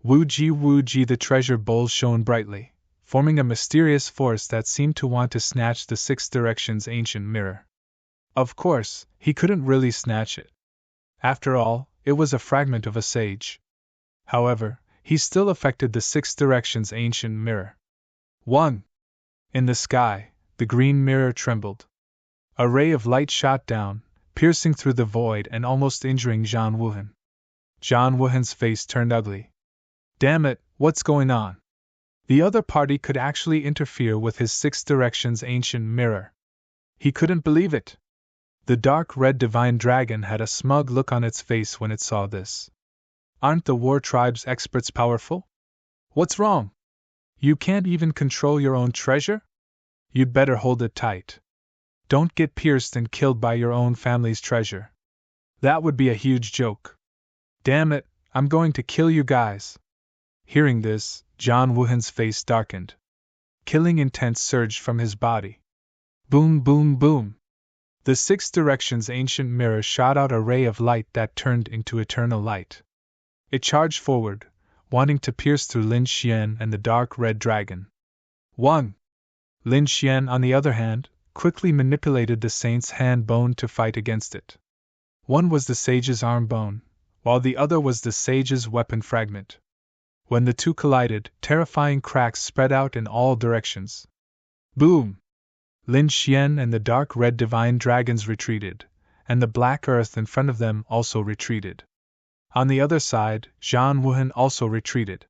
Wu ji, the treasure bowl shone brightly, forming a mysterious force that seemed to want to snatch the 6 directions ancient mirror. Of course, he couldn't really snatch it. After all, it was a fragment of a sage. However, he still affected the 6 directions ancient mirror. 1. In the sky, the green mirror trembled. A ray of light shot down, piercing through the void and almost injuring John Wuhan. John Wuhan's face turned ugly. Damn it, what's going on? The other party could actually interfere with his 6 directions ancient mirror. He couldn't believe it. The dark red divine dragon had a smug look on its face when it saw this. Aren't the war tribe's experts powerful? What's wrong? You can't even control your own treasure? You'd better hold it tight. Don't get pierced and killed by your own family's treasure. That would be a huge joke. Damn it, I'm going to kill you guys. Hearing this, John Wuhan's face darkened. Killing intent surged from his body. Boom, boom, boom. The 6 directions ancient mirror shot out a ray of light that turned into eternal light. It charged forward, wanting to pierce through Lin Xian and the dark red dragon. 1. Lin Xian, on the other hand, quickly manipulated the saint's hand bone to fight against it. One was the sage's arm bone, while the other was the sage's weapon fragment. When the two collided, terrifying cracks spread out in all directions. Boom! Lin Xian and the dark red divine dragons retreated, and the black earth in front of them also retreated. On the other side, Zhang Wuhan also retreated.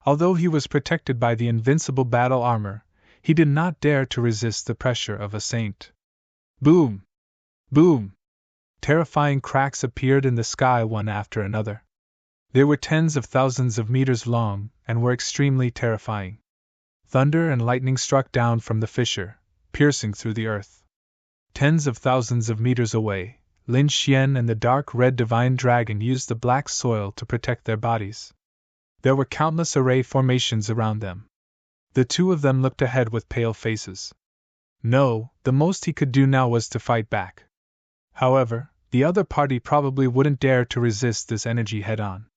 Although he was protected by the invincible battle armor, he did not dare to resist the pressure of a saint. Boom! Boom! Terrifying cracks appeared in the sky one after another. They were tens of thousands of meters long and were extremely terrifying. Thunder and lightning struck down from the fissure, piercing through the earth. Tens of thousands of meters away, Lin Xian and the dark red divine dragon used the black soil to protect their bodies. There were countless array formations around them. The two of them looked ahead with pale faces. No, the most he could do now was to fight back. However, the other party probably wouldn't dare to resist this energy head-on.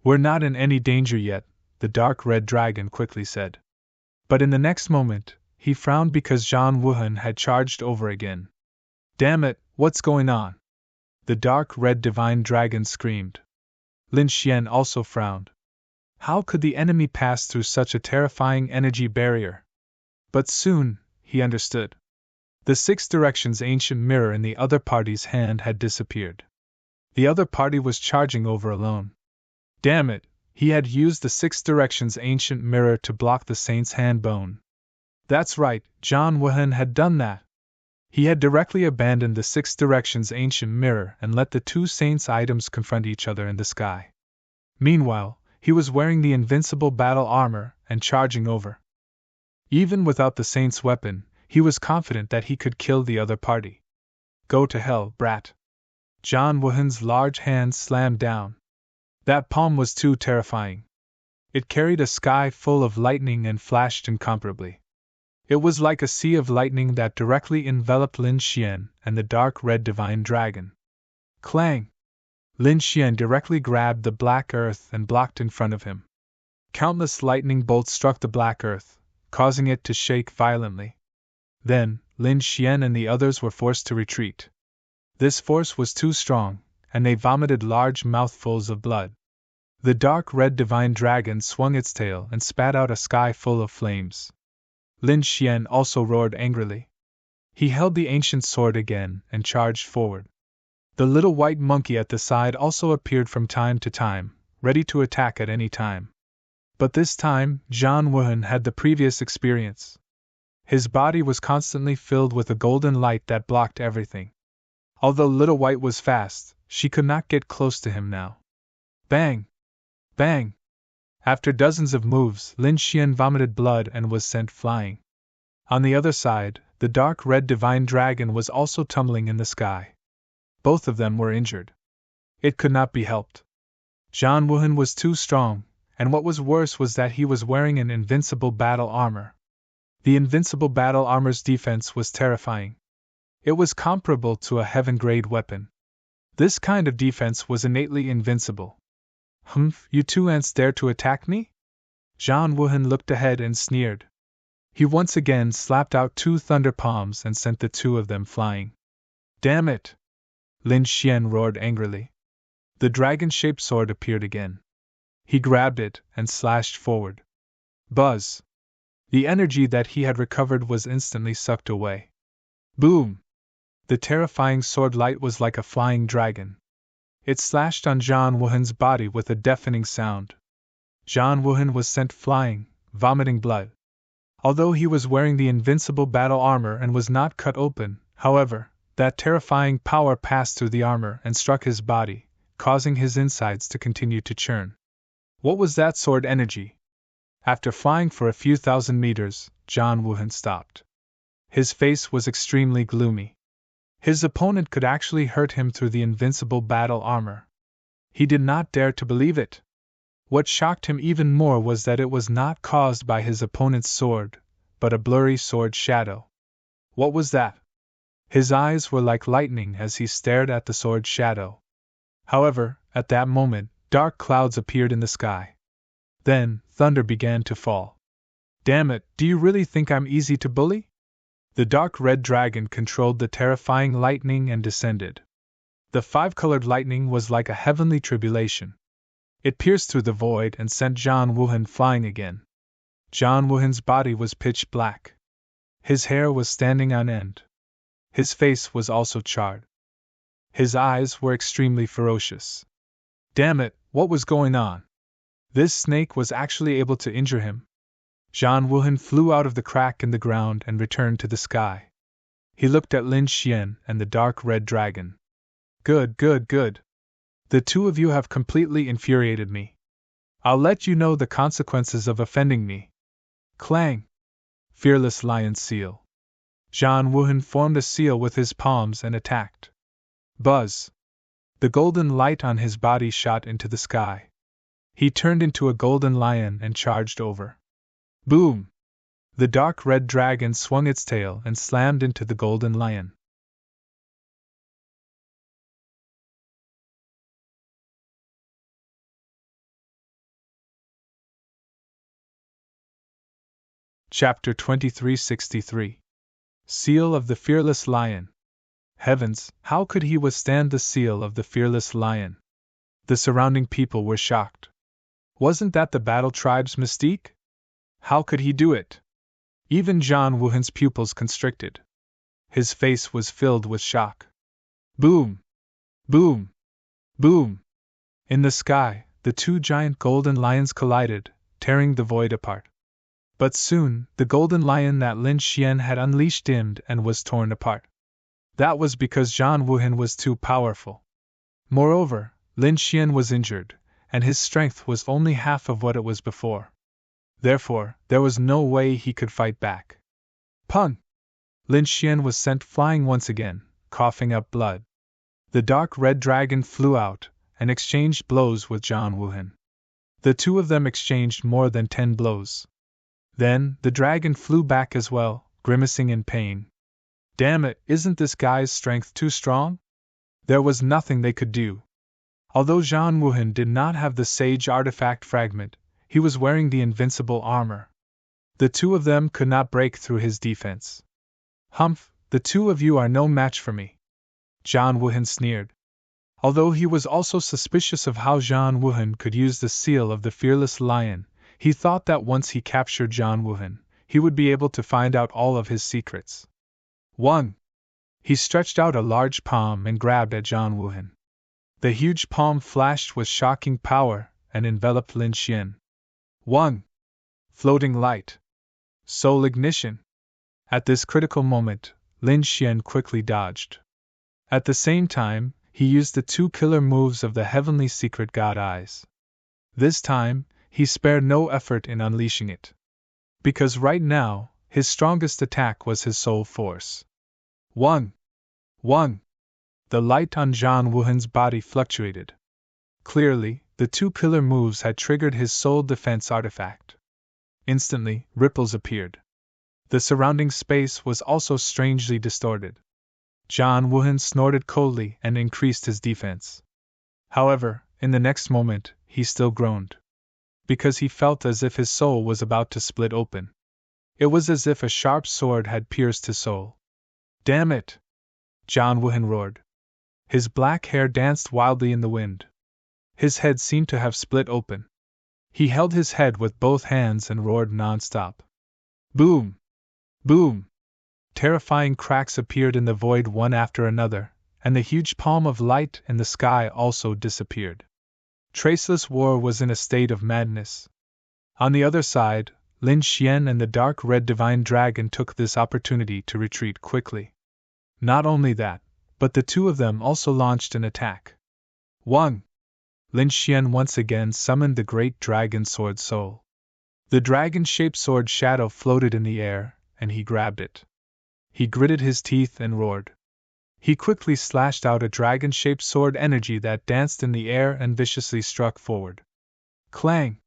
We're not in any danger yet, the dark red dragon quickly said. But in the next moment, he frowned because Zhang Wuhan had charged over again. Damn it, what's going on? The dark red divine dragon screamed. Lin Xian also frowned. How could the enemy pass through such a terrifying energy barrier? But soon, he understood. The Six Directions ancient mirror in the other party's hand had disappeared. The other party was charging over alone. Damn it, he had used the Six Directions ancient mirror to block the saint's hand bone. That's right, Zhang Wuhan had done that. He had directly abandoned the Six Directions ancient mirror and let the two saints' items confront each other in the sky. Meanwhile, he was wearing the invincible battle armor and charging over. Even without the saint's weapon, he was confident that he could kill the other party. Go to hell, brat. Zhang Wuhan's large hand slammed down. That palm was too terrifying. It carried a sky full of lightning and flashed incomparably. It was like a sea of lightning that directly enveloped Lin Xian and the dark red divine dragon. Clang! Lin Xian directly grabbed the black earth and blocked in front of him. Countless lightning bolts struck the black earth, causing it to shake violently. Then, Lin Xian and the others were forced to retreat. This force was too strong, and they vomited large mouthfuls of blood. The dark red divine dragon swung its tail and spat out a sky full of flames. Lin Xian also roared angrily. He held the ancient sword again and charged forward. The little white monkey at the side also appeared from time to time, ready to attack at any time. But this time, Zhang Wuhan had the previous experience. His body was constantly filled with a golden light that blocked everything. Although Little White was fast, she could not get close to him now. Bang! Bang! After dozens of moves, Lin Xian vomited blood and was sent flying. On the other side, the dark red divine dragon was also tumbling in the sky. Both of them were injured. It could not be helped. Zhang Wuhan was too strong, and what was worse was that he was wearing an invincible battle armor. The invincible battle armor's defense was terrifying. It was comparable to a heaven-grade weapon. This kind of defense was innately invincible. Humph, you two ants dare to attack me? Zhang Wuhan looked ahead and sneered. He once again slapped out two thunder palms and sent the two of them flying. Damn it! Lin Xian roared angrily. The dragon-shaped sword appeared again. He grabbed it and slashed forward. Buzz! The energy that he had recovered was instantly sucked away. Boom! The terrifying sword light was like a flying dragon. It slashed on Zhang Wuhan's body with a deafening sound. Zhang Wuhan was sent flying, vomiting blood. Although he was wearing the invincible battle armor and was not cut open, however, that terrifying power passed through the armor and struck his body, causing his insides to continue to churn. What was that sword energy? After flying for a few thousand meters, Zhang Wuhan stopped. His face was extremely gloomy. His opponent could actually hurt him through the invincible battle armor. He did not dare to believe it. What shocked him even more was that it was not caused by his opponent's sword, but a blurry sword shadow. What was that? His eyes were like lightning as he stared at the sword shadow. However, at that moment, dark clouds appeared in the sky. Then, thunder began to fall. Damn it, do you really think I'm easy to bully? The dark red dragon controlled the terrifying lightning and descended. The five-colored lightning was like a heavenly tribulation. It pierced through the void and sent Zhang Wuhan flying again. Zhang Wuhan's body was pitch black. His hair was standing on end. His face was also charred. His eyes were extremely ferocious. Damn it, what was going on? This snake was actually able to injure him. Zhang Wuhan flew out of the crack in the ground and returned to the sky. He looked at Lin Xian and the dark red dragon. Good, good, good. The two of you have completely infuriated me. I'll let you know the consequences of offending me. Clang! Fearless lion seal. Zhang Wuhan formed a seal with his palms and attacked. Buzz! The golden light on his body shot into the sky. He turned into a golden lion and charged over. Boom! The dark red dragon swung its tail and slammed into the golden lion. Chapter 2363. Seal of the Fearless Lion. Heavens, how could he withstand the seal of the Fearless Lion? The surrounding people were shocked. Wasn't that the battle tribe's mystique? How could he do it? Even Zhang Wuhan's pupils constricted. His face was filled with shock. Boom! Boom! Boom! In the sky, the two giant golden lions collided, tearing the void apart. But soon, the golden lion that Lin Xian had unleashed dimmed and was torn apart. That was because Zhang Wuhan was too powerful. Moreover, Lin Xian was injured, and his strength was only half of what it was before. Therefore, there was no way he could fight back. Pung! Lin Xian was sent flying once again, coughing up blood. The dark red dragon flew out and exchanged blows with Zhang Wuhan. The two of them exchanged more than 10 blows. Then, the dragon flew back as well, grimacing in pain. Damn it, isn't this guy's strength too strong? There was nothing they could do. Although Zhang Wuhan did not have the sage artifact fragment, he was wearing the invincible armor. The two of them could not break through his defense. Humph, the two of you are no match for me. Zhang Wuhan sneered. Although he was also suspicious of how Zhang Wuhan could use the seal of the Fearless Lion, he thought that once he captured Zhang Wuhan, he would be able to find out all of his secrets. 1. He stretched out a large palm and grabbed at Zhang Wuhan. The huge palm flashed with shocking power and enveloped Lin Xian. 1. Floating light. Soul ignition. At this critical moment, Lin Xian quickly dodged. At the same time, he used the 2 killer moves of the Heavenly Secret God Eyes. This time, he spared no effort in unleashing it. Because right now, his strongest attack was his soul force. 1. The light on Zhang Wuhan's body fluctuated. Clearly, the 2 killer moves had triggered his soul defense artifact. Instantly, ripples appeared. The surrounding space was also strangely distorted. Zhang Wuhan snorted coldly and increased his defense. However, in the next moment, he still groaned. Because he felt as if his soul was about to split open. It was as if a sharp sword had pierced his soul. Damn it! Zhang Wuhan roared. His black hair danced wildly in the wind. His head seemed to have split open. He held his head with both hands and roared non-stop. Boom! Boom! Terrifying cracks appeared in the void one after another, and the huge palm of light in the sky also disappeared. Traceless War was in a state of madness. On the other side, Lin Xian and the dark red divine dragon took this opportunity to retreat quickly. Not only that, but the two of them also launched an attack. 1. Lin Xian once again summoned the great dragon sword soul. The dragon-shaped sword shadow floated in the air, and he grabbed it. He gritted his teeth and roared. He quickly slashed out a dragon-shaped sword energy that danced in the air and viciously struck forward. Clang!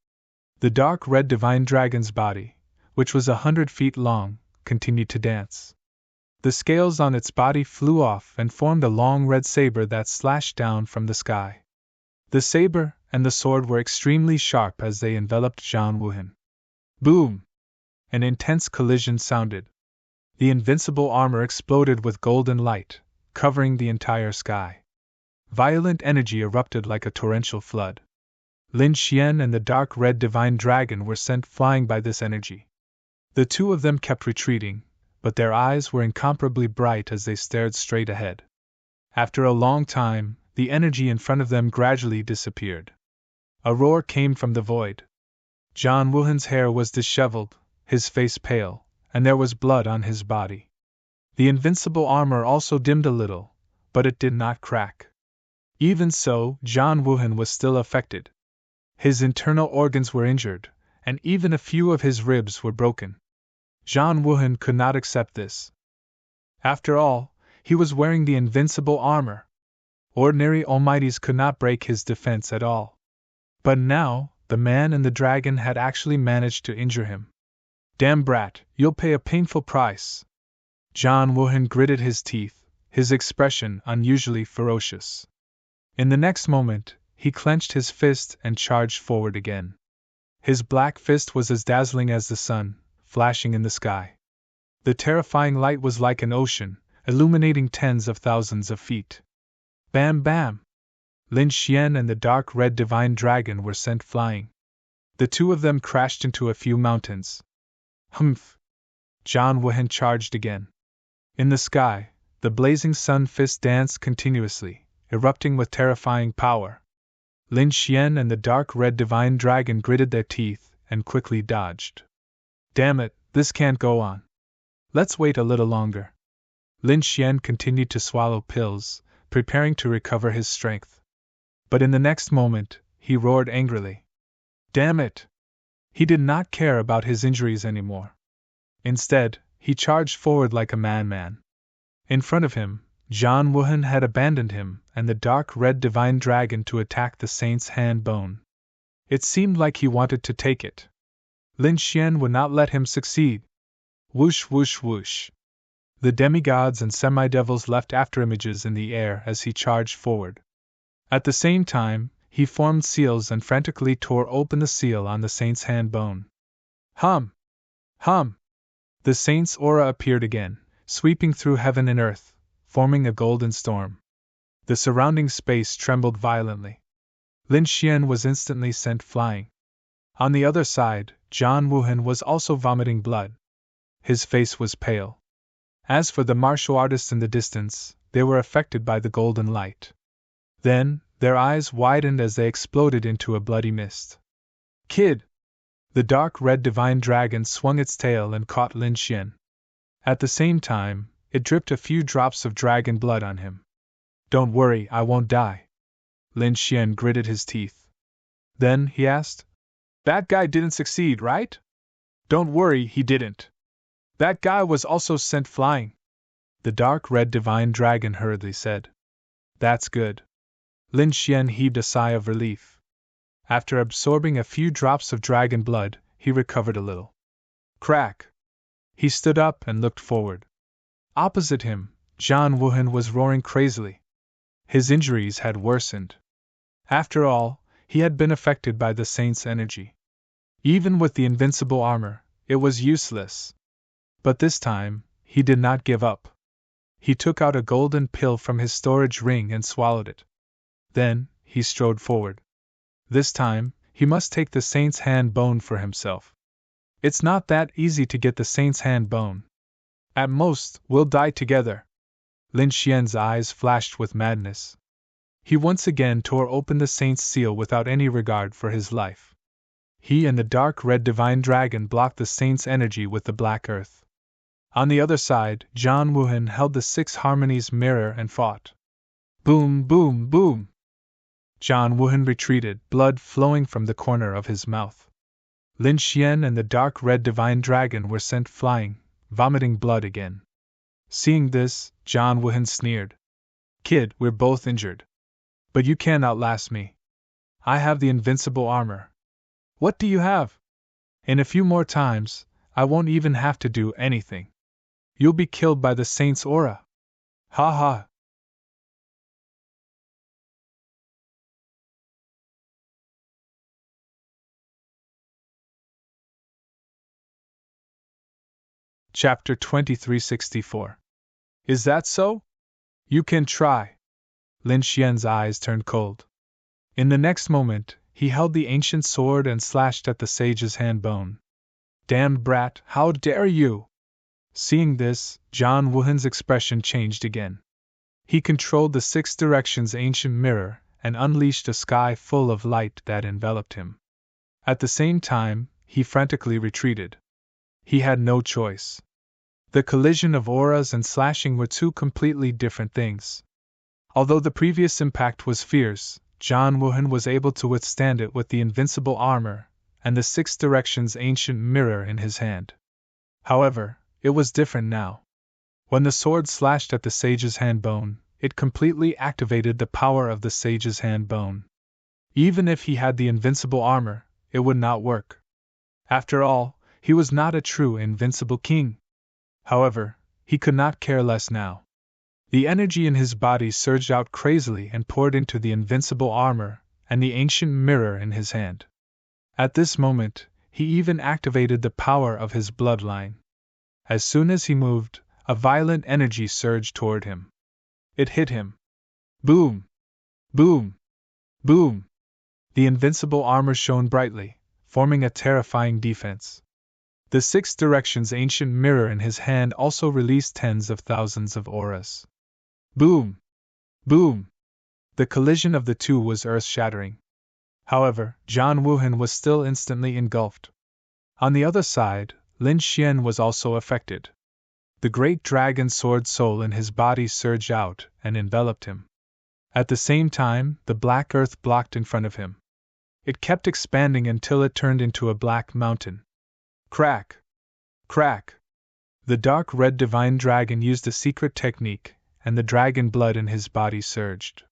The dark red divine dragon's body, which was 100 feet long, continued to dance. The scales on its body flew off and formed a long red saber that slashed down from the sky. The saber and the sword were extremely sharp as they enveloped Zhang Wuhan. Boom! An intense collision sounded. The invincible armor exploded with golden light, covering the entire sky. Violent energy erupted like a torrential flood. Lin Xian and the dark red divine dragon were sent flying by this energy. The two of them kept retreating, but their eyes were incomparably bright as they stared straight ahead. After a long time, the energy in front of them gradually disappeared. A roar came from the void. John Wooden's hair was disheveled, his face pale, and there was blood on his body. The invincible armor also dimmed a little, but it did not crack. Even so, John Wooden was still affected. His internal organs were injured, and even a few of his ribs were broken. John Wooden could not accept this. After all, he was wearing the invincible armor. Ordinary almighties could not break his defense at all. But now, the man and the dragon had actually managed to injure him. Damn brat, you'll pay a painful price. John Wooden gritted his teeth, his expression unusually ferocious. In the next moment, he clenched his fist and charged forward again. His black fist was as dazzling as the sun, flashing in the sky. The terrifying light was like an ocean, illuminating tens of thousands of feet. Bam bam! Lin Xian and the dark red divine dragon were sent flying. The two of them crashed into a few mountains. Humph! John Wooden charged again. In the sky, the blazing sun fist danced continuously, erupting with terrifying power. Lin Xian and the dark red divine dragon gritted their teeth and quickly dodged. Damn it, this can't go on. Let's wait a little longer. Lin Xian continued to swallow pills, preparing to recover his strength. But in the next moment, he roared angrily. Damn it! He did not care about his injuries anymore. Instead, he charged forward like a madman. In front of him, John Wooden had abandoned him and the dark red divine dragon to attack the saint's hand bone. It seemed like he wanted to take it. Lin Xian would not let him succeed. Whoosh whoosh whoosh. The demigods and semidevils left afterimages in the air as he charged forward. At the same time, he formed seals and frantically tore open the seal on the saint's hand bone. Hum! Hum! The saint's aura appeared again, sweeping through heaven and earth, forming a golden storm. The surrounding space trembled violently. Lin Xian was instantly sent flying. On the other side, John Wooden was also vomiting blood. His face was pale. As for the martial artists in the distance, they were affected by the golden light. Then, their eyes widened as they exploded into a bloody mist. Kid! The dark red divine dragon swung its tail and caught Lin Xian. At the same time, it dripped a few drops of dragon blood on him. Don't worry, I won't die. Lin Xian gritted his teeth. Then, he asked, that guy didn't succeed, right? Don't worry, he didn't. That guy was also sent flying. The dark red divine dragon hurriedly said. That's good. Lin Xian heaved a sigh of relief. After absorbing a few drops of dragon blood, he recovered a little. Crack! He stood up and looked forward. Opposite him, John Wooden was roaring crazily. His injuries had worsened. After all, he had been affected by the saint's energy. Even with the invincible armor, it was useless. But this time, he did not give up. He took out a golden pill from his storage ring and swallowed it. Then, he strode forward. This time, he must take the saint's hand bone for himself. It's not that easy to get the saint's hand bone. At most, we'll die together. Lin Xian's eyes flashed with madness. He once again tore open the saint's seal without any regard for his life. He and the dark red divine dragon blocked the saint's energy with the black earth. On the other side, John Wooden held the six harmonies mirror and fought. Boom, boom, boom! John Wooden retreated, blood flowing from the corner of his mouth. Lin Xian and the dark red divine dragon were sent flying, vomiting blood again. Seeing this, John Wooden sneered. Kid, we're both injured. But you can't outlast me. I have the invincible armor. What do you have? In a few more times, I won't even have to do anything. You'll be killed by the saint's aura. Ha ha. Chapter 2364. Is that so? You can try. Lin Xian's eyes turned cold. In the next moment, he held the ancient sword and slashed at the sage's hand bone. Damned brat, how dare you! Seeing this, John Wooden's expression changed again. He controlled the six directions ancient mirror and unleashed a sky full of light that enveloped him. At the same time, he frantically retreated. He had no choice. The collision of auras and slashing were two completely different things. Although the previous impact was fierce, John Wooden was able to withstand it with the invincible armor and the six directions ancient mirror in his hand. However, it was different now. When the sword slashed at the sage's hand bone, it completely activated the power of the sage's hand bone. Even if he had the invincible armor, it would not work. After all, he was not a true invincible king. However, he could not care less now. The energy in his body surged out crazily and poured into the invincible armor and the ancient mirror in his hand. At this moment, he even activated the power of his bloodline. As soon as he moved, a violent energy surged toward him. It hit him. Boom! Boom! Boom! The invincible armor shone brightly, forming a terrifying defense. The six directions ancient mirror in his hand also released tens of thousands of auras. Boom! Boom! The collision of the two was earth-shattering. However, John Wooden was still instantly engulfed. On the other side, Lin Xian was also affected. The great dragon sword soul in his body surged out and enveloped him. At the same time, the black earth blocked in front of him. It kept expanding until it turned into a black mountain. Crack! Crack! The dark red divine dragon used a secret technique, and the dragon blood in his body surged.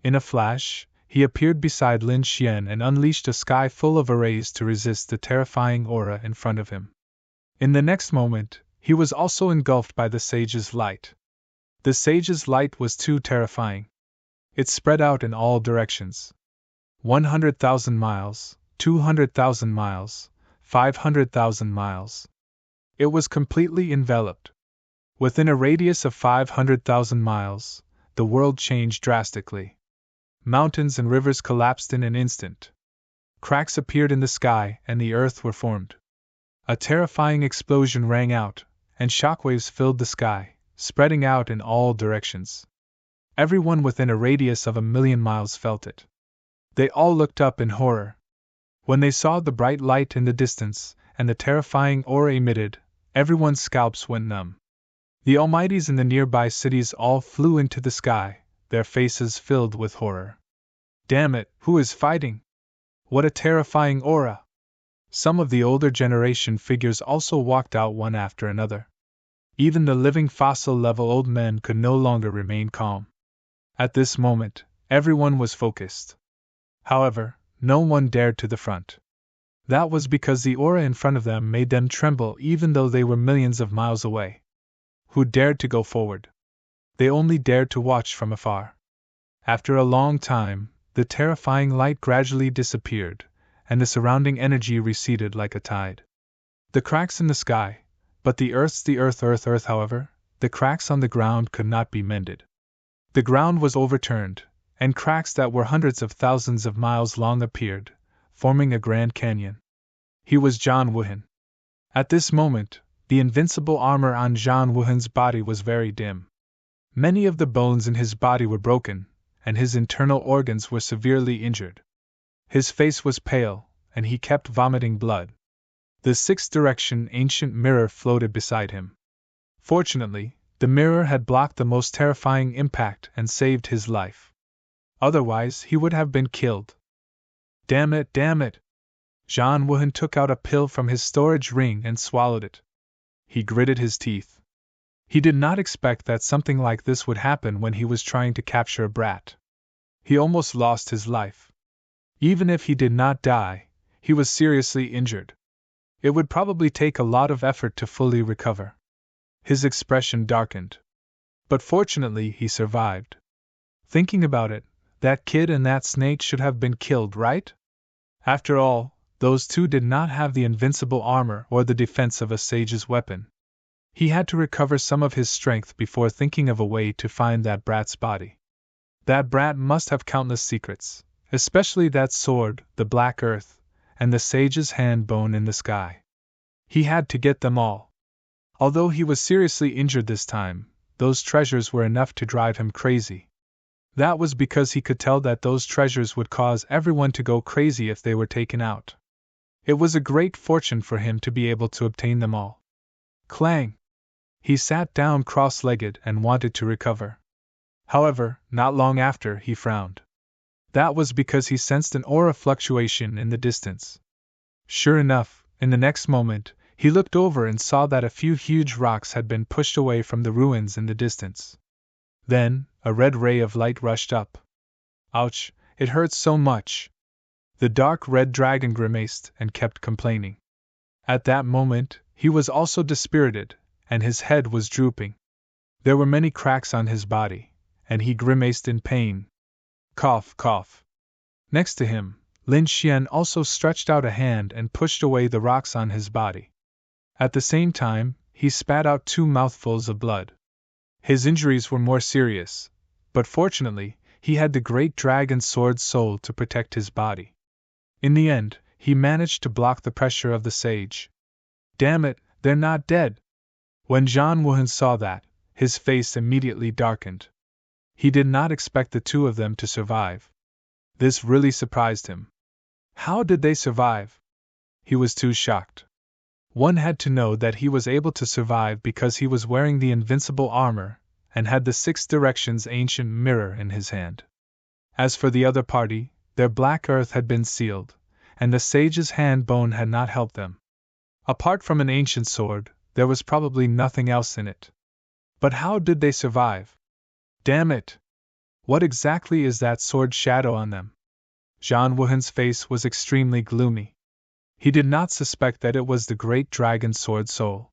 In a flash, he appeared beside Lin Xian and unleashed a sky full of arrays to resist the terrifying aura in front of him. In the next moment, he was also engulfed by the sage's light. The sage's light was too terrifying. It spread out in all directions. 100,000 miles, 200,000 miles, 500,000 miles. It was completely enveloped. Within a radius of 500,000 miles, the world changed drastically. Mountains and rivers collapsed in an instant. Cracks appeared in the sky and the earth were formed. A terrifying explosion rang out, and shockwaves filled the sky, spreading out in all directions. Everyone within a radius of 1,000,000 miles felt it. They all looked up in horror. When they saw the bright light in the distance, and the terrifying aura emitted, everyone's scalps went numb. The almighties in the nearby cities all flew into the sky, their faces filled with horror. Damn it, who is fighting? What a terrifying aura! Some of the older generation figures also walked out one after another. Even the living fossil-level old men could no longer remain calm. At this moment, everyone was focused. However, no one dared to the front. That was because the aura in front of them made them tremble even though they were millions of miles away. Who dared to go forward? They only dared to watch from afar. After a long time, the terrifying light gradually disappeared, and the surrounding energy receded like a tide. The cracks in the sky, but the earth, however, the cracks on the ground could not be mended. The ground was overturned, and cracks that were hundreds of thousands of miles long appeared, forming a grand canyon. He was John Wooden. At this moment, the invincible armor on John Wooden's body was very dim. Many of the bones in his body were broken, and his internal organs were severely injured. His face was pale, and he kept vomiting blood. The six-direction ancient mirror floated beside him. Fortunately, the mirror had blocked the most terrifying impact and saved his life. Otherwise, he would have been killed. Damn it, damn it! John Wooden took out a pill from his storage ring and swallowed it. He gritted his teeth. He did not expect that something like this would happen when he was trying to capture a brat. He almost lost his life. Even if he did not die, he was seriously injured. It would probably take a lot of effort to fully recover. His expression darkened. But fortunately, he survived. Thinking about it, that kid and that snake should have been killed, right? After all, those two did not have the invincible armor or the defense of a sage's weapon. He had to recover some of his strength before thinking of a way to find that brat's body. That brat must have countless secrets, especially that sword, the black earth, and the sage's hand bone in the sky. He had to get them all. Although he was seriously injured this time, those treasures were enough to drive him crazy. That was because he could tell that those treasures would cause everyone to go crazy if they were taken out. It was a great fortune for him to be able to obtain them all. Clang! He sat down cross-legged and wanted to recover. However, not long after, he frowned. That was because he sensed an aura fluctuation in the distance. Sure enough, in the next moment, he looked over and saw that a few huge rocks had been pushed away from the ruins in the distance. Then, a red ray of light rushed up. Ouch, it hurts so much. The dark red dragon grimaced and kept complaining. At that moment, he was also dispirited, and his head was drooping. There were many cracks on his body, and he grimaced in pain. Cough, cough. Next to him, Lin Xian also stretched out a hand and pushed away the rocks on his body. At the same time, he spat out 2 mouthfuls of blood. His injuries were more serious, but fortunately, he had the great dragon sword soul to protect his body. In the end, he managed to block the pressure of the sage. Damn it, they're not dead! When Zhang Wuhan saw that, his face immediately darkened. He did not expect the 2 of them to survive. This really surprised him. How did they survive? He was too shocked. One had to know that he was able to survive because he was wearing the invincible armor, and had the 6 directions ancient mirror in his hand. As for the other party, their black earth had been sealed, and the sage's hand bone had not helped them. Apart from an ancient sword, there was probably nothing else in it. But how did they survive? Damn it! What exactly is that sword shadow on them? Zhang Wuhan's face was extremely gloomy. He did not suspect that it was the great dragon sword soul.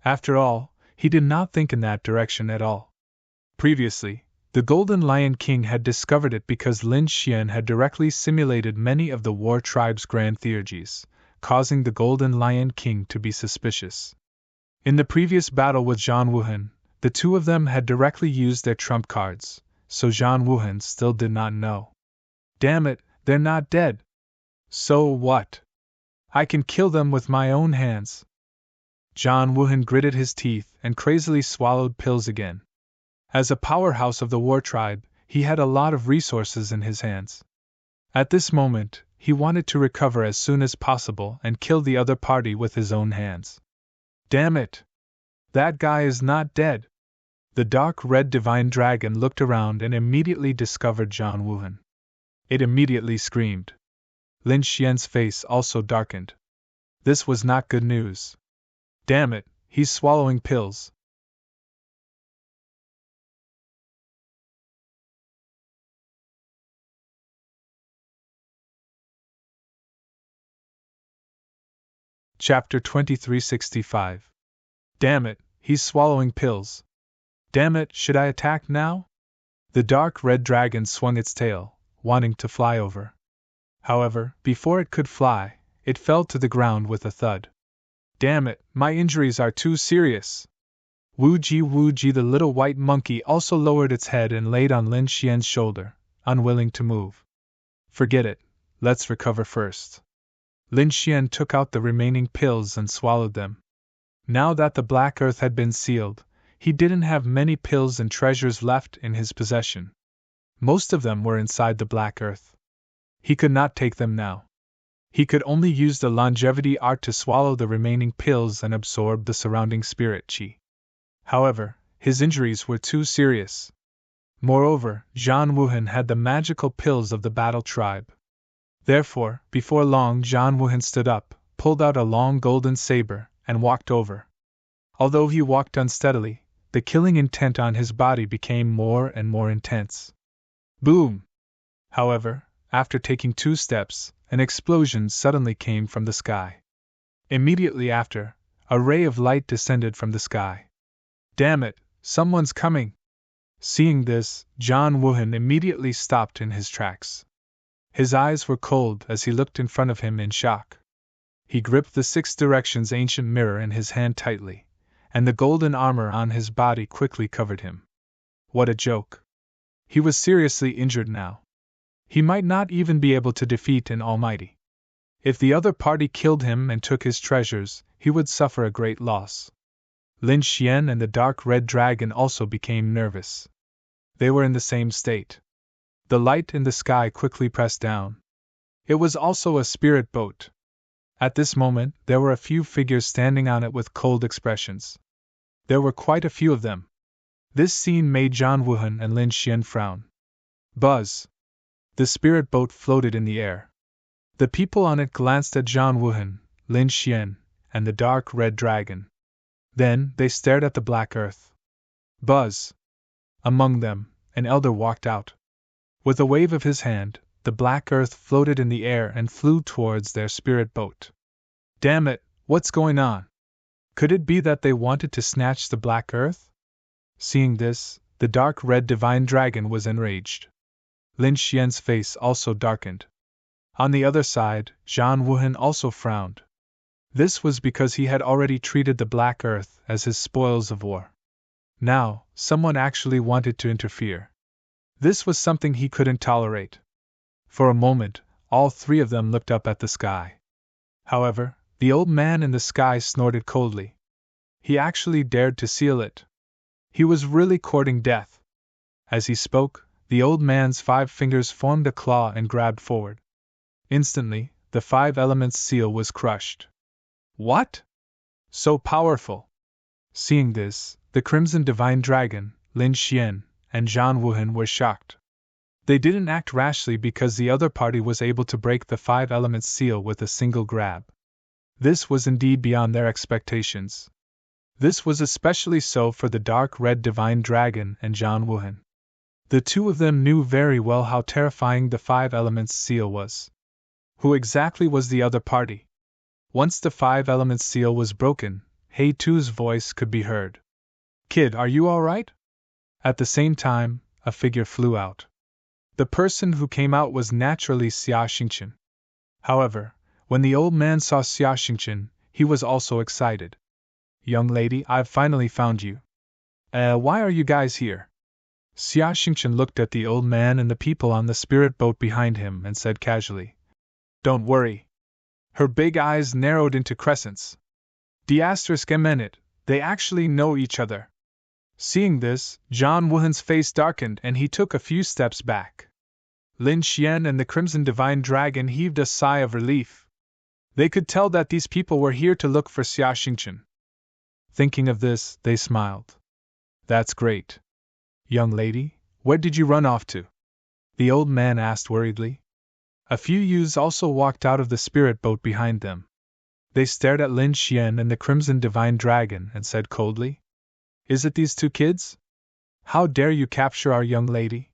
After all, he did not think in that direction at all. Previously, the Golden Lion King had discovered it because Lin Xian had directly simulated many of the war tribe's grand theurgies, causing the Golden Lion King to be suspicious. In the previous battle with Zhang Wuhan, the 2 of them had directly used their trump cards, so Zhang Wuhan still did not know. Damn it, they're not dead! So what? I can kill them with my own hands. Zhang Wuhan gritted his teeth and crazily swallowed pills again. As a powerhouse of the war tribe, he had a lot of resources in his hands. At this moment, he wanted to recover as soon as possible and kill the other party with his own hands. Damn it! That guy is not dead! The dark red divine dragon looked around and immediately discovered Zhang Wuhan. It immediately screamed. Lin Xian's face also darkened. This was not good news. Damn it, he's swallowing pills. Chapter 2365. Damn it, he's swallowing pills. Damn it, should I attack now? The dark red dragon swung its tail, wanting to fly over. However, before it could fly, it fell to the ground with a thud. Damn it, my injuries are too serious. Wu Ji, the little white monkey, also lowered its head and laid on Lin Xian's shoulder, unwilling to move. Forget it, let's recover first. Lin Xian took out the remaining pills and swallowed them. Now that the black earth had been sealed, he didn't have many pills and treasures left in his possession. Most of them were inside the black earth. He could not take them now. He could only use the longevity art to swallow the remaining pills and absorb the surrounding spirit chi. However, his injuries were too serious. Moreover, Zhang Wuhan had the magical pills of the battle tribe. Therefore, before long Zhang Wuhan stood up, pulled out a long golden saber, and walked over. Although he walked unsteadily, the killing intent on his body became more and more intense. Boom! However, after taking 2 steps, an explosion suddenly came from the sky. Immediately after, a ray of light descended from the sky. Damn it, someone's coming! Seeing this, Zhang Wuhan immediately stopped in his tracks. His eyes were cold as he looked in front of him in shock. He gripped the 6 directions ancient mirror in his hand tightly, and the golden armor on his body quickly covered him. What a joke! He was seriously injured now. He might not even be able to defeat an almighty. If the other party killed him and took his treasures, he would suffer a great loss. Lin Xian and the dark red dragon also became nervous. They were in the same state. The light in the sky quickly pressed down. It was also a spirit boat. At this moment, there were a few figures standing on it with cold expressions. There were quite a few of them. This scene made Zhang Wuhan and Lin Xian frown. Buzz! The spirit boat floated in the air. The people on it glanced at Zhang Wuhan, Lin Xian, and the dark red dragon. Then they stared at the black earth. Buzz! Among them, an elder walked out. With a wave of his hand, the black earth floated in the air and flew towards their spirit boat. Damn it, what's going on? Could it be that they wanted to snatch the black earth? Seeing this, the dark red divine dragon was enraged. Lin Xian's face also darkened. On the other side, Zhang Wuhan also frowned. This was because he had already treated the black earth as his spoils of war. Now, someone actually wanted to interfere. This was something he couldn't tolerate. For a moment, all three of them looked up at the sky. However, the old man in the sky snorted coldly. He actually dared to seal it. He was really courting death. As he spoke, the old man's 5 fingers formed a claw and grabbed forward. Instantly, the 5 elements seal was crushed. What? So powerful! Seeing this, the Crimson Divine Dragon, Lin Xian, and Zhang Wuhan were shocked. They didn't act rashly because the other party was able to break the 5 elements seal with a single grab. This was indeed beyond their expectations. This was especially so for the dark red divine dragon and Zhang Wuhan. The two of them knew very well how terrifying the 5 elements seal was. Who exactly was the other party? Once the 5 elements seal was broken, Hei Tu's voice could be heard. Kid, are you alright? At the same time, a figure flew out. The person who came out was naturally Xia Xingqian. However, when the old man saw Xia Xingqian, he was also excited. Young lady, I've finally found you. Why are you guys here? Xia Xingqian looked at the old man and the people on the spirit boat behind him and said casually. Don't worry. Her big eyes narrowed into crescents. ***, they actually know each other. Seeing this, Zhang Wuhan's face darkened and he took a few steps back. Lin Xian and the Crimson Divine Dragon heaved a sigh of relief. They could tell that these people were here to look for Xia Xingqian. Thinking of this, they smiled. That's great. Young lady, where did you run off to? The old man asked worriedly. A few youths also walked out of the spirit boat behind them. They stared at Lin Xian and the Crimson Divine Dragon and said coldly, Is it these 2 kids? How dare you capture our young lady?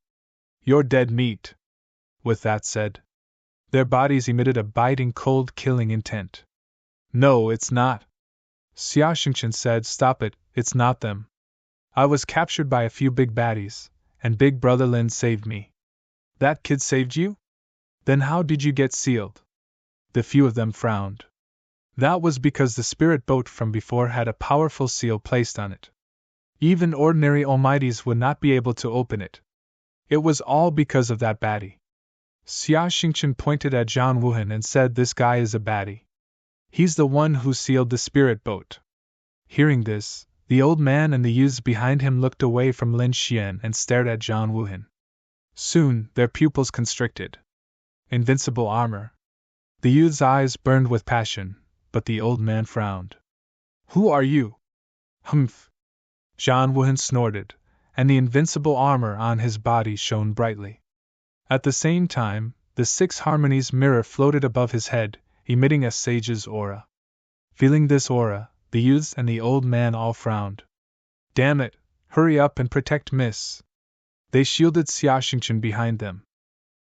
You're dead meat. With that said, their bodies emitted a biting cold killing intent. No, it's not. Xia Xingqian said, Stop it, it's not them. I was captured by a few big baddies, and Big Brother Lin saved me. That kid saved you? Then how did you get sealed? The few of them frowned. That was because the spirit boat from before had a powerful seal placed on it. Even ordinary almighties would not be able to open it. It was all because of that baddie. Xia Xingqian pointed at Zhang Wuhan and said, This guy is a baddie. He's the one who sealed the spirit boat. Hearing this, the old man and the youths behind him looked away from Lin Xian and stared at Zhang Wuhan. Soon, their pupils constricted. Invincible armor. The youth's eyes burned with passion, but the old man frowned. Who are you? Humph. Zhang Wuhan snorted, and the invincible armor on his body shone brightly. At the same time, the 6 harmonies mirror floated above his head, emitting a sage's aura. Feeling this aura, the youths and the old man all frowned. Damn it, hurry up and protect Miss. They shielded Xia Xingqian behind them.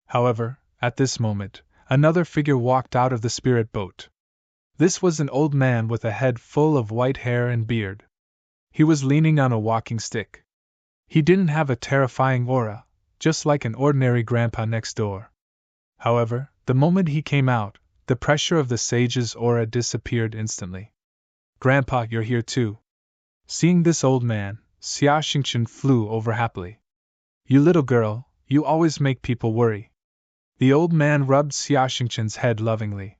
However, at this moment, another figure walked out of the spirit boat. This was an old man with a head full of white hair and beard. He was leaning on a walking stick. He didn't have a terrifying aura, just like an ordinary grandpa next door. However, the moment he came out, the pressure of the sage's aura disappeared instantly. Grandpa, you're here too. Seeing this old man, Xia Xingqian flew over happily. You little girl, you always make people worry. The old man rubbed Xia Xingqian's head lovingly.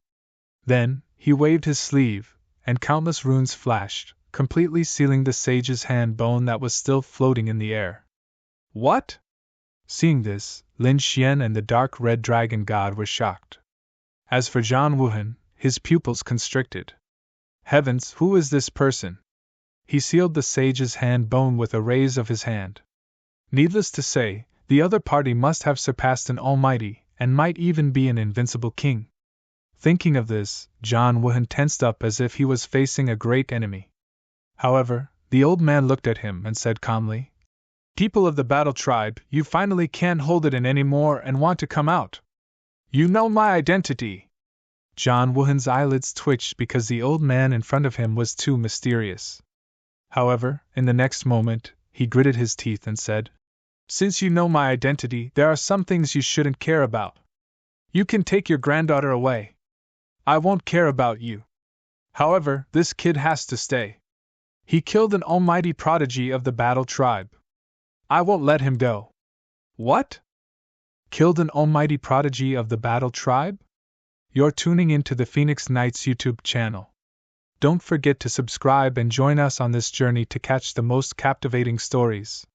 Then, he waved his sleeve, and countless runes flashed, completely sealing the sage's hand bone that was still floating in the air. What? Seeing this, Lin Xian and the dark red dragon god were shocked. As for Zhang Wuhan, his pupils constricted. Heavens, who is this person? He sealed the sage's hand bone with a raise of his hand. Needless to say, the other party must have surpassed an almighty, and might even be an invincible king. Thinking of this, Zhang Wuhan tensed up as if he was facing a great enemy. However, the old man looked at him and said calmly, "People of the battle tribe, you finally can't hold it in any more and want to come out. You know my identity." Zhang Wuhan's eyelids twitched because the old man in front of him was too mysterious. However, in the next moment, he gritted his teeth and said, "Since you know my identity, there are some things you shouldn't care about. You can take your granddaughter away. I won't care about you. However, this kid has to stay. He killed an almighty prodigy of the battle tribe. I won't let him go." What? Killed an almighty prodigy of the battle tribe? You're tuning into the Phoenix Knights YouTube channel. Don't forget to subscribe and join us on this journey to catch the most captivating stories.